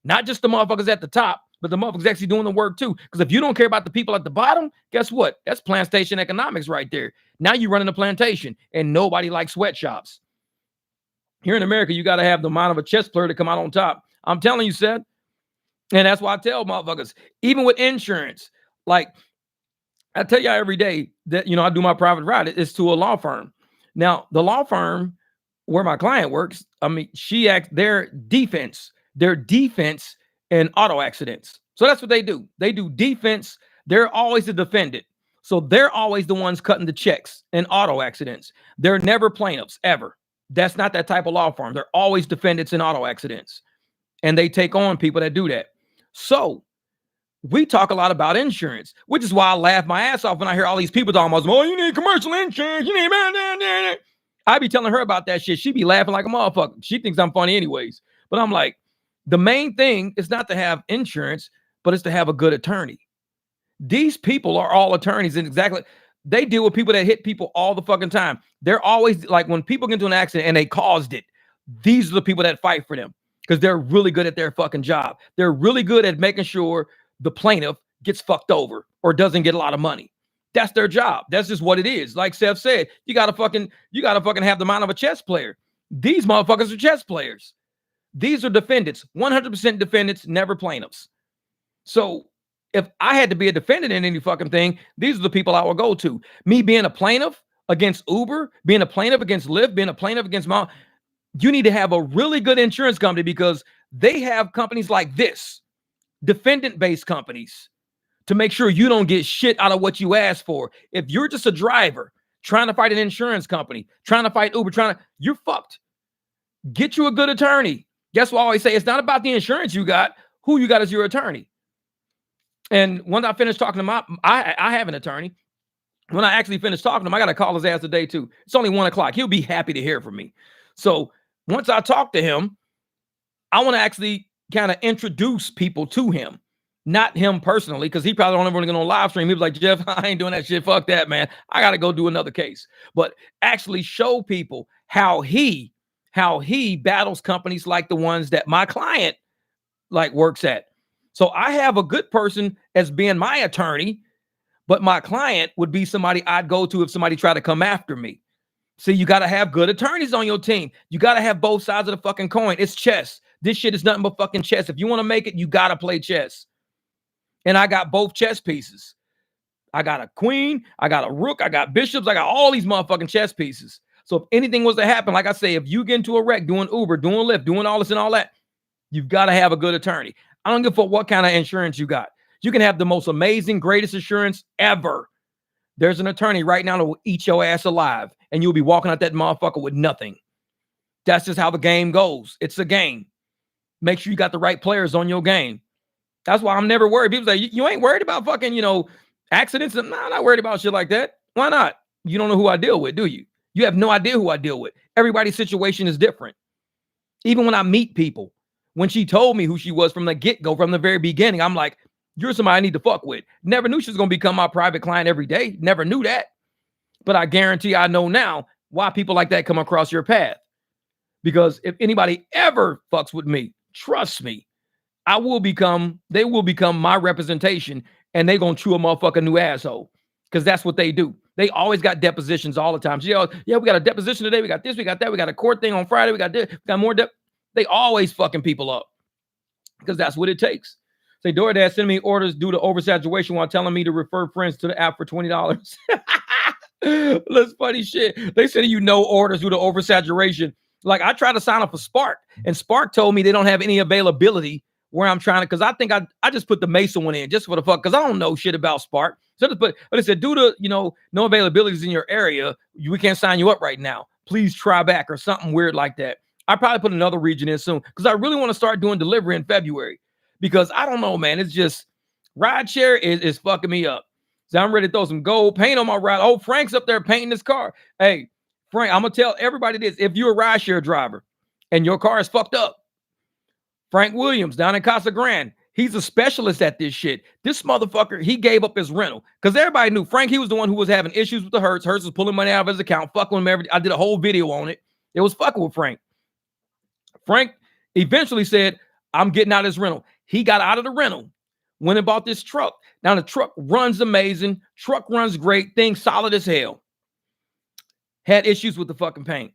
Not just the motherfuckers at the top, but the motherfuckers actually doing the work too. Because if you don't care about the people at the bottom, guess what? That's plantation economics right there. Now you're running a plantation and nobody likes sweatshops. Here in America, you got to have the mind of a chess player to come out on top. I'm telling you, Seth. And that's why I tell motherfuckers, even with insurance, like I tell y'all every day that, I do my private ride. It's to a law firm. Now, the law firm where my client works, their defense in auto accidents. So that's what they do. They do defense. They're always the defendant. So they're always the ones cutting the checks in auto accidents. They're never plaintiffs, ever. That's not that type of law firm. They're always defendants in auto accidents. And they take on people that do that. So we talk a lot about insurance, which is why I laugh my ass off when I hear all these people talking about, you need commercial insurance. You need. I be telling her about that shit. She be laughing like a motherfucker. She thinks I'm funny anyways. But I'm like, the main thing is not to have insurance, but it's to have a good attorney. These people are all attorneys. And exactly, They deal with people that hit people all the fucking time. They're always like, when people get into an accident and they caused it, these are the people that fight for them because they're really good at their fucking job. They're really good at making sure the plaintiff gets fucked over or doesn't get a lot of money. That's their job. That's just what it is. Like Seth said, you gotta fucking have the mind of a chess player. These motherfuckers are chess players. These are defendants, 100% defendants, never plaintiffs. So if I had to be a defendant in any fucking thing, these are the people I would go to. Me being a plaintiff against Uber, being a plaintiff against Lyft, being a plaintiff against you need to have a really good insurance company because they have companies like this, defendant-based companies, to make sure you don't get shit out of what you asked for. If you're just a driver trying to fight an insurance company, trying to fight Uber, you're fucked. Get you a good attorney. Guess what I always say? It's not about the insurance you got. Who you got as your attorney. And when I finished talking to I have an attorney. When I actually finished talking to him, I got to call his ass today too. It's only 1 o'clock. He'll be happy to hear from me. So once I talk to him, I want to actually kind of introduce people to him. Not him personally, because he probably don't ever going to live stream. He was like, Jeff, I ain't doing that shit. Fuck that, man. I got to go do another case. But actually show people how he battles companies like the ones that my client like works at. So I have a good person as being my attorney, but my client would be somebody I'd go to if somebody tried to come after me. See, you got to have good attorneys on your team. You got to have both sides of the fucking coin. It's chess. This shit is nothing but fucking chess. If you want to make it, you got to play chess. And I got both chess pieces. I got a queen, I got a rook, I got bishops, I got all these motherfucking chess pieces. So if anything was to happen, like I say, if you get into a wreck doing Uber, doing Lyft, doing all this and all that, you've got to have a good attorney. I don't give a fuck what kind of insurance you got. You can have the most amazing, greatest insurance ever. There's an attorney right now that will eat your ass alive, and you'll be walking out that motherfucker with nothing. That's just how the game goes. It's a game. Make sure you got the right players on your game. That's why I'm never worried. People say, you ain't worried about fucking, accidents? No, I'm not worried about shit like that. Why not? You don't know who I deal with, do you? You have no idea who I deal with. Everybody's situation is different. Even when I meet people, when she told me who she was from the get-go, from the very beginning, I'm like, you're somebody I need to fuck with. Never knew she was going to become my private client every day. Never knew that. But I guarantee I know now why people like that come across your path. Because if anybody ever fucks with me, trust me, they will become my representation, and they're going to chew a motherfucking new asshole. Because that's what they do. They always got depositions all the time. So, yeah, we got a deposition today. We got this, we got that. We got a court thing on Friday. We got this, we got more. They always fucking people up. Because that's what it takes. Say, DoorDash send me orders due to oversaturation while telling me to refer friends to the app for $20. That's funny shit. They said orders due to oversaturation. Like, I tried to sign up for Spark, and Spark told me they don't have any availability where I'm trying to, because I think I just put the Mesa one in just for the fuck, because I don't know shit about Spark. So but it said, due to, no availabilities in your area, we can't sign you up right now. Please try back, or something weird like that. I probably put another region in soon, because I really want to start doing delivery in February, because I don't know, man. It's just, rideshare is fucking me up. So I'm ready to throw some gold paint on my ride. Oh, Frank's up there painting his car. Hey, Frank, I'm going to tell everybody this. If you're a rideshare driver and your car is fucked up, Frank Williams down in Casa Grande, he's a specialist at this shit. This motherfucker, he gave up his rental because everybody knew Frank. He was the one who was having issues with the Hertz. Hertz was pulling money out of his account, fucking with him. I did a whole video on it. It was fucking with Frank. Frank eventually said, I'm getting out of this rental. He got out of the rental, went and bought this truck. Now the truck runs amazing. Truck runs great. Thing solid as hell. Had issues with the fucking paint.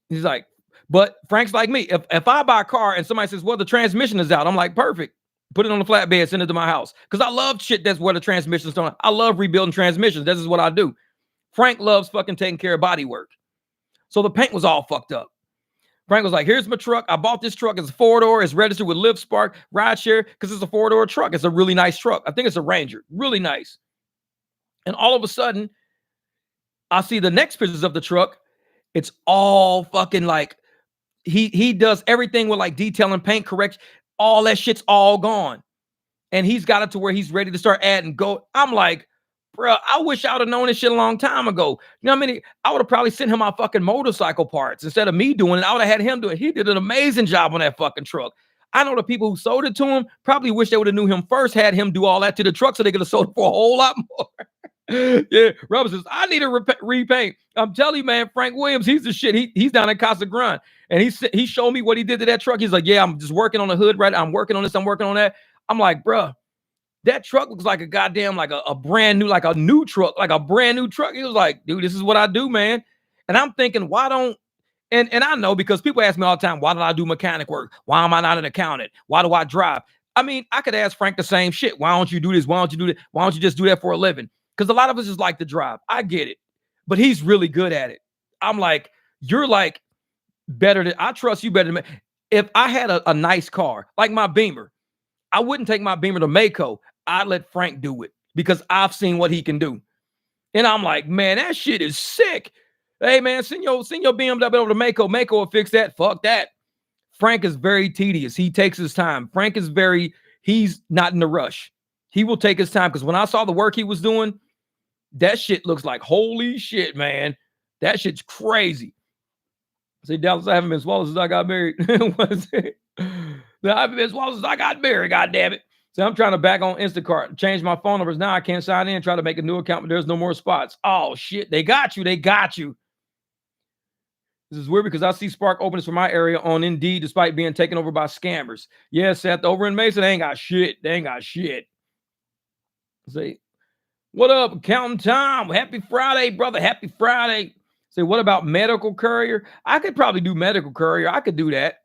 He's like, but Frank's like me. If I buy a car and somebody says, well, the transmission is out, I'm like, perfect. Put it on the flatbed, send it to my house. Because I love shit that's where the transmission's on. I love rebuilding transmissions. This is what I do. Frank loves fucking taking care of body work. So the paint was all fucked up. Frank was like, here's my truck. I bought this truck. It's a 4-door. It's registered with Lyft, Spark, Rideshare, because it's a 4-door truck. It's a really nice truck. I think it's a Ranger. Really nice. And all of a sudden, I see the next pictures of the truck. It's all fucking like, he does everything with like detail and paint correction. All that shit's all gone. And he's got it to where he's ready to start adding gold. I'm like, bro, I wish I would have known this shit a long time ago. You know what I mean? I would have probably sent him my fucking motorcycle parts instead of me doing it. I would have had him do it. He did an amazing job on that fucking truck. I know the people who sold it to him probably wish they would have knew him first, had him do all that to the truck so they could have sold it for a whole lot more. Yeah, Robert says, I need a repaint. I'm telling you, man, Frank Williams, he's the shit. He's down at Casa Grande. And he showed me what he did to that truck. He's like, yeah, I'm just working on the hood, right? I'm working on this. I'm working on that. I'm like, bruh, that truck looks like a goddamn, like a brand new, like a new truck, like a brand new truck. He was like, dude, this is what I do, man. And I'm thinking, why don't, and I know because people ask me all the time, why don't I do mechanic work? Why am I not an accountant? Why do I drive? I mean, I could ask Frank the same shit. Why don't you do this? Why don't you do that? Why don't you just do that for a living? Because a lot of us just like to drive. I get it. But he's really good at it. I'm like, you're like better than, I trust you better than me. If I had a nice car, like my Beamer, I wouldn't take my Beamer to Mako. I'd let Frank do it because I've seen what he can do. And I'm like, man, that shit is sick. Hey, man, send your BMW over to Mako. Mako will fix that. Fuck that. Frank is very tedious. He takes his time. Frank is he's not in a rush. He will take his time because when I saw the work he was doing, that shit looks like holy shit, man. That shit's crazy. See, Dallas, I haven't been swallowed since I got married. What's it? I haven't been swallowed since I got married, God damn it. So I'm trying to back on Instacart, change my phone numbers. Now I can't sign in, try to make a new account, but there's no more spots. Oh, shit. They got you. They got you. This is weird because I see Spark openings for my area on Indeed despite being taken over by scammers. Yeah, Seth, over in Mesa, they ain't got shit. They ain't got shit. Say, what up, Accountant Tom? Happy Friday, brother. Happy Friday. Say, what about medical courier? I could probably do medical courier. I could do that.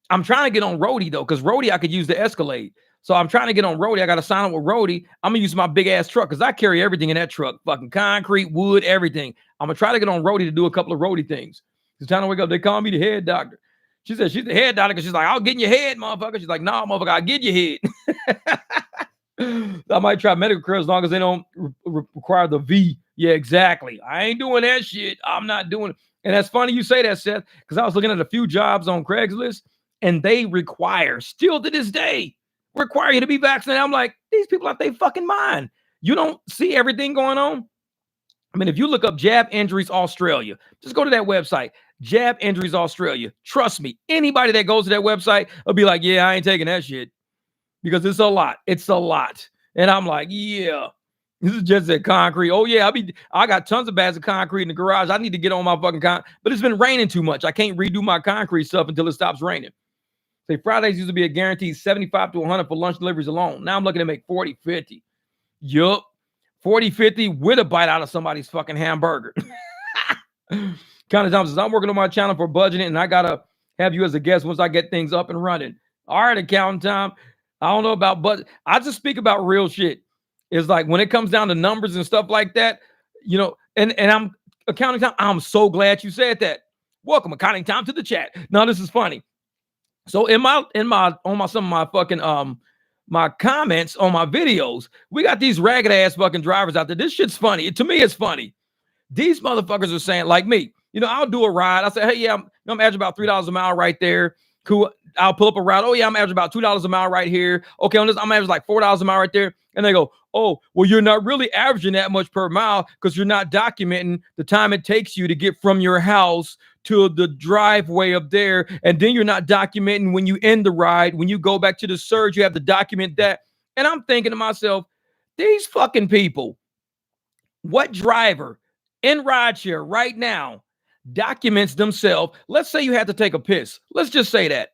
I'm trying to get on Roadie, though, because Roadie, I could use the Escalade. So I'm trying to get on Roadie. I got to sign up with Roadie. I'm going to use my big-ass truck because I carry everything in that truck. Fucking concrete, wood, everything. I'm going to try to get on Roadie to do a couple of Roadie things. It's time to wake up. They call me the head doctor. She said she's the head doctor because she's like, I'll get in your head, motherfucker. She's like, no, motherfucker, I'll get your head. I might try medical care as long as they don't require the V. Yeah, exactly. I ain't doing that shit. I'm not doing it. And that's funny you say that, Seth, because I was looking at a few jobs on Craigslist, and they require, still to this day, require you to be vaccinated. I'm like, these people out their fucking mind. You don't see everything going on? I mean, if you look up Jab Injuries Australia, just go to that website, Jab Injuries Australia. Trust me, anybody that goes to that website will be like, yeah, I ain't taking that shit. Because it's a lot. It's a lot. And I'm like, yeah, this is just a concrete. Oh, yeah, I got tons of bags of concrete in the garage. I need to get on my fucking but it's been raining too much. I can't redo my concrete stuff until it stops raining. Say Fridays used to be a guaranteed 75 to 100 for lunch deliveries alone. Now I'm looking to make 40, 50. Yup. 40, 50 with a bite out of somebody's fucking hamburger. County Thompson says, I'm working on my channel for budgeting, and I got to have you as a guest once I get things up and running. All right, Accountant Tom. I don't know about, but I just speak about real shit. It's like when it comes down to numbers and stuff like that, you know, and I'm Accounting Tom. I'm so glad you said that. Welcome, Accounting Tom, to the chat. Now, this is funny. So some of my fucking my comments on my videos, we got these ragged ass fucking drivers out there. This shit's funny. To me, it's funny. These motherfuckers are saying, like me, you know, I'll do a ride. I say, hey, yeah, I'm averaging about $3 a mile right there. Cool. I'll pull up a route. Oh, yeah, I'm averaging about $2 a mile right here. Okay, on this, I'm averaging like $4 a mile right there. And they go, oh, well, you're not really averaging that much per mile because you're not documenting the time it takes you to get from your house to the driveway up there. And then you're not documenting when you end the ride. When you go back to the surge, you have to document that. And I'm thinking to myself, these fucking people, what driver in rideshare right now documents themselves? Let's say you had to take a piss. Let's just say that.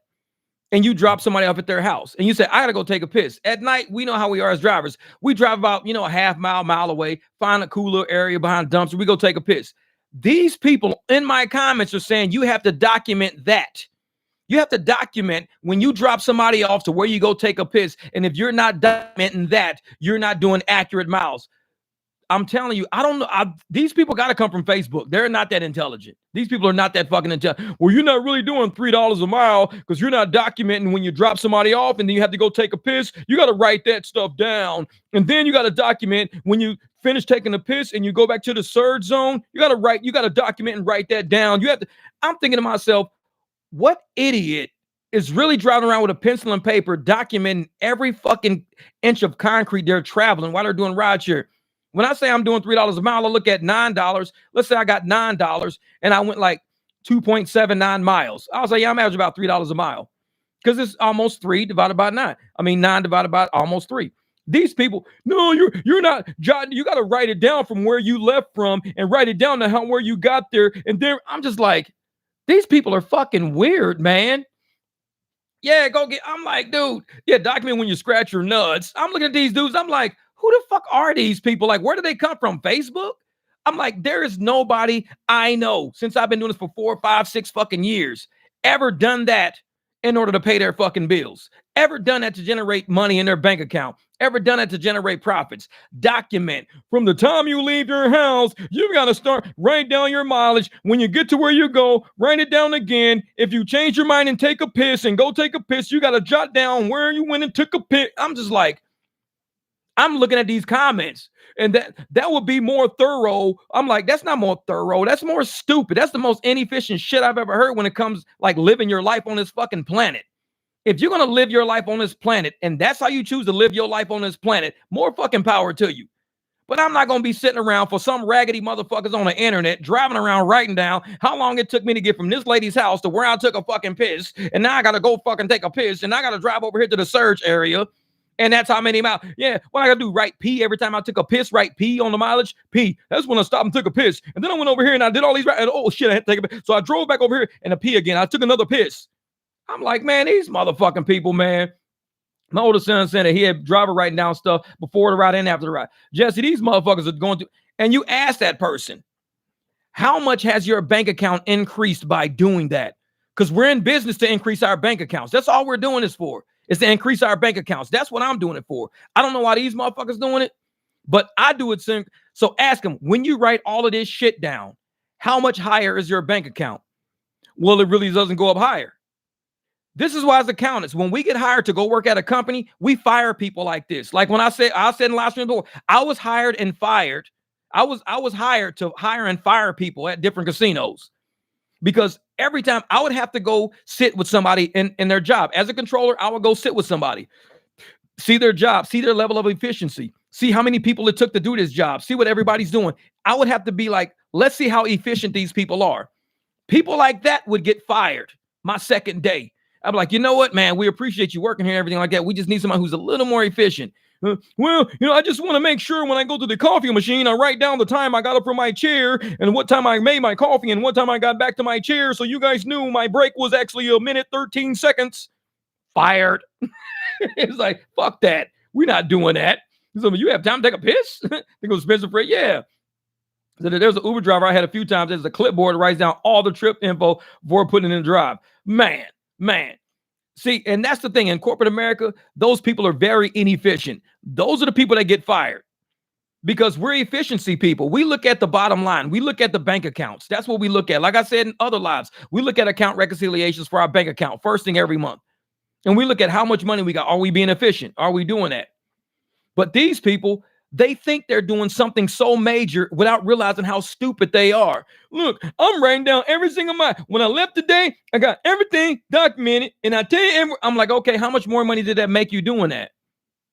And you drop somebody off at their house and you say, I got to go take a piss. At night, we know how we are as drivers. We drive about, a half mile away, find a cool little area behind a dumpster. We go take a piss. These people in my comments are saying you have to document that. You have to document when you drop somebody off to where you go take a piss. And if you're not documenting that, you're not doing accurate miles. I'm telling you, I don't know. These people got to come from Facebook. They're not that intelligent. These people are not that fucking intelligent. Well, you're not really doing $3 a mile because you're not documenting when you drop somebody off and then you have to go take a piss. You got to write that stuff down. And then you got to document when you finish taking a piss and you go back to the surge zone. You got to document and write that down. I'm thinking to myself, what idiot is really driving around with a pencil and paper documenting every fucking inch of concrete they're traveling while they're doing rideshare? When I say I'm doing $3 a mile, I look at $9. Let's say I got $9 and I went like 2.79 miles. I'll say, yeah, I'm averaging about $3 a mile because it's almost 3 divided by 9. I mean, 9 divided by almost 3. These people, no, you're not jotting. You got to write it down from where you left from and write it down to how where you got there. And there, I'm just like, these people are fucking weird, man. Yeah, go get. I'm like, dude, yeah, document when you scratch your nuts. I'm looking at these dudes. I'm like, who the fuck are these people? Like, where do they come from? Facebook? I'm like, there is nobody I know since I've been doing this for 4, 5, 6 fucking years ever done that in order to pay their fucking bills. Ever done that to generate money in their bank account? Ever done that to generate profits? Document from the time you leave your house, you got to start write down your mileage. When you get to where you go, write it down again. If you change your mind and take a piss and go take a piss, you got to jot down where you went and took a piss. I'm just like, I'm looking at these comments and that would be more thorough. I'm like, that's not more thorough. That's more stupid. That's the most inefficient shit I've ever heard when it comes like living your life on this fucking planet. If you're going to live your life on this planet and that's how you choose to live your life on this planet, more fucking power to you. But I'm not going to be sitting around for some raggedy motherfuckers on the internet driving around writing down how long it took me to get from this lady's house to where I took a fucking piss. And now I got to go fucking take a piss. And I got to drive over here to the surge area. And that's how many miles. Yeah, what I got to do, write P every time I took a piss, write P on the mileage. P, that's when I stopped and took a piss. And then I went over here and I did all these, and oh shit, I had to take a piss. So I drove back over here and a P again. I took another piss. I'm like, man, these motherfucking people, man. My oldest son said that he had driver writing down stuff before the ride and after the ride. Jesse, these motherfuckers are going to, and you ask that person, how much has your bank account increased by doing that? Because we're in business to increase our bank accounts. That's all we're doing this for, is to increase our bank accounts. That's what I'm doing it for. I don't know why these motherfuckers doing it, but I do it. So ask them, when you write all of this shit down, how much higher is your bank account? Well, it really doesn't go up higher. This is why as accountants, when we get hired to go work at a company, we fire people like this. Like when I said in the last before, I was hired and fired. I was hired to hire and fire people at different casinos because every time I would have to go sit with somebody in their job. As a controller, I would go sit with somebody, see their job, see their level of efficiency, see how many people it took to do this job, see what everybody's doing. I would have to be like, let's see how efficient these people are. People like that would get fired my second day. I'm like, you know what, man, we appreciate you working here and everything like that. We just need somebody who's a little more efficient. Well, I just want to make sure when I go to the coffee machine, I write down the time I got up from my chair and what time I made my coffee and what time I got back to my chair. So you guys knew my break was actually 1:13 seconds. Fired. It's like, fuck that. We're not doing that. So you have time to take a piss? Think it was Spencer Freight? Yeah. So there's an Uber driver I had a few times. There's a clipboard that writes down all the trip info before putting it in the drive. Man. See, and that's the thing. In corporate America, those people are very inefficient. Those are the people that get fired because we're efficiency people. We look at the bottom line. We look at the bank accounts. That's what we look at. Like I said in other lives, we look at account reconciliations for our bank account first thing every month. And we look at how much money we got. Are we being efficient? Are we doing that? But these people, they think they're doing something so major without realizing how stupid they are. Look, I'm writing down every single mile. When I left today, I got everything documented. And I tell you, I'm like, okay, how much more money did that make you doing that?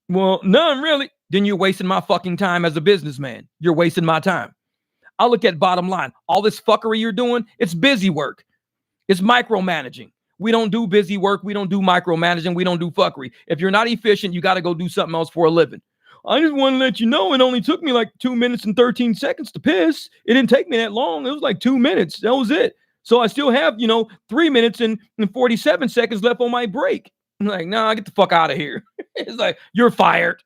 Well, none really. Then you're wasting my fucking time as a businessman. You're wasting my time. I look at bottom line. All this fuckery you're doing, it's busy work. It's micromanaging. We don't do busy work. We don't do micromanaging. We don't do fuckery. If you're not efficient, you got to go do something else for a living. I just want to let you know it only took me like 2 minutes and 13 seconds to piss. It didn't take me that long. It was like 2 minutes. That was it. So I still have, 3 minutes and 47 seconds left on my break. I'm like, nah, get the fuck out of here. It's like, you're fired.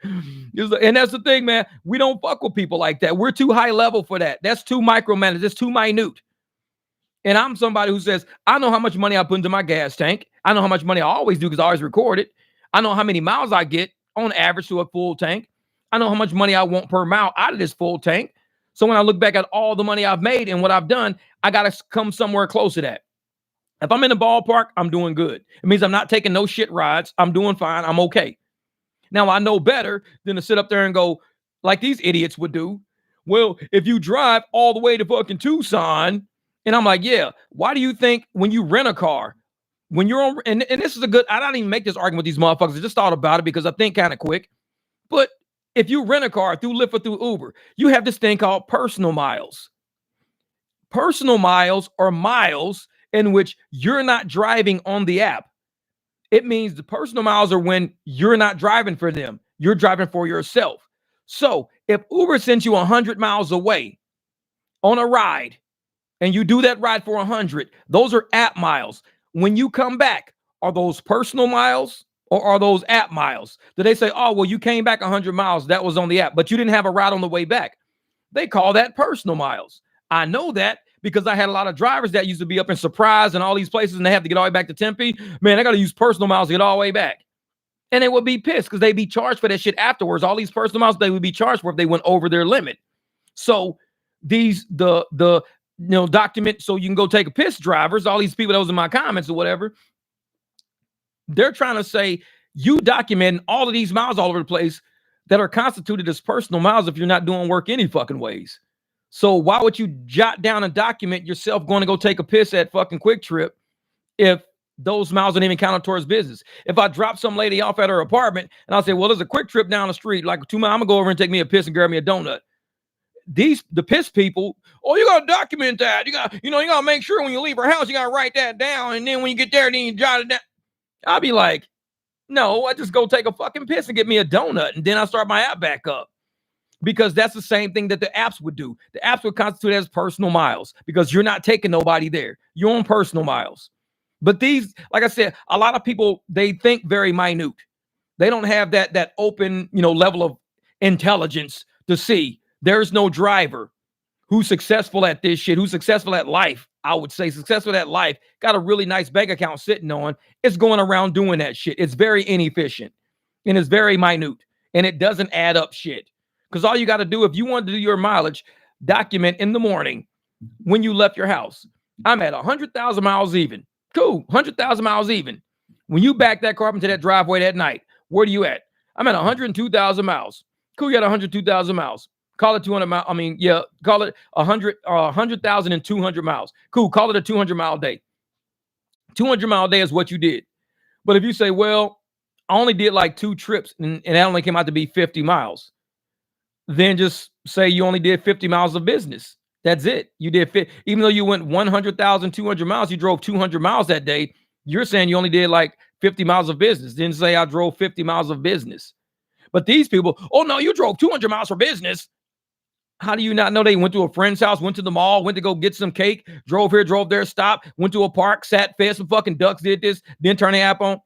And that's the thing, man. We don't fuck with people like that. We're too high level for that. That's too micromanaged. It's too minute. And I'm somebody who says, I know how much money I put into my gas tank. I know how much money I always do because I always record it. I know how many miles I get on average to a full tank. I know how much money I want per mile out of this full tank. So when I look back at all the money I've made and what I've done, I got to come somewhere close to that. If I'm in the ballpark, I'm doing good. It means I'm not taking no shit rides. I'm doing fine. I'm okay. Now, I know better than to sit up there and go like these idiots would do. Well, if you drive all the way to fucking Tucson, and I'm like, yeah, why do you think when you rent a car, when you're on, and this is a good, I don't even make this argument with these motherfuckers. I just thought about it because I think kind of quick. But if you rent a car through Lyft or through Uber, you have this thing called personal miles. Personal miles are miles in which you're not driving on the app. It means the personal miles are when you're not driving for them. You're driving for yourself. So if Uber sends you 100 miles away on a ride and you do that ride for 100, those are app miles. When you come back, are those personal miles or are those app miles? Do they say, oh, well, you came back 100 miles, that was on the app, but you didn't have a ride on the way back? They call that personal miles. I know that because I had a lot of drivers that used to be up in Surprise and all these places, and they have to get all the way back to Tempe. Man, I got to use personal miles to get all the way back. And they would be pissed because they'd be charged for that shit afterwards. All these personal miles they would be charged for if they went over their limit. So these document so you can go take a piss drivers, all these people that was in my comments or whatever, they're trying to say you document all of these miles all over the place that are constituted as personal miles if you're not doing work any fucking ways. So why would you jot down and document yourself going to go take a piss at fucking Quick Trip if those miles don't even count towards business? If I drop some lady off at her apartment and I'll say, well, there's a Quick Trip down the street, like 2 miles, I'm gonna go over and take me a piss and grab me a donut. The piss people, oh, you gotta document that. You gotta make sure when you leave her house, you gotta write that down, and then when you get there, then you jot it down. I'll be like, no, I just go take a fucking piss and get me a donut, and then I start my app back up. Because that's the same thing that the apps would do. The apps would constitute as personal miles because you're not taking nobody there. Your own personal miles. But these, like I said, a lot of people, they think very minute. They don't have that open, level of intelligence to see. There's no driver who's successful at this shit, who's successful at life. I would say successful at life, got a really nice bank account sitting on. It's going around doing that shit. It's very inefficient and it's very minute and it doesn't add up shit. Because all you got to do, if you want to do your mileage, document in the morning when you left your house. I'm at 100,000 miles even. Cool, 100,000 miles even. When you back that car up into that driveway that night, where are you at? I'm at 102,000 miles. Cool, you got 102,000 miles. Call it 200 miles. Call it 100,200 miles. Cool, call it a 200-mile day. 200-mile day is what you did. But if you say, well, I only did like 2 trips and that only came out to be 50 miles. Then just say you only did 50 miles of business. That's it. You did even though you went 100,200 miles, you drove 200 miles that day. You're saying you only did like 50 miles of business. Didn't say I drove 50 miles of business. But these people, oh no, you drove 200 miles for business. How do you not know they went to a friend's house, went to the mall, went to go get some cake, drove here, drove there, stopped, went to a park, sat, fed some fucking ducks, did this, then turn the app on?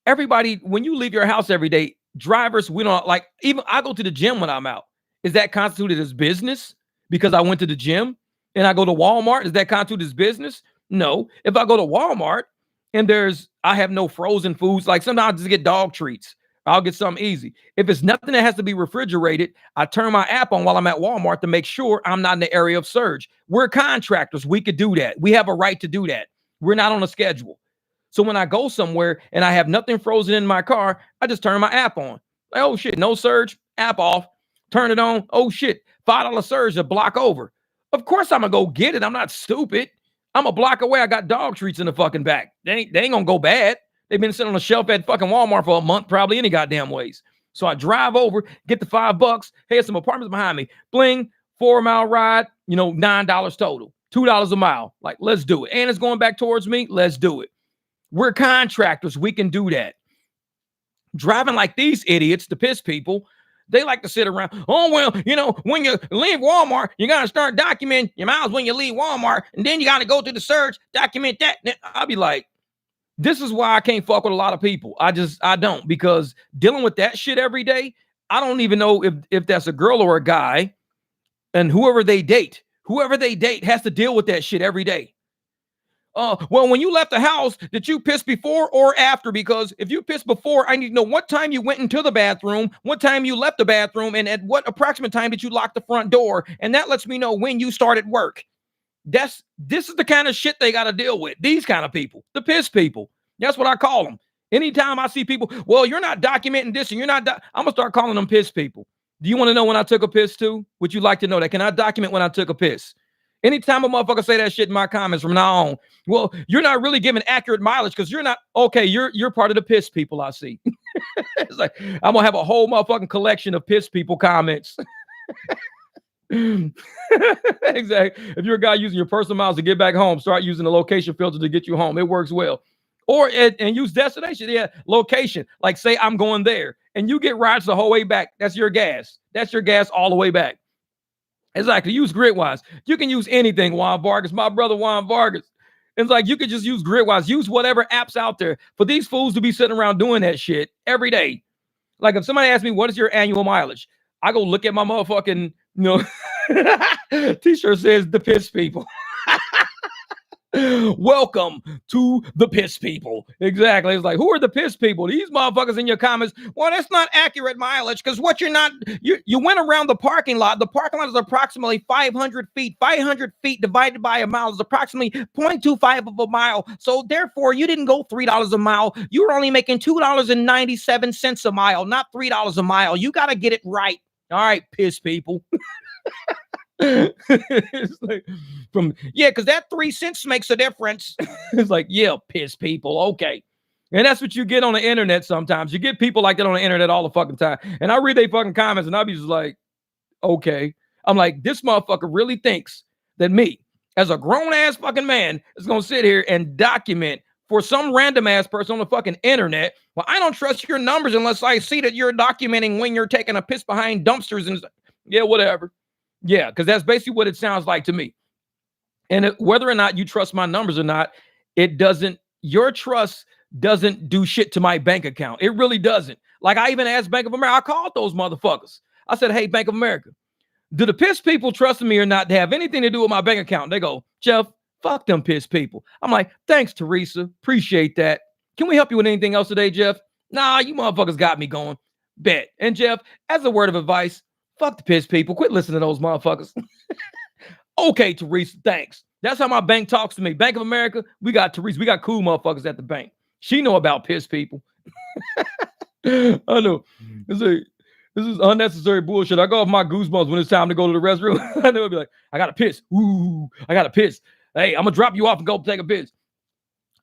Everybody, when you leave your house every day, drivers, we don't like, even I go to the gym when I'm out. Is that constituted as business because I went to the gym? And I go to Walmart, is that constituted as business? No. If I go to Walmart and I have no frozen foods, like sometimes I just get dog treats. I'll get something easy. If it's nothing that has to be refrigerated, I turn my app on while I'm at Walmart to make sure I'm not in the area of surge. We're contractors. We could do that. We have a right to do that. We're not on a schedule. So when I go somewhere and I have nothing frozen in my car, I just turn my app on. Like, oh shit, no surge, app off. Turn it on. Oh shit, $5 surge a block over. Of course I'm gonna go get it. I'm not stupid. I'm a block away. I got dog treats in the fucking back. They ain't gonna go bad. They've been sitting on the shelf at fucking Walmart for a month, probably any goddamn ways. So I drive over, get the $5. Hey, some apartments behind me. Bling, 4-mile ride, $9 total. $2 a mile. Like, let's do it. And it's going back towards me. Let's do it. We're contractors. We can do that. Driving like these idiots, the piss people, they like to sit around. Oh, well, when you leave Walmart, you got to start documenting your miles when you leave Walmart. And then you got to go to the surge, document that. I'll be like, this is why I can't fuck with a lot of people. I don't, because dealing with that shit every day, I don't even know if that's a girl or a guy, and whoever they date has to deal with that shit every day. Well, when you left the house, did you piss before or after? Because if you pissed before, I need to know what time you went into the bathroom, what time you left the bathroom, and at what approximate time did you lock the front door? And that lets me know when you started work. This is the kind of shit they got to deal with. These kind of people, the piss people. That's what I call them. Anytime I see people, well, you're not documenting this and you're not, I'm going to start calling them piss people. Do you want to know when I took a piss too? Would you like to know that? Can I document when I took a piss? Anytime a motherfucker say that shit in my comments from now on, well, you're not really giving accurate mileage because you're not, okay, you're part of the piss people I see. It's like, I'm going to have a whole motherfucking collection of piss people comments. Exactly. If you're a guy using your personal miles to get back home, start using the location filter to get you home. It works well. Or and use destination, yeah, location. Like say I'm going there, and you get rides the whole way back. That's your gas. That's your gas all the way back. Exactly. Use Gridwise. You can use anything. Juan Vargas, my brother Juan Vargas. It's like you could just use Gridwise. Use whatever apps out there for these fools to be sitting around doing that shit every day. Like if somebody asks me, what is your annual mileage? I go look at my motherfucking, t-shirt says the piss people. Welcome to the piss people. Exactly. It's like, who are the piss people? These motherfuckers in your comments. Well, that's not accurate mileage because what you went around the parking lot. The parking lot is approximately 500 feet. 500 feet divided by a mile is approximately 0.25 of a mile. So therefore, you didn't go $3 a mile. You were only making $2.97 a mile, not $3 a mile. You got to get it right. All right, piss people. It's like because that 3 cents makes a difference. It's like, yeah, piss people. Okay. And that's what you get on the internet sometimes. You get people like that on the internet all the fucking time. And I read their fucking comments and I'll be just like, okay. I'm like, this motherfucker really thinks that me, as a grown ass fucking man, is gonna sit here and document for some random ass person on the fucking internet. Well, I don't trust your numbers unless I see that you're documenting when you're taking a piss behind dumpsters and yeah, whatever. Yeah, because that's basically what it sounds like to me. And whether or not you trust my numbers or not, your trust doesn't do shit to my bank account. It really doesn't. Like I even asked Bank of America, I called those motherfuckers. I said, hey, Bank of America, do the piss people trust me or not to have anything to do with my bank account? They go, Jeff, fuck them piss people. I'm like, thanks, Teresa. Appreciate that. Can we help you with anything else today, Jeff? Nah, you motherfuckers got me going. Bet. And Jeff, as a word of advice, fuck the piss people. Quit listening to those motherfuckers. Okay, Teresa, thanks. That's how my bank talks to me. Bank of America, we got Teresa. We got cool motherfuckers at the bank. She know about piss people. I know. This is unnecessary bullshit. I go off my goosebumps when it's time to go to the restroom. I know. I'll be like, I got to piss. Ooh, I got to piss. Hey, I'm going to drop you off and go take a piss.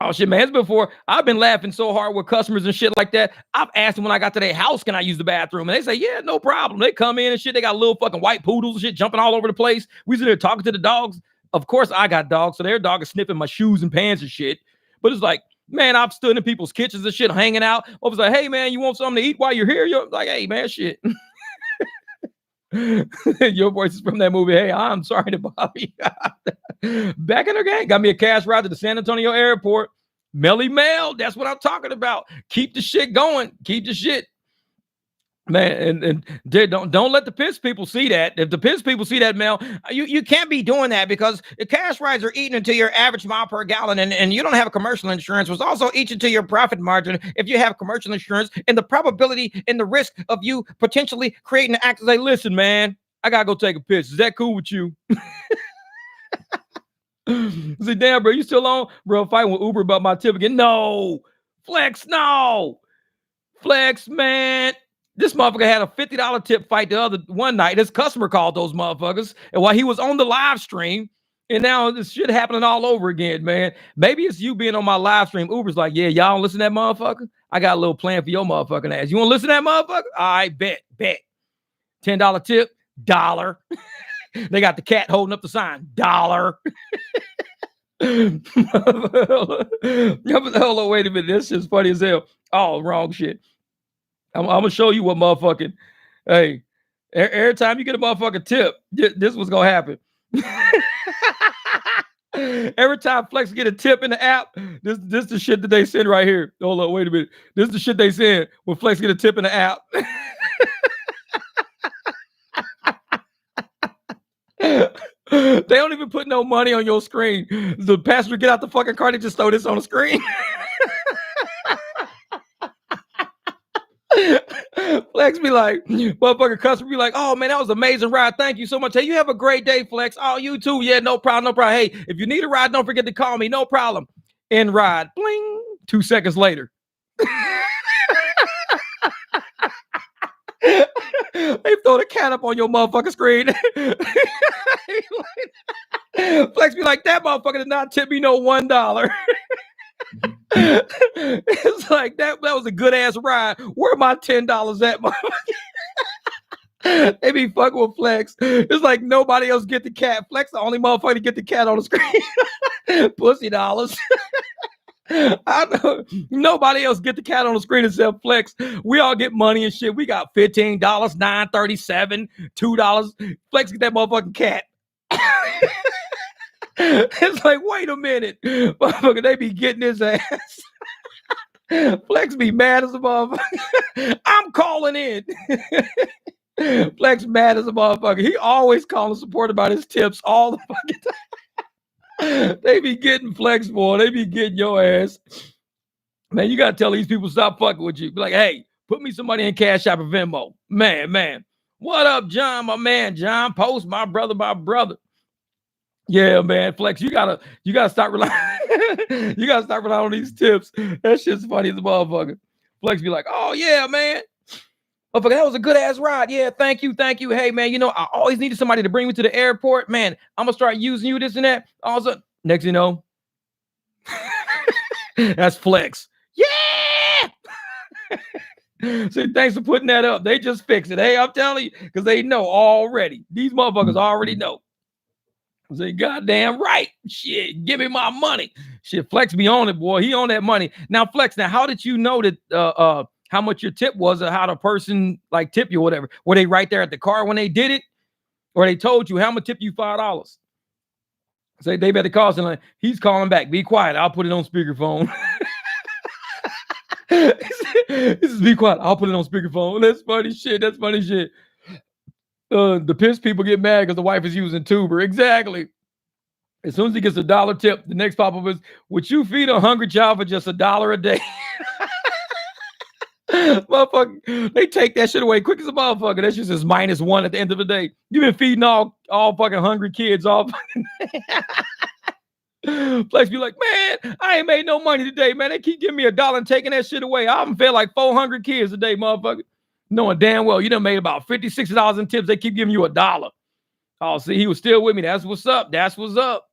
Oh, shit, man. It's before I've been laughing so hard with customers and shit like that. I've asked them when I got to their house, can I use the bathroom? And they say, yeah, no problem. They come in and shit. They got little fucking white poodles and shit jumping all over the place. We sit there talking to the dogs. Of course, I got dogs. So their dog is sniffing my shoes and pants and shit. But it's like, man, I've stood in people's kitchens and shit hanging out. I was like, hey, man, you want something to eat while you're here? You're like, hey, man, shit. Your voice is from that movie. Hey, I'm sorry to bother you. Back in the game. Got me a cash ride to the San Antonio airport. Melly Mel, that's what I'm talking about. Keep the shit going. Keep the shit. Man, and don't let the piss people see that. If the piss people see that, Mel, you can't be doing that because the cash rides are eating into your average mile per gallon, and you don't have a commercial insurance, which also eats into your profit margin if you have commercial insurance, and the probability and the risk of you potentially creating an accident. Say, listen, man, I gotta go take a piss. Is that cool with you? Say, damn, bro, you still on? Bro, fighting with Uber about my tip again. No. Flex, no. Flex, man. This motherfucker had a $50 tip fight the other one night. His customer called those motherfuckers. And while he was on the live stream, and now this shit happening all over again, man. Maybe it's you being on my live stream. Uber's like, yeah, y'all don't listen to that motherfucker? I got a little plan for your motherfucking ass. You want to listen to that motherfucker? I bet. $10 tip, $1. They got the cat holding up the sign, $1. Hold on, wait a minute. This shit's funny as hell. Oh, wrong shit. I'm gonna show you what motherfucking. Hey, every time you get a motherfucking tip, this was gonna happen. Every time Flex get a tip in the app, this the shit that they send right here. Hold on, wait a minute. This is the shit they send when Flex get a tip in the app. They don't even put no money on your screen. The passenger get out the fucking car, they just throw this on the screen. Flex be like, motherfucker customer be like, oh man, that was an amazing ride. Thank you so much. Hey, you have a great day, Flex. Oh, you too. Yeah, no problem. Hey, if you need a ride, don't forget to call me. No problem. End ride. Bling. 2 seconds later. They throw the cat up on your motherfucking screen. Flex be like, that motherfucker did not tip me no $1. It's like that was a good ass ride. Where my $10 at, motherfucker? They be fucking with Flex. It's like nobody else get the cat. Flex the only motherfucker to get the cat on the screen. Pussy dollars. I know nobody else get the cat on the screen except Flex. We all get money and shit. We got $15, $9.37, $2. Flex get that motherfucking cat. It's like, wait a minute. Motherfucker, they be getting his ass. Flex be mad as a motherfucker. I'm calling in. Flex mad as a motherfucker. He always calling support about his tips all the fucking time. They be getting Flex, boy. They be getting your ass. Man, you gotta tell these people stop fucking with you. Be like, hey, put me some money in Cashapp or Venmo. Man. What up, John, my man? John Post, my brother. Yeah, man, Flex, you gotta start relying. You gotta start relying on these tips. That shit's funny as a motherfucker. Flex be like, oh yeah, man. Motherfucker, that was a good ass ride. Yeah, thank you. Hey, man, you know, I always needed somebody to bring me to the airport. Man, I'm gonna start using you, this and that. Also, next you know, that's Flex. Yeah. See, thanks for putting that up. They just fix it. Hey, I'm telling you, because they know already. These motherfuckers already know. Say, goddamn right. Shit, give me my money. Shit, Flex be on it, boy. He on that money. Now, Flex, how did you know that how much your tip was or how the person like tip you or whatever? Were they right there at the car when they did it? Or they told you, how I'm gonna tip you $5? Say they better call something. Like, he's calling back. Be quiet. I'll put it on speakerphone. This is be quiet. I'll put it on speakerphone. That's funny shit. The piss people get mad because the wife is using tuber. Exactly. As soon as he gets $1 tip, the next pop-up is, would you feed a hungry child for just $1 a day? Motherfucker, they take that shit away quick as a motherfucker. That's just -1 at the end of the day. You've been feeding all fucking hungry kids all fucking Flex be like, man, I ain't made no money today, man. They keep giving me $1 and taking that shit away. I haven't fed like 400 kids a day, motherfucker. Knowing damn well you done made about $50, $60 in tips. They keep giving you $1. Oh, see, he was still with me. That's what's up. That's what's up.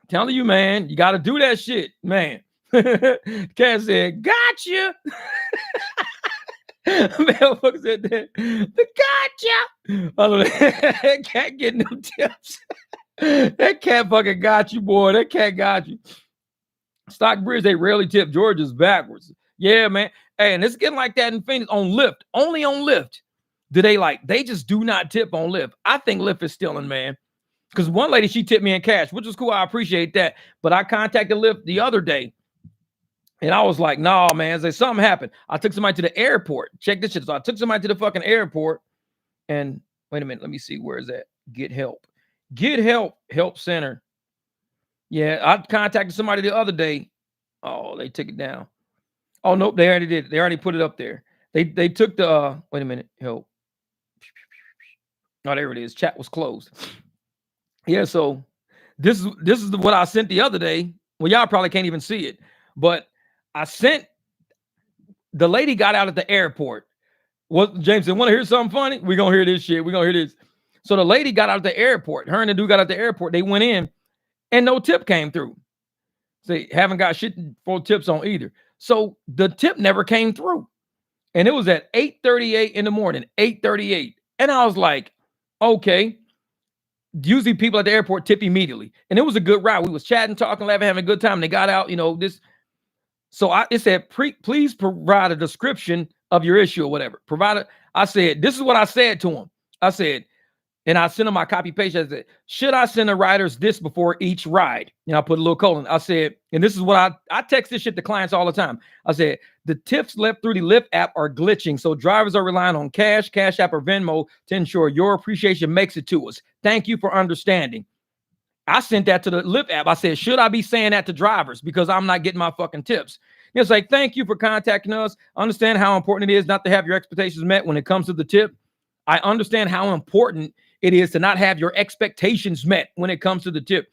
I'm telling you, man, you got to do that shit, man. Cat said, gotcha. Motherfucker said that. The gotcha. I know that cat getting them tips. That cat fucking got you, boy. That cat got you. Stockbridge, they rarely tip. Georgia's backwards. Yeah, man. Hey, and it's getting like that in Phoenix on Lyft. Only on Lyft do they just do not tip on Lyft. I think Lyft is stealing, man. Because one lady, she tipped me in cash, which was cool. I appreciate that. But I contacted Lyft the other day. And I was like, nah, man. Something happened. I took somebody to the airport. Check this shit. So I took somebody to the fucking airport. And wait a minute. Let me see. Where is that? Get help. Help center. Yeah, I contacted somebody the other day. Oh, they took it down. Oh, nope, they already did. They already put it up there. They took the wait a minute, help. Oh, there it is. Chat was closed. Yeah, so this is what I sent the other day. Well, y'all probably can't even see it, but I sent the lady got out at the airport. What James said, want to hear something funny? We're gonna hear this shit. We're gonna hear this. So the lady got out at the airport. Her and the dude got out the airport. They went in and no tip came through. They haven't got shit for tips on either. So the tip never came through. And it was at 8:38 in the morning, 8:38. And I was like, okay. Usually people at the airport tip immediately. And it was a good ride. We was chatting, talking, laughing, having a good time. They got out, this. So it said, please provide a description of your issue or whatever. I said, this is what I said to him. I said, and I sent him my copy paste. I said, should I send the riders this before each ride? And I put a little colon. I said, and this is what I text this shit to clients all the time. I said, the tips left through the Lyft app are glitching. So drivers are relying on Cash App, or Venmo to ensure your appreciation makes it to us. Thank you for understanding. I sent that to the Lyft app. I said, should I be saying that to drivers? Because I'm not getting my fucking tips. And it's like, thank you for contacting us. Understand how important it is not to have your expectations met when it comes to the tip. I understand how important it is to not have your expectations met when it comes to the tip.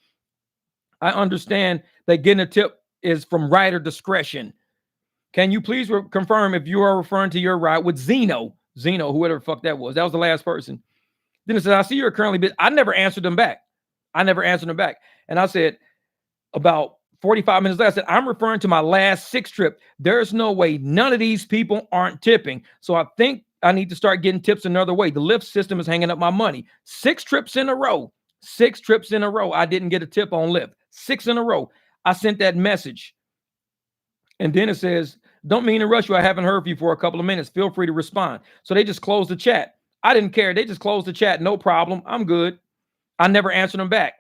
I understand that getting a tip is from rider discretion. Can you please confirm if you are referring to your ride with Zeno, whoever the fuck that was. That was the last person. Then it said, I see you're currently busy. I never answered them back. And I said, about 45 minutes later, I said, I'm referring to my last 6 trip. There's no way none of these people aren't tipping. So I think I need to start getting tips another way. The Lyft system is hanging up my money. 6 trips in a row. I didn't get a tip on Lyft. 6 in a row. I sent that message. And then it says, don't mean to rush you. I haven't heard from you for a couple of minutes. Feel free to respond. So they just closed the chat. I didn't care. They just closed the chat. No problem. I'm good. I never answered them back.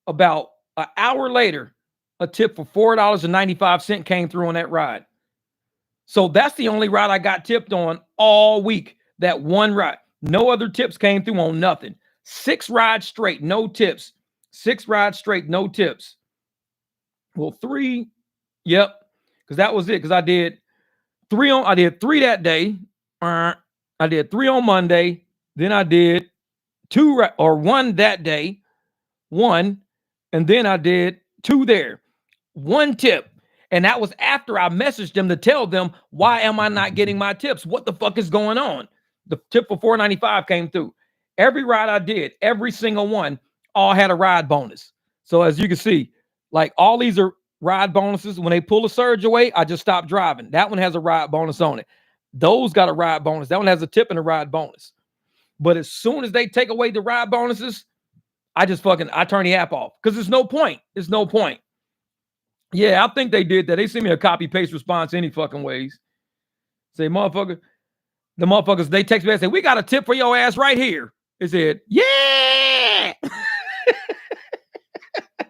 About an hour later, a tip for $4.95 came through on that ride. So that's the only ride I got tipped on all week. That one ride. No other tips came through on nothing. 6 rides straight, no tips. 6 rides straight, no tips. Well, 3, yep, because that was it. Because I did 3 that day. I did 3 on Monday. Then I did 1 that day. 1, and then I did 2 there. 1 tip. And that was after I messaged them to tell them, why am I not getting my tips? What the fuck is going on? The tip for $4.95 came through. Every ride I did, every single one, all had a ride bonus. So as you can see, like all these are ride bonuses. When they pull a surge away, I just stop driving. That one has a ride bonus on it. Those got a ride bonus. That one has a tip and a ride bonus. But as soon as they take away the ride bonuses, I turn the app off because there's no point. There's no point. Yeah, I think they did that. They sent me a copy paste response any fucking ways. Say, motherfucker, the motherfuckers, they text me and say, we got a tip for your ass right here. It said, yeah.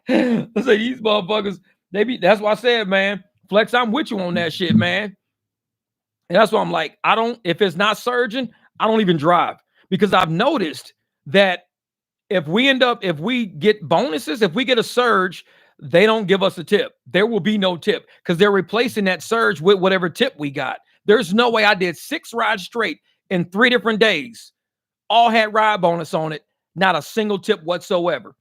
I say, these motherfuckers, that's why I said, man, Flex, I'm with you on that shit, man. And that's why I'm like, if it's not surging, I don't even drive. Because I've noticed that if we get bonuses, if we get a surge, they don't give us a tip. There will be no tip because they're replacing that surge with whatever tip we got. There's no way I did 6 rides straight in 3 different days. All had ride bonus on it. Not a single tip whatsoever.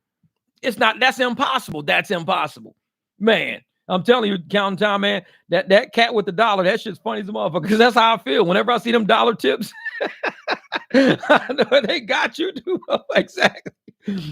That's impossible. That's impossible. Man, I'm telling you, Counting Time, man, that cat with the dollar, that shit's funny as a motherfucker because that's how I feel. Whenever I see them dollar tips, I know they got you too. Exactly.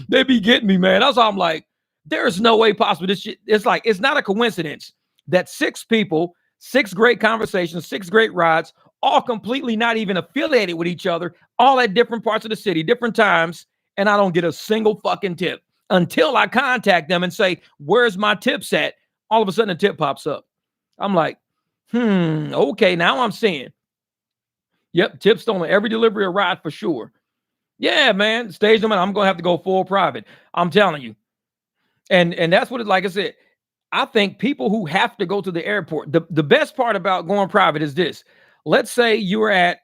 They be getting me, man. That's why I'm like, there's no way possible. This shit, it's not a coincidence that 6 people, 6 great conversations, 6 great rides, all completely not even affiliated with each other, all at different parts of the city, different times, and I don't get a single fucking tip until I contact them and say, where's my tips at? All of a sudden a tip pops up. I'm like, okay, now I'm seeing. Yep, tips on every delivery or ride for sure. Yeah, man, stage limit, I'm going to have to go full private. I'm telling you. And that's what like I said, I think people who have to go to the airport, the best part about going private is this. Let's say you're at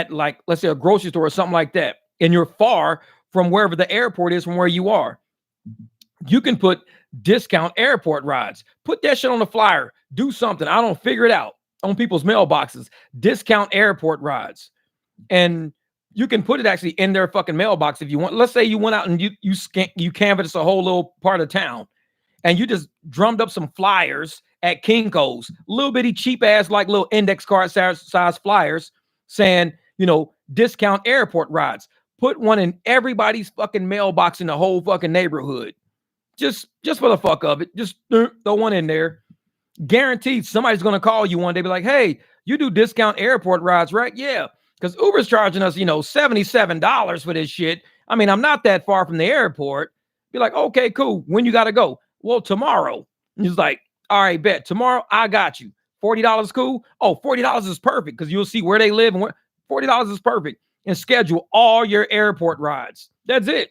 like, let's say a grocery store or something like that, and you're far from wherever the airport is from where you are. You can put discount airport rides. Put that shit on the flyer. Do something. I don't figure it out on people's mailboxes. Discount airport rides. And you can put it actually in their fucking mailbox if you want. Let's say you went out and you canvassed a whole little part of town and you just drummed up some flyers at Kinko's, little bitty cheap ass, like little index card size flyers saying, discount airport rides. Put one in everybody's fucking mailbox in the whole fucking neighborhood. Just for the fuck of it. Just throw one in there. Guaranteed somebody's going to call you one day, be like, hey, you do discount airport rides, right? Yeah. Because Uber's charging us, $77 for this shit. I mean, I'm not that far from the airport. Be like, okay, cool. When you got to go? Well, tomorrow. And he's like, all right, bet. Tomorrow, I got you. $40 cool? Oh, $40 is perfect because you'll see where they live. And $40 is perfect. And schedule all your airport rides. That's it.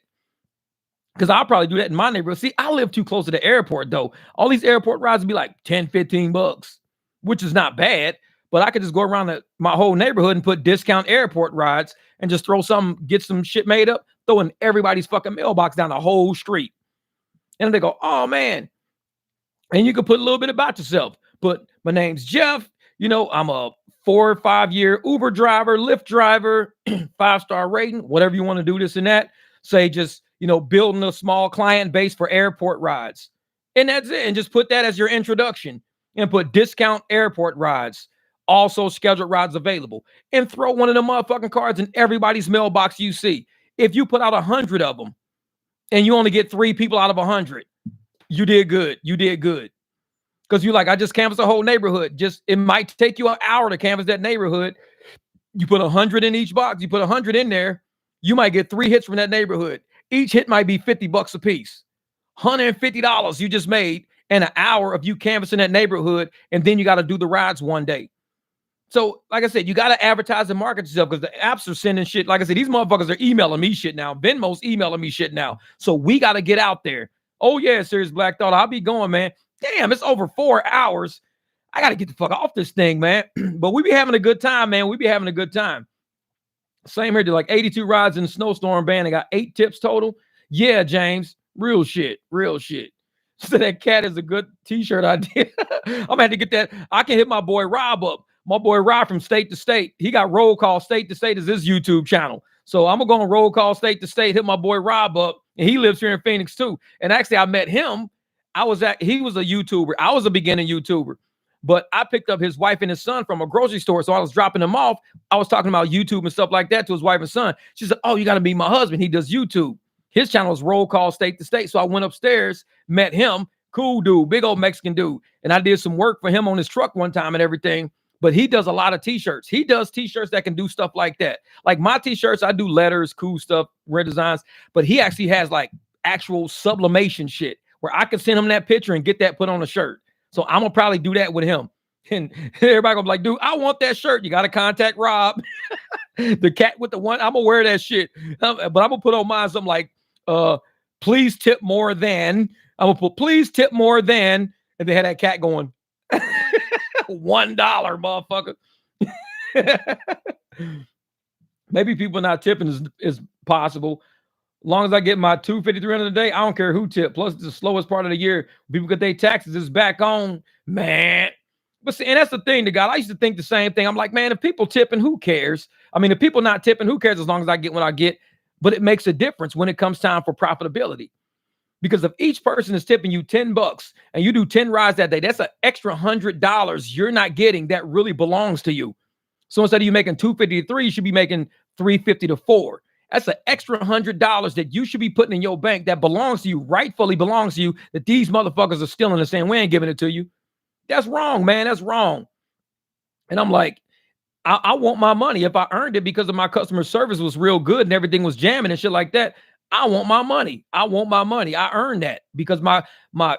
Because I'll probably do that in my neighborhood. See, I live too close to the airport, though. All these airport rides would be like 10, 15 bucks, which is not bad. But I could just go around my whole neighborhood and put discount airport rides and just get some shit made up, throw in everybody's fucking mailbox down the whole street. And they go, oh, man. And you can put a little bit about yourself. But my name's Jeff. I'm a 4 or 5 year Uber driver, Lyft driver, 5-star rating, whatever you want to do, this and that. Say just, building a small client base for airport rides. And that's it. And just put that as your introduction and put discount airport rides. Also scheduled rides available, and throw one of the motherfucking cards in everybody's mailbox you see. If you put out 100 of them and you only get 3 people out of 100, you did good. You did good. Because you're like, I just canvassed the whole neighborhood. It might take you an hour to canvass that neighborhood. You put 100 in each box. You put 100 in there. You might get 3 hits from that neighborhood. Each hit might be $50 a piece. $150 you just made. and an hour of you canvassing that neighborhood, and then you got to do the rides one day. So, like I said, you got to advertise and market yourself because the apps are sending shit. Like I said, these motherfuckers are emailing me shit now. Venmo's emailing me shit now. So we got to get out there. Oh, yeah, Serious Black Thought. I'll be going, man. Damn, it's over 4 hours. I got to get the fuck off this thing, man. But we be having a good time, man. We be having a good time. Same here. Did like 82 rides in the snowstorm band. I got 8 tips total. Yeah, James. Real shit. Real shit. So that cat is a good t-shirt idea. I'm gonna have to get that. I can hit my boy Rob up. My boy Rob from State to State. He got Roll Call State to State as his YouTube channel. So I'm gonna go on Roll Call State to State, hit my boy Rob up, and he lives here in Phoenix too. And actually, I met him. He was a YouTuber. I was a beginning YouTuber, but I picked up his wife and his son from a grocery store. So I was dropping them off. I was talking about YouTube and stuff like that to his wife and son. She said, "Oh, you got to meet my husband. He does YouTube. His channel is Roll Call State to State." So I went upstairs, met him. Cool dude, big old Mexican dude. And I did some work for him on his truck one time and everything. But he does a lot of t-shirts. He does t-shirts that can do stuff like that. Like my t-shirts, I do letters, cool stuff, red designs. But he actually has like actual sublimation shit where I can send him that picture and get that put on a shirt. So I'm gonna probably do that with him. And everybody gonna be like, dude, I want that shirt. You gotta contact Rob. The cat with the one, I'm gonna wear that shit. But I'm gonna put on mine something like, please tip more than. I'm gonna put please tip more than, and they had that cat going $1, motherfucker. Maybe people not tipping is possible. As long as I get my $250-300 a day, I don't care who tip. Plus, it's the slowest part of the year. People get their taxes is back on, man. But see, and that's the thing, God. I used to think the same thing. I'm like, man, if people tipping, who cares? I mean, if people not tipping, who cares as long as I get what I get? But it makes a difference when it comes time for profitability. Because if each person is tipping you $10 and you do 10 rides that day, that's an extra $100 you're not getting that really belongs to you. So instead of you making $250 to $3, you should be making $350 to $4. That's an extra $100 that you should be putting in your bank that belongs to you, rightfully belongs to you, that these motherfuckers are stealing the same way and giving it to you. That's wrong, man. That's wrong. And I'm like, I want my money. If I earned it because of my customer service was real good and everything was jamming and shit like that, I want my money. I want my money. I earned that because my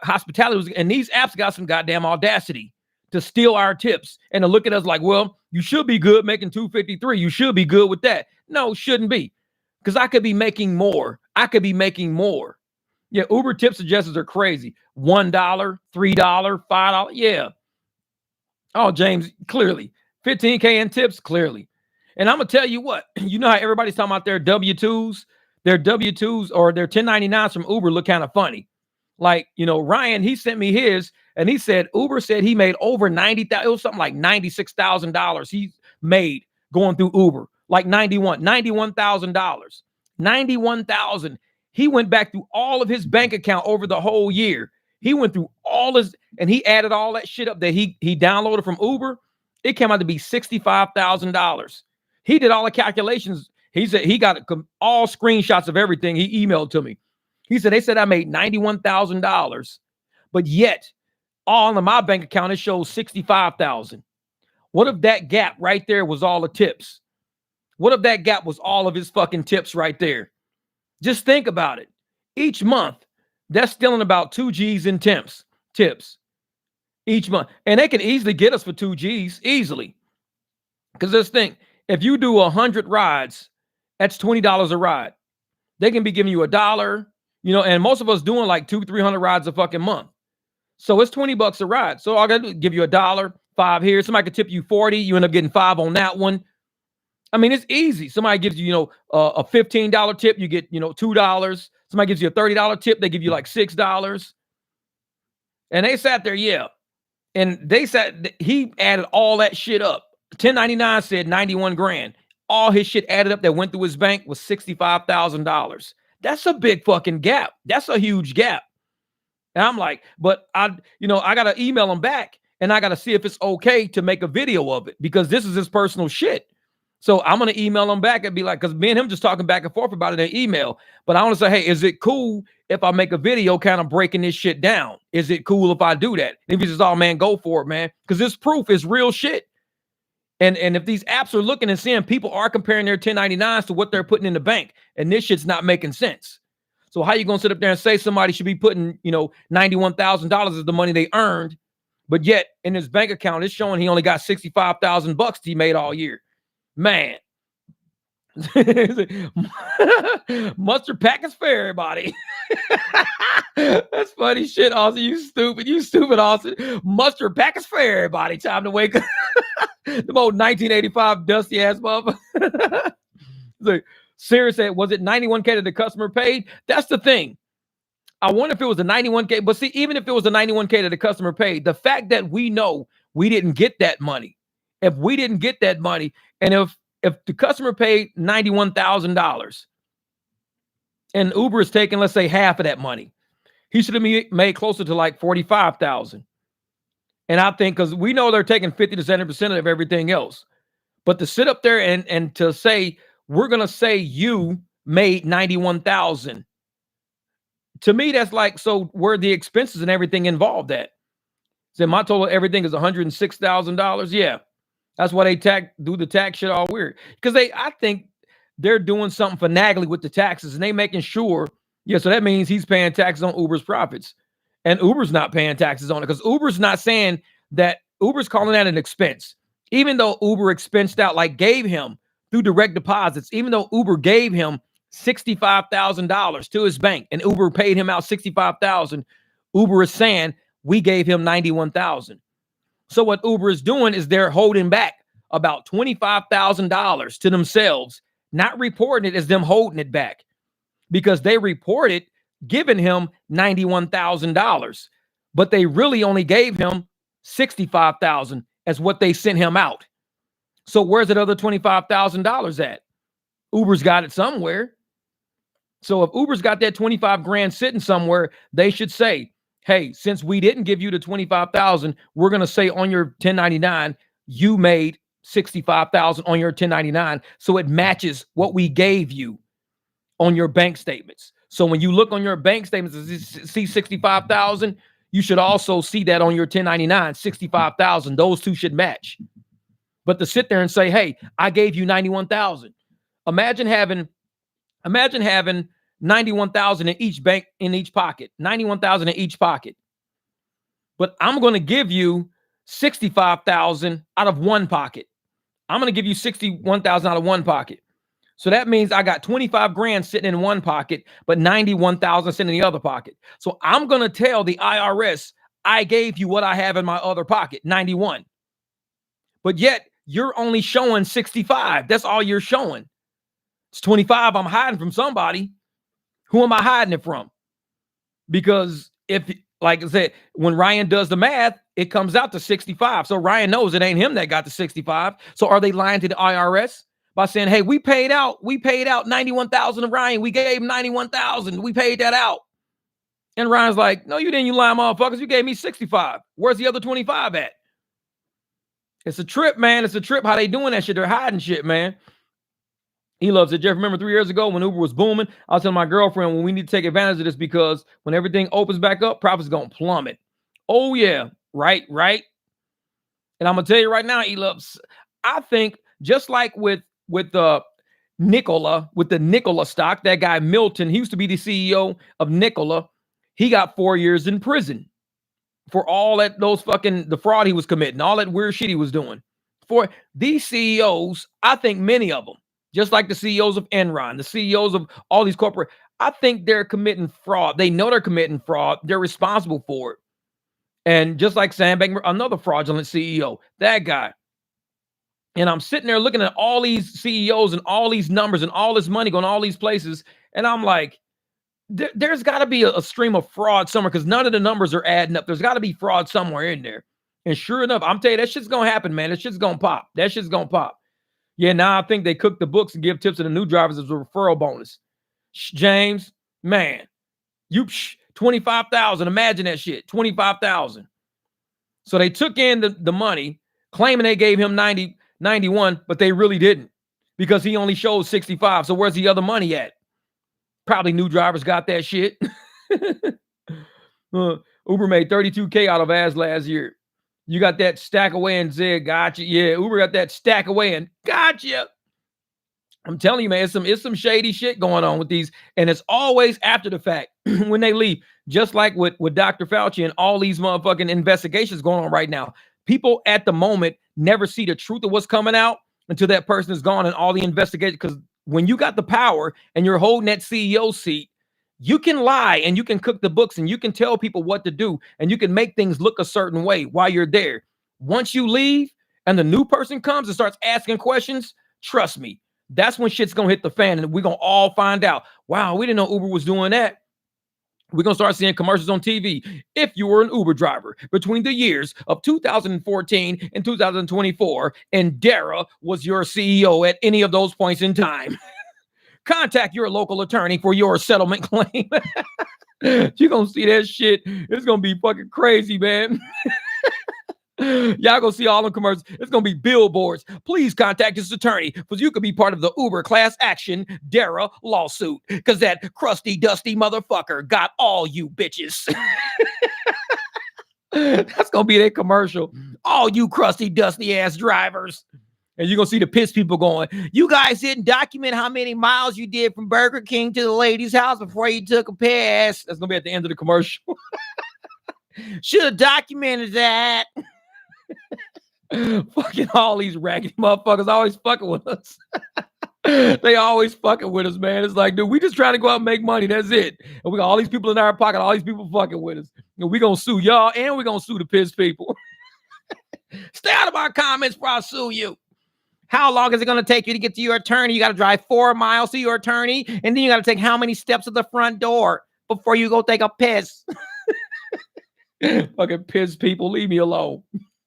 hospitality was, and these apps got some goddamn audacity to steal our tips and to look at us like, well, you should be good making $253. You should be good with that. No, shouldn't be. Because I could be making more. I could be making more. Yeah, Uber tip suggestions are crazy. $1, $3, $5. Yeah. Oh, James, clearly. $15K in tips, clearly. And I'm going to tell you what, you know how everybody's talking about their W-2s? Their W-2s or their 1099s from Uber look kind of funny. Like, you know, Ryan, he sent me his and he said, Uber said he made over $90,000. It was something like $96,000 he made going through Uber. Like $91,000. $91,000. He went back through all of his bank account over the whole year. He went through all his, and he added all that shit up that he downloaded from Uber. It came out to be $65,000. He did all the calculations. He said he got all screenshots of everything he emailed to me. He said, they said I made $91,000, but yet all in my bank account, it shows $65,000. What if that gap right there was all the tips? What if that gap was all of his fucking tips right there? Just think about it. Each month, that's stealing about 2 G's in tips each month. And they can easily get us for 2 G's easily. Because this thing, if you do 100 rides, that's $20 a ride. They can be giving you $1, you know, and most of us doing like 200-300 rides a fucking month. So it's $20 a ride. So I got to give you $1, $5 here. Somebody could tip you 40. You end up getting 5 on that one. I mean, it's easy. Somebody gives you, you know, a $15 tip, you get, you know, $2. Somebody gives you a $30 tip, they give you like $6. And they sat there, yeah. And they said he added all that shit up. 1099 said 91 grand. All his shit added up that went through his bank was $65,000. That's a big fucking gap. That's a huge gap. And I'm like, but I got to email him back and I got to see if it's okay to make a video of it because this is his personal shit. So I'm going to email him back and be like, because me and him just talking back and forth about it in email. But I want to say, hey, is it cool if I make a video kind of breaking this shit down? Is it cool if I do that? If he says, oh, man, go for it, man. Because this proof is real shit. And if these apps are looking and seeing people are comparing their 1099s to what they're putting in the bank, and this shit's not making sense. So how you gonna sit up there and say somebody should be putting, $91,000 is the money they earned, but yet in his bank account it's showing he only got $65,000 he made all year, man. Mustard packets for everybody. That's funny shit, Austin. You stupid, Austin. Mustard packets for everybody. Time to wake up. The old 1985 dusty ass motherfucker. Like, Sarah said, was it 91K that the customer paid? That's the thing. I wonder if it was a 91K, but see, even if it was a 91K that the customer paid, the fact that we know we didn't get that money, if we didn't get that money, and if the customer paid $91,000 and Uber is taking, let's say, half of that money, he should have made closer to like 45,000. And I think, because we know they're taking 50 to 70% of everything else, but to sit up there and to say, we're going to say you made 91,000. To me, that's like, so where the expenses and everything involved at? So my total everything is $106,000. Yeah. That's why they do the tax shit all weird. Because I think they're doing something finagly with the taxes and they making sure, so that means he's paying taxes on Uber's profits. And Uber's not paying taxes on it because Uber's not saying that. Uber's calling that an expense. Even though Uber expensed out, like gave him through direct deposits, even though Uber gave him $65,000 to his bank and Uber paid him out $65,000, Uber is saying we gave him $91,000. So what Uber is doing is they're holding back about $25,000 to themselves, not reporting it as them holding it back, because they reported giving him $91,000, but they really only gave him $65,000 as what they sent him out. So where's that other $25,000 at? Uber's got it somewhere. So if Uber's got that 25 grand sitting somewhere, they should say, hey, since we didn't give you the 25,000, we're going to say on your 1099, you made 65,000 on your 1099. So it matches what we gave you on your bank statements. So when you look on your bank statements and see 65,000, you should also see that on your 1099, 65,000. Those two should match. But to sit there and say, hey, I gave you 91,000. Imagine having 91,000 in each bank, in each pocket, 91,000 in each pocket. But I'm going to give you 65,000 out of one pocket. I'm going to give you 61,000 out of one pocket. So that means I got 25 grand sitting in one pocket, but 91,000 sitting in the other pocket. So I'm going to tell the IRS, I gave you what I have in my other pocket, 91. But yet you're only showing 65. That's all you're showing. It's 25 I'm hiding from somebody. Who am I hiding it from? Because if, like I said, when Ryan does the math, it comes out to 65. So Ryan knows it ain't him that got the 65. So are they lying to the IRS by saying, hey, we paid out 91,000 to Ryan. We gave him 91,000. We paid that out. And Ryan's like, no, you didn't, you lying motherfuckers. You gave me 65. Where's the other 25 at? It's a trip, man. It's a trip how they doing that shit. They're hiding shit, man. He loves it. Jeff, remember 3 years ago when Uber was booming, I was telling my girlfriend, well, we need to take advantage of this because when everything opens back up, profits going to plummet. Oh, yeah. Right. And I'm going to tell you right now, E-Loves, I think just like with the Nikola stock, that guy Milton, he used to be the CEO of Nikola. He got 4 years in prison for all that, the fraud he was committing, all that weird shit he was doing. For these CEOs, I think many of them, just like the CEOs of Enron, the CEOs of all these corporate, I think they're committing fraud. They know they're committing fraud. They're responsible for it. And just like Sam Bankman, another fraudulent CEO, that guy. And I'm sitting there looking at all these CEOs and all these numbers and all this money going all these places. And I'm like, there's got to be a stream of fraud somewhere because none of the numbers are adding up. There's got to be fraud somewhere in there. And sure enough, I'm telling you, that shit's going to happen, man. That shit's going to pop. That shit's going to pop. Yeah, now I think they cook the books and give tips to the new drivers as a referral bonus. James, man, you 25,000. Imagine that shit, 25,000. So they took in the money, claiming they gave him 91, but they really didn't because he only showed 65. So where's the other money at? Probably new drivers got that shit. Uber made 32K out of ads last year. You got that stack away and said, gotcha. Yeah, Uber got that stack away and gotcha. I'm telling you, man, it's some shady shit going on with these, and it's always after the fact when they leave. Just like with Dr. Fauci and all these motherfucking investigations going on right now. People at the moment never see the truth of what's coming out until that person is gone and all the investigations. Because when you got the power and you're holding that CEO seat, you can lie and you can cook the books and you can tell people what to do and you can make things look a certain way while you're there. Once you leave and the new person comes and starts asking questions, trust me, that's when shit's gonna hit the fan and we're gonna all find out, wow, we didn't know Uber was doing that. We're going to start seeing commercials on TV. If you were an Uber driver between the years of 2014 and 2024, and Dara was your CEO at any of those points in time, contact your local attorney for your settlement claim. You're going to see that shit. It's going to be fucking crazy, man. Y'all gonna see all the commercials. It's gonna be billboards. Please contact this attorney because you could be part of the Uber class action Dara lawsuit because that crusty, dusty motherfucker got all you bitches. That's gonna be their commercial. All you crusty, dusty ass drivers. And you're gonna see the pissed people going, you guys didn't document how many miles you did from Burger King to the lady's house before you took a piss. That's gonna be at the end of the commercial. Should have documented that. Fucking all these raggedy motherfuckers always fucking with us. They always fucking with us, man. It's like, dude, we just trying to go out and make money. That's it. And we got all these people in our pocket, all these people fucking with us. And we gonna sue y'all and we gonna sue the pissed people. Stay out of our comments before I sue you. How long is it going to take you to get to your attorney? You got to drive 4 miles to your attorney, and then you got to take how many steps to the front door before you go take a piss? Fucking piss people, leave me alone.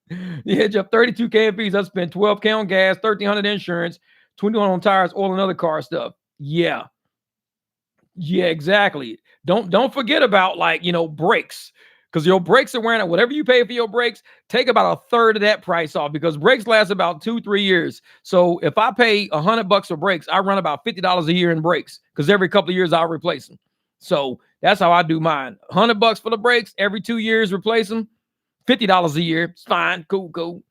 You hit up $32K in fees. I spent $12K on gas, $1,300 insurance, $21 on tires, oil, and other car stuff. Yeah, exactly. Don't forget about, like, brakes. Because your brakes are wearing out. Whatever you pay for your brakes, take about 1/3 of that price off because brakes last about 2-3 years. So if I pay $100 for brakes, I run about $50 a year in brakes because every couple of years I'll replace them. So that's how I do mine. $100 for the brakes, every 2 years replace them. $50 a year. It's fine. Cool.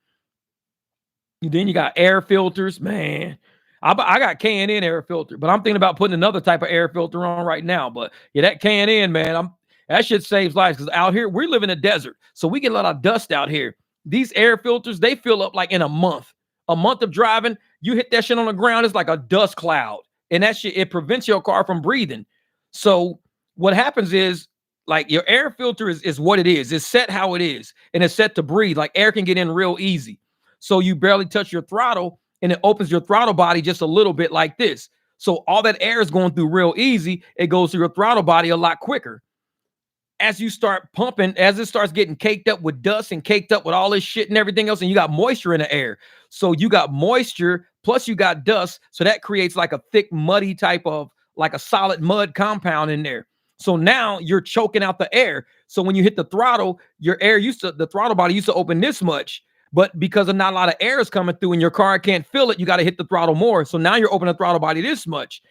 And then you got air filters, man. I got K&N air filter, but I'm thinking about putting another type of air filter on right now. But yeah, that K&N, man, that shit saves lives because out here, we live in a desert. So we get a lot of dust out here. These air filters, they fill up like in a month. A month of driving, you hit that shit on the ground, it's like a dust cloud. And that shit, it prevents your car from breathing. So what happens is, like, your air filter is what it is. It's set how it is. And it's set to breathe. Like, air can get in real easy. So you barely touch your throttle, and it opens your throttle body just a little bit like this. So all that air is going through real easy. It goes through your throttle body a lot quicker. As you start pumping, as it starts getting caked up with dust and caked up with all this shit and everything else, and you got moisture in the air. So you got moisture, plus you got dust. So that creates like a thick, muddy type of, like a solid mud compound in there. So now you're choking out the air. So when you hit the throttle, the throttle body used to open this much. But because of not a lot of air is coming through and your car can't fill it, you got to hit the throttle more. So now you're opening the throttle body this much.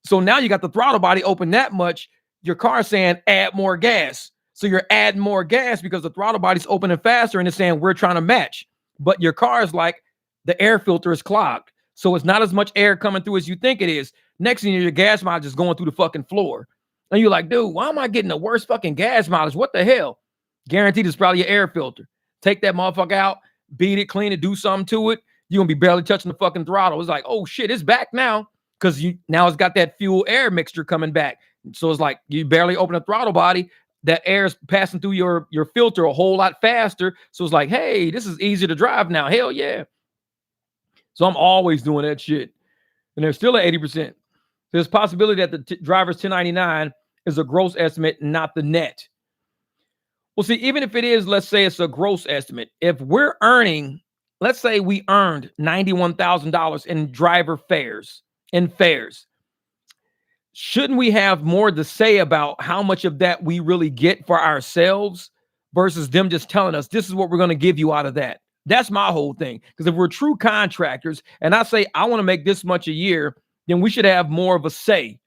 So now you got the throttle body open that much. Your car saying add more gas. So you're adding more gas because the throttle body's opening faster and it's saying we're trying to match. But your car is like, the air filter is clogged. So it's not as much air coming through as you think it is. Next thing you know, your gas mileage is going through the fucking floor. And you're like, dude, why am I getting the worst fucking gas mileage? What the hell? Guaranteed it's probably your air filter. Take that motherfucker out, beat it, clean it, do something to it. You're going to be barely touching the fucking throttle. It's like, oh shit, it's back now. Because now it's got that fuel air mixture coming back. So it's like you barely open the throttle body. That air is passing through your filter a whole lot faster. So it's like, hey, this is easier to drive now. Hell yeah. So I'm always doing that shit. And there's still at 80%. There's possibility that the driver's 1099 is a gross estimate, not the net. Well, see, even if it is, let's say it's a gross estimate. If we're earning, let's say we earned $91,000 in driver fares, shouldn't we have more to say about how much of that we really get for ourselves versus them just telling us this is what we're going to give you out of that? That's my whole thing. Because if we're true contractors and I say I want to make this much a year, then we should have more of a say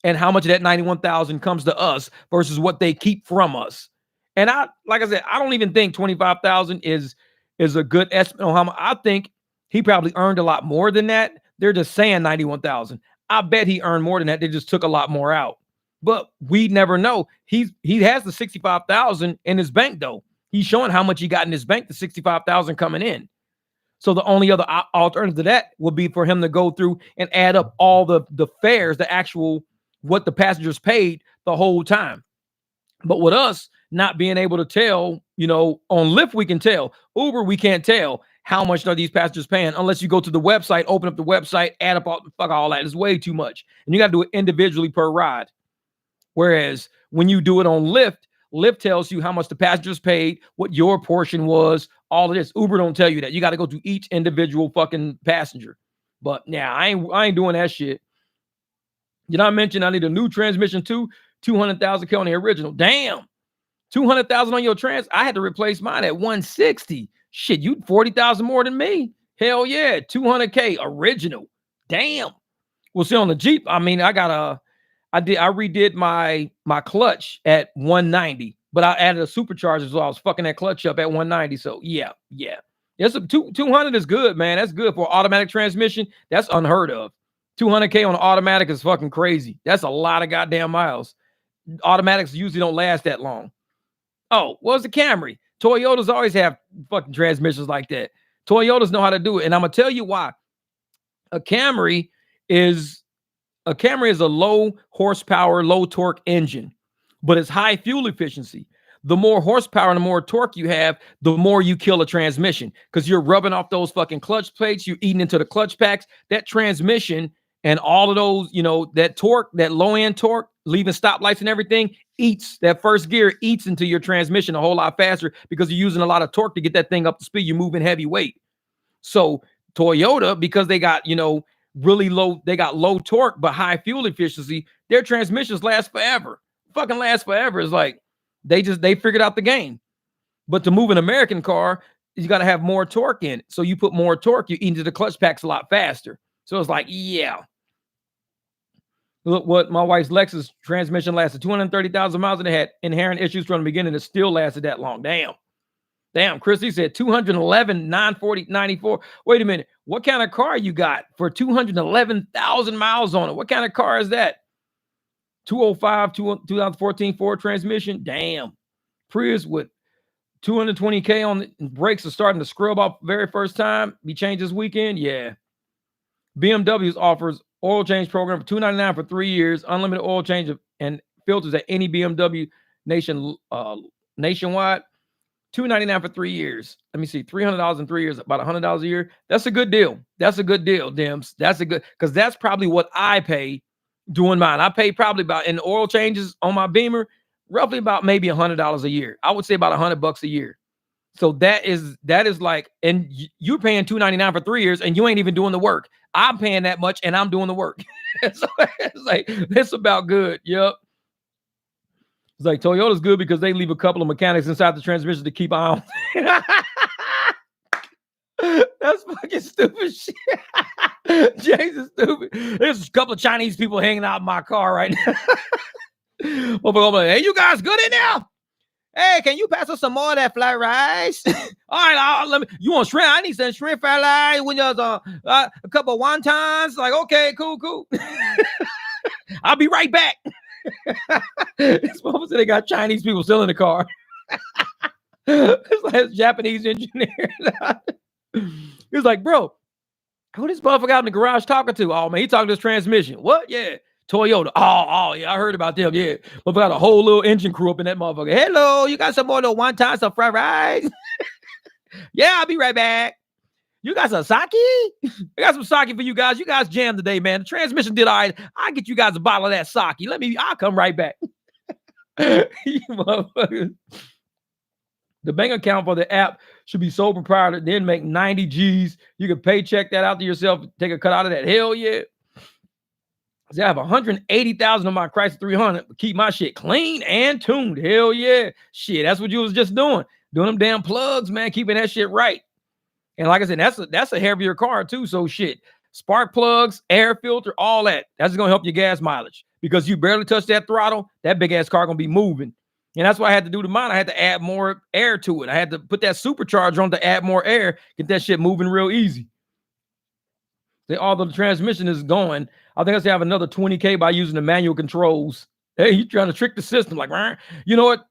in how much of that 91,000 comes to us versus what they keep from us. And like I said, I don't even think 25,000 is a good estimate on how much. I think he probably earned a lot more than that They're just saying 91,000. I bet he earned more than that. They just took a lot more out. But we never know. He has the 65,000 in his bank though. He's showing how much he got in his bank, the 65,000 coming in. So the only other alternative to that would be for him to go through and add up all the fares, the actual what the passengers paid the whole time. But with us not being able to tell, on Lyft we can tell. Uber we can't tell how much are these passengers paying unless you go to the website, open up the website, add up all that. It's way too much, and you got to do it individually per ride. Whereas when you do it on Lyft, Lyft tells you how much the passengers paid, what your portion was, all of this. Uber don't tell you that. You got to go to each individual fucking passenger. But yeah, I ain't doing that shit. Did I mention I need a new transmission too? 200,000 on the original. Damn. 200,000 on your trans. I had to replace mine at 160. Shit, you 40,000 more than me. Hell yeah. 200K original. Damn. Well, see on the Jeep, I mean, I redid my clutch at 190, but I added a supercharger, so I was fucking that clutch up at 190. So yeah. It's 200 is good, man. That's good for automatic transmission. That's unheard of. 200K on automatic is fucking crazy. That's a lot of goddamn miles. Automatics usually don't last that long. Oh, what's the Camry? Toyotas always have fucking transmissions like that. Toyotas know how to do it, and I'm gonna tell you why. A Camry is a low horsepower, low torque engine, but it's high fuel efficiency. The more horsepower and the more torque you have, the more you kill a transmission because you're rubbing off those fucking clutch plates. You're eating into the clutch packs. That transmission and all of those, that torque, that low end torque, leaving stoplights and everything, eats that first gear, eats into your transmission a whole lot faster because you're using a lot of torque to get that thing up to speed. You're moving heavy weight. So Toyota, because they got, really low, they got low torque but high fuel efficiency, their transmissions last forever. Fucking last forever. It's like they figured out the game. But to move an American car, you got to have more torque in it. So you put more torque, you eat into the clutch packs a lot faster. So it's like, yeah. Look what my wife's Lexus transmission lasted 230,000 miles and it had inherent issues from the beginning. It still lasted that long. Damn, Christy said 211, 940, 94. Wait a minute. What kind of car you got for 211,000 miles on it? What kind of car is that? 205, 2014 Ford transmission? Damn. Prius with 220K on the brakes are starting to scrub off very first time. Be changed this weekend? Yeah. BMW's offers oil change program for $299 for 3 years, unlimited oil change and filters at any BMW nationwide. $299 for 3 years. Let me see, $300 in 3 years, about $100 a year. That's a good deal. Dims. That's a good, because that's probably what I pay doing mine. I pay probably about, in oil changes on my Beamer, roughly about maybe $100 a year. I would say about $100 a year. So that is like, and you're paying $299 for 3 years and you ain't even doing the work. I'm paying that much and I'm doing the work. So it's like, it's about good. Yep. It's like Toyota's good because they leave a couple of mechanics inside the transmission to keep eye on. That's fucking stupid shit. James is stupid. There's a couple of Chinese people hanging out in my car right now. Hey, you guys good in there? Hey, can you pass us some more of that flat rice? All right, let me. You want shrimp? I need some shrimp fried rice. When there's a couple of wontons. Like, okay, cool. I'll be right back. This moment said they got Chinese people still in the car. It's like a Japanese engineer. He's like, bro, who this motherfucker out in the garage talking to? Oh man, he talking to his transmission. What? Yeah. Toyota. Oh, yeah, I heard about them. Yeah. But we got a whole little engine crew up in that motherfucker. Hello, you got some more than one time, some fried rice? Yeah, I'll be right back. You got some sake? I got some sake for you guys. You guys jammed today, man. The transmission did all right. I'll get you guys a bottle of that sake. I'll come right back. You motherfuckers. The bank account for the app should be sole proprietor, then make 90 G's. You can paycheck that out to yourself, take a cut out of that. Hell yeah. I have 180,000 of my Chrysler 300. Keep my shit clean and tuned. Hell yeah. Shit, that's what you was just doing. Doing them damn plugs, man. Keeping that shit right. And like I said, that's a heavier car too. So shit, spark plugs, air filter, all that. That's going to help your gas mileage because you barely touch that throttle. That big ass car going to be moving. And that's what I had to do to mine. I had to add more air to it. I had to put that supercharger on to add more air. Get that shit moving real easy. All the transmission is going. I think I have another 20K by using the manual controls. Hey, you're trying to trick the system. Like, you know what?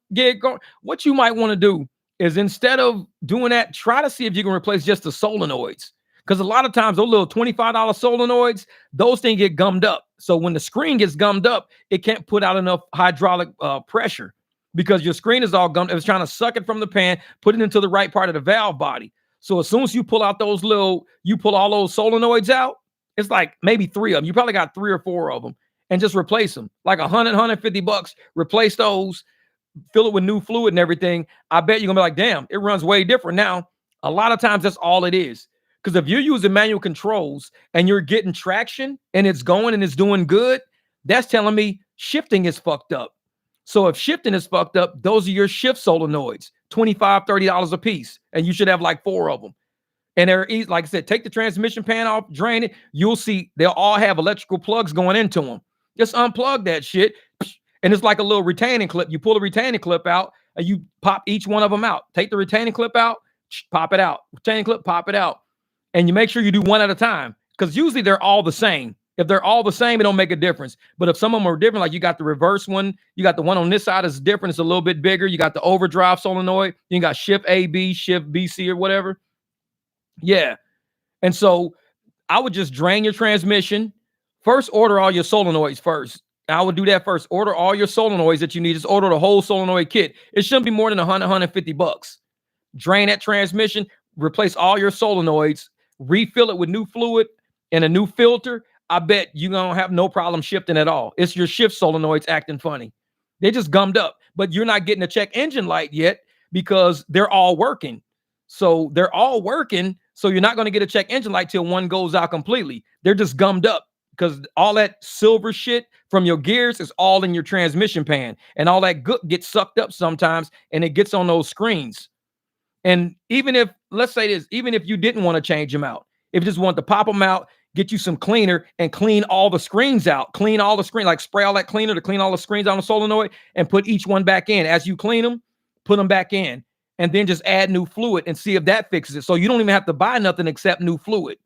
What you might want to do is, instead of doing that, try to see if you can replace just the solenoids. Because a lot of times those little $25 solenoids, those things get gummed up. So when the screen gets gummed up, it can't put out enough hydraulic pressure, because your screen is all gummed. It's trying to suck it from the pan, put it into the right part of the valve body. So as soon as you pull out you pull all those solenoids out, it's like maybe 3 of them. You probably got 3 or 4 of them, and just replace them. Like $150, replace those, fill it with new fluid and everything. I bet you're gonna be like, damn, it runs way different now. A lot of times that's all it is. Because if you're using manual controls and you're getting traction and it's going and it's doing good, that's telling me shifting is fucked up. So if shifting is fucked up, those are your shift solenoids, $25, $30 a piece. And you should have like 4 of them. And they're easy. Like I said, take the transmission pan off, drain it. You'll see they'll all have electrical plugs going into them. Just unplug that shit. And it's like a little retaining clip. You pull the retaining clip out and you pop each one of them out. Take the retaining clip out, pop it out. Retaining clip, pop it out. And you make sure you do one at a time, because usually they're all the same. If they're all the same, it don't make a difference. But if some of them are different, like you got the reverse one, you got the one on this side is different. It's a little bit bigger. You got the overdrive solenoid. You got shift AB, shift BC or whatever. Yeah. And so I would just drain your transmission. First, order all your solenoids first. I would do that first. Order all your solenoids that you need. Just order the whole solenoid kit. It shouldn't be more than $150. Drain that transmission, replace all your solenoids, refill it with new fluid and a new filter. I bet you're going to have no problem shifting at all. It's your shift solenoids acting funny. They just gummed up, but you're not getting a check engine light yet because they're all working. So they're all working. So you're not going to get a check engine light till one goes out completely. They're just gummed up because all that silver shit from your gears is all in your transmission pan, and all that gook gets sucked up sometimes and it gets on those screens. And even if, let's say this, even if you didn't want to change them out, if you just want to pop them out, get you some cleaner and clean all the screens out, clean all the screen, like spray all that cleaner to clean all the screens on the solenoid and put each one back in. As you clean them, put them back in, and then just add new fluid and see if that fixes it. So you don't even have to buy nothing except new fluid.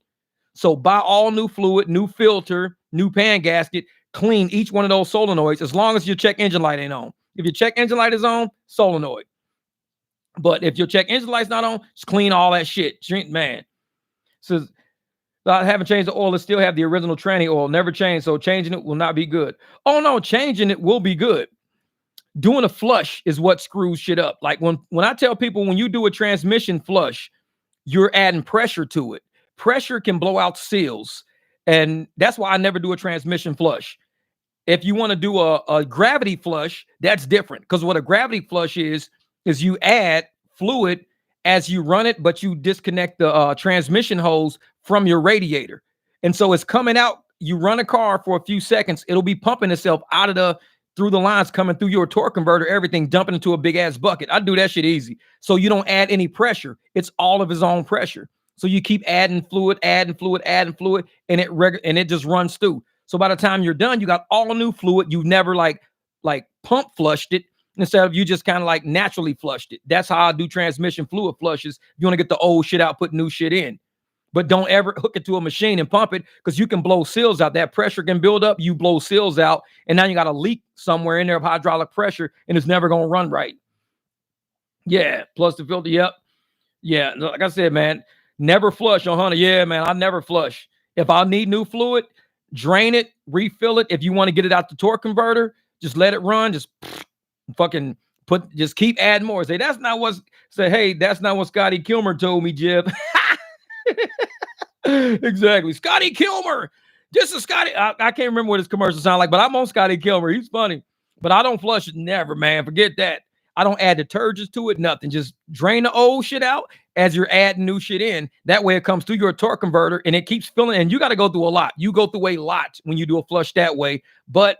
So buy all new fluid, new filter, new pan gasket, clean each one of those solenoids as long as your check engine light ain't on. If your check engine light is on, solenoid. But if your check engine light's not on, just clean all that shit. Man. So I haven't changed the oil. It still have the original tranny oil. Never changed. So changing it will not be good. Oh no, changing it will be good. Doing a flush is what screws shit up. Like when I tell people, when you do a transmission flush, you're adding pressure to it. Pressure can blow out seals. And that's why I never do a transmission flush. If you want to do a gravity flush, that's different. Because what a gravity flush is you add fluid as you run it, but you disconnect the transmission hose from your radiator. And so it's coming out. You run a car for a few seconds, it'll be pumping itself out of through the lines, coming through your torque converter, everything dumping into a big ass bucket. I do that shit easy. So you don't add any pressure. It's all of its own pressure. So you keep adding fluid, and it just runs through. So by the time you're done, you got all new fluid. You've never like pump flushed it, instead of you just kind of like naturally flushed it. That's how I do transmission fluid flushes. You want to get the old shit out, put new shit in. But don't ever hook it to a machine and pump it, because you can blow seals out. That pressure can build up. You blow seals out, and now you got a leak somewhere in there of hydraulic pressure, and it's never going to run right. Yeah, plus the filter. Yep. Yeah, like I said, man, never flush on Hunter. Yeah, man, I never flush. If I need new fluid, drain it, refill it. If you want to get it out the torque converter, just let it run. Just just keep adding more. That's not what Scotty Kilmer told me, Jeff. Exactly. Scotty Kilmer. This is Scotty. I can't remember what his commercial sound like, but I'm on Scotty Kilmer. He's funny. But I don't flush it. Never, man. Forget that. I don't add detergents to it. Nothing. Just drain the old shit out as you're adding new shit in. That way it comes through your torque converter and it keeps filling. And you got to go through a lot. You go through a lot when you do a flush that way. But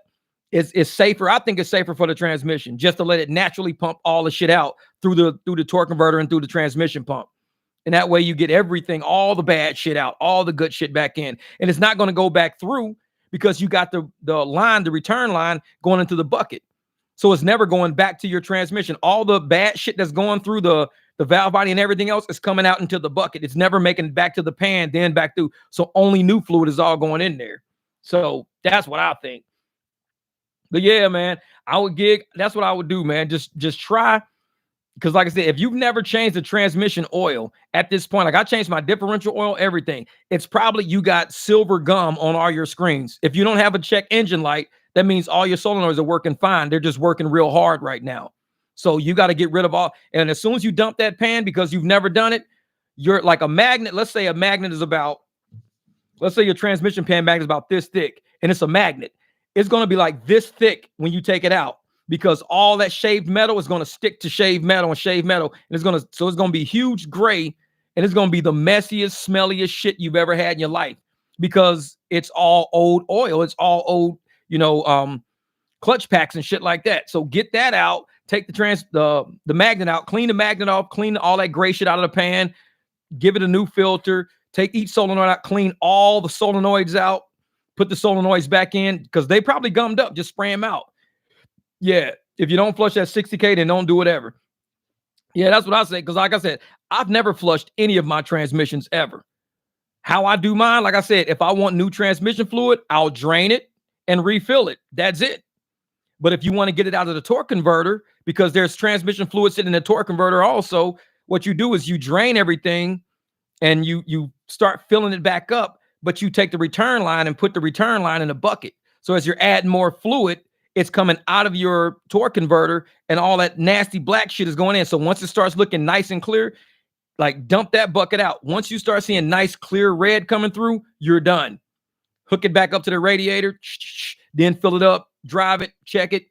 it's safer. I think it's safer for the transmission just to let it naturally pump all the shit out through the torque converter and through the transmission pump. And that way you get everything, all the bad shit out, all the good shit back in. And it's not going to go back through because you got the return line going into the bucket. So it's never going back to your transmission. All the bad shit that's going through the valve body and everything else is coming out into the bucket. It's never making it back to the pan, then back through. So only new fluid is all going in there. So that's what I think. But yeah, man, I would gig. That's what I would do, man. Just try. Because like I said, if you've never changed the transmission oil at this point, like I changed my differential oil, everything, it's probably you got silver gum on all your screens. If you don't have a check engine light, that means all your solenoids are working fine. They're just working real hard right now. So you got to get rid of all. And as soon as you dump that pan, because you've never done it, you're like a magnet. Let's say a magnet is about, let's say your transmission pan magnet is about this thick, and it's a magnet. It's going to be like this thick when you take it out, because all that shaved metal is going to stick to shaved metal and shaved metal. And it's going to be huge gray, and it's going to be the messiest, smelliest shit you've ever had in your life, because it's all old oil. It's all old, clutch packs and shit like that. So get that out, take the magnet out, clean the magnet off, clean all that gray shit out of the pan, give it a new filter, take each solenoid out, clean all the solenoids out, put the solenoids back in, because they probably gummed up. Just spray them out. Yeah, if you don't flush that 60K, then don't do it ever. Yeah, that's what I say, because like I said, I've never flushed any of my transmissions ever. How I do mine, like I said, if I want new transmission fluid, I'll drain it and refill it. That's it. But if you want to get it out of the torque converter, because there's transmission fluid sitting in the torque converter also, what you do is you drain everything and you start filling it back up, but you take the return line and put the return line in a bucket. So as you're adding more fluid, it's coming out of your torque converter, and all that nasty black shit is going in. So once it starts looking nice and clear, like dump that bucket out. Once you start seeing nice clear red coming through, you're done. Hook it back up to the radiator, then fill it up, drive it, check it.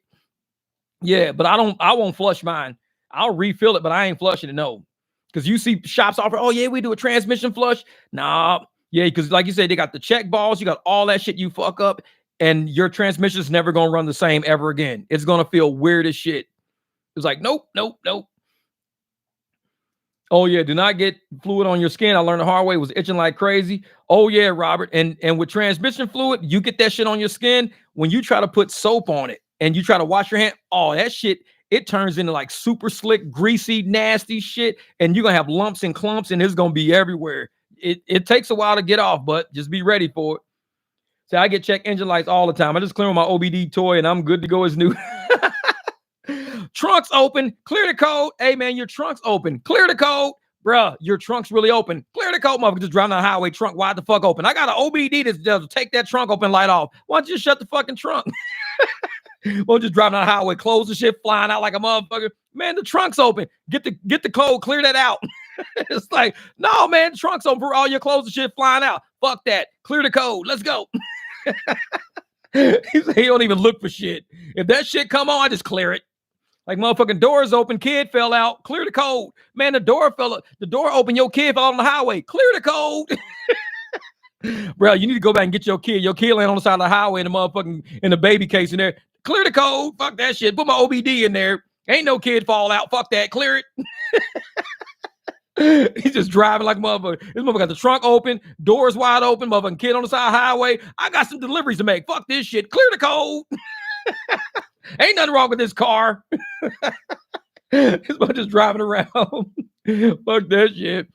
Yeah, but I won't flush mine. I'll refill it, but I ain't flushing it, no. Because you see shops offer, oh yeah, we do a transmission flush. Nah, yeah, because like you said, they got the check balls, you got all that shit you fuck up, and your transmission is never going to run the same ever again. It's going to feel weird as shit. It's like, nope. Oh yeah, do not get fluid on your skin. I learned the hard way. It was itching like crazy. Oh yeah, Robert. And with transmission fluid, you get that shit on your skin. When you try to put soap on it and you try to wash your hand, oh, that shit, it turns into like super slick, greasy, nasty shit. And you're going to have lumps and clumps, and it's going to be everywhere. It takes a while to get off, but just be ready for it. So I get check engine lights all the time. I just clear my OBD toy and I'm good to go as new. Trunks open, clear the code. Hey man, your trunk's open, clear the code. Bruh, your trunk's really open. Clear the code, motherfucker. Just driving down the highway, trunk wide the fuck open. I got an OBD that does take that trunk open light off. Why don't you just shut the fucking trunk? Won't just driving down the highway, close the shit, flying out like a motherfucker. Man, the trunk's open. Get the code, clear that out. It's like, no, man, the trunk's open for all your clothes and shit flying out. Fuck that. Clear the code. Let's go. He don't even look for shit. If that shit come on, I just clear it. Like motherfucking doors open, kid fell out. Clear the code. Man, the door open, your kid fell on the highway. Clear the code. Bro, you need to go back and get your kid. Your kid laying on the side of the highway in the motherfucking in the baby case in there. Clear the code. Fuck that shit. Put my OBD in there. Ain't no kid fall out. Fuck that. Clear it. He's just driving like a motherfucker. This motherfucker got the trunk open, doors wide open, motherfucking kid on the side of the highway. I got some deliveries to make. Fuck this shit. Clear the code. Ain't nothing wrong with this car. This motherfucker just driving around. Fuck that shit.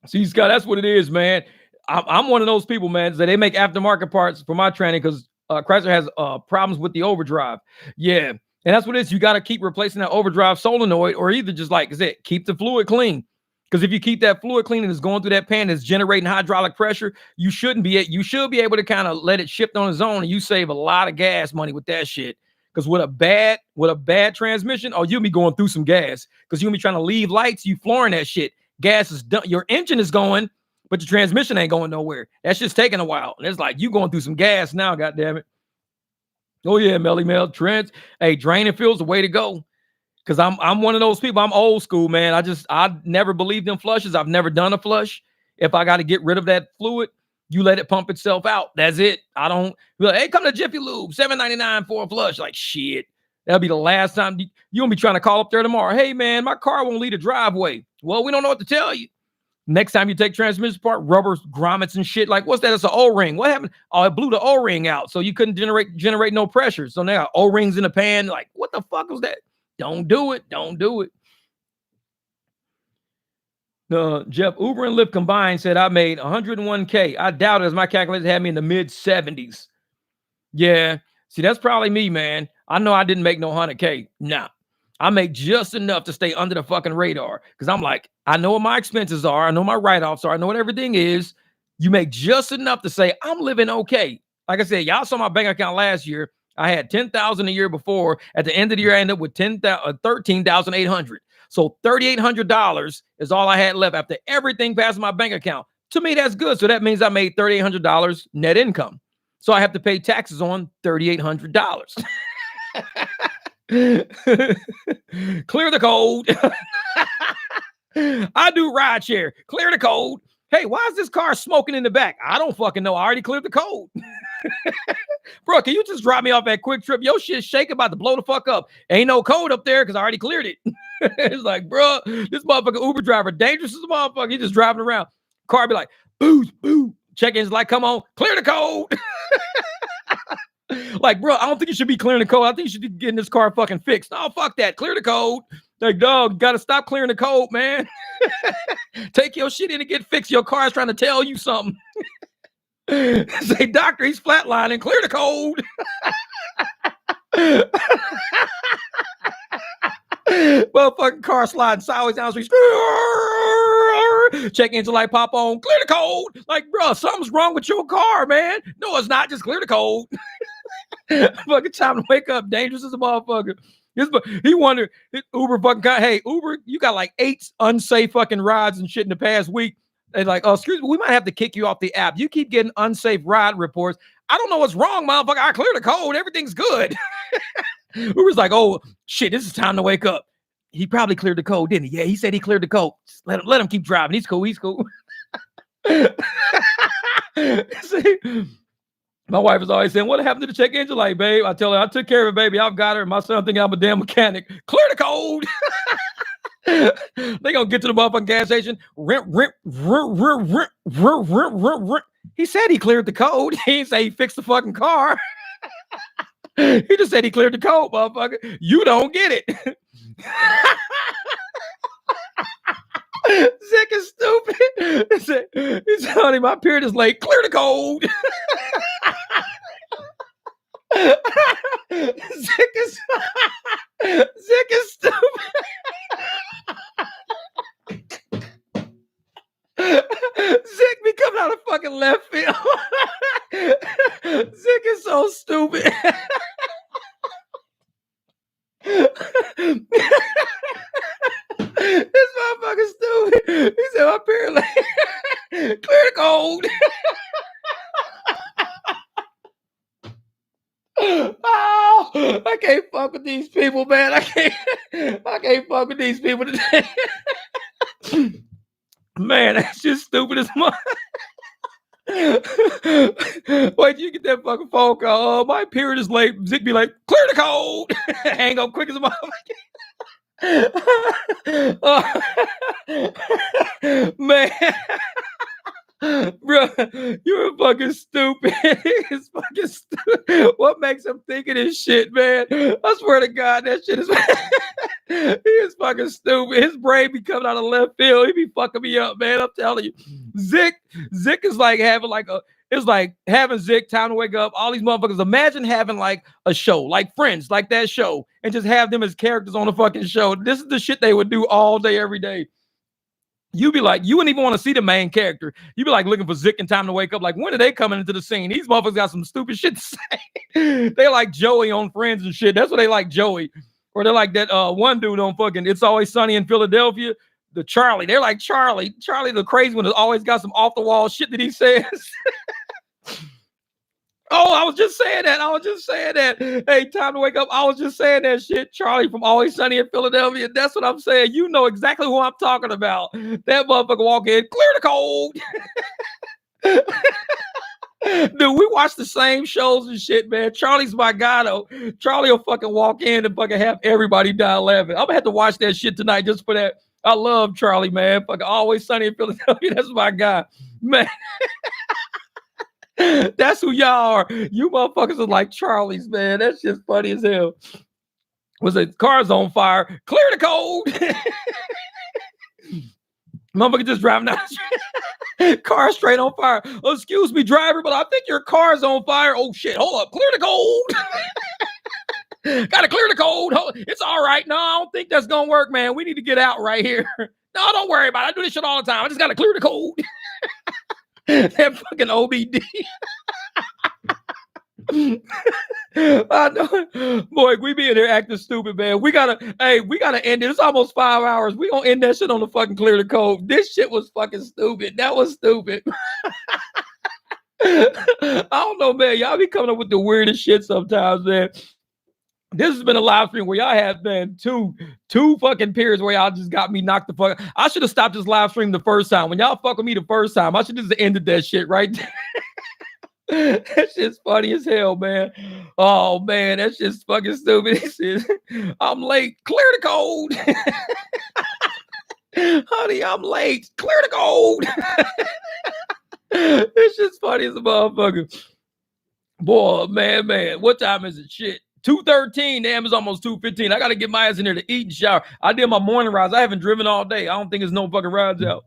See, Scott, that's what it is, man. I'm one of those people, man, that they make aftermarket parts for my training because Chrysler has problems with the overdrive. Yeah. And that's what it is. You got to keep replacing that overdrive solenoid, or either just like I said, keep the fluid clean. Because if you keep that fluid clean and it's going through that pan, it's generating hydraulic pressure, you should be able to kind of let it shift on its own, and you save a lot of gas money with that shit. Because with a bad transmission, oh, you'll be going through some gas. Because you'll be trying to leave lights, you flooring that shit. Gas is done. Your engine is going, but your transmission ain't going nowhere. That's just taking a while. And it's like you going through some gas now, goddammit. Oh yeah, Melly Mel Trent. Hey, draining fuel's the way to go. Because I'm one of those people. I'm old school, man. I never believed in flushes. I've never done a flush. If I got to get rid of that fluid, you let it pump itself out. That's it. I don't be like, hey, come to Jiffy Lube, $7.99 for a flush. Like shit. That'll be the last time you won't be trying to call up there tomorrow. Hey man, my car won't leave the driveway. Well, we don't know what to tell you. Next time you take transmission apart, rubber grommets and shit. Like, what's that? It's an O-ring. What happened? Oh, it blew the O-ring out, so you couldn't generate no pressure. So now O-rings in the pan. Like, what the fuck was that? Don't do it. Don't do it. Jeff, Uber and Lyft combined said I made 101K. I doubt it, as my calculator had me in the mid 70s. Yeah. See, that's probably me, man. I know I didn't make no 100K. Nah. I make just enough to stay under the fucking radar. Because I'm like, I know what my expenses are. I know my write-offs are. I know what everything is. You make just enough to say, I'm living okay. Like I said, y'all saw my bank account last year. I had $10,000 a year before. At the end of the year, I ended up with $13,800. So $3,800 is all I had left after everything passed my bank account. To me, that's good. So that means I made $3,800 net income. So I have to pay taxes on $3,800. Clear the code. I do rideshare. Clear the code. Hey, why is this car smoking in the back? I don't fucking know. I already cleared the code. Bro, can you just drop me off at Quick Trip? Yo, shit's shaking, about to blow the fuck up. Ain't no code up there because I already cleared it. It's like, bro, this motherfucking Uber driver, dangerous as a motherfucker. He just driving around. Car be like, boo, boo. Check-in's like, come on, clear the code. Like, bro, I don't think you should be clearing the code. I think you should be getting this car fucking fixed. Oh, fuck that. Clear the code. Like, dog, gotta stop clearing the code, man. Take your shit in and get fixed. Your car's trying to tell you something. Say, doctor, he's flatlining. Clear the code. Motherfucking car sliding sideways down the street. Check engine light pop on. Clear the code. Like, bro, something's wrong with your car, man. No, it's not. Just clear the code. Fucking time to wake up. Dangerous as a motherfucker. He wondered, Uber fucking got, hey, Uber, you got like 8 unsafe fucking rides and shit in the past week. They're like, oh, excuse me, we might have to kick you off the app. You keep getting unsafe ride reports. I don't know what's wrong, motherfucker. I cleared the code. Everything's good. Uber's like, oh, shit, this is time to wake up. He probably cleared the code, didn't he? Yeah, he said he cleared the code. Just let him keep driving. He's cool. He's cool. See, my wife is always saying, what happened to the check engine light, babe? I tell her, I took care of it, baby. I've got her. My son thinking I'm a damn mechanic. Clear the code. They gonna get to the motherfucking gas station. He said he cleared the code. He didn't say he fixed the fucking car. He just said he cleared the code, motherfucker. You don't get it. Zick is stupid. He said, honey, my period is late. Clear the code. Zick is stupid. Zick be coming out of fucking left field. Zick is so stupid. This motherfucker's stupid. He said, my period late. Clear the code. Oh, I can't fuck with these people, man. I can't fuck with these people today. Man, that's just stupid as much. Wait till you get that fucking phone call. Oh, my period is late. Zick be like, clear the code. Hang up quick as a motherfucker. Oh, man. Bro, you're fucking stupid. It's fucking stupid. What makes him think of this shit, man? I swear to God, that shit is he is fucking stupid. His brain be coming out of left field. He be fucking me up, man. I'm telling you. Zick is like having it's like having Zick, Time to Wake Up, all these motherfuckers. Imagine having like a show, like Friends, like that show, and just have them as characters on the fucking show. This is the shit they would do all day, every day. You'd be like, you wouldn't even want to see the main character. You'd be like looking for Zick and Time to Wake Up. Like, when are they coming into the scene? These motherfuckers got some stupid shit to say. They like Joey on Friends and shit. That's what they like, Joey. Or they're like that one dude on fucking It's Always Sunny in Philadelphia. The Charlie. They're like Charlie. Charlie, the crazy one, has always got some off the wall shit that he says. Oh, I was just saying that. Hey, Time to Wake Up. I was just saying that shit. Charlie from Always Sunny in Philadelphia. That's what I'm saying. You know exactly who I'm talking about. That motherfucker walk in, clear the code. Dude, we watch the same shows and shit, man. Charlie's my guy, though. Charlie will fucking walk in and fucking have everybody die laughing. I'm gonna have to watch that shit tonight just for that. I love Charlie, man. Fucking Always Sunny in Philadelphia. That's my guy, man. That's who y'all are. You motherfuckers are like Charlie's, man. That's just funny as hell. Was it car's on fire? Clear the code. Motherfucker just driving down the street. Car straight on fire. Oh, excuse me, driver, but I think your car's on fire. Oh shit, hold up. Clear the code. Gotta clear the code. It's all right. No, I don't think that's gonna work, man. We need to get out right here. No, don't worry about it. I do this shit all the time. I just gotta clear the code. That fucking OBD. I know. Boy, we be in there acting stupid, man. We gotta end it. It's almost 5 hours. We gonna end that shit on the fucking clear the code. This shit was fucking stupid. That was stupid. I don't know, man. Y'all be coming up with the weirdest shit sometimes, man. This has been a live stream where y'all have been two fucking periods where y'all just got me knocked the fuck. I should have stopped this live stream the first time. When y'all fuck with me the first time, I should have just ended that shit right there. That shit's funny as hell, man. Oh man, that's just fucking stupid. He says, I'm late. Clear the code. Honey, I'm late. Clear the code. This shit's funny as a motherfucker. Boy, man. What time is it? Shit. 2:13. Damn, it's almost 2:15. I gotta get my ass in there to eat and shower. I did my morning rides. I haven't driven all day. I don't think there's no fucking rides out.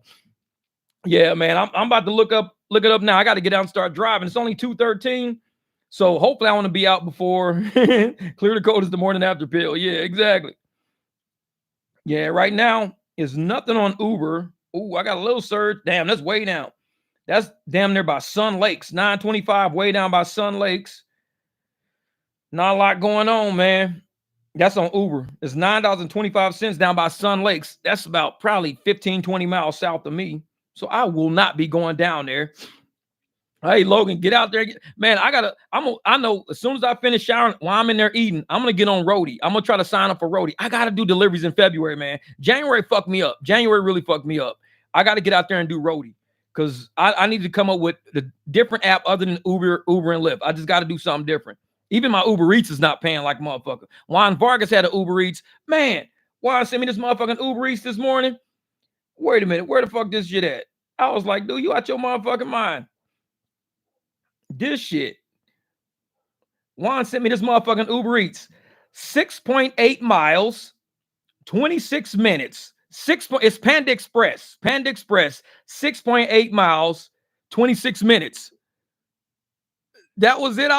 Yeah, man. I'm about to look it up now. I got to get out and start driving. It's only 2:13. So hopefully I want to be out before clear the code is the morning after pill. Yeah, exactly. Yeah, right now is nothing on Uber. Ooh, I got a little surge. Damn, that's way down. That's damn near by Sun Lakes. 925 way down by Sun Lakes. Not a lot going on, man. That's on Uber. It's $9.25 down by Sun Lakes. That's about probably 15, 20 miles south of me. So I will not be going down there. Hey, Logan, get out there. Man, I know as soon as I finish showering, while I'm in there eating, I'm going to get on Roadie. I'm going to try to sign up for Roadie. I got to do deliveries in February, man. January fucked me up. January really fucked me up. I got to get out there and do Roadie because I need to come up with a different app other than Uber and Lyft. I just got to do something different. Even my Uber Eats is not paying like a motherfucker. Juan Vargas had an Uber Eats. Man, Juan sent me this motherfucking Uber Eats this morning. Wait a minute. Where the fuck this shit at? I was like, dude, you out your motherfucking mind. This shit. Juan sent me this motherfucking Uber Eats. 6.8 miles, 26 minutes. It's Panda Express. Panda Express, 6.8 miles, 26 minutes. That was it.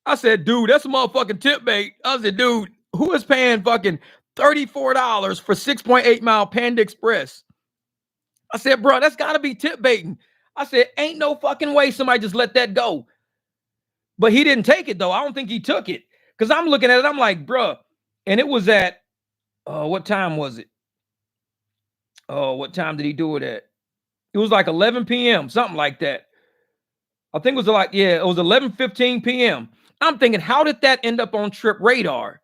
I said, dude, that's a motherfucking tip bait. I said, dude, who is paying fucking $34 for 6.8 mile Panda Express? I said, bro, that's got to be tip baiting. I said, ain't no fucking way somebody just let that go. But he didn't take it, though. I don't think he took it. Because I'm looking at it, I'm like, bro. And it was at, what time was it? What time did he do it at? It was like 11 p.m., something like that. I think it was it was 11:15 p.m. I'm thinking, how did that end up on Trip Radar?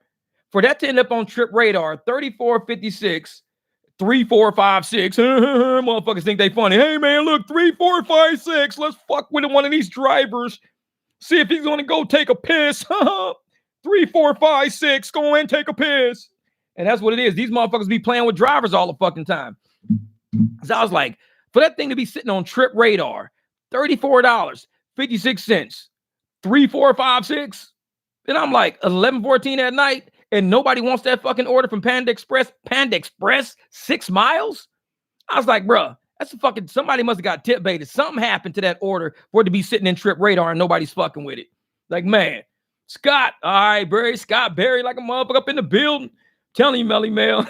For that to end up on Trip Radar, 3456, 3456. Motherfuckers think they funny. Hey, man, look, 3456. Let's fuck with one of these drivers. See if he's going to go take a piss. 3456, go and take a piss. And that's what it is. These motherfuckers be playing with drivers all the fucking time. So I was like, for that thing to be sitting on Trip Radar, $34.56, 3456. And I'm like, 11:14 at night, and nobody wants that fucking order from Panda Express. Panda Express, 6 miles? I was like, bro, that's somebody must have got tip baited. Something happened to that order for it to be sitting in Trip Radar and nobody's fucking with it. Like, man, Scott, all right, Barry, Scott Barry, like a motherfucker up in the building. Telling you, Melly Mel.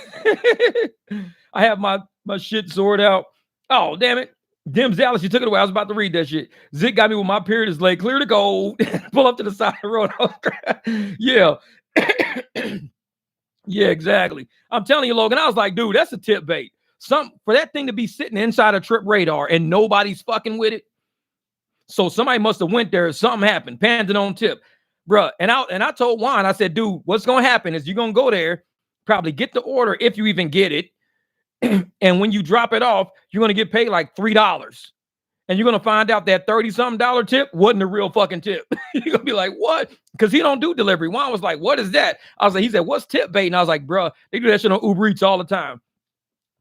I have my shit sorted out. Oh, damn it. Dim Dallas, you took it away. I was about to read that shit. Zig got me when my period is late. Clear the gold. Pull up to the side of the road. Yeah. Yeah, exactly. I'm telling you, Logan, I was like, dude, that's a tip bait. For that thing to be sitting inside a Trip Radar and nobody's fucking with it. So somebody must have went there. Something happened. Panda on tip. Bruh. And I told Juan, I said, dude, what's going to happen is you're going to go there, probably get the order if you even get it. And when you drop it off, you're going to get paid like $3. And you're going to find out that $30-something tip wasn't a real fucking tip. You're going to be like, what? Because he don't do delivery. Juan was like, what is that? I was like, he said, what's tip bait? And I was like, bro, they do that shit on Uber Eats all the time.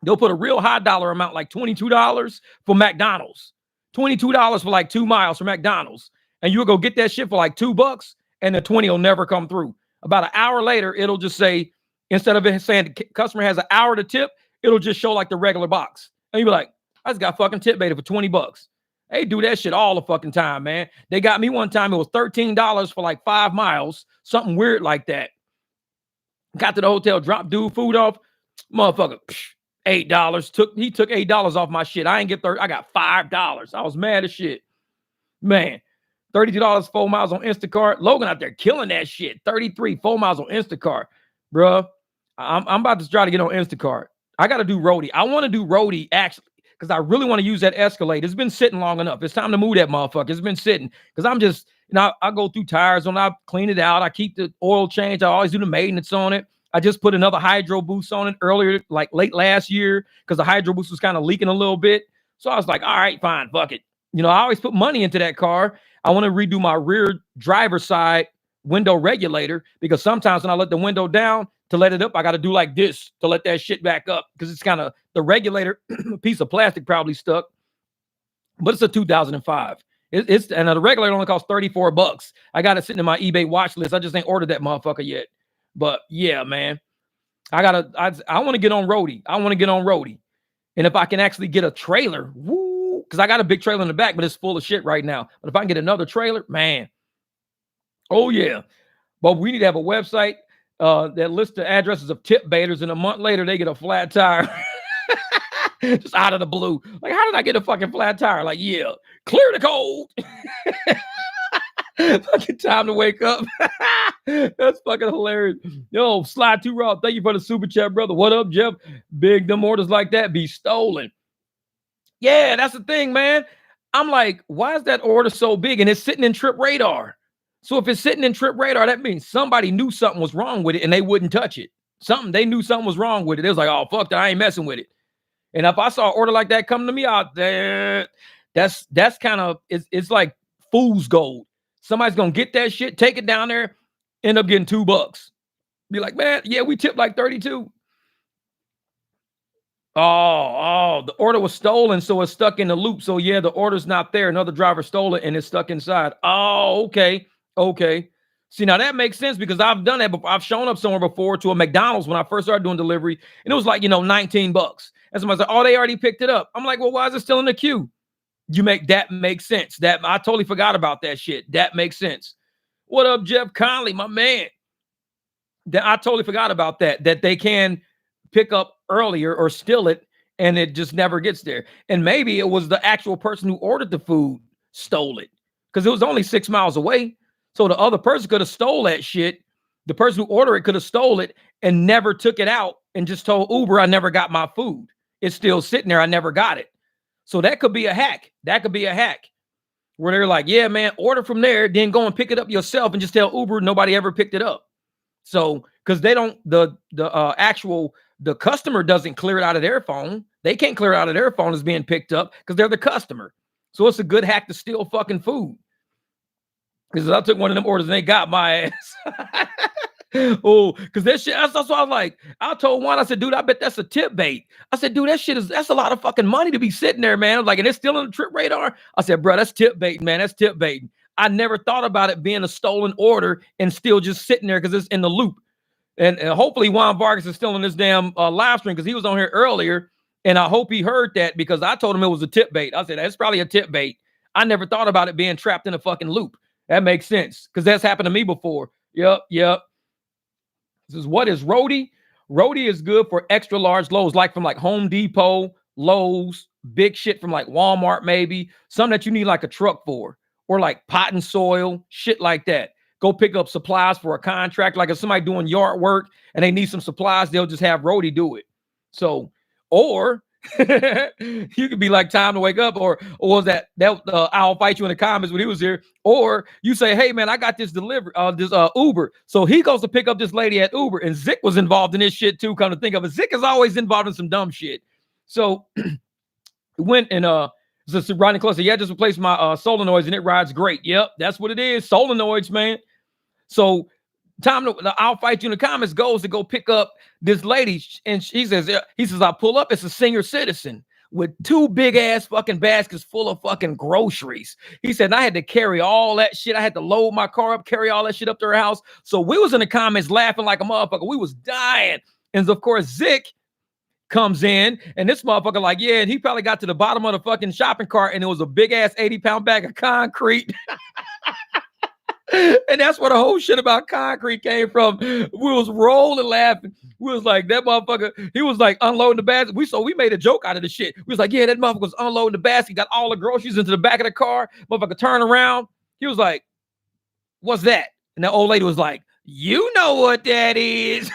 They'll put a real high dollar amount, like $22 for McDonald's, $22 for like 2 miles from McDonald's. And you'll go get that shit for like $2 and the 20 will never come through. About an hour later, it'll just say, instead of it saying the customer has an hour to tip, it'll just show like the regular box. And you'll be like, I just got fucking tip baited for $20. They do that shit all the fucking time, man. They got me one time. It was $13 for like 5 miles, something weird like that. Got to the hotel, dropped dude food off. Motherfucker, $8. He took $8 off my shit. I ain't get 30. I got $5. I was mad as shit. Man, $32 4 miles on Instacart. Logan out there killing that shit. 33 4 miles on Instacart. Bruh, I'm about to try to get on Instacart. I got to do roadie. I want to do roadie actually because I really want to use that Escalade. It's been sitting long enough. It's time to move that motherfucker. It's been sitting because I'm just, I go through tires and I clean it out. I keep the oil change. I always do the maintenance on it. I just put another hydro boost on it earlier, like late last year, because the hydro boost was kind of leaking a little bit. So I was like, all right, fine, fuck it. I always put money into that car. I want to redo my rear driver's side window regulator because sometimes when I let the window down to let it up, I got to do like this to let that shit back up because it's kind of the regulator piece of plastic probably stuck, but it's a 2005. And the regulator only costs $34. I got it sitting in my eBay watch list. I just ain't ordered that motherfucker yet. But yeah, man, I want to get on roadie. I want to get on roadie. And if I can actually get a trailer, woo, because I got a big trailer in the back, but it's full of shit right now. But if I can get another trailer, man, oh yeah. But we need to have a website that lists the addresses of tip baiters, and a month later they get a flat tire. Just out of the blue. Like, how did I get a fucking flat tire? Like, yeah, clear the code. Fucking time to wake up. That's fucking hilarious. Yo, Slide 2 Raw, thank you for the super chat, brother. What up, Jeff? Big, them orders like that be stolen. Yeah, that's the thing, man. I'm like, why is that order so big? And it's sitting in Trip Radar. So if it's sitting in Trip Radar, that means somebody knew something was wrong with it and they wouldn't touch it. They knew something was wrong with it. It was like, oh, fuck that, I ain't messing with it. And if I saw an order like that come to me out there, that's kind of, it's like fool's gold. Somebody's going to get that shit, take it down there, end up getting $2. Be like, man, yeah, we tipped like 32. Oh, the order was stolen, so it's stuck in the loop. So yeah, the order's not there. Another driver stole it and it's stuck inside. Oh, okay. See, now that makes sense because I've done that before. I've shown up somewhere before to a McDonald's when I first started doing delivery, and it was like, $19. And somebody said, oh, they already picked it up. I'm like, well, why is it still in the queue? That makes sense. That I totally forgot about that shit. That makes sense. What up, Jeff Conley, my man? That I totally forgot about that they can pick up earlier or steal it, and it just never gets there. And maybe it was the actual person who ordered the food stole it because it was only 6 miles away. So the other person could have stole that shit. The person who ordered it could have stole it and never took it out and just told Uber, I never got my food. It's still sitting there. I never got it. So that could be a hack. Where they're like, yeah, man, order from there, then go and pick it up yourself and just tell Uber nobody ever picked it up. So, because they don't, the customer doesn't clear it out of their phone. They can't clear it out of their phone as being picked up because they're the customer. So it's a good hack to steal fucking food. Because I took one of them orders and they got my ass. Oh, because that shit, that's what I was like. I told one, I said, dude, I bet that's a tip bait. I said, dude, that's a lot of fucking money to be sitting there, man. I was like, and it's still on the Trip Radar. I said, bro, that's tip bait, man. That's tip bait. I never thought about it being a stolen order and still just sitting there because it's in the loop. And hopefully Juan Vargas is still in this damn live stream because he was on here earlier. And I hope he heard that because I told him it was a tip bait. I said, that's probably a tip bait. I never thought about it being trapped in a fucking loop. That makes sense because that's happened to me before. Yep. This is what is roadie. Roadie is good for extra large loads, like from like Home Depot, Lowe's, big shit from like Walmart, maybe some that you need like a truck for, or like pot and soil, shit like that. Go pick up supplies for a contract. Like if somebody doing yard work and they need some supplies, they'll just have roadie do it. So, or you could be like time to wake up, or was that I'll fight you in the comments when he was here, or you say, hey man, I got this delivery, this Uber. So he goes to pick up this lady at Uber, and Zick was involved in this shit too. Come to think of it, Zick is always involved in some dumb shit. So went and just riding closer. Yeah, just replaced my solenoids and it rides great. Yep, that's what it is. Solenoids, man. So I'll fight you in the comments goes to go pick up this lady, and he says, I pull up, it's a senior citizen with 2 big ass fucking baskets full of fucking groceries. He said, and I had to carry all that shit. I had to load my car up, carry all that shit up to her house. So we was in the comments laughing like a motherfucker. We was dying. And of course, Zick comes in, and this motherfucker like, yeah, and he probably got to the bottom of the fucking shopping cart, and it was a big ass 80-pound bag of concrete. And that's where the whole shit about concrete came from. We was rolling laughing. We was like, that motherfucker, he was like unloading the basket. We made a joke out of the shit. We was like, yeah, that motherfucker was unloading the basket, got all the groceries into the back of the car. Motherfucker turned around. He was like, what's that? And the old lady was like, you know what that is.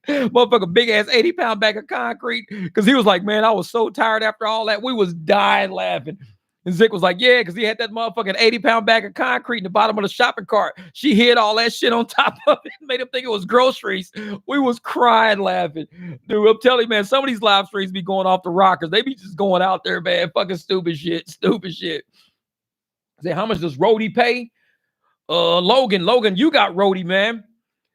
Motherfucker, big ass 80-pound bag of concrete. Because he was like, man, I was so tired after all that. We was dying laughing. And Zick was like, yeah, because he had that motherfucking 80-pound bag of concrete in the bottom of the shopping cart. She hid all that shit on top of it, made him think it was groceries. We was crying laughing. Dude, I'm telling you, man, some of these live streams be going off the rockers. They be just going out there, man, fucking stupid shit. Say, how much does Rody pay? Logan, you got Rody, man.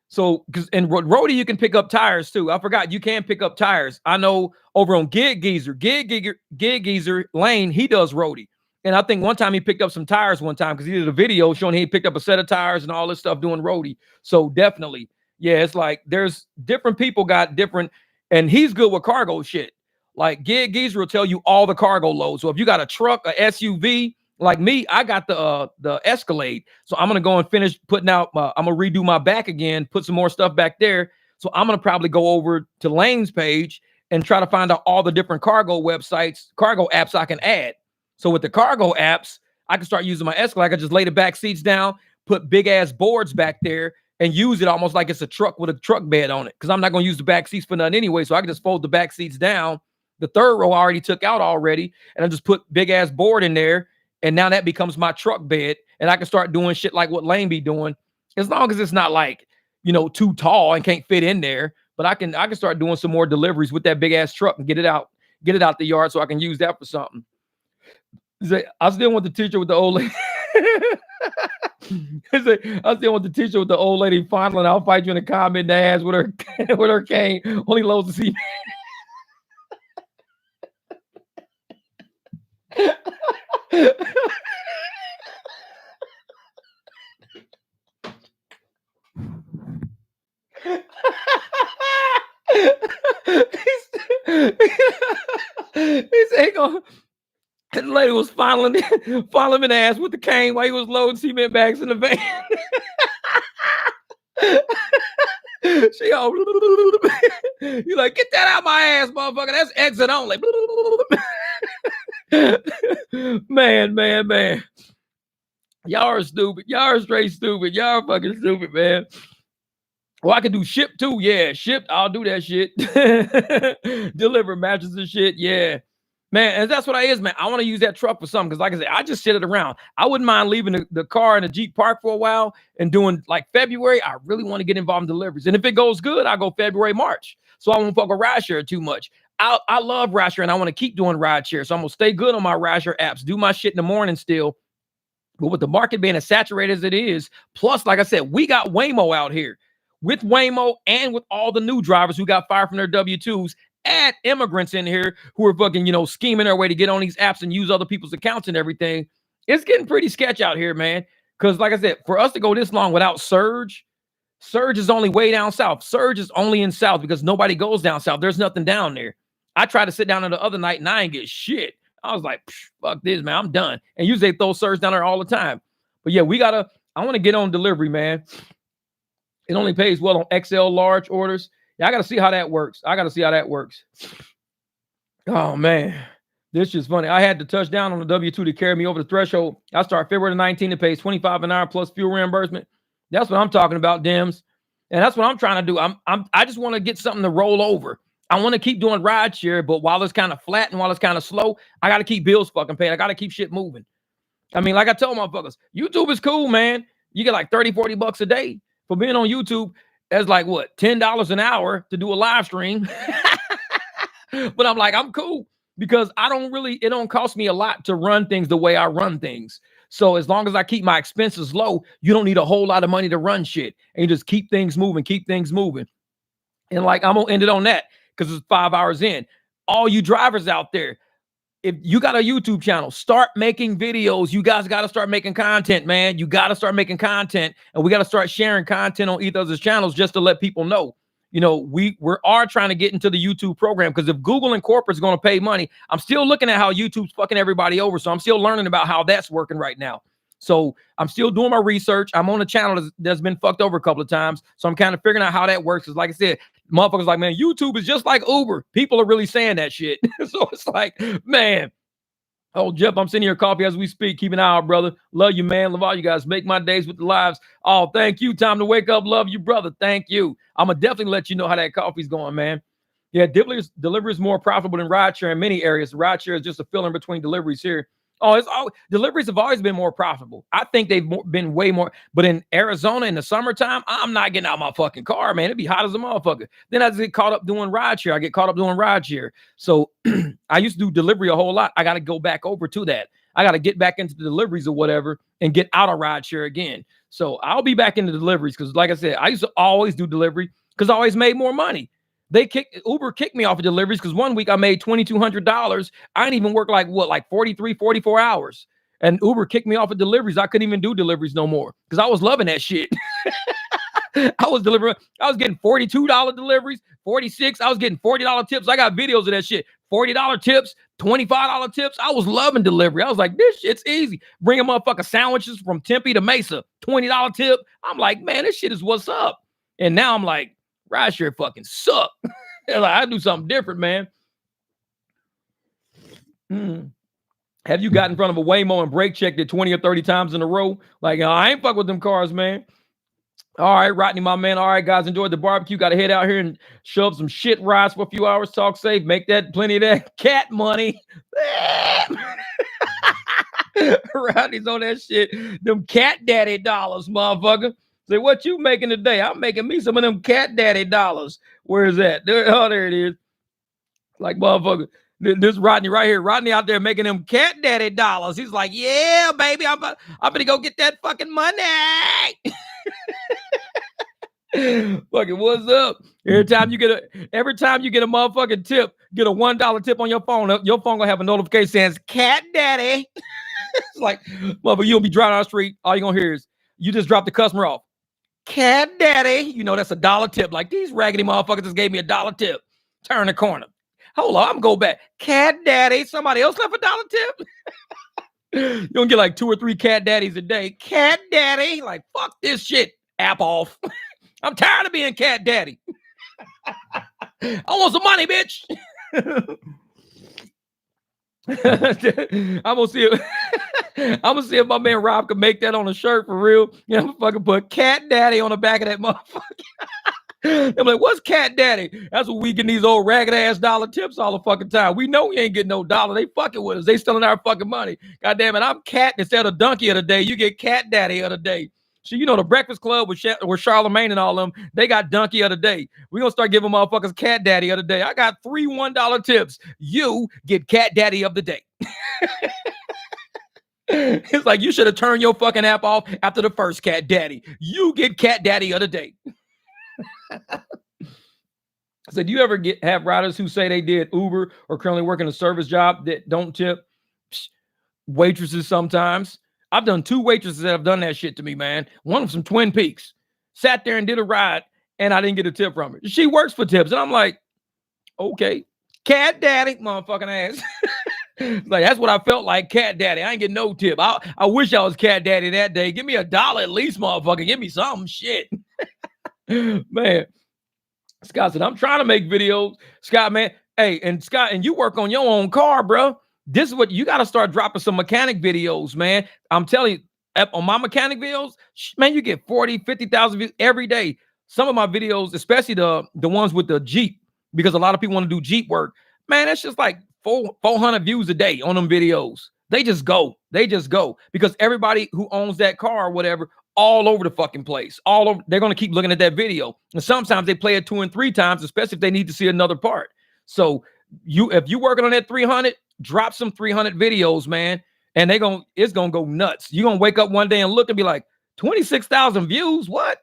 So, because in Rody, you can pick up tires too. I forgot you can pick up tires. I know over on Gig Geezer Lane, he does Rody. And I think one time he picked up some tires one time because he did a video showing he picked up a set of tires and all this stuff doing Rody. So definitely, yeah, it's like there's different people got different, and he's good with cargo shit. Like Gig Geezer will tell you all the cargo loads. So if you got a truck, a SUV, like me, I got the Escalade. So I'm gonna go and finish putting out. I'm gonna redo my back again, put some more stuff back there. So I'm gonna probably go over to Lane's page and try to find out all the different cargo websites, cargo apps I can add. So with the cargo apps, I can start using my Escalade. I can just lay the back seats down, put big ass boards back there, and use it almost like it's a truck with a truck bed on it. Because I'm not gonna use the back seats for nothing anyway. So I can just fold the back seats down. The third row I already took out already, and I just put big ass board in there. And now that becomes my truck bed, and I can start doing shit like what Lane be doing, as long as it's not like, too tall and can't fit in there. But I can start doing some more deliveries with that big ass truck and get it out the yard so I can use that for something. I still want the teacher with the old lady. I still want the teacher with the old lady fondling. I'll fight you in the comment in the ass with her cane. Only loads to see. He's ain't gonna. And the lady was following him in the ass with the cane while he was loading cement bags in the van. She all, you like, get that out my ass, motherfucker. That's exit only. Man. Y'all are stupid. Y'all are straight stupid. Y'all are fucking stupid, man. Well, I can do ship too. Yeah, ship. I'll do that shit. Deliver mattresses and shit. Yeah. Man, and that's what I is, man. I want to use that truck for something because, like I said, I just sit it around. I wouldn't mind leaving the car in the Jeep park for a while and doing like February. I really want to get involved in deliveries. And if it goes good, I go February, March. So I won't fuck with Rideshare too much. I love Rideshare and I want to keep doing Rideshare. So I'm going to stay good on my Rideshare apps, do my shit in the morning still. But with the market being as saturated as it is, plus, like I said, we got Waymo out here. With Waymo and with all the new drivers who got fired from their W-2s, add immigrants in here who are fucking, scheming their way to get on these apps and use other people's accounts and everything. It's getting pretty sketch out here, man. Because like I said, for us to go this long without Surge is only way down south. Surge is only in south because nobody goes down south. There's nothing down there. I tried to sit down there the other night and I ain't get shit. I was like, fuck this, man. I'm done. And usually they throw Surge down there all the time. But yeah, I want to get on delivery, man. It only pays well on XL large orders. Yeah, I got to see how that works. Oh, man. This is funny. I had to touch down on the W-2 to carry me over the threshold. I start February 19th. It pays $25 an hour plus fuel reimbursement. That's what I'm talking about, Dims. And that's what I'm trying to do. I just want to get something to roll over. I want to keep doing Rideshare, but while it's kind of flat and while it's kind of slow, I got to keep bills fucking paid. I got to keep shit moving. I mean, like I tell motherfuckers, YouTube is cool, man. You get like $30-$40 a day for being on YouTube. That's like what, $10 an hour to do a live stream. But I'm like, I'm cool because it don't cost me a lot to run things the way I run things. So as long as I keep my expenses low, you don't need a whole lot of money to run shit. And you just keep things moving, And like, I'm gonna end it on that because it's 5 hours in. All you drivers out there, if you got a YouTube channel, start making videos. You guys got to start making content, man. You got to start making content, and we got to start sharing content on each other's channels just to let people know. You know, we are trying to get into the YouTube program, because if Google and corporate's going to pay money, I'm still looking at how YouTube's fucking everybody over. So I'm still learning about how that's working right now. So I'm still doing my research. I'm on a channel that's been fucked over a couple of times. So I'm kind of figuring out how that works. Because like I said, motherfuckers like, man, YouTube is just like Uber. People are really saying that shit. So it's like, man. Oh, Jeff, I'm sitting here coffee as we speak. Keep an eye out, brother. Love you, man. Love all you guys. Make my days with the lives. Oh, thank you. Time to wake up. Love you, brother. Thank you. I'm going to definitely let you know how that coffee's going, man. Yeah, delivery is more profitable than rideshare in many areas. Rideshare is just a fill in between deliveries here. Oh, deliveries have always been more profitable. I think they've been way more. But in Arizona in the summertime, I'm not getting out my fucking car, man. It'd be hot as a motherfucker. Then I just get caught up doing rideshare. So I used to do delivery a whole lot. I got to go back over to that. I got to get back into the deliveries or whatever and get out of rideshare again. So I'll be back into deliveries because, like I said, I used to always do delivery because I always made more money. Uber kicked me off of deliveries because one week I made $2,200. I didn't even work like 43, 44 hours. And Uber kicked me off of deliveries. I couldn't even do deliveries no more because I was loving that shit. I was getting $42 deliveries, 46. I was getting $40 tips. I got videos of that shit. $40 tips, $25 tips. I was loving delivery. I was like, this shit's easy. Bring a motherfucker sandwiches from Tempe to Mesa, $20 tip. I'm like, man, this shit is what's up. And now I'm like, rideshare fucking suck. Like, I do something different, man. Have you got in front of a Waymo and brake checked it 20 or 30 times in a row? Like, I ain't fuck with them cars, man. All right, Rodney, my man. All right, guys, enjoyed the barbecue. Got to head out here and shove some shit rides for a few hours. Talk safe. Make that plenty of that cat money. Rodney's on that shit. Them cat daddy dollars, motherfucker. Say, what you making today? I'm making me some of them cat daddy dollars. Where is that? There it is. Like, motherfucker. This Rodney right here. Rodney out there making them cat daddy dollars. He's like, yeah, baby, I'm gonna go get that fucking money. Fucking what's up? Every time you get a motherfucking tip, get a $1 tip on your phone gonna have a notification saying cat daddy. It's like, motherfucker, you'll be driving down the street. All you're gonna hear is you just dropped the customer off. Cat daddy, you know that's a $1 tip. Like, these raggedy motherfuckers just gave me a $1 tip. Turn the corner. Hold on, I'm gonna go back. Cat daddy, somebody else left a $1 tip. You're gonna get like 2 or 3 cat daddies a day. Cat daddy, like, fuck this shit. App off. I'm tired of being cat daddy. I want some money, bitch. I'm gonna see if my man Rob can make that on a shirt for real. Yeah, I'm gonna fucking put cat daddy on the back of that motherfucker. I'm like, what's cat daddy? That's what we get these old ragged ass dollar tips all the fucking time. We know we ain't getting no dollar. They fucking with us. They stealing our fucking money. God damn it. I'm cat instead of donkey of the day. You get cat daddy of the day. So, you know, the Breakfast Club with Charlamagne and all them, they got donkey of the day. We're going to start giving motherfuckers cat daddy of the day. I got 3 $1 tips. You get cat daddy of the day. It's like, you should have turned your fucking app off after the first cat daddy. You get cat daddy of the day. So do you ever have riders who say they did Uber or currently working a service job that don't tip? Waitresses sometimes. I've done 2 waitresses that have done that shit to me, man. One of them from Twin Peaks. Sat there and did a ride, and I didn't get a tip from her. She works for tips, and I'm like, okay. Cat daddy, motherfucking ass. Like, that's what I felt like, cat daddy. I ain't getting no tip. I wish I was cat daddy that day. Give me $1 at least, motherfucker. Give me something, shit. Man. Scott said, I'm trying to make videos. Scott, man. Hey, and Scott, and you work on your own car, bro. This is what you got to start dropping some mechanic videos, man. I'm telling you, on my mechanic videos, man, you get 40, 50,000 views every day. Some of my videos, especially the ones with the Jeep, because a lot of people want to do Jeep work. Man, that's just like 400 views a day on them videos. They just go because everybody who owns that car or whatever, all over the fucking place, all over, they're going to keep looking at that video. And sometimes they play it 2 and 3 times, especially if they need to see another part. So if you working on that 300, drop some 300 videos, man. And it's gonna go nuts. You're gonna wake up one day and look and be like, 26,000 views. What?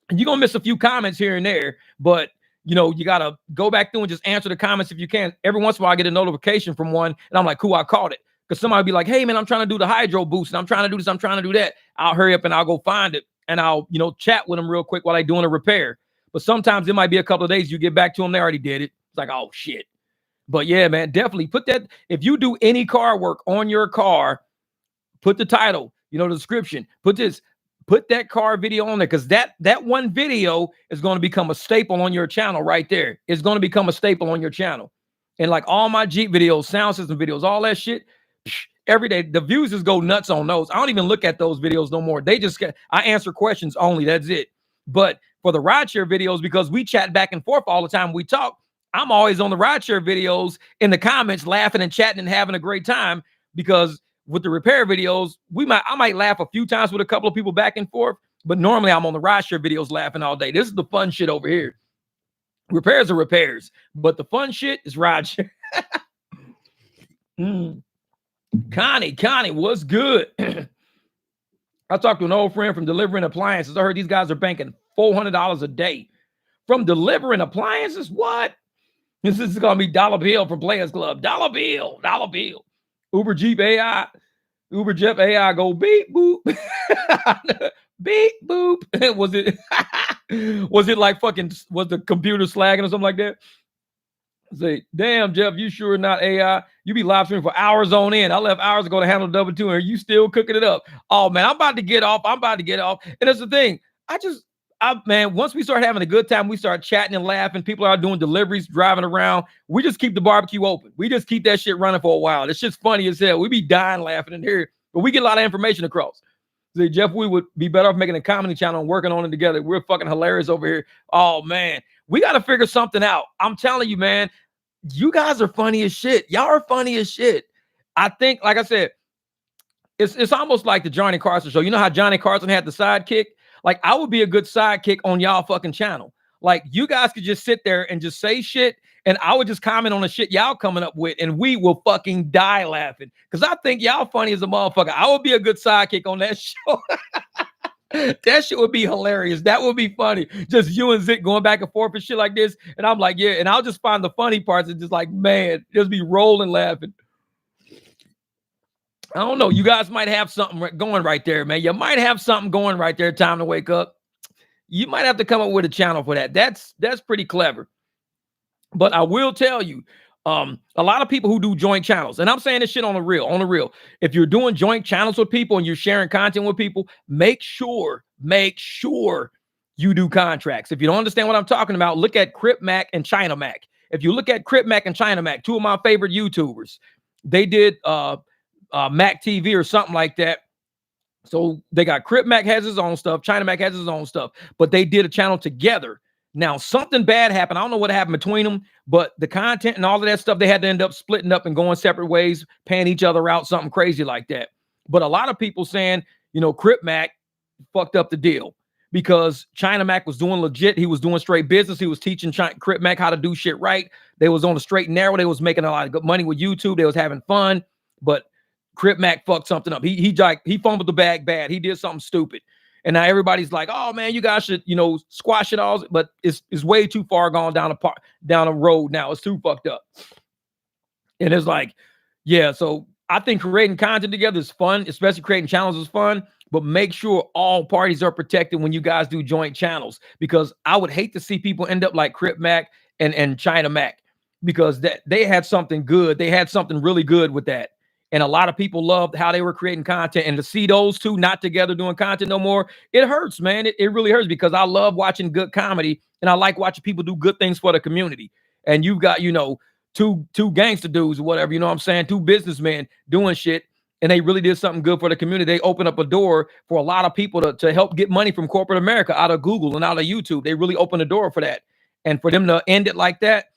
And you're gonna miss a few comments here and there, but you gotta go back through and just answer the comments if you can. Every once in a while I get a notification from one and I'm like, cool, I caught it. Because somebody be like, hey man, I'm trying to do the hydro boost and I'm trying to do this, I'm trying to do that. I'll hurry up and I'll go find it and I'll chat with them real quick while they're doing a repair. But sometimes it might be a couple of days you get back to them, they already did it. It's like, oh shit. But yeah, man, definitely put that. If you do any car work on your car, put the title, the description, put that car video on there, because that one video is going to become a staple on your channel right there. It's going to become a staple on your channel. And like all my Jeep videos, sound system videos, all that shit, every day, the views just go nuts on those. I don't even look at those videos no more. I answer questions only. That's it. But for the rideshare videos, because we chat back and forth all the time, we talk, I'm always on the rideshare videos in the comments laughing and chatting and having a great time, because with the repair videos, I might laugh a few times with a couple of people back and forth, but normally I'm on the rideshare videos laughing all day. This is the fun shit over here. Repairs are repairs, but the fun shit is rideshare. Connie, what's good? I talked to an old friend from delivering appliances. I heard these guys are banking $400 a day from delivering appliances. What? This is gonna be dollar bill for Players Club. Dollar bill. Uber Jeep AI, Uber Jeff AI go beep boop, beep boop. Was it like fucking? Was the computer slagging or something like that? Say, damn, Jeff, you sure not AI? You be live streaming for hours on end. I left hours ago to handle W2, and you still cooking it up. Oh man, I'm about to get off. And that's the thing. Man, once we start having a good time, we start chatting and laughing. People are doing deliveries, driving around. We just keep the barbecue open. We just keep that shit running for a while. It's just funny as hell. We be dying laughing in here, but we get a lot of information across. See, Jeff, we would be better off making a comedy channel and working on it together. We're fucking hilarious over here. Oh man, we got to figure something out. I'm telling you, man, you guys are funny as shit. Y'all are funny as shit. I think, like I said, it's almost like the Johnny Carson show. You know how Johnny Carson had the sidekick? Like, I would be a good sidekick on y'all fucking channel. Like, you guys could just sit there and just say shit, and I would just comment on the shit y'all coming up with, and we will fucking die laughing. Because I think y'all funny as a motherfucker. I would be a good sidekick on that show. That shit would be hilarious. That would be funny. Just you and Zick going back and forth and shit like this. And I'm like, yeah. And I'll just find the funny parts and just like, man, just be rolling laughing. I don't know. You guys might have something going right there, man. You might have something going right there. Time to wake up. You might have to come up with a channel for that. That's pretty clever. But I will tell you, a lot of people who do joint channels, and I'm saying this shit on the real. If you're doing joint channels with people and you're sharing content with people, make sure you do contracts. If you don't understand what I'm talking about, look at Crip Mac and China Mac. If you look at Crip Mac and China Mac, two of my favorite YouTubers, they did Mac TV or something like that. So they got Crip Mac has his own stuff, China Mac has his own stuff, but they did a channel together. Now something bad happened. I don't know what happened between them, but the content and all of that stuff, they had to end up splitting up and going separate ways, paying each other out, something crazy like that. But a lot of people saying, Crip Mac fucked up the deal because China Mac was doing legit. He was doing straight business. He was teaching Crip Mac how to do shit right. They was on the straight and narrow. They was making a lot of good money with YouTube. They was having fun, but Crip Mac fucked something up. He fumbled the bag bad. He did something stupid. And now everybody's like, oh man, you guys should, squash it all. But it's way too far gone down a road now. It's too fucked up. And it's like, yeah, so I think creating content together is fun, especially creating channels is fun. But make sure all parties are protected when you guys do joint channels, because I would hate to see people end up like Crip Mac and China Mac, because they had something good. They had something really good with that. And a lot of people loved how they were creating content, and to see those two not together doing content no more, it hurts, man. It really hurts, because I love watching good comedy and I like watching people do good things for the community. And you've got, two gangster dudes or whatever, you know what I'm saying? Two businessmen doing shit, and they really did something good for the community. They opened up a door for a lot of people to help get money from corporate America out of Google and out of YouTube. They really opened the door for that. And for them to end it like that,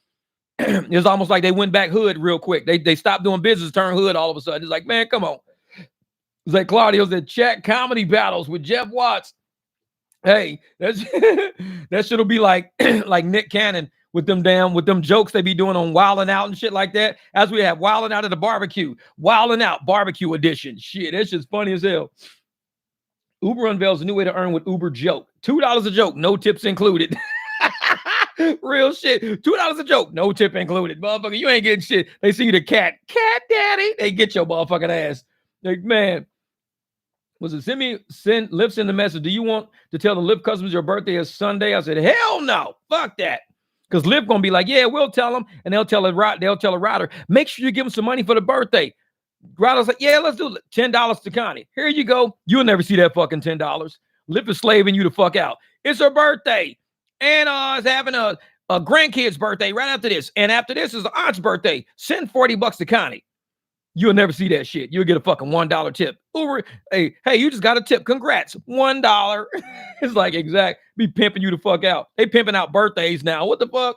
it's almost like they went back hood real quick. They stopped doing business, turned hood all of a sudden. It's like, man, come on. It's like Claudio said, chat comedy battles with Jeff Watts. Hey, that shit'll be like like Nick Cannon with them jokes they be doing on Wildin' Out and shit like that. As we have Wildin' Out at the barbecue, Wildin' Out barbecue edition. Shit, that's just funny as hell. Uber unveils a new way to earn with Uber joke. $2 a joke, no tips included. Real shit. $2 a joke, no tip included. Motherfucker, you ain't getting shit. They see you the cat daddy. They get your motherfucking ass. Like, man. Was it send Lyft send the message? Do you want to tell the Lyft customers your birthday is Sunday? I said, hell no. Fuck that. Because Lyft gonna be like, yeah, we'll tell them, and they'll tell a rider, make sure you give them some money for the birthday. Rider's like, yeah, let's do it. $10 to Connie. Here you go. You'll never see that fucking $10. Lyft is slaving you the fuck out. It's her birthday. And it's having a grandkid's birthday right after this. And after this is the aunt's birthday. Send $40 to Connie. You'll never see that shit. You'll get a fucking $1 tip. Uber, hey, you just got a tip. Congrats. $1. It's like, exact. Be pimping you the fuck out. They pimping out birthdays now. What the fuck?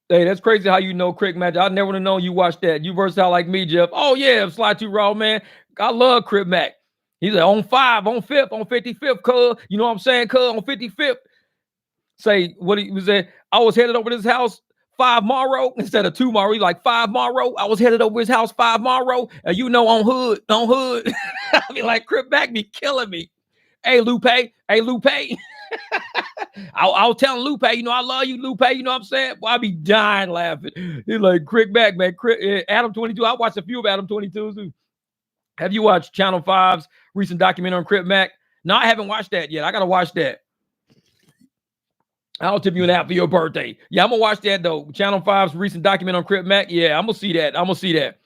Hey, that's crazy how you know Crick Match. I never would have known you watched that. You versatile like me, Jeff. Oh, yeah, Slide Too Raw, man. I love Crick Mac. He's like, on 5, on 5th, on 55th, cuz. You know what I'm saying, cuz? On 55th. Say, what he was at. I was headed over to his house 5 tomorrow instead of 2 tomorrow. He's like 5 tomorrow. I was headed over his house 5 tomorrow. And you know, on hood. I be like, Crip Mac be killing me. Hey, Lupe. I was telling Lupe, you know, I love you, Lupe. You know what I'm saying? Well, I be dying laughing. He's like, Crick Mac, man. Adam 22. I watched a few of Adam 22's too. Have you watched Channel 5's recent documentary on Crip Mac? No, I haven't watched that yet. I got to watch that. I'll tip you an app for your birthday. Yeah, I'm going to watch that, though. Channel 5's recent documentary on Crip Mac. Yeah, I'm going to see that.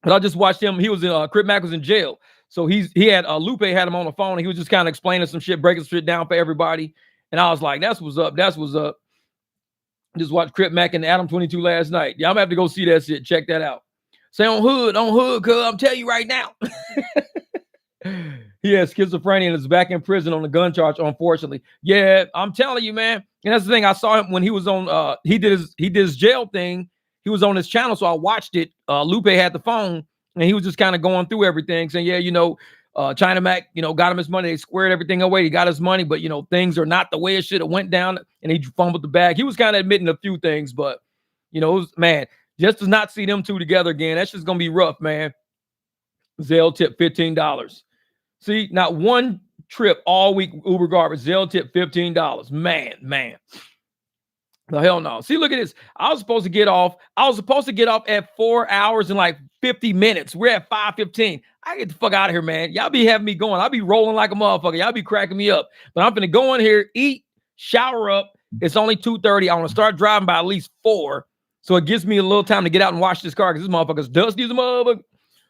But I just watched him. He was in, Crip Mac was in jail. So Lupe had him on the phone, and he was just kind of explaining some shit, breaking shit down for everybody. And I was like, that's what's up. Just watched Crip Mac and Adam 22 last night. Yeah, I'm going to have to go see that shit. Check that out. Say on hood, cuz I'm telling you right now. He has schizophrenia and is back in prison on a gun charge, unfortunately. Yeah, I'm telling you, man. And that's the thing. I saw him when he was on, he did his jail thing. He was on his channel, so I watched it. Lupe had the phone, and he was just kind of going through everything, saying, yeah, you know, China Mac, you know, got him his money. They squared everything away. He got his money, but, you know, things are not the way it should have went down, and he fumbled the bag. He was kind of admitting a few things, but, you know, man, just to not see them two together again, that's just going to be rough, man. Zelle tip $15. See, not one trip all week, Uber garbage. Zelle tip $15. Man. The hell no. See, look at this. I was supposed to get off at 4 hours and like 50 minutes. We're at 5:15. I get the fuck out of here, man. Y'all be having me going. I'll be rolling like a motherfucker. Y'all be cracking me up. But I'm finna go in here, eat, shower up. It's only 2:30. I want to start driving by at least 4. So it gives me a little time to get out and wash this car because this motherfucker's dusty as a motherfucker.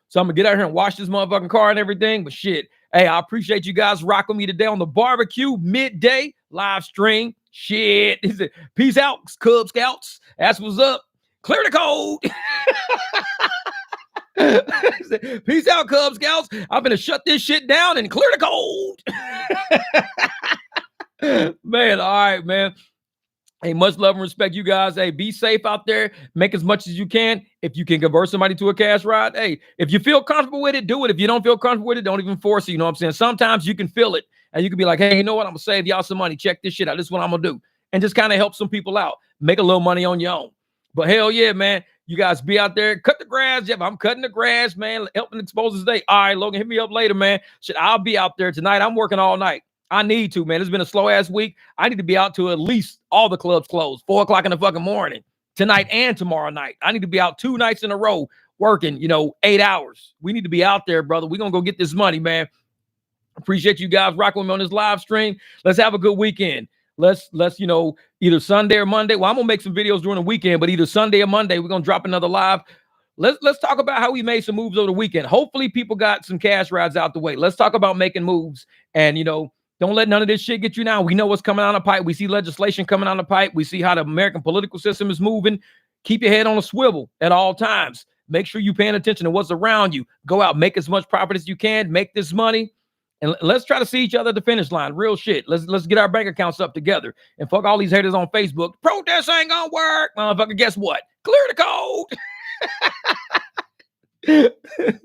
So I'm going to get out here and wash this motherfucking car and everything. But shit, hey, I appreciate you guys rocking me today on the barbecue midday live stream. Shit. He said, peace out, Cub Scouts. That's what's up. Clear the code. He said, peace out, Cub Scouts. I'm going to shut this shit down and clear the code. Man, all right, man. Hey, much love and respect, you guys. Hey, be safe out there. Make as much as you can. If you can convert somebody to a cash ride, hey, if you feel comfortable with it, do it. If you don't feel comfortable with it, don't even force it. You know what I'm saying? Sometimes you can feel it, and you can be like, hey, you know what? I'm going to save y'all some money. Check this shit out. This is what I'm going to do. And just kind of help some people out. Make a little money on your own. But hell yeah, man. You guys be out there. Cut the grass. Yep, I'm cutting the grass, man. Helping expose this day. All right, Logan, hit me up later, man. Shit, I'll be out there tonight. I'm working all night. I need to, man. It's been a slow ass week. I need to be out to at least all the clubs closed, 4 o'clock in the fucking morning, tonight and tomorrow night. I need to be out 2 nights in a row working, 8 hours. We need to be out there, brother. We're going to go get this money, man. Appreciate you guys rocking with me on this live stream. Let's have a good weekend. Let's either Sunday or Monday. Well, I'm going to make some videos during the weekend, but either Sunday or Monday, we're going to drop another live. Let's talk about how we made some moves over the weekend. Hopefully people got some cash rides out the way. Let's talk about making moves and, don't let none of this shit get you down. We know what's coming down the pipe. We see legislation coming down the pipe. We see how the American political system is moving. Keep your head on a swivel at all times. Make sure you're paying attention to what's around you. Go out, make as much profit as you can, make this money, and let's try to see each other at the finish line. Real shit. Let's get our bank accounts up together. And fuck all these haters on Facebook. Protest ain't gonna work. Motherfucker, guess what? Clear the code.